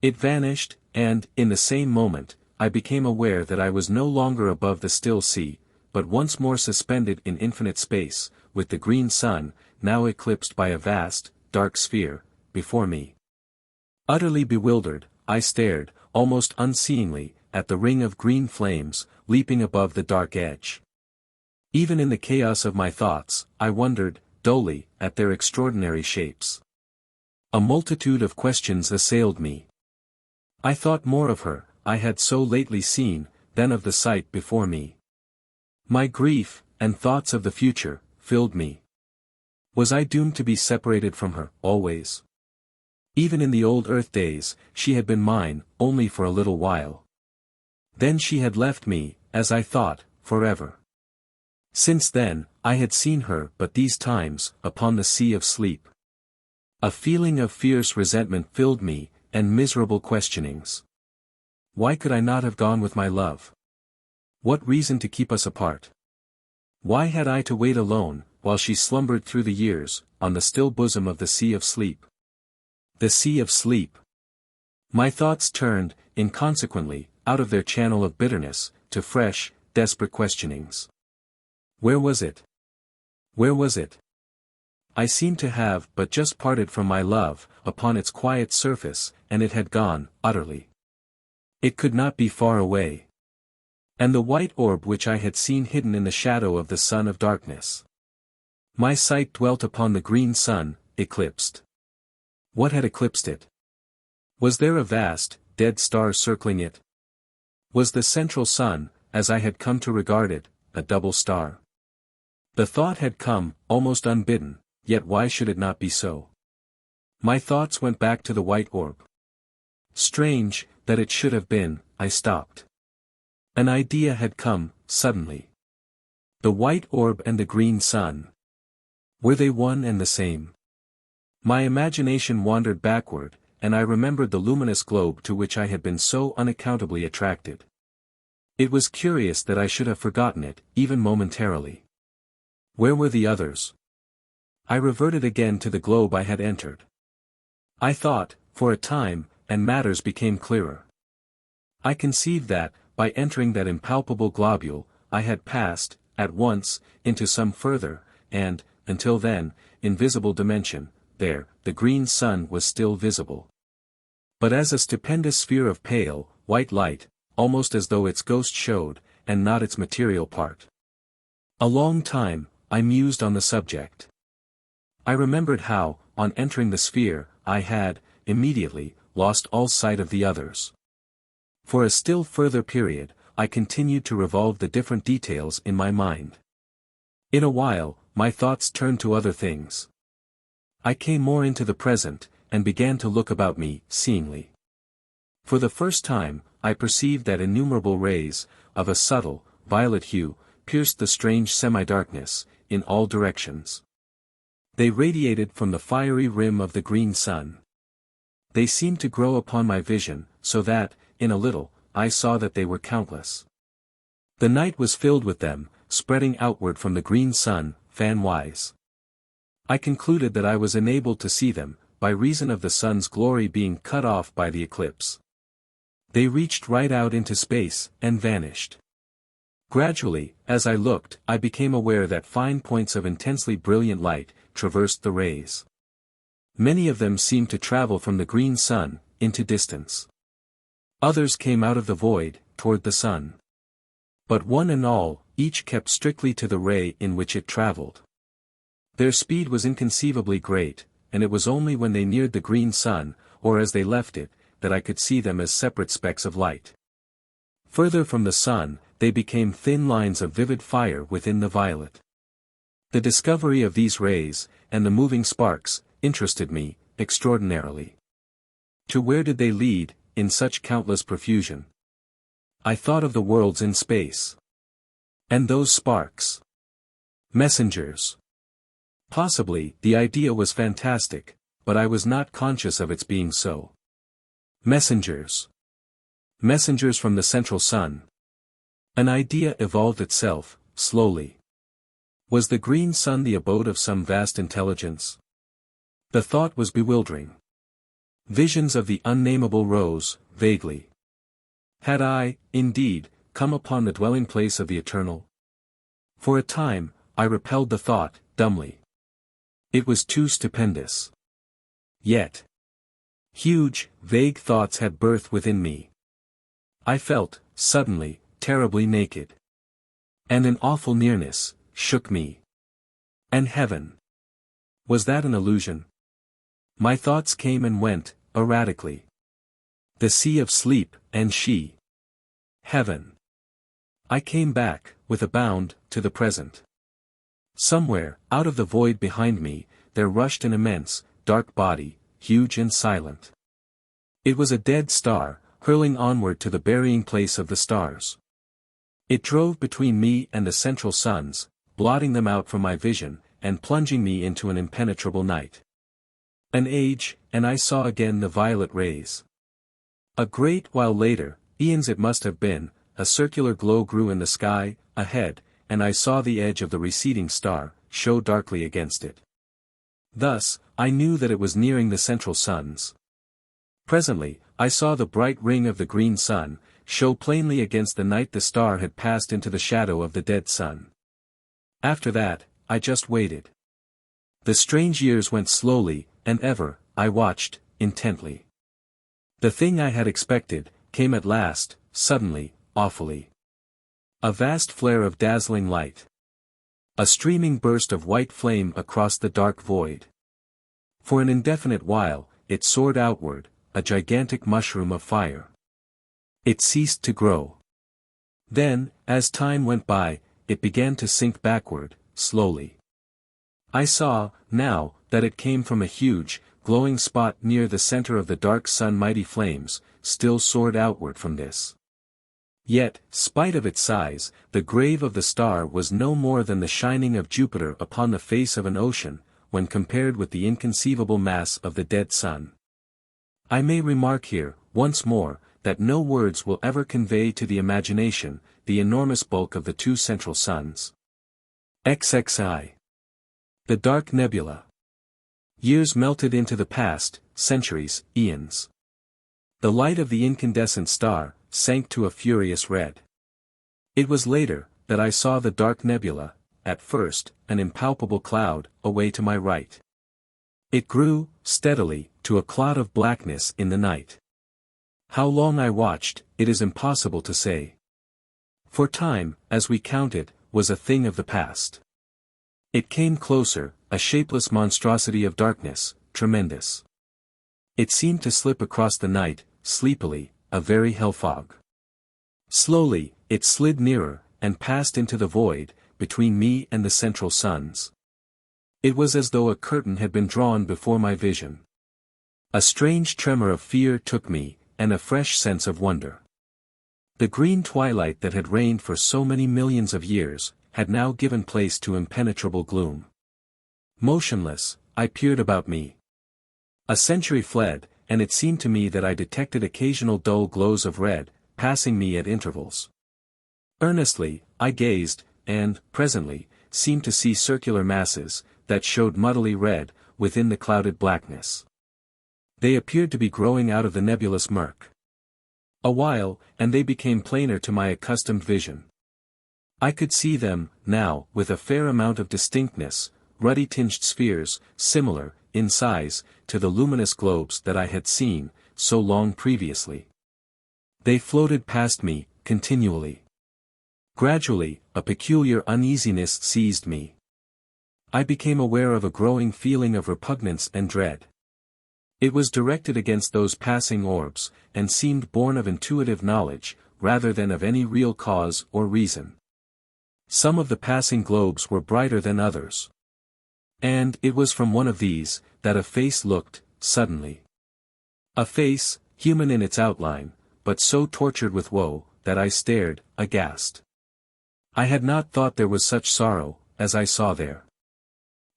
It vanished, and, in the same moment, I became aware that I was no longer above the still sea, but once more suspended in infinite space, with the green sun, now eclipsed by a vast, dark sphere, before me. Utterly bewildered, I stared, almost unseeingly, at the ring of green flames, leaping above the dark edge. Even in the chaos of my thoughts, I wondered, dully, at their extraordinary shapes. A multitude of questions assailed me. I thought more of her, I had so lately seen, than of the sight before me. My grief, and thoughts of the future, filled me. Was I doomed to be separated from her, always? Even in the old earth days, she had been mine, only for a little while. Then she had left me, as I thought, forever. Since then, I had seen her but these times, upon the sea of sleep. A feeling of fierce resentment filled me, and miserable questionings. Why could I not have gone with my love? What reason to keep us apart? Why had I to wait alone, while she slumbered through the years, on the still bosom of the sea of sleep? The sea of sleep. My thoughts turned, inconsequently, out of their channel of bitterness, to fresh, desperate questionings. Where was it? Where was it? I seemed to have but just parted from my love, upon its quiet surface, and it had gone, utterly. It could not be far away. And the white orb which I had seen hidden in the shadow of the sun of darkness. My sight dwelt upon the green sun, eclipsed. What had eclipsed it? Was there a vast, dead star circling it? Was the central sun, as I had come to regard it, a double star? The thought had come, almost unbidden, yet why should it not be so? My thoughts went back to the white orb. Strange, that it should have been, I stopped. An idea had come, suddenly. The white orb and the green sun. Were they one and the same? My imagination wandered backward, and I remembered the luminous globe to which I had been so unaccountably attracted. It was curious that I should have forgotten it, even momentarily. Where were the others? I reverted again to the globe I had entered. I thought, for a time, and matters became clearer. I conceived that, by entering that impalpable globule, I had passed, at once, into some further, and, until then, invisible dimension. There, the green sun was still visible. But as a stupendous sphere of pale, white light, almost as though its ghost showed, and not its material part. A long time, I mused on the subject. I remembered how, on entering the sphere, I had, immediately, lost all sight of the others. For a still further period, I continued to revolve the different details in my mind. In a while, my thoughts turned to other things. I came more into the present, and began to look about me, seeingly. For the first time, I perceived that innumerable rays, of a subtle, violet hue, pierced the strange semi-darkness, in all directions. They radiated from the fiery rim of the green sun. They seemed to grow upon my vision, so that, in a little, I saw that they were countless. The night was filled with them, spreading outward from the green sun, fan-wise. I concluded that I was enabled to see them, by reason of the sun's glory being cut off by the eclipse. They reached right out into space, and vanished. Gradually, as I looked, I became aware that fine points of intensely brilliant light traversed the rays. Many of them seemed to travel from the green sun, into distance. Others came out of the void, toward the sun. But one and all, each kept strictly to the ray in which it traveled. Their speed was inconceivably great, and it was only when they neared the green sun, or as they left it, that I could see them as separate specks of light. Further from the sun, they became thin lines of vivid fire within the violet. The discovery of these rays, and the moving sparks, interested me, extraordinarily. To where did they lead, in such countless profusion? I thought of the worlds in space. And those sparks? Messengers. Possibly, the idea was fantastic, but I was not conscious of its being so. Messengers. Messengers from the central sun. An idea evolved itself, slowly. Was the green sun the abode of some vast intelligence? The thought was bewildering. Visions of the unnameable rose, vaguely. Had I, indeed, come upon the dwelling place of the eternal? For a time, I repelled the thought, dumbly. It was too stupendous. Yet, huge, vague thoughts had birth within me. I felt, suddenly, terribly naked. And an awful nearness shook me. And heaven. Was that an illusion? My thoughts came and went, erratically. The sea of sleep, and she. Heaven. I came back, with a bound, to the present. Somewhere, out of the void behind me, there rushed an immense, dark body, huge and silent. It was a dead star, hurling onward to the burying place of the stars. It drove between me and the central suns, blotting them out from my vision, and plunging me into an impenetrable night. An age, and I saw again the violet rays. A great while later, eons it must have been, a circular glow grew in the sky, ahead, and I saw the edge of the receding star, show darkly against it. Thus, I knew that it was nearing the central suns. Presently, I saw the bright ring of the green sun, show plainly against the night the star had passed into the shadow of the dead sun. After that, I just waited. The strange years went slowly, and ever, I watched, intently. The thing I had expected, came at last, suddenly, awfully. A vast flare of dazzling light. A streaming burst of white flame across the dark void. For an indefinite while, it soared outward, a gigantic mushroom of fire. It ceased to grow. Then, as time went by, it began to sink backward, slowly. I saw, now, that it came from a huge, glowing spot near the center of the dark sun. Mighty flames, still soared outward from this. Yet, spite of its size, the grave of the star was no more than the shining of Jupiter upon the face of an ocean, when compared with the inconceivable mass of the dead sun. I may remark here, once more, that no words will ever convey to the imagination, the enormous bulk of the two central suns. XXII. The dark nebula. Years melted into the past, centuries, eons. The light of the incandescent star, sank to a furious red. It was later, that I saw the dark nebula, at first, an impalpable cloud, away to my right. It grew, steadily, to a cloud of blackness in the night. How long I watched, it is impossible to say. For time, as we count it, was a thing of the past. It came closer, a shapeless monstrosity of darkness, tremendous. It seemed to slip across the night, sleepily, a very hell fog. Slowly, it slid nearer, and passed into the void, between me and the central suns. It was as though a curtain had been drawn before my vision. A strange tremor of fear took me, and a fresh sense of wonder. The green twilight that had reigned for so many millions of years, had now given place to impenetrable gloom. Motionless, I peered about me. A century fled, and it seemed to me that I detected occasional dull glows of red, passing me at intervals. Earnestly, I gazed, and, presently, seemed to see circular masses, that showed muddily red, within the clouded blackness. They appeared to be growing out of the nebulous murk. A while, and they became plainer to my accustomed vision. I could see them, now, with a fair amount of distinctness, ruddy-tinged spheres, similar, in size, to the luminous globes that I had seen, so long previously. They floated past me, continually. Gradually, a peculiar uneasiness seized me. I became aware of a growing feeling of repugnance and dread. It was directed against those passing orbs, and seemed born of intuitive knowledge, rather than of any real cause or reason. Some of the passing globes were brighter than others. And it was from one of these, that a face looked, suddenly. A face, human in its outline, but so tortured with woe, that I stared, aghast. I had not thought there was such sorrow, as I saw there.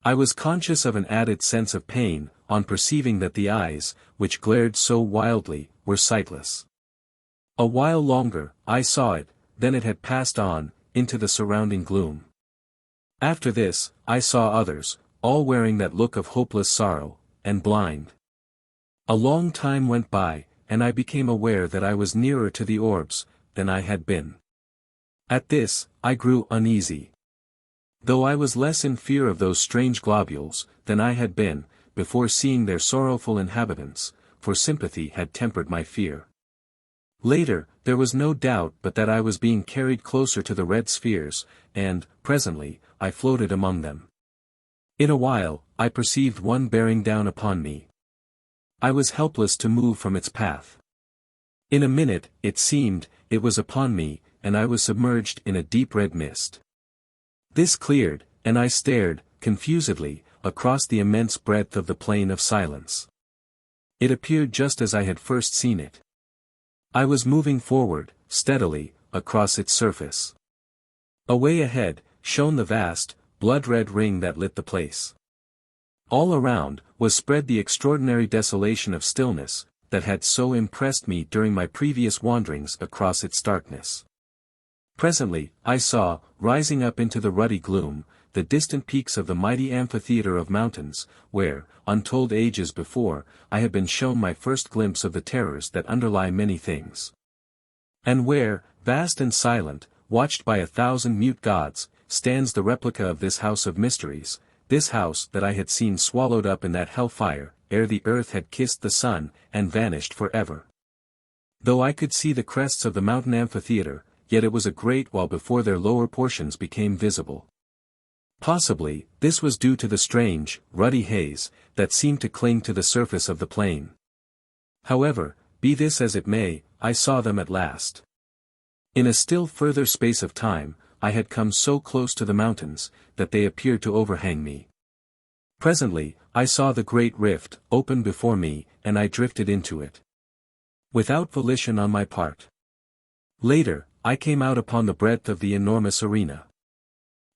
I was conscious of an added sense of pain, on perceiving that the eyes, which glared so wildly, were sightless. A while longer, I saw it, then it had passed on, into the surrounding gloom. After this, I saw others, all wearing that look of hopeless sorrow, and blind. A long time went by, and I became aware that I was nearer to the orbs, than I had been. At this, I grew uneasy. Though I was less in fear of those strange globules, than I had been, before seeing their sorrowful inhabitants, for sympathy had tempered my fear. Later, there was no doubt but that I was being carried closer to the red spheres, and, presently, I floated among them. In a while, I perceived one bearing down upon me. I was helpless to move from its path. In a minute, it seemed, it was upon me, and I was submerged in a deep red mist. This cleared, and I stared, confusedly, across the immense breadth of the plain of silence. It appeared just as I had first seen it. I was moving forward, steadily, across its surface. Away ahead, shone the vast, blood-red ring that lit the place. All around, was spread the extraordinary desolation of stillness, that had so impressed me during my previous wanderings across its darkness. Presently, I saw, rising up into the ruddy gloom, the distant peaks of the mighty amphitheater of mountains, where, untold ages before, I had been shown my first glimpse of the terrors that underlie many things. And where, vast and silent, watched by 1,000 mute gods, stands the replica of this house of mysteries, this house that I had seen swallowed up in that hell-fire, ere the earth had kissed the sun, and vanished forever. Though I could see the crests of the mountain amphitheater, yet it was a great while before their lower portions became visible. Possibly, this was due to the strange, ruddy haze, that seemed to cling to the surface of the plain. However, be this as it may, I saw them at last. In a still further space of time, I had come so close to the mountains, that they appeared to overhang me. Presently, I saw the great rift open before me, and I drifted into it. Without volition on my part. Later, I came out upon the breadth of the enormous arena.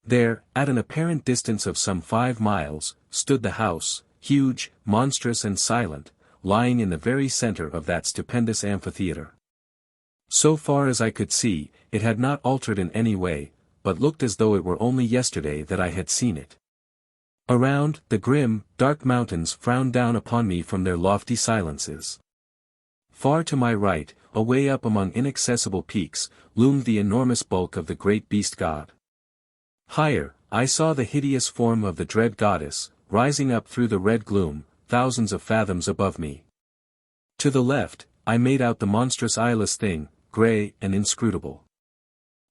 There, at an apparent distance of some 5 miles, stood the house, huge, monstrous and silent, lying in the very center of that stupendous amphitheater. So far as I could see, it had not altered in any way, but looked as though it were only yesterday that I had seen it. Around, the grim, dark mountains frowned down upon me from their lofty silences. Far to my right, away up among inaccessible peaks, loomed the enormous bulk of the great beast god. Higher, I saw the hideous form of the dread goddess, rising up through the red gloom, thousands of fathoms above me. To the left, I made out the monstrous eyeless thing, grey and inscrutable.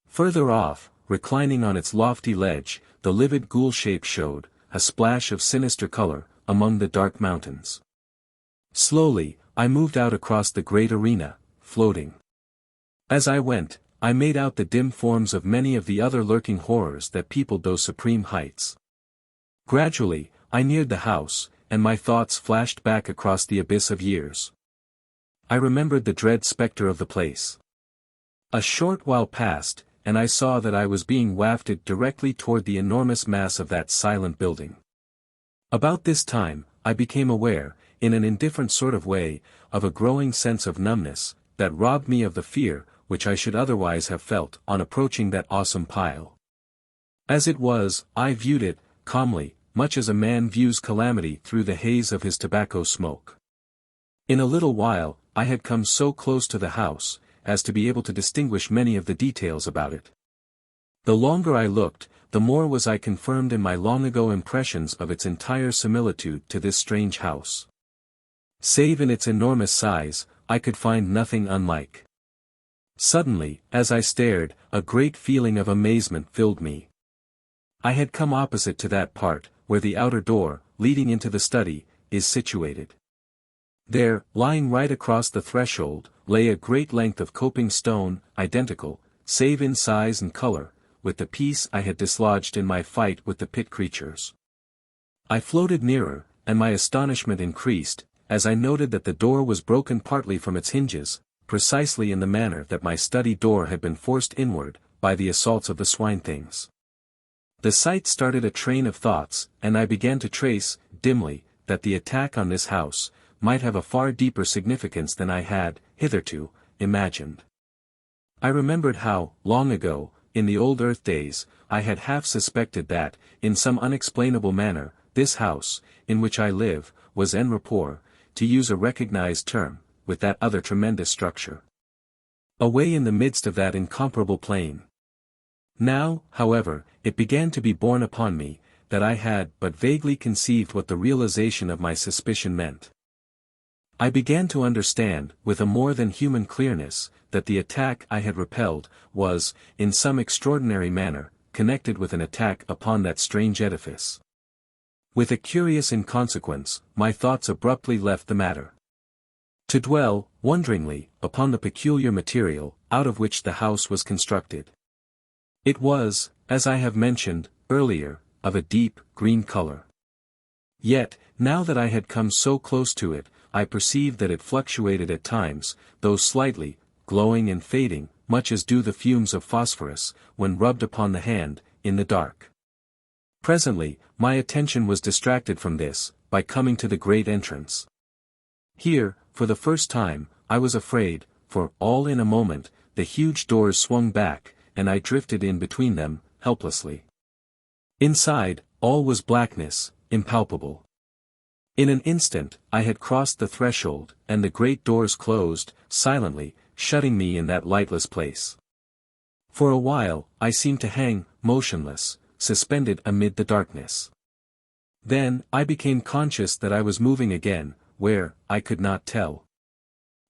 Further off, reclining on its lofty ledge, the livid ghoul shape showed, a splash of sinister color, among the dark mountains. Slowly, I moved out across the great arena, floating. As I went, I made out the dim forms of many of the other lurking horrors that peopled those supreme heights. Gradually, I neared the house, and my thoughts flashed back across the abyss of years. I remembered the dread specter of the place. A short while passed, and I saw that I was being wafted directly toward the enormous mass of that silent building. About this time, I became aware, in an indifferent sort of way, of a growing sense of numbness, that robbed me of the fear which I should otherwise have felt on approaching that awesome pile. As it was, I viewed it, calmly, much as a man views calamity through the haze of his tobacco smoke. In a little while, I had come so close to the house, as to be able to distinguish many of the details about it. The longer I looked, the more was I confirmed in my long-ago impressions of its entire similitude to this strange house. Save in its enormous size, I could find nothing unlike. Suddenly, as I stared, a great feeling of amazement filled me. I had come opposite to that part, where the outer door, leading into the study, is situated. There, lying right across the threshold, lay a great length of coping stone, identical, save in size and color, with the piece I had dislodged in my fight with the pit creatures. I floated nearer, and my astonishment increased, as I noted that the door was broken partly from its hinges, precisely in the manner that my study door had been forced inward, by the assaults of the swine things. The sight started a train of thoughts, and I began to trace, dimly, that the attack on this house might have a far deeper significance than I had, hitherto, imagined. I remembered how, long ago, in the old earth days, I had half suspected that, in some unexplainable manner, this house, in which I live, was en rapport, to use a recognized term, with that other tremendous structure. Away in the midst of that incomparable plain. Now, however, it began to be borne upon me, that I had but vaguely conceived what the realization of my suspicion meant. I began to understand, with a more than human clearness, that the attack I had repelled, was, in some extraordinary manner, connected with an attack upon that strange edifice. With a curious inconsequence, my thoughts abruptly left the matter. To dwell, wonderingly, upon the peculiar material, out of which the house was constructed. It was, as I have mentioned, earlier, of a deep, green color. Yet, now that I had come so close to it, I perceived that it fluctuated at times, though slightly, glowing and fading, much as do the fumes of phosphorus, when rubbed upon the hand, in the dark. Presently, my attention was distracted from this, by coming to the great entrance. Here, for the first time, I was afraid, for, all in a moment, the huge doors swung back, and I drifted in between them, helplessly. Inside, all was blackness, impalpable. In an instant, I had crossed the threshold, and the great doors closed, silently, shutting me in that lightless place. For a while, I seemed to hang, motionless, suspended amid the darkness. Then, I became conscious that I was moving again, where, I could not tell.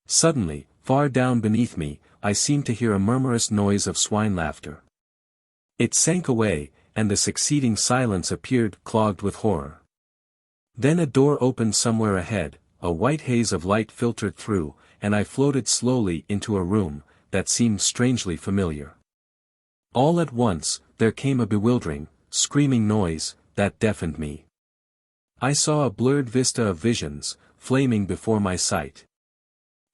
Suddenly, far down beneath me, I seemed to hear a murmurous noise of swine laughter. It sank away, and the succeeding silence appeared clogged with horror. Then a door opened somewhere ahead, a white haze of light filtered through, and I floated slowly into a room, that seemed strangely familiar. All at once, there came a bewildering, screaming noise, that deafened me. I saw a blurred vista of visions, flaming before my sight.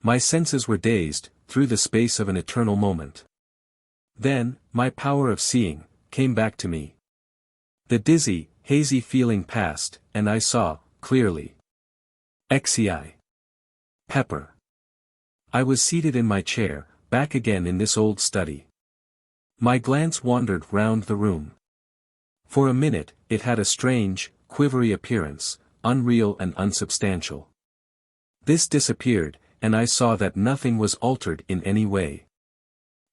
My senses were dazed, through the space of an eternal moment. Then, my power of seeing, came back to me. The dizzy, hazy feeling passed, and I saw, clearly. XVIII. Pepper. I was seated in my chair, back again in this old study. My glance wandered round the room. For a minute, it had a strange, quivery appearance, unreal and unsubstantial. This disappeared, and I saw that nothing was altered in any way.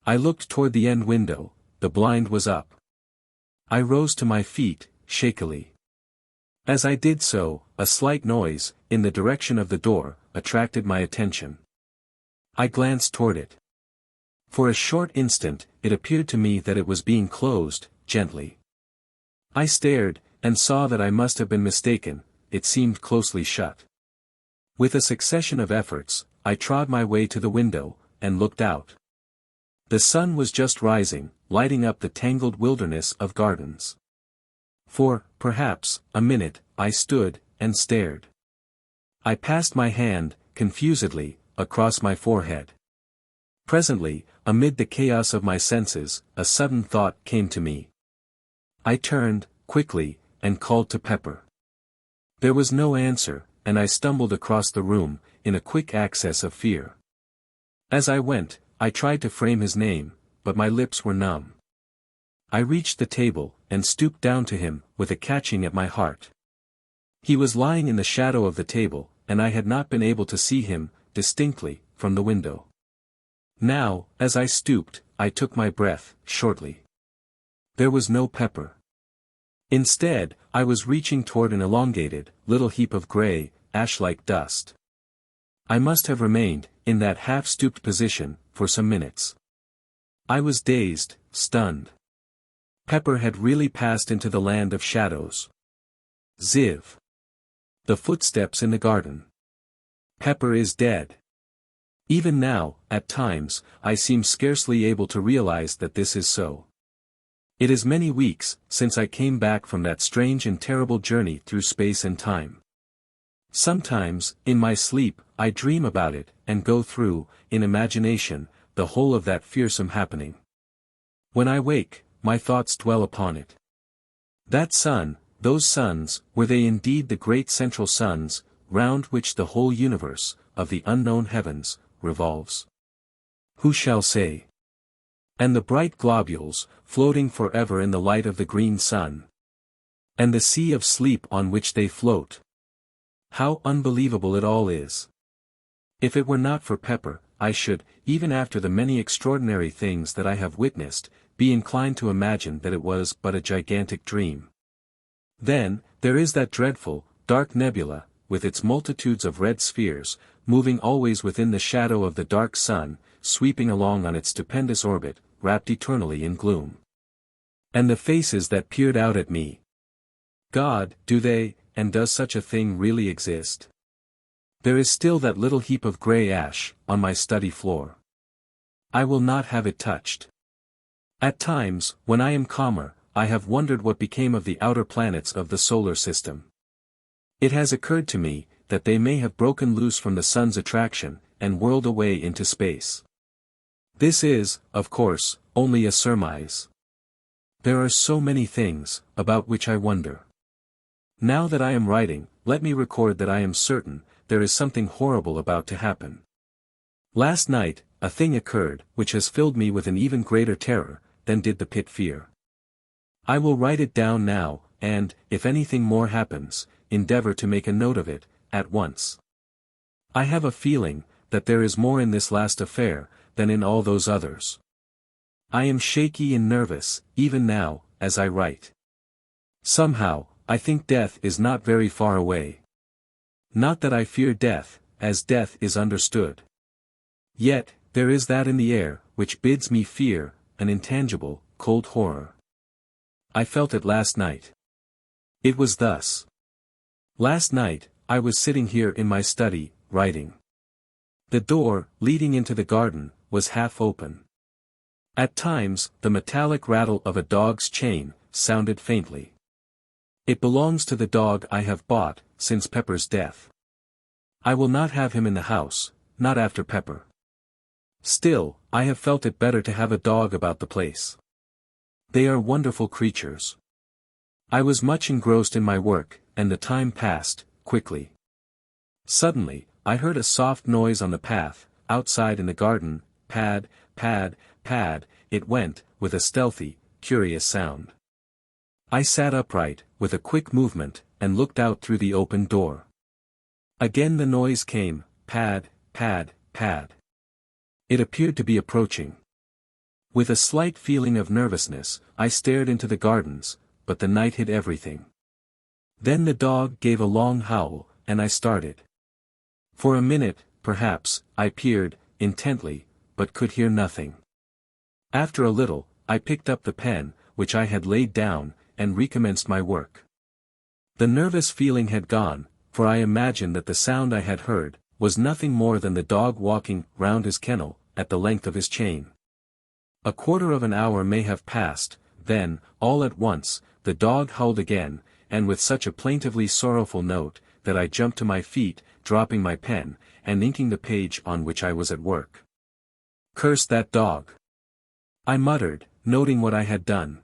I looked toward the end window, the blind was up. I rose to my feet, shakily. As I did so, a slight noise, in the direction of the door, attracted my attention. I glanced toward it. For a short instant, it appeared to me that it was being closed, gently. I stared, and saw that I must have been mistaken. It seemed closely shut. With a succession of efforts, I trod my way to the window, and looked out. The sun was just rising, lighting up the tangled wilderness of gardens. For, perhaps, a minute, I stood, and stared. I passed my hand, confusedly, across my forehead. Presently, amid the chaos of my senses, a sudden thought came to me. I turned, quickly, and called to Pepper. There was no answer, and I stumbled across the room, in a quick access of fear. As I went, I tried to frame his name, but my lips were numb. I reached the table, and stooped down to him, with a catching at my heart. He was lying in the shadow of the table, and I had not been able to see him, distinctly, from the window. Now, as I stooped, I took my breath, shortly. There was no Pepper. Instead, I was reaching toward an elongated, little heap of gray, ash-like dust. I must have remained, in that half-stooped position, for some minutes. I was dazed, stunned. Pepper had really passed into the land of shadows. Ziv. The footsteps in the garden. Pepper is dead. Even now, at times, I seem scarcely able to realize that this is so. It is many weeks since I came back from that strange and terrible journey through space and time. Sometimes, in my sleep, I dream about it, and go through, in imagination, the whole of that fearsome happening. When I wake, my thoughts dwell upon it. That sun, those suns, were they indeed the great central suns, round which the whole universe, of the unknown heavens, revolves? Who shall say? And the bright globules, floating forever in the light of the green sun. And the sea of sleep on which they float. How unbelievable it all is. If it were not for Pepper, I should, even after the many extraordinary things that I have witnessed, be inclined to imagine that it was but a gigantic dream. Then, there is that dreadful, dark nebula, with its multitudes of red spheres, moving always within the shadow of the dark sun, sweeping along on its stupendous orbit, wrapped eternally in gloom. And the faces that peered out at me. God, do they, and does such a thing really exist? There is still that little heap of gray ash, on my study floor. I will not have it touched. At times, when I am calmer, I have wondered what became of the outer planets of the solar system. It has occurred to me, that they may have broken loose from the sun's attraction, and whirled away into space. This is, of course, only a surmise. There are so many things, about which I wonder. Now that I am writing, let me record that I am certain, there is something horrible about to happen. Last night, a thing occurred, which has filled me with an even greater terror, than did the pit fear. I will write it down now, and, if anything more happens, endeavor to make a note of it, at once. I have a feeling, that there is more in this last affair, than in all those others. I am shaky and nervous, even now, as I write. Somehow, I think death is not very far away. Not that I fear death, as death is understood. Yet, there is that in the air, which bids me fear, an intangible, cold horror. I felt it last night. It was thus. Last night, I was sitting here in my study, writing. The door, leading into the garden, was half open. At times, the metallic rattle of a dog's chain, sounded faintly. It belongs to the dog I have bought, since Pepper's death. I will not have him in the house, not after Pepper. Still, I have felt it better to have a dog about the place. They are wonderful creatures. I was much engrossed in my work, and the time passed, quickly. Suddenly, I heard a soft noise on the path, outside in the garden, pad, pad, pad, it went, with a stealthy, curious sound. I sat upright, with a quick movement, and looked out through the open door. Again the noise came, pad, pad, pad. It appeared to be approaching. With a slight feeling of nervousness, I stared into the gardens, but the night hid everything. Then the dog gave a long howl, and I started. For a minute, perhaps, I peered, intently, but could hear nothing. After a little, I picked up the pen, which I had laid down, and recommenced my work. The nervous feeling had gone, for I imagined that the sound I had heard was nothing more than the dog walking round his kennel, at the length of his chain. A quarter of an hour may have passed, then, all at once, the dog howled again, and with such a plaintively sorrowful note, that I jumped to my feet, dropping my pen, and inking the page on which I was at work. "Curse that dog!" I muttered, noting what I had done.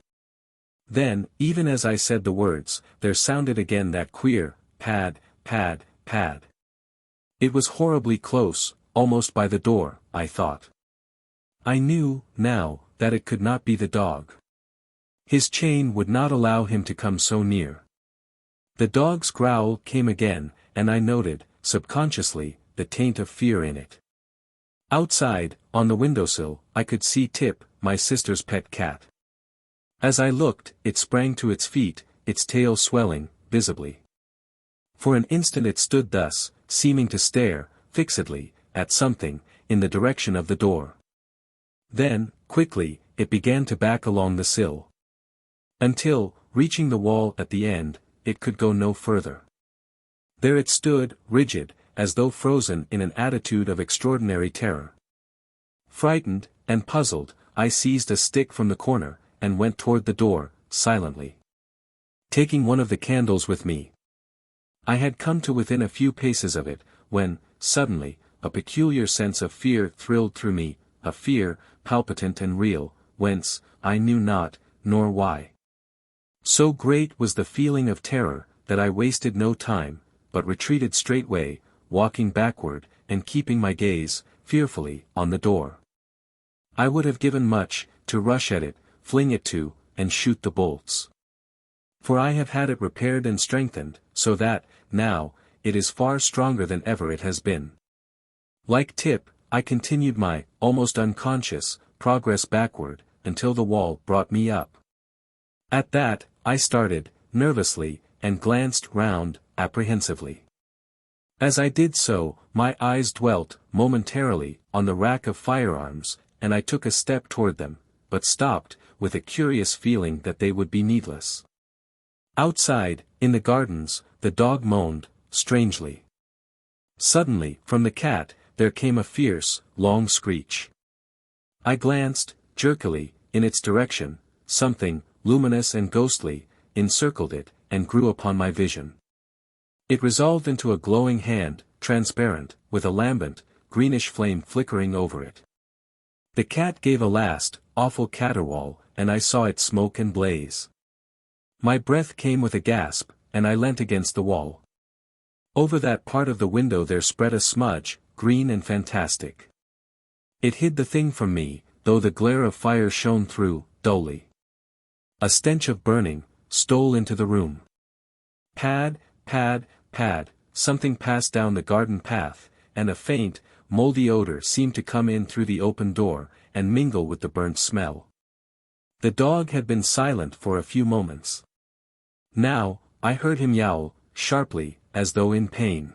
Then, even as I said the words, there sounded again that queer, pad, pad, pad. It was horribly close, almost by the door, I thought. I knew, now, that it could not be the dog. His chain would not allow him to come so near. The dog's growl came again, and I noted, subconsciously, the taint of fear in it. Outside, on the windowsill, I could see Tip, my sister's pet cat. As I looked, it sprang to its feet, its tail swelling, visibly. For an instant it stood thus, seeming to stare, fixedly, at something, in the direction of the door. Then, quickly, it began to back along the sill. Until, reaching the wall at the end, it could go no further. There it stood, rigid, as though frozen in an attitude of extraordinary terror. Frightened, and puzzled, I seized a stick from the corner, and went toward the door, silently. Taking one of the candles with me. I had come to within a few paces of it, when, suddenly, a peculiar sense of fear thrilled through me, a fear, palpitant and real, whence, I knew not, nor why. So great was the feeling of terror, that I wasted no time, but retreated straightway, walking backward, and keeping my gaze, fearfully, on the door. I would have given much, to rush at it, fling it to, and shoot the bolts. For I have had it repaired and strengthened, so that, now, it is far stronger than ever it has been. Like Tip, I continued my, almost unconscious, progress backward, until the wall brought me up. At that, I started, nervously, and glanced round, apprehensively. As I did so, my eyes dwelt, momentarily, on the rack of firearms, and I took a step toward them, but stopped, with a curious feeling that they would be needless. Outside, in the gardens, the dog moaned, strangely. Suddenly, from the cat, there came a fierce, long screech. I glanced, jerkily, in its direction. Something, luminous and ghostly, encircled it, and grew upon my vision. It resolved into a glowing hand, transparent, with a lambent, greenish flame flickering over it. The cat gave a last, awful caterwaul, and I saw it smoke and blaze. My breath came with a gasp, and I leant against the wall. Over that part of the window there spread a smudge, green and fantastic. It hid the thing from me, though the glare of fire shone through, dully. A stench of burning stole into the room. Pad, pad, pad, something passed down the garden path, and a faint, moldy odor seemed to come in through the open door, and mingle with the burnt smell. The dog had been silent for a few moments. Now, I heard him yowl, sharply, as though in pain.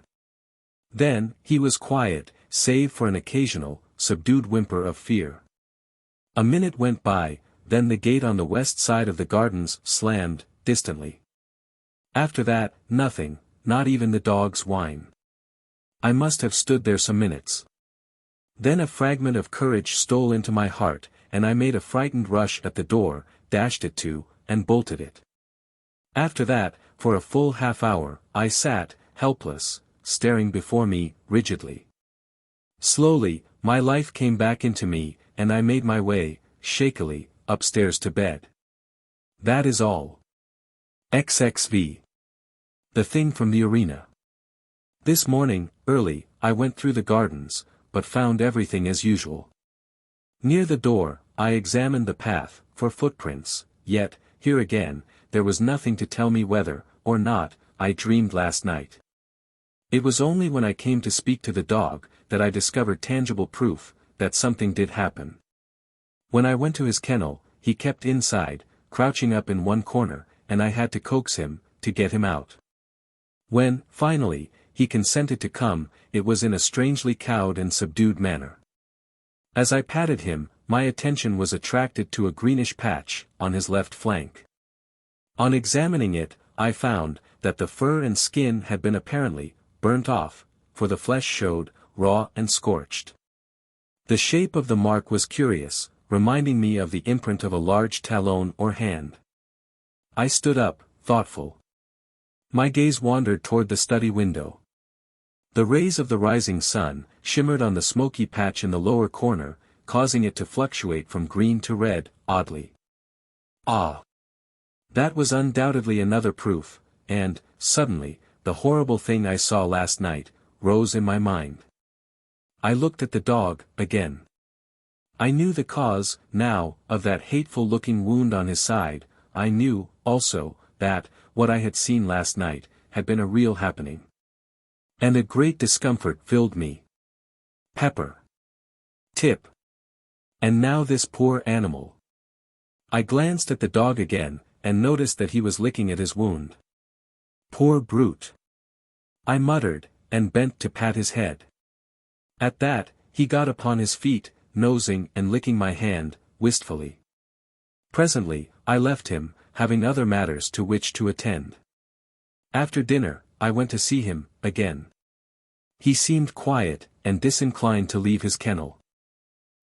Then, he was quiet, save for an occasional, subdued whimper of fear. A minute went by, then the gate on the west side of the gardens slammed, distantly. After that, nothing, not even the dog's whine. I must have stood there some minutes. Then a fragment of courage stole into my heart, and I made a frightened rush at the door, dashed it to, and bolted it. After that, for a full half-hour, I sat, helpless, staring before me, rigidly. Slowly, my life came back into me, and I made my way, shakily, upstairs to bed. That is all. XXV. The thing from the arena. This morning, early, I went through the gardens, but found everything as usual. Near the door, I examined the path, for footprints, yet, here again, there was nothing to tell me whether, or not, I dreamed last night. It was only when I came to speak to the dog, that I discovered tangible proof, that something did happen. When I went to his kennel, he kept inside, crouching up in one corner, and I had to coax him, to get him out. When, finally, he consented to come, it was in a strangely cowed and subdued manner. As I patted him, my attention was attracted to a greenish patch on his left flank. On examining it, I found that the fur and skin had been apparently burnt off, for the flesh showed raw and scorched. The shape of the mark was curious, reminding me of the imprint of a large talon or hand. I stood up, thoughtful. My gaze wandered toward the study window. The rays of the rising sun shimmered on the smoky patch in the lower corner, causing it to fluctuate from green to red, oddly. Ah! That was undoubtedly another proof, and, suddenly, the horrible thing I saw last night rose in my mind. I looked at the dog again. I knew the cause, now, of that hateful-looking wound on his side. I knew, also, that, what I had seen last night, had been a real happening. And a great discomfort filled me. Pepper. Tip. And now this poor animal. I glanced at the dog again, and noticed that he was licking at his wound. Poor brute. I muttered, and bent to pat his head. At that, he got upon his feet, nosing and licking my hand, wistfully. Presently, I left him, having other matters to which to attend. After dinner, I went to see him, again. He seemed quiet, and disinclined to leave his kennel.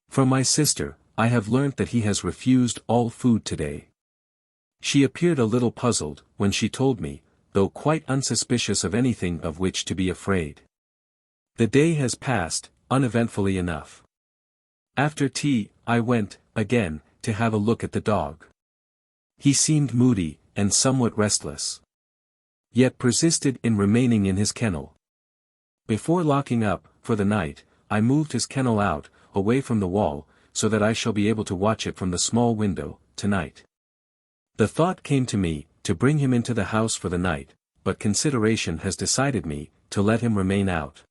From my sister, I have learnt that he has refused all food today. She appeared a little puzzled, when she told me, though quite unsuspicious of anything of which to be afraid. The day has passed, uneventfully enough. After tea, I went, again, to have a look at the dog. He seemed moody, and somewhat restless. Yet persisted in remaining in his kennel. Before locking up, for the night, I moved his kennel out, away from the wall, so that I shall be able to watch it from the small window, tonight. The thought came to me, to bring him into the house for the night, but consideration has decided me, to let him remain out.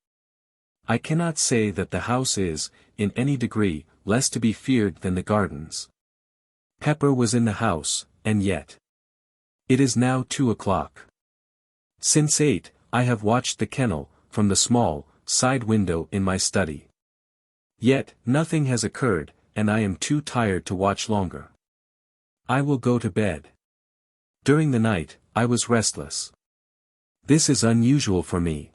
I cannot say that the house is, in any degree, less to be feared than the gardens. Pepper was in the house, and yet. It is now 2 o'clock. Since 8, I have watched the kennel, from the small, side window in my study. Yet, nothing has occurred, and I am too tired to watch longer. I will go to bed. During the night, I was restless. This is unusual for me.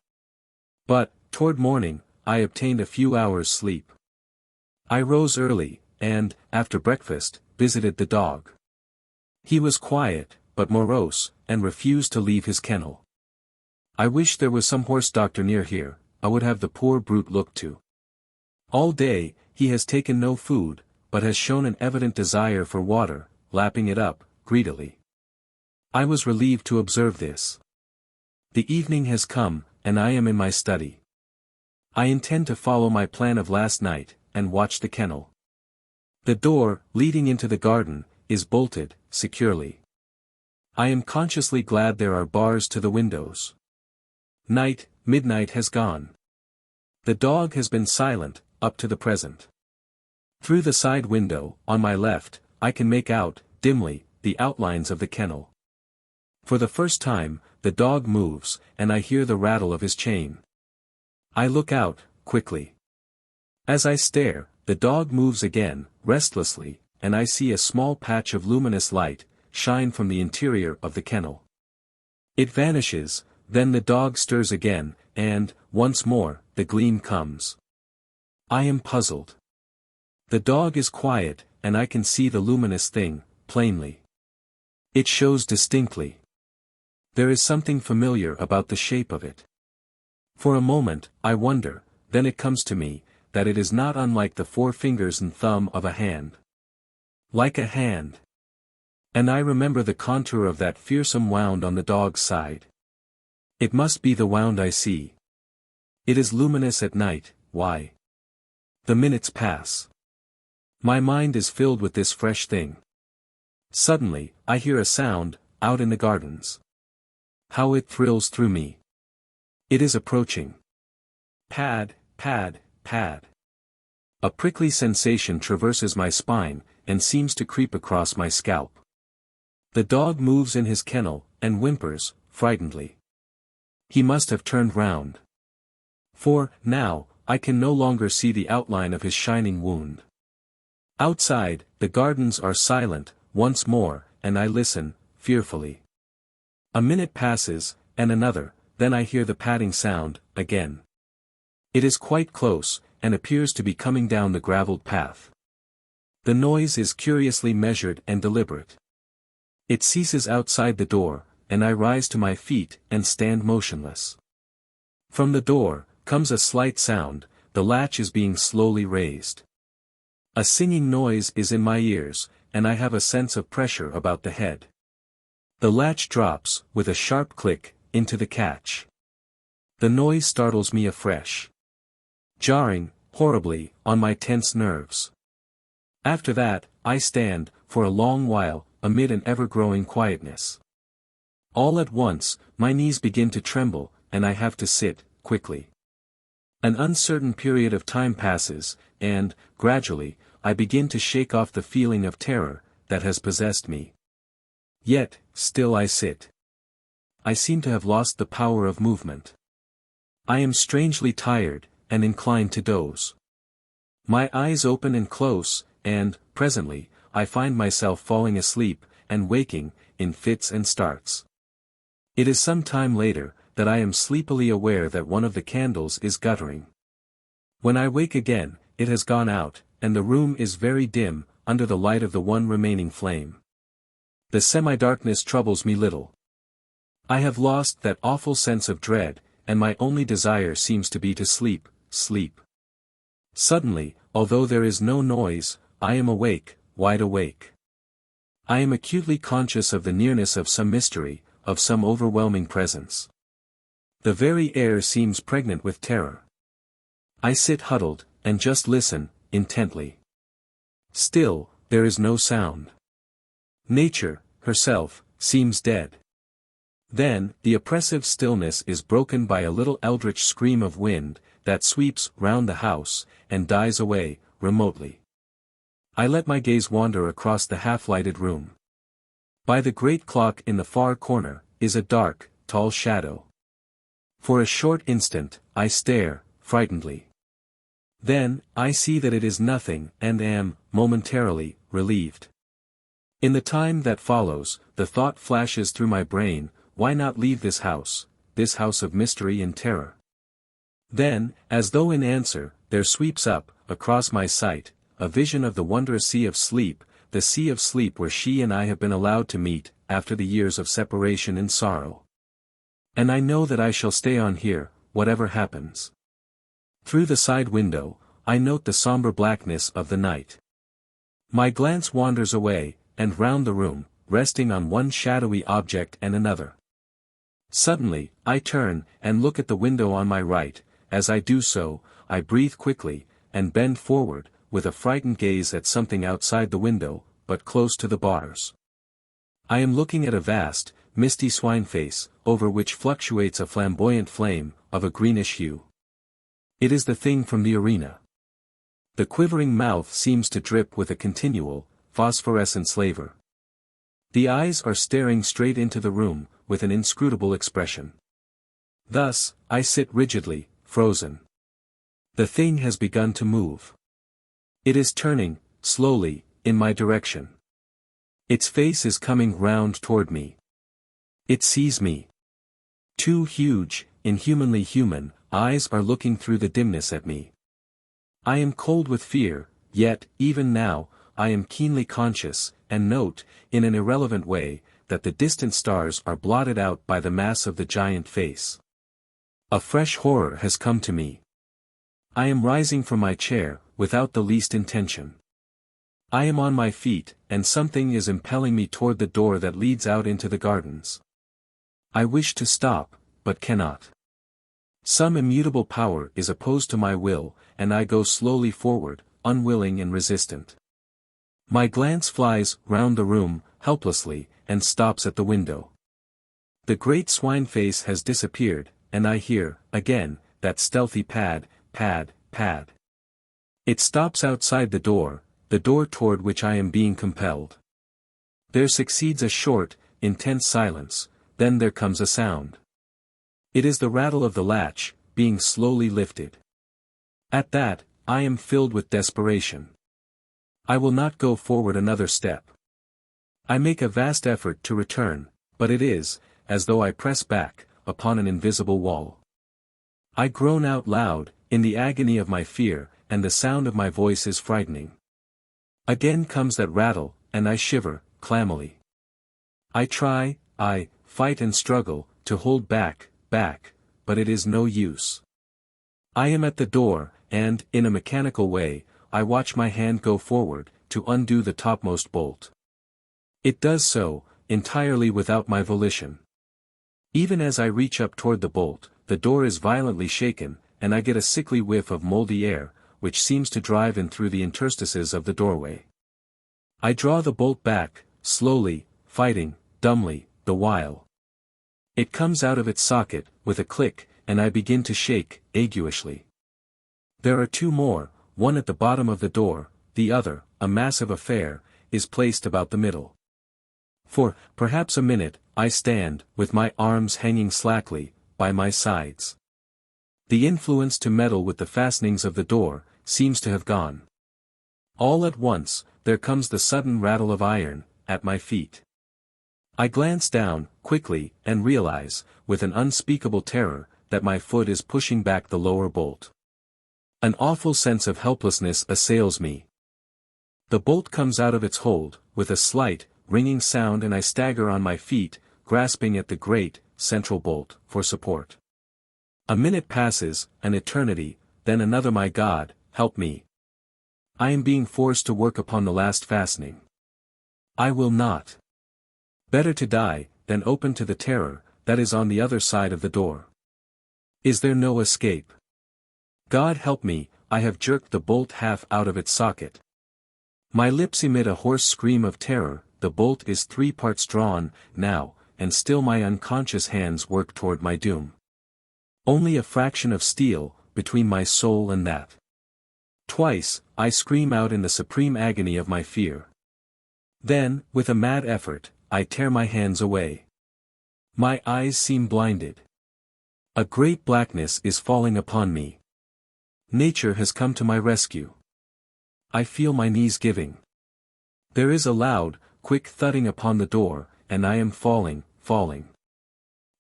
But, toward morning, I obtained a few hours' sleep. I rose early, and, after breakfast, visited the dog. He was quiet, but morose, and refused to leave his kennel. I wish there was some horse doctor near here. I would have the poor brute looked to. All day, he has taken no food, but has shown an evident desire for water, lapping it up, greedily. I was relieved to observe this. The evening has come, and I am in my study. I intend to follow my plan of last night, and watch the kennel. The door, leading into the garden, is bolted, securely. I am consciously glad there are bars to the windows. Midnight has gone. The dog has been silent, up to the present. Through the side window, on my left, I can make out, dimly, the outlines of the kennel. For the first time, the dog moves, and I hear the rattle of his chain. I look out, quickly. As I stare, the dog moves again, restlessly, and I see a small patch of luminous light shine from the interior of the kennel. It vanishes, then the dog stirs again, and, once more, the gleam comes. I am puzzled. The dog is quiet, and I can see the luminous thing, plainly. It shows distinctly. There is something familiar about the shape of it. For a moment, I wonder, then it comes to me, that it is not unlike the 4 fingers and thumb of a hand. Like a hand. And I remember the contour of that fearsome wound on the dog's side. It must be the wound I see. It is luminous at night. Why? The minutes pass. My mind is filled with this fresh thing. Suddenly, I hear a sound, out in the gardens. How it thrills through me. It is approaching. Pad, pad, pad. A prickly sensation traverses my spine, and seems to creep across my scalp. The dog moves in his kennel, and whimpers, frightenedly. He must have turned round. For, now, I can no longer see the outline of his shining wound. Outside, the gardens are silent, once more, and I listen, fearfully. A minute passes, and another, then I hear the padding sound, again. It is quite close, and appears to be coming down the gravelled path. The noise is curiously measured and deliberate. It ceases outside the door, and I rise to my feet and stand motionless. From the door, comes a slight sound, the latch is being slowly raised. A singing noise is in my ears, and I have a sense of pressure about the head. The latch drops, with a sharp click, into the catch. The noise startles me afresh. Jarring, horribly, on my tense nerves. After that, I stand, for a long while, amid an ever-growing quietness. All at once, my knees begin to tremble, and I have to sit, quickly. An uncertain period of time passes, and, gradually, I begin to shake off the feeling of terror that has possessed me. Yet, still I sit. I seem to have lost the power of movement. I am strangely tired, and inclined to doze. My eyes open and close, and, presently, I find myself falling asleep, and waking, in fits and starts. It is some time later, that I am sleepily aware that one of the candles is guttering. When I wake again, it has gone out, and the room is very dim, under the light of the one remaining flame. The semi-darkness troubles me little. I have lost that awful sense of dread, and my only desire seems to be to sleep, sleep. Suddenly, although there is no noise, I am awake, wide awake. I am acutely conscious of the nearness of some mystery, of some overwhelming presence. The very air seems pregnant with terror. I sit huddled, and just listen, intently. Still, there is no sound. Nature, herself, seems dead. Then, the oppressive stillness is broken by a little eldritch scream of wind, that sweeps round the house, and dies away, remotely. I let my gaze wander across the half-lighted room. By the great clock in the far corner, is a dark, tall shadow. For a short instant, I stare, frightenedly. Then, I see that it is nothing, and am, momentarily, relieved. In the time that follows, the thought flashes through my brain, why not leave this house of mystery and terror? Then, as though in answer, there sweeps up, across my sight, a vision of the wondrous sea of sleep, the sea of sleep where she and I have been allowed to meet, after the years of separation and sorrow. And I know that I shall stay on here, whatever happens. Through the side window, I note the somber blackness of the night. My glance wanders away, and round the room, resting on one shadowy object and another. Suddenly, I turn, and look at the window on my right. As I do so, I breathe quickly, and bend forward, with a frightened gaze at something outside the window, but close to the bars. I am looking at a vast, misty swine face, over which fluctuates a flamboyant flame, of a greenish hue. It is the thing from the arena. The quivering mouth seems to drip with a continual, phosphorescent slaver. The eyes are staring straight into the room, with an inscrutable expression. Thus, I sit rigidly, frozen. The thing has begun to move. It is turning, slowly, in my direction. Its face is coming round toward me. It sees me. Two huge, inhumanly human, eyes are looking through the dimness at me. I am cold with fear, yet, even now, I am keenly conscious, and note, in an irrelevant way, that the distant stars are blotted out by the mass of the giant face. A fresh horror has come to me. I am rising from my chair, without the least intention. I am on my feet, and something is impelling me toward the door that leads out into the gardens. I wish to stop, but cannot. Some immutable power is opposed to my will, and I go slowly forward, unwilling and resistant. My glance flies round the room, helplessly, and stops at the window. The great swine face has disappeared, and I hear, again, that stealthy pad, pad, pad. It stops outside the door toward which I am being compelled. There succeeds a short, intense silence, then there comes a sound. It is the rattle of the latch, being slowly lifted. At that, I am filled with desperation. I will not go forward another step. I make a vast effort to return, but it is, as though I press back, upon an invisible wall. I groan out loud, in the agony of my fear, and the sound of my voice is frightening. Again comes that rattle, and I shiver, clammily. I fight and struggle, to hold back, but it is no use. I am at the door, and, in a mechanical way, I watch my hand go forward, to undo the topmost bolt. It does so, entirely without my volition. Even as I reach up toward the bolt, the door is violently shaken, and I get a sickly whiff of moldy air, which seems to drive in through the interstices of the doorway. I draw the bolt back, slowly, fighting, dumbly, the while. It comes out of its socket, with a click, and I begin to shake, aguishly. There are two more, one at the bottom of the door, the other, a massive affair, is placed about the middle. For, perhaps a minute, I stand, with my arms hanging slackly, by my sides. The influence to meddle with the fastenings of the door, seems to have gone. All at once, there comes the sudden rattle of iron, at my feet. I glance down, quickly, and realize, with an unspeakable terror, that my foot is pushing back the lower bolt. An awful sense of helplessness assails me. The bolt comes out of its hold, with a slight, ringing sound, and I stagger on my feet, grasping at the great, central bolt, for support. A minute passes, an eternity, then another. My God, help me. I am being forced to work upon the last fastening. I will not. Better to die, than open to the terror, that is on the other side of the door. Is there no escape? God help me, I have jerked the bolt half out of its socket. My lips emit a hoarse scream of terror. The bolt is 3 parts drawn, now, and still my unconscious hands work toward my doom. Only a fraction of steel, between my soul and that. Twice, I scream out in the supreme agony of my fear. Then, with a mad effort, I tear my hands away. My eyes seem blinded. A great blackness is falling upon me. Nature has come to my rescue. I feel my knees giving. There is a loud, quick thudding upon the door, and I am falling.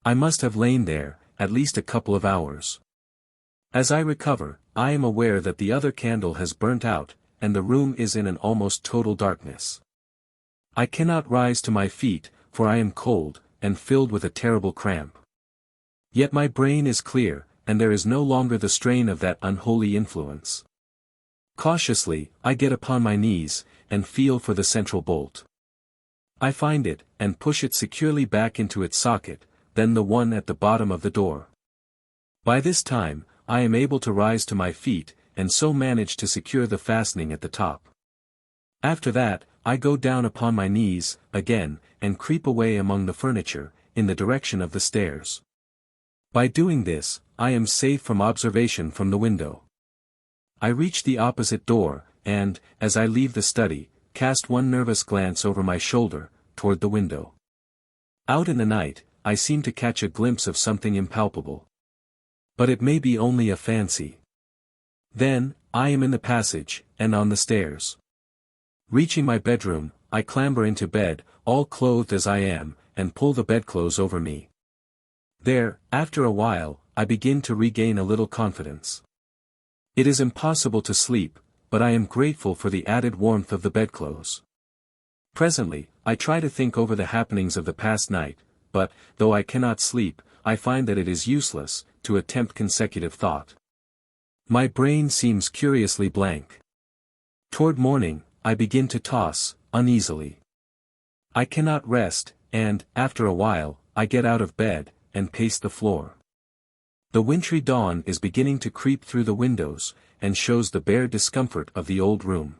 I must have lain there, at least a couple of hours. As I recover, I am aware that the other candle has burnt out, and the room is in an almost total darkness. I cannot rise to my feet, for I am cold, and filled with a terrible cramp. Yet my brain is clear, and there is no longer the strain of that unholy influence. Cautiously, I get upon my knees, and feel for the central bolt. I find it, and push it securely back into its socket, then the one at the bottom of the door. By this time, I am able to rise to my feet, and so manage to secure the fastening at the top. After that, I go down upon my knees, again, and creep away among the furniture, in the direction of the stairs. By doing this, I am safe from observation from the window. I reach the opposite door, and, as I leave the study, cast one nervous glance over my shoulder, toward the window. Out in the night, I seem to catch a glimpse of something impalpable. But it may be only a fancy. Then, I am in the passage, and on the stairs. Reaching my bedroom, I clamber into bed, all clothed as I am, and pull the bedclothes over me. There, after a while, I begin to regain a little confidence. It is impossible to sleep, but I am grateful for the added warmth of the bedclothes. Presently, I try to think over the happenings of the past night, but, though I cannot sleep, I find that it is useless, to attempt consecutive thought. My brain seems curiously blank. Toward morning, I begin to toss, uneasily. I cannot rest, and, after a while, I get out of bed, and pace the floor. The wintry dawn is beginning to creep through the windows, and shows the bare discomfort of the old room.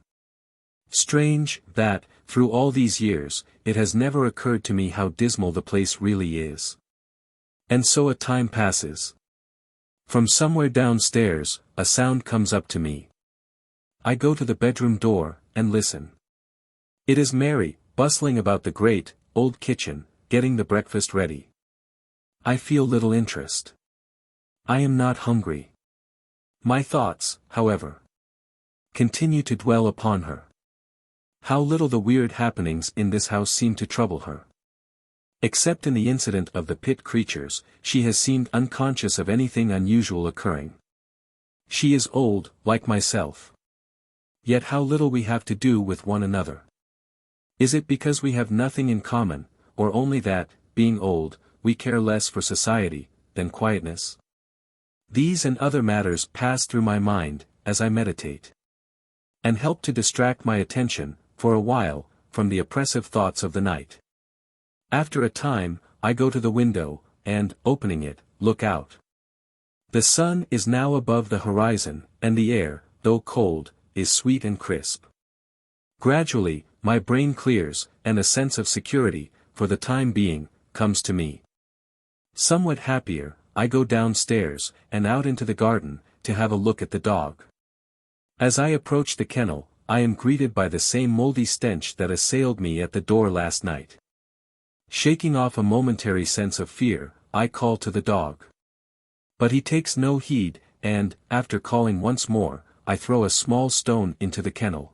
Strange, that, through all these years, it has never occurred to me how dismal the place really is. And so a time passes. From somewhere downstairs, a sound comes up to me. I go to the bedroom door, and listen. It is Mary, bustling about the great, old kitchen, getting the breakfast ready. I feel little interest. I am not hungry. My thoughts, however, continue to dwell upon her. how little the weird happenings in this house seem to trouble her. Except in the incident of the pit creatures, she has seemed unconscious of anything unusual occurring. She is old, like myself. Yet how little we have to do with one another. Is it because we have nothing in common, or only that, being old, we care less for society than quietness? These and other matters pass through my mind, as I meditate, and help to distract my attention, for a while, from the oppressive thoughts of the night. After a time, I go to the window, and, opening it, look out. The sun is now above the horizon, and the air, though cold, is sweet and crisp. Gradually, my brain clears, and a sense of security, for the time being, comes to me. Somewhat happier, I go downstairs, and out into the garden, to have a look at the dog. As I approach the kennel, I am greeted by the same moldy stench that assailed me at the door last night. Shaking off a momentary sense of fear, I call to the dog. But he takes no heed, and, after calling once more, I throw a small stone into the kennel.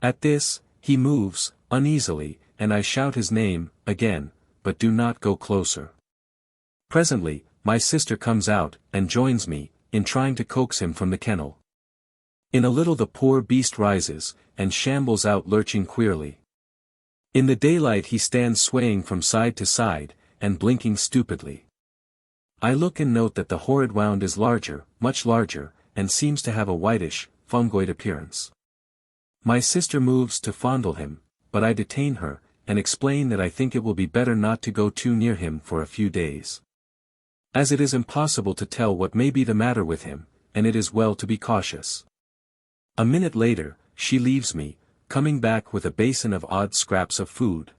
At this, he moves, uneasily, and I shout his name, again, but do not go closer. Presently, my sister comes out, and joins me, in trying to coax him from the kennel. In a little the poor beast rises, and shambles out lurching queerly. In the daylight he stands swaying from side to side, and blinking stupidly. I look and note that the horrid wound is larger, much larger, and seems to have a whitish, fungoid appearance. My sister moves to fondle him, but I detain her, and explain that I think it will be better not to go too near him for a few days, as it is impossible to tell what may be the matter with him, and it is well to be cautious. A minute later, she leaves me, coming back with a basin of odd scraps of food.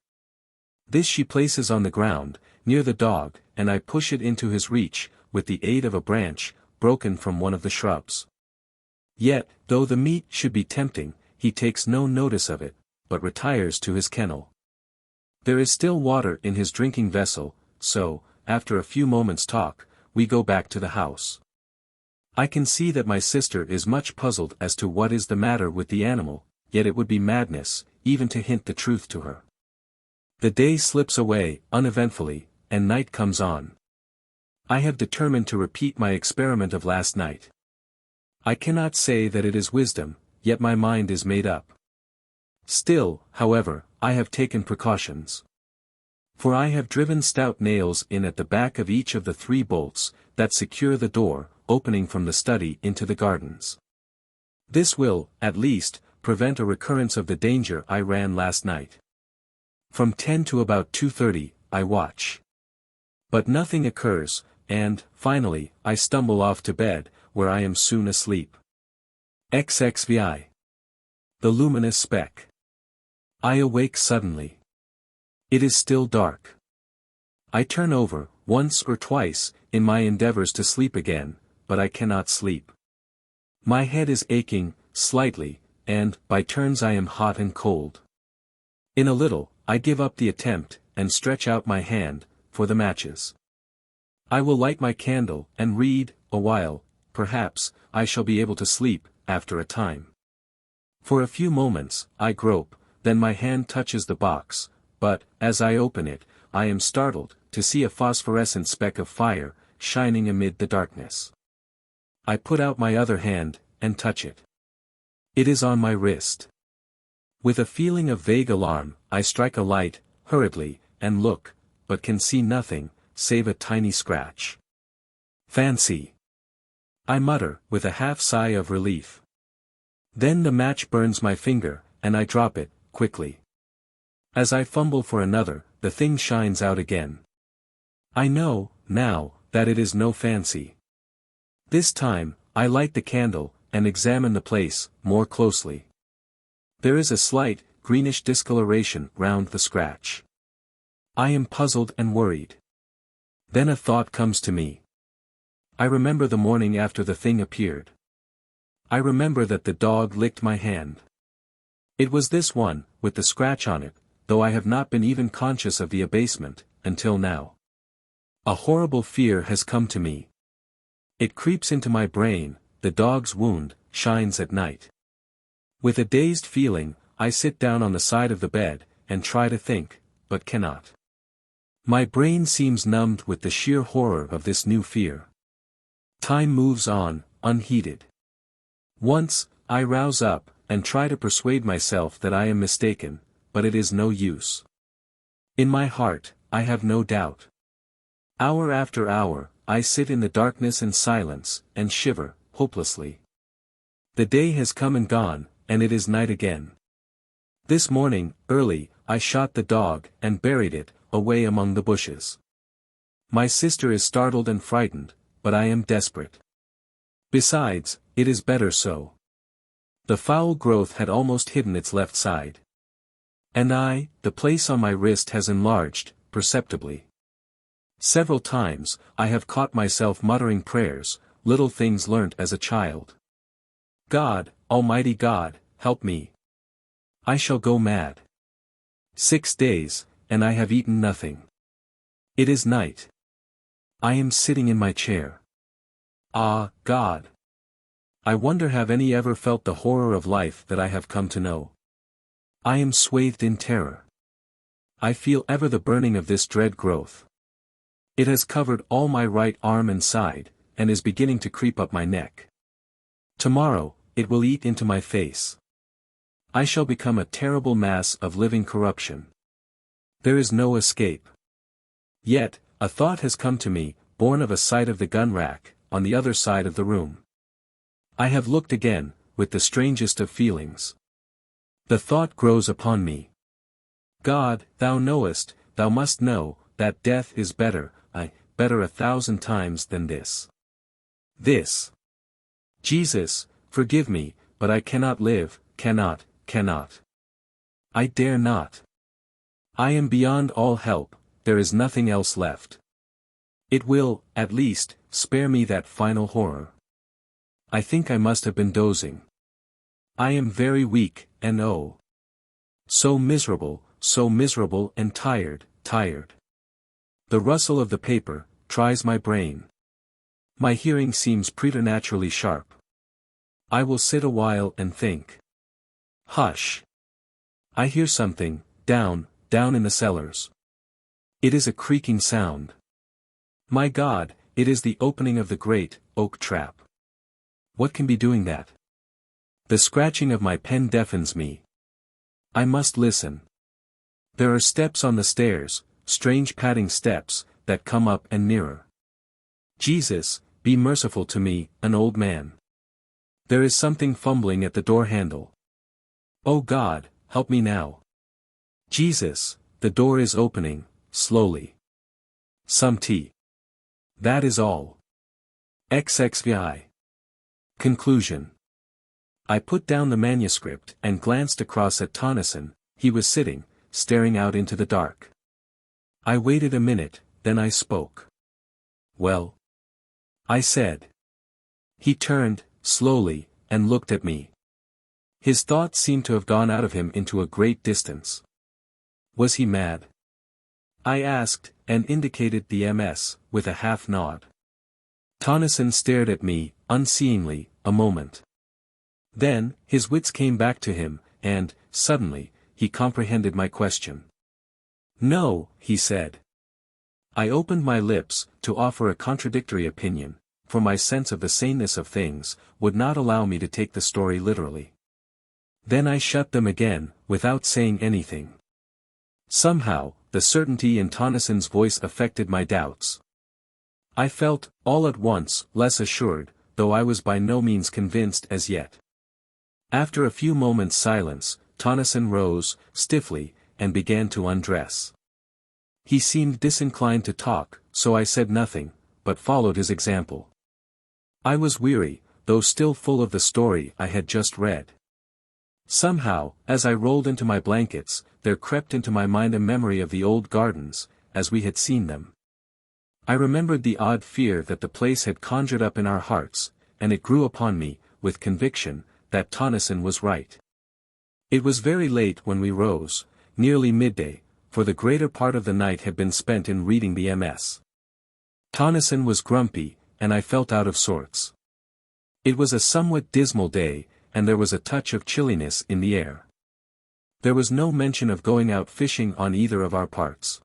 This she places on the ground, near the dog, and I push it into his reach, with the aid of a branch, broken from one of the shrubs. Yet, though the meat should be tempting, he takes no notice of it, but retires to his kennel. There is still water in his drinking vessel, so, after a few moments' talk, we go back to the house. I can see that my sister is much puzzled as to what is the matter with the animal, yet it would be madness, even to hint the truth to her. The day slips away, uneventfully, and night comes on. I have determined to repeat my experiment of last night. I cannot say that it is wisdom, yet my mind is made up. Still, however, I have taken precautions. For I have driven stout nails in at the back of each of the 3 bolts, that secure the door, opening from the study into the gardens. This will, at least, prevent a recurrence of the danger I ran last night. From 10 to about 2:30, I watch. But nothing occurs, and, finally, I stumble off to bed, where I am soon asleep. XXVI. The luminous speck. I awake suddenly. It is still dark. I turn over, once or twice, in my endeavors to sleep again, but I cannot sleep. My head is aching, slightly, and, by turns I am hot and cold. In a little, I give up the attempt, and stretch out my hand, for the matches. I will light my candle, and read, a while, perhaps, I shall be able to sleep, after a time. For a few moments, I grope, then my hand touches the box, but, as I open it, I am startled, to see a phosphorescent speck of fire, shining amid the darkness. I put out my other hand, and touch it. It is on my wrist. With a feeling of vague alarm, I strike a light, hurriedly, and look, but can see nothing, save a tiny scratch. Fancy! I mutter, with a half-sigh of relief. Then the match burns my finger, and I drop it, quickly. As I fumble for another, the thing shines out again. I know, now, that it is no fancy. This time, I light the candle, and examine the place, more closely. There is a slight, greenish discoloration round the scratch. I am puzzled and worried. Then a thought comes to me. I remember the morning after the thing appeared. I remember that the dog licked my hand. It was this one, with the scratch on it, though I have not been even conscious of the abasement, until now. A horrible fear has come to me. It creeps into my brain, the dog's wound, shines at night. With a dazed feeling, I sit down on the side of the bed, and try to think, but cannot. My brain seems numbed with the sheer horror of this new fear. Time moves on, unheeded. Once, I rouse up, and try to persuade myself that I am mistaken, but it is no use. In my heart, I have no doubt. Hour after hour, I sit in the darkness and silence, and shiver, hopelessly. The day has come and gone, and it is night again. This morning, early, I shot the dog, and buried it, away among the bushes. My sister is startled and frightened, but I am desperate. Besides, it is better so. The foul growth had almost hidden its left side. And the place on my wrist has enlarged, perceptibly. Several times, I have caught myself muttering prayers, little things learnt as a child. God, Almighty God, help me. I shall go mad. 6 days, and I have eaten nothing. It is night. I am sitting in my chair. Ah, God! I wonder have any ever felt the horror of life that I have come to know. I am swathed in terror. I feel ever the burning of this dread growth. It has covered all my right arm and side, and is beginning to creep up my neck. Tomorrow, it will eat into my face. I shall become a terrible mass of living corruption. There is no escape. Yet, a thought has come to me, born of a sight of the gun rack, on the other side of the room. I have looked again, with the strangest of feelings. The thought grows upon me. God, thou knowest, thou must know, that death is better, better 1,000 times than this. This. Jesus, forgive me, but I cannot live, cannot. I dare not. I am beyond all help, there is nothing else left. It will, at least, spare me that final horror. I think I must have been dozing. I am very weak, and oh, so miserable and tired. The rustle of the paper tries my brain. My hearing seems preternaturally sharp. I will sit a while and think. Hush! I hear something, down in the cellars. It is a creaking sound. My God, it is the opening of the great oak trap. What can be doing that? The scratching of my pen deafens me. I must listen. There are steps on the stairs, strange padding steps, that come up and nearer. Jesus, be merciful to me, an old man. There is something fumbling at the door handle. Oh God, help me now. Jesus, the door is opening, slowly. Some tea. That is all. XXVI. Conclusion. I put down the manuscript and glanced across at Tennyson. He was sitting, staring out into the dark. I waited a minute, then I spoke. Well? I said. He turned, slowly, and looked at me. His thoughts seemed to have gone out of him into a great distance. Was he mad? I asked, and indicated the MS, with a half nod. Tennyson stared at me, unseeingly, a moment. Then, his wits came back to him, and, suddenly, he comprehended my question. No, he said. I opened my lips, to offer a contradictory opinion, for my sense of the saneness of things, would not allow me to take the story literally. Then I shut them again, without saying anything. Somehow, the certainty in Tennyson's voice affected my doubts. I felt, all at once, less assured, though I was by no means convinced as yet. After a few moments' silence, Tennyson rose, stiffly, and began to undress. He seemed disinclined to talk, so I said nothing, but followed his example. I was weary, though still full of the story I had just read. Somehow, as I rolled into my blankets, there crept into my mind a memory of the old gardens, as we had seen them. I remembered the odd fear that the place had conjured up in our hearts, and it grew upon me, with conviction, that Tennyson was right. It was very late when we rose, nearly midday, for the greater part of the night had been spent in reading the MS. Tennyson was grumpy, and I felt out of sorts. It was a somewhat dismal day, and there was a touch of chilliness in the air. There was no mention of going out fishing on either of our parts.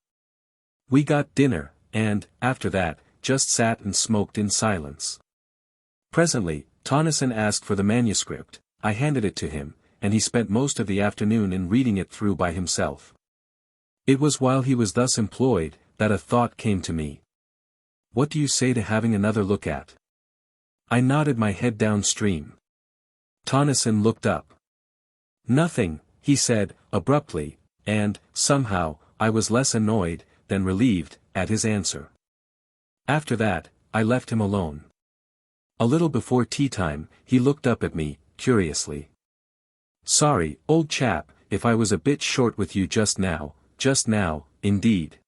We got dinner, and, after that, just sat and smoked in silence. Presently, Tennyson asked for the manuscript. I handed it to him, and he spent most of the afternoon in reading it through by himself. It was while he was thus employed, that a thought came to me. What do you say to having another look at? I nodded my head downstream. Tennyson looked up. Nothing, he said, abruptly, and, somehow, I was less annoyed, than relieved, at his answer. After that, I left him alone. A little before tea time, he looked up at me, curiously. Sorry, old chap, if I was a bit short with you just now, indeed.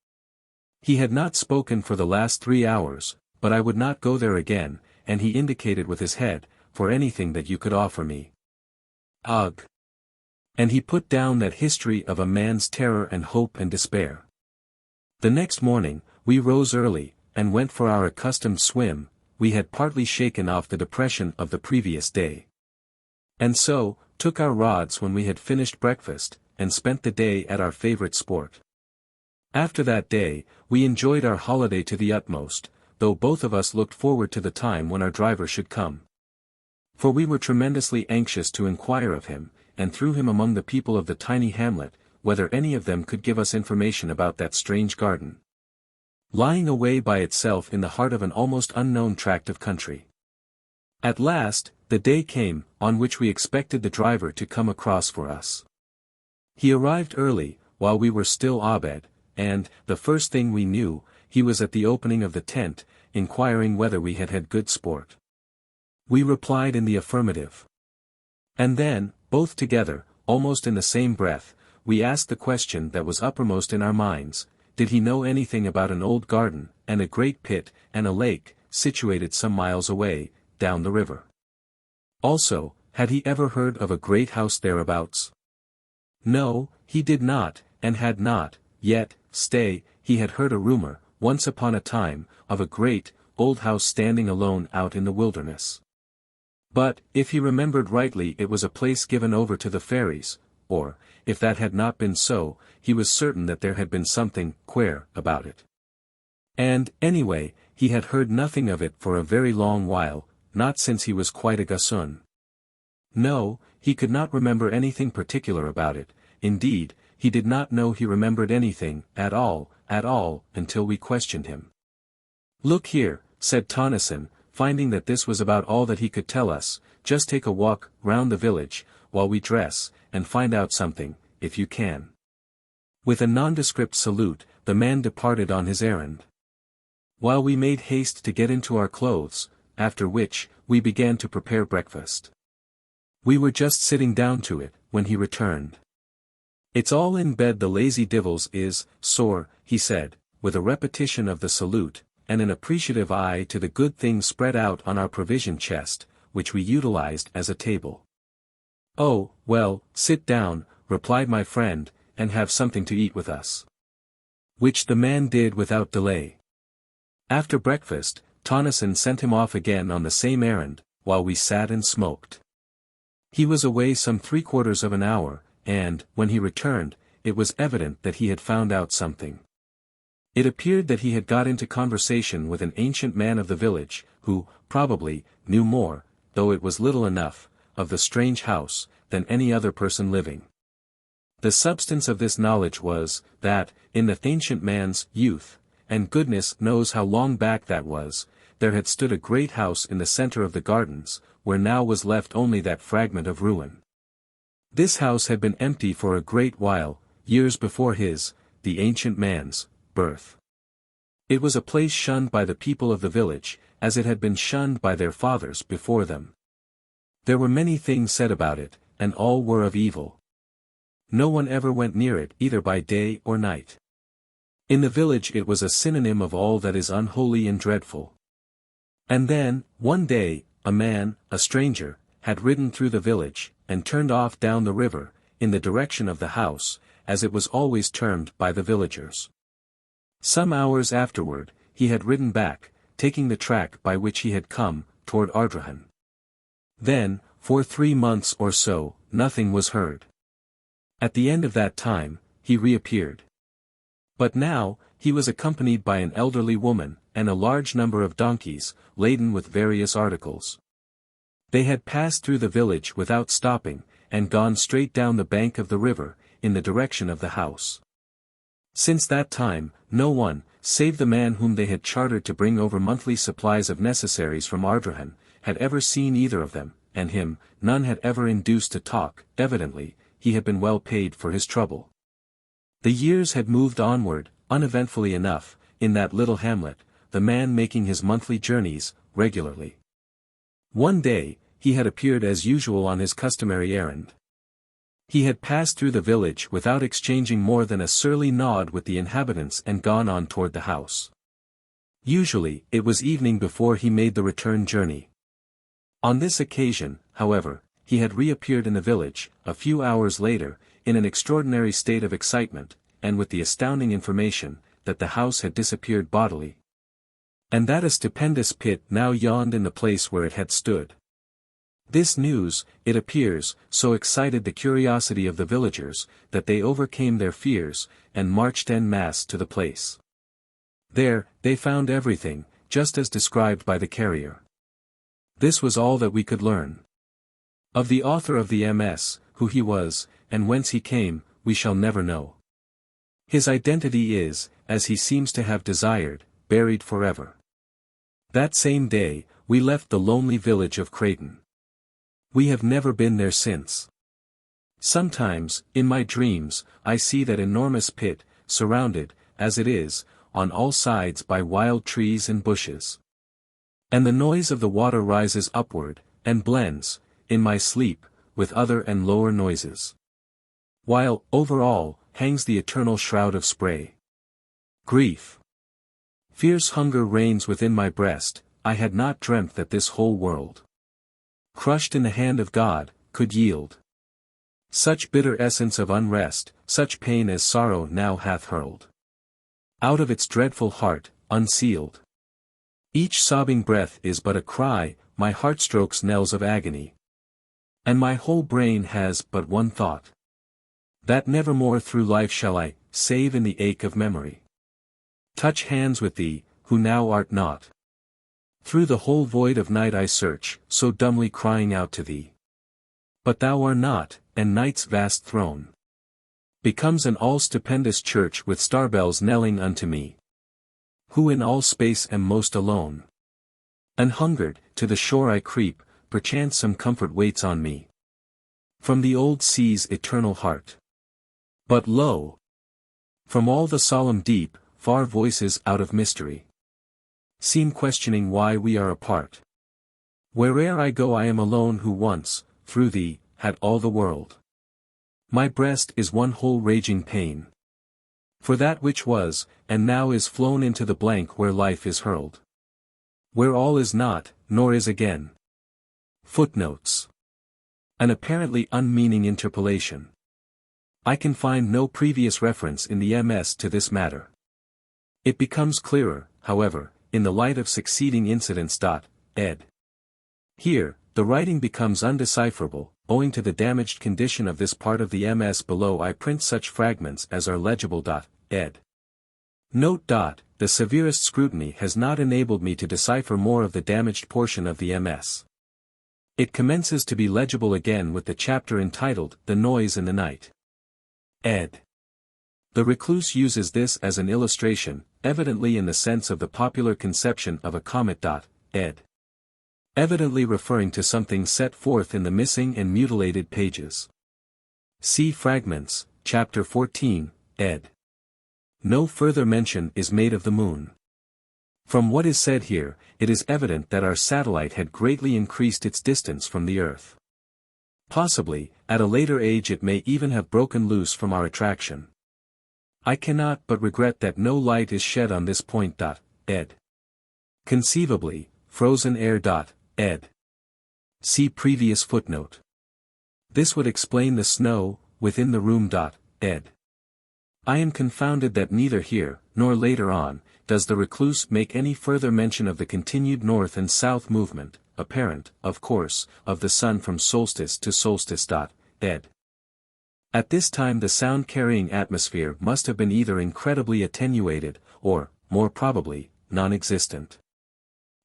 He had not spoken for the last 3 hours, but I would not go there again, and he indicated with his head, for anything that you could offer me. Ugh! And he put down that history of a man's terror and hope and despair. The next morning, we rose early, and went for our accustomed swim. We had partly shaken off the depression of the previous day. And so, took our rods when we had finished breakfast, and spent the day at our favorite sport. After that day, we enjoyed our holiday to the utmost, though both of us looked forward to the time when our driver should come. For we were tremendously anxious to inquire of him, and through him among the people of the tiny hamlet, whether any of them could give us information about that strange garden, lying away by itself in the heart of an almost unknown tract of country. At last, the day came, on which we expected the driver to come across for us. He arrived early, while we were still abed, and, the first thing we knew, he was at the opening of the tent, inquiring whether we had had good sport. We replied in the affirmative. And then, both together, almost in the same breath, we asked the question that was uppermost in our minds: did he know anything about an old garden, and a great pit, and a lake, situated some miles away, down the river? Also, had he ever heard of a great house thereabouts? No, he did not, and had not, yet, stay, he had heard a rumor, once upon a time, of a great, old house standing alone out in the wilderness. But, if he remembered rightly, it was a place given over to the fairies, or, if that had not been so, he was certain that there had been something queer about it. And, anyway, he had heard nothing of it for a very long while, not since he was quite a gossoon. No, he could not remember anything particular about it. Indeed, he did not know he remembered anything, at all, until we questioned him. Look here, said Tennyson, finding that this was about all that he could tell us, just take a walk round the village, while we dress, and find out something, if you can. With a nondescript salute, the man departed on his errand. While we made haste to get into our clothes, after which, we began to prepare breakfast. We were just sitting down to it, when he returned. It's all in bed, the lazy divils is, sore, he said, with a repetition of the salute, and an appreciative eye to the good things spread out on our provision chest, which we utilized as a table. Oh, well, sit down, replied my friend, and have something to eat with us. Which the man did without delay. After breakfast, Tennyson sent him off again on the same errand, while we sat and smoked. He was away some 3/4 of an hour, and, when he returned, it was evident that he had found out something. It appeared that he had got into conversation with an ancient man of the village, who, probably, knew more, though it was little enough, of the strange house, than any other person living. The substance of this knowledge was, that, in the ancient man's youth, and goodness knows how long back that was, there had stood a great house in the center of the gardens, where now was left only that fragment of ruin. This house had been empty for a great while, years before his, the ancient man's, birth. It was a place shunned by the people of the village, as it had been shunned by their fathers before them. There were many things said about it, and all were of evil. No one ever went near it either by day or night. In the village it was a synonym of all that is unholy and dreadful. And then, one day, a man, a stranger, had ridden through the village, and turned off down the river, in the direction of the house, as it was always termed by the villagers. Some hours afterward, he had ridden back, taking the track by which he had come, toward Ardrahan. Then, for 3 months or so, nothing was heard. At the end of that time, he reappeared. But now, he was accompanied by an elderly woman, and a large number of donkeys, laden with various articles. They had passed through the village without stopping, and gone straight down the bank of the river, in the direction of the house. Since that time, no one, save the man whom they had chartered to bring over monthly supplies of necessaries from Ardrahan, had ever seen either of them, and him, none had ever induced to talk. Evidently, he had been well paid for his trouble. The years had moved onward, uneventfully enough, in that little hamlet, the man making his monthly journeys, regularly. One day, he had appeared as usual on his customary errand. He had passed through the village without exchanging more than a surly nod with the inhabitants and gone on toward the house. Usually, it was evening before he made the return journey. On this occasion, however, he had reappeared in the village, a few hours later, in an extraordinary state of excitement, and with the astounding information, that the house had disappeared bodily. And that a stupendous pit now yawned in the place where it had stood. This news, it appears, so excited the curiosity of the villagers, that they overcame their fears, and marched en masse to the place. There, they found everything, just as described by the carrier. This was all that we could learn. Of the author of the MS, who he was, and whence he came, we shall never know. His identity is, as he seems to have desired, buried forever. That same day, we left the lonely village of Creighton. We have never been there since. Sometimes, in my dreams, I see that enormous pit, surrounded, as it is, on all sides by wild trees and bushes. And the noise of the water rises upward, and blends, in my sleep, with other and lower noises. While, over all, hangs the eternal shroud of spray. Grief. Fierce hunger reigns within my breast. I had not dreamt that this whole world, crushed in the hand of God, could yield such bitter essence of unrest, such pain as sorrow now hath hurled out of its dreadful heart, unsealed. Each sobbing breath is but a cry, my heart strokes knells of agony. And my whole brain has but one thought, that nevermore through life shall I, save in the ache of memory, touch hands with thee, who now art not. Through the whole void of night I search, so dumbly crying out to thee. But thou art not, and night's vast throne becomes an all-stupendous church with star-bells knelling unto me, who in all space am most alone. An-hungered, to the shore I creep, perchance some comfort waits on me from the old sea's eternal heart. But lo! From all the solemn deep, far voices out of mystery seem questioning why we are apart. Where'er I go I am alone who once, through thee, had all the world. My breast is one whole raging pain for that which was, and now is flown into the blank where life is hurled, where all is not, nor is again. Footnotes. An apparently unmeaning interpolation. I can find no previous reference in the MS to this matter. It becomes clearer, however, in the light of succeeding incidents. Ed. Here, the writing becomes undecipherable, owing to the damaged condition of this part of the MS. Below I print such fragments as are legible. Ed. Note. The severest scrutiny has not enabled me to decipher more of the damaged portion of the MS. It commences to be legible again with the chapter entitled, The Noise in the Night. Ed. The recluse uses this as an illustration, evidently in the sense of the popular conception of a comet. Ed. Evidently referring to something set forth in the missing and mutilated pages. See Fragments, Chapter 14, ed. No further mention is made of the moon. From what is said here, it is evident that our satellite had greatly increased its distance from the Earth. Possibly, at a later age it may even have broken loose from our attraction. I cannot but regret that no light is shed on this point. Ed. Conceivably, frozen air. Ed. See previous footnote. This would explain the snow, within the room. Ed. I am confounded that neither here, nor later on, does the recluse make any further mention of the continued north and south movement, apparent, of course, of the sun from solstice to solstice. Ed. At this time the sound-carrying atmosphere must have been either incredibly attenuated, or, more probably, non-existent.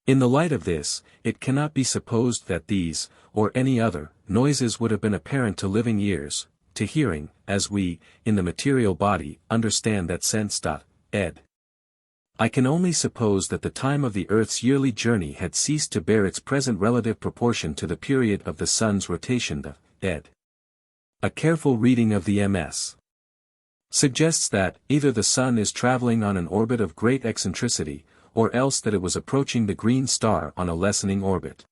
In the light of this, it cannot be supposed that these, or any other, noises would have been apparent to living ears, to hearing, as we, in the material body, understand that sense. Ed. I can only suppose that the time of the Earth's yearly journey had ceased to bear its present relative proportion to the period of the Sun's rotation. Ed. A careful reading of the MS. suggests that, either the Sun is traveling on an orbit of great eccentricity, or else that it was approaching the green star on a lessening orbit.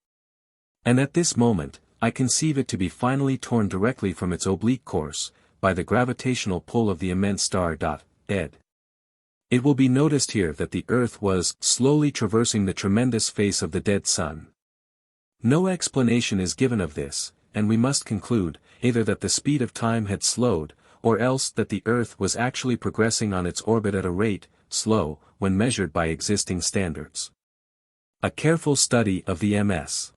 And at this moment, I conceive it to be finally torn directly from its oblique course, by the gravitational pull of the immense star. Ed. It will be noticed here that the Earth was slowly traversing the tremendous face of the dead Sun. No explanation is given of this, and we must conclude, either that the speed of time had slowed, or else that the Earth was actually progressing on its orbit at a rate, slow, when measured by existing standards. A careful study of the MS.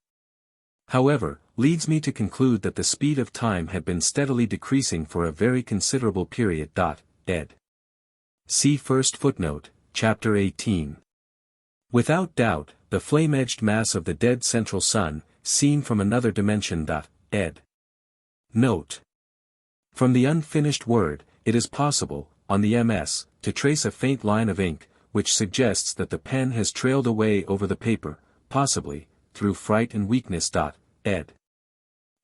However, leads me to conclude that the speed of time had been steadily decreasing for a very considerable period. Ed. See first footnote, chapter 18. Without doubt, the flame-edged mass of the dead central Sun, seen from another dimension. Ed. Note. From the unfinished word, it is possible, on the MS, to trace a faint line of ink, which suggests that the pen has trailed away over the paper, possibly, through fright and weakness. Ed.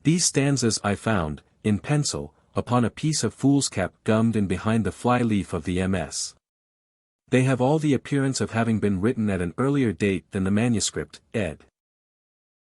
These stanzas I found, in pencil, upon a piece of foolscap gummed in behind the fly-leaf of the MS. They have all the appearance of having been written at an earlier date than the manuscript. Ed.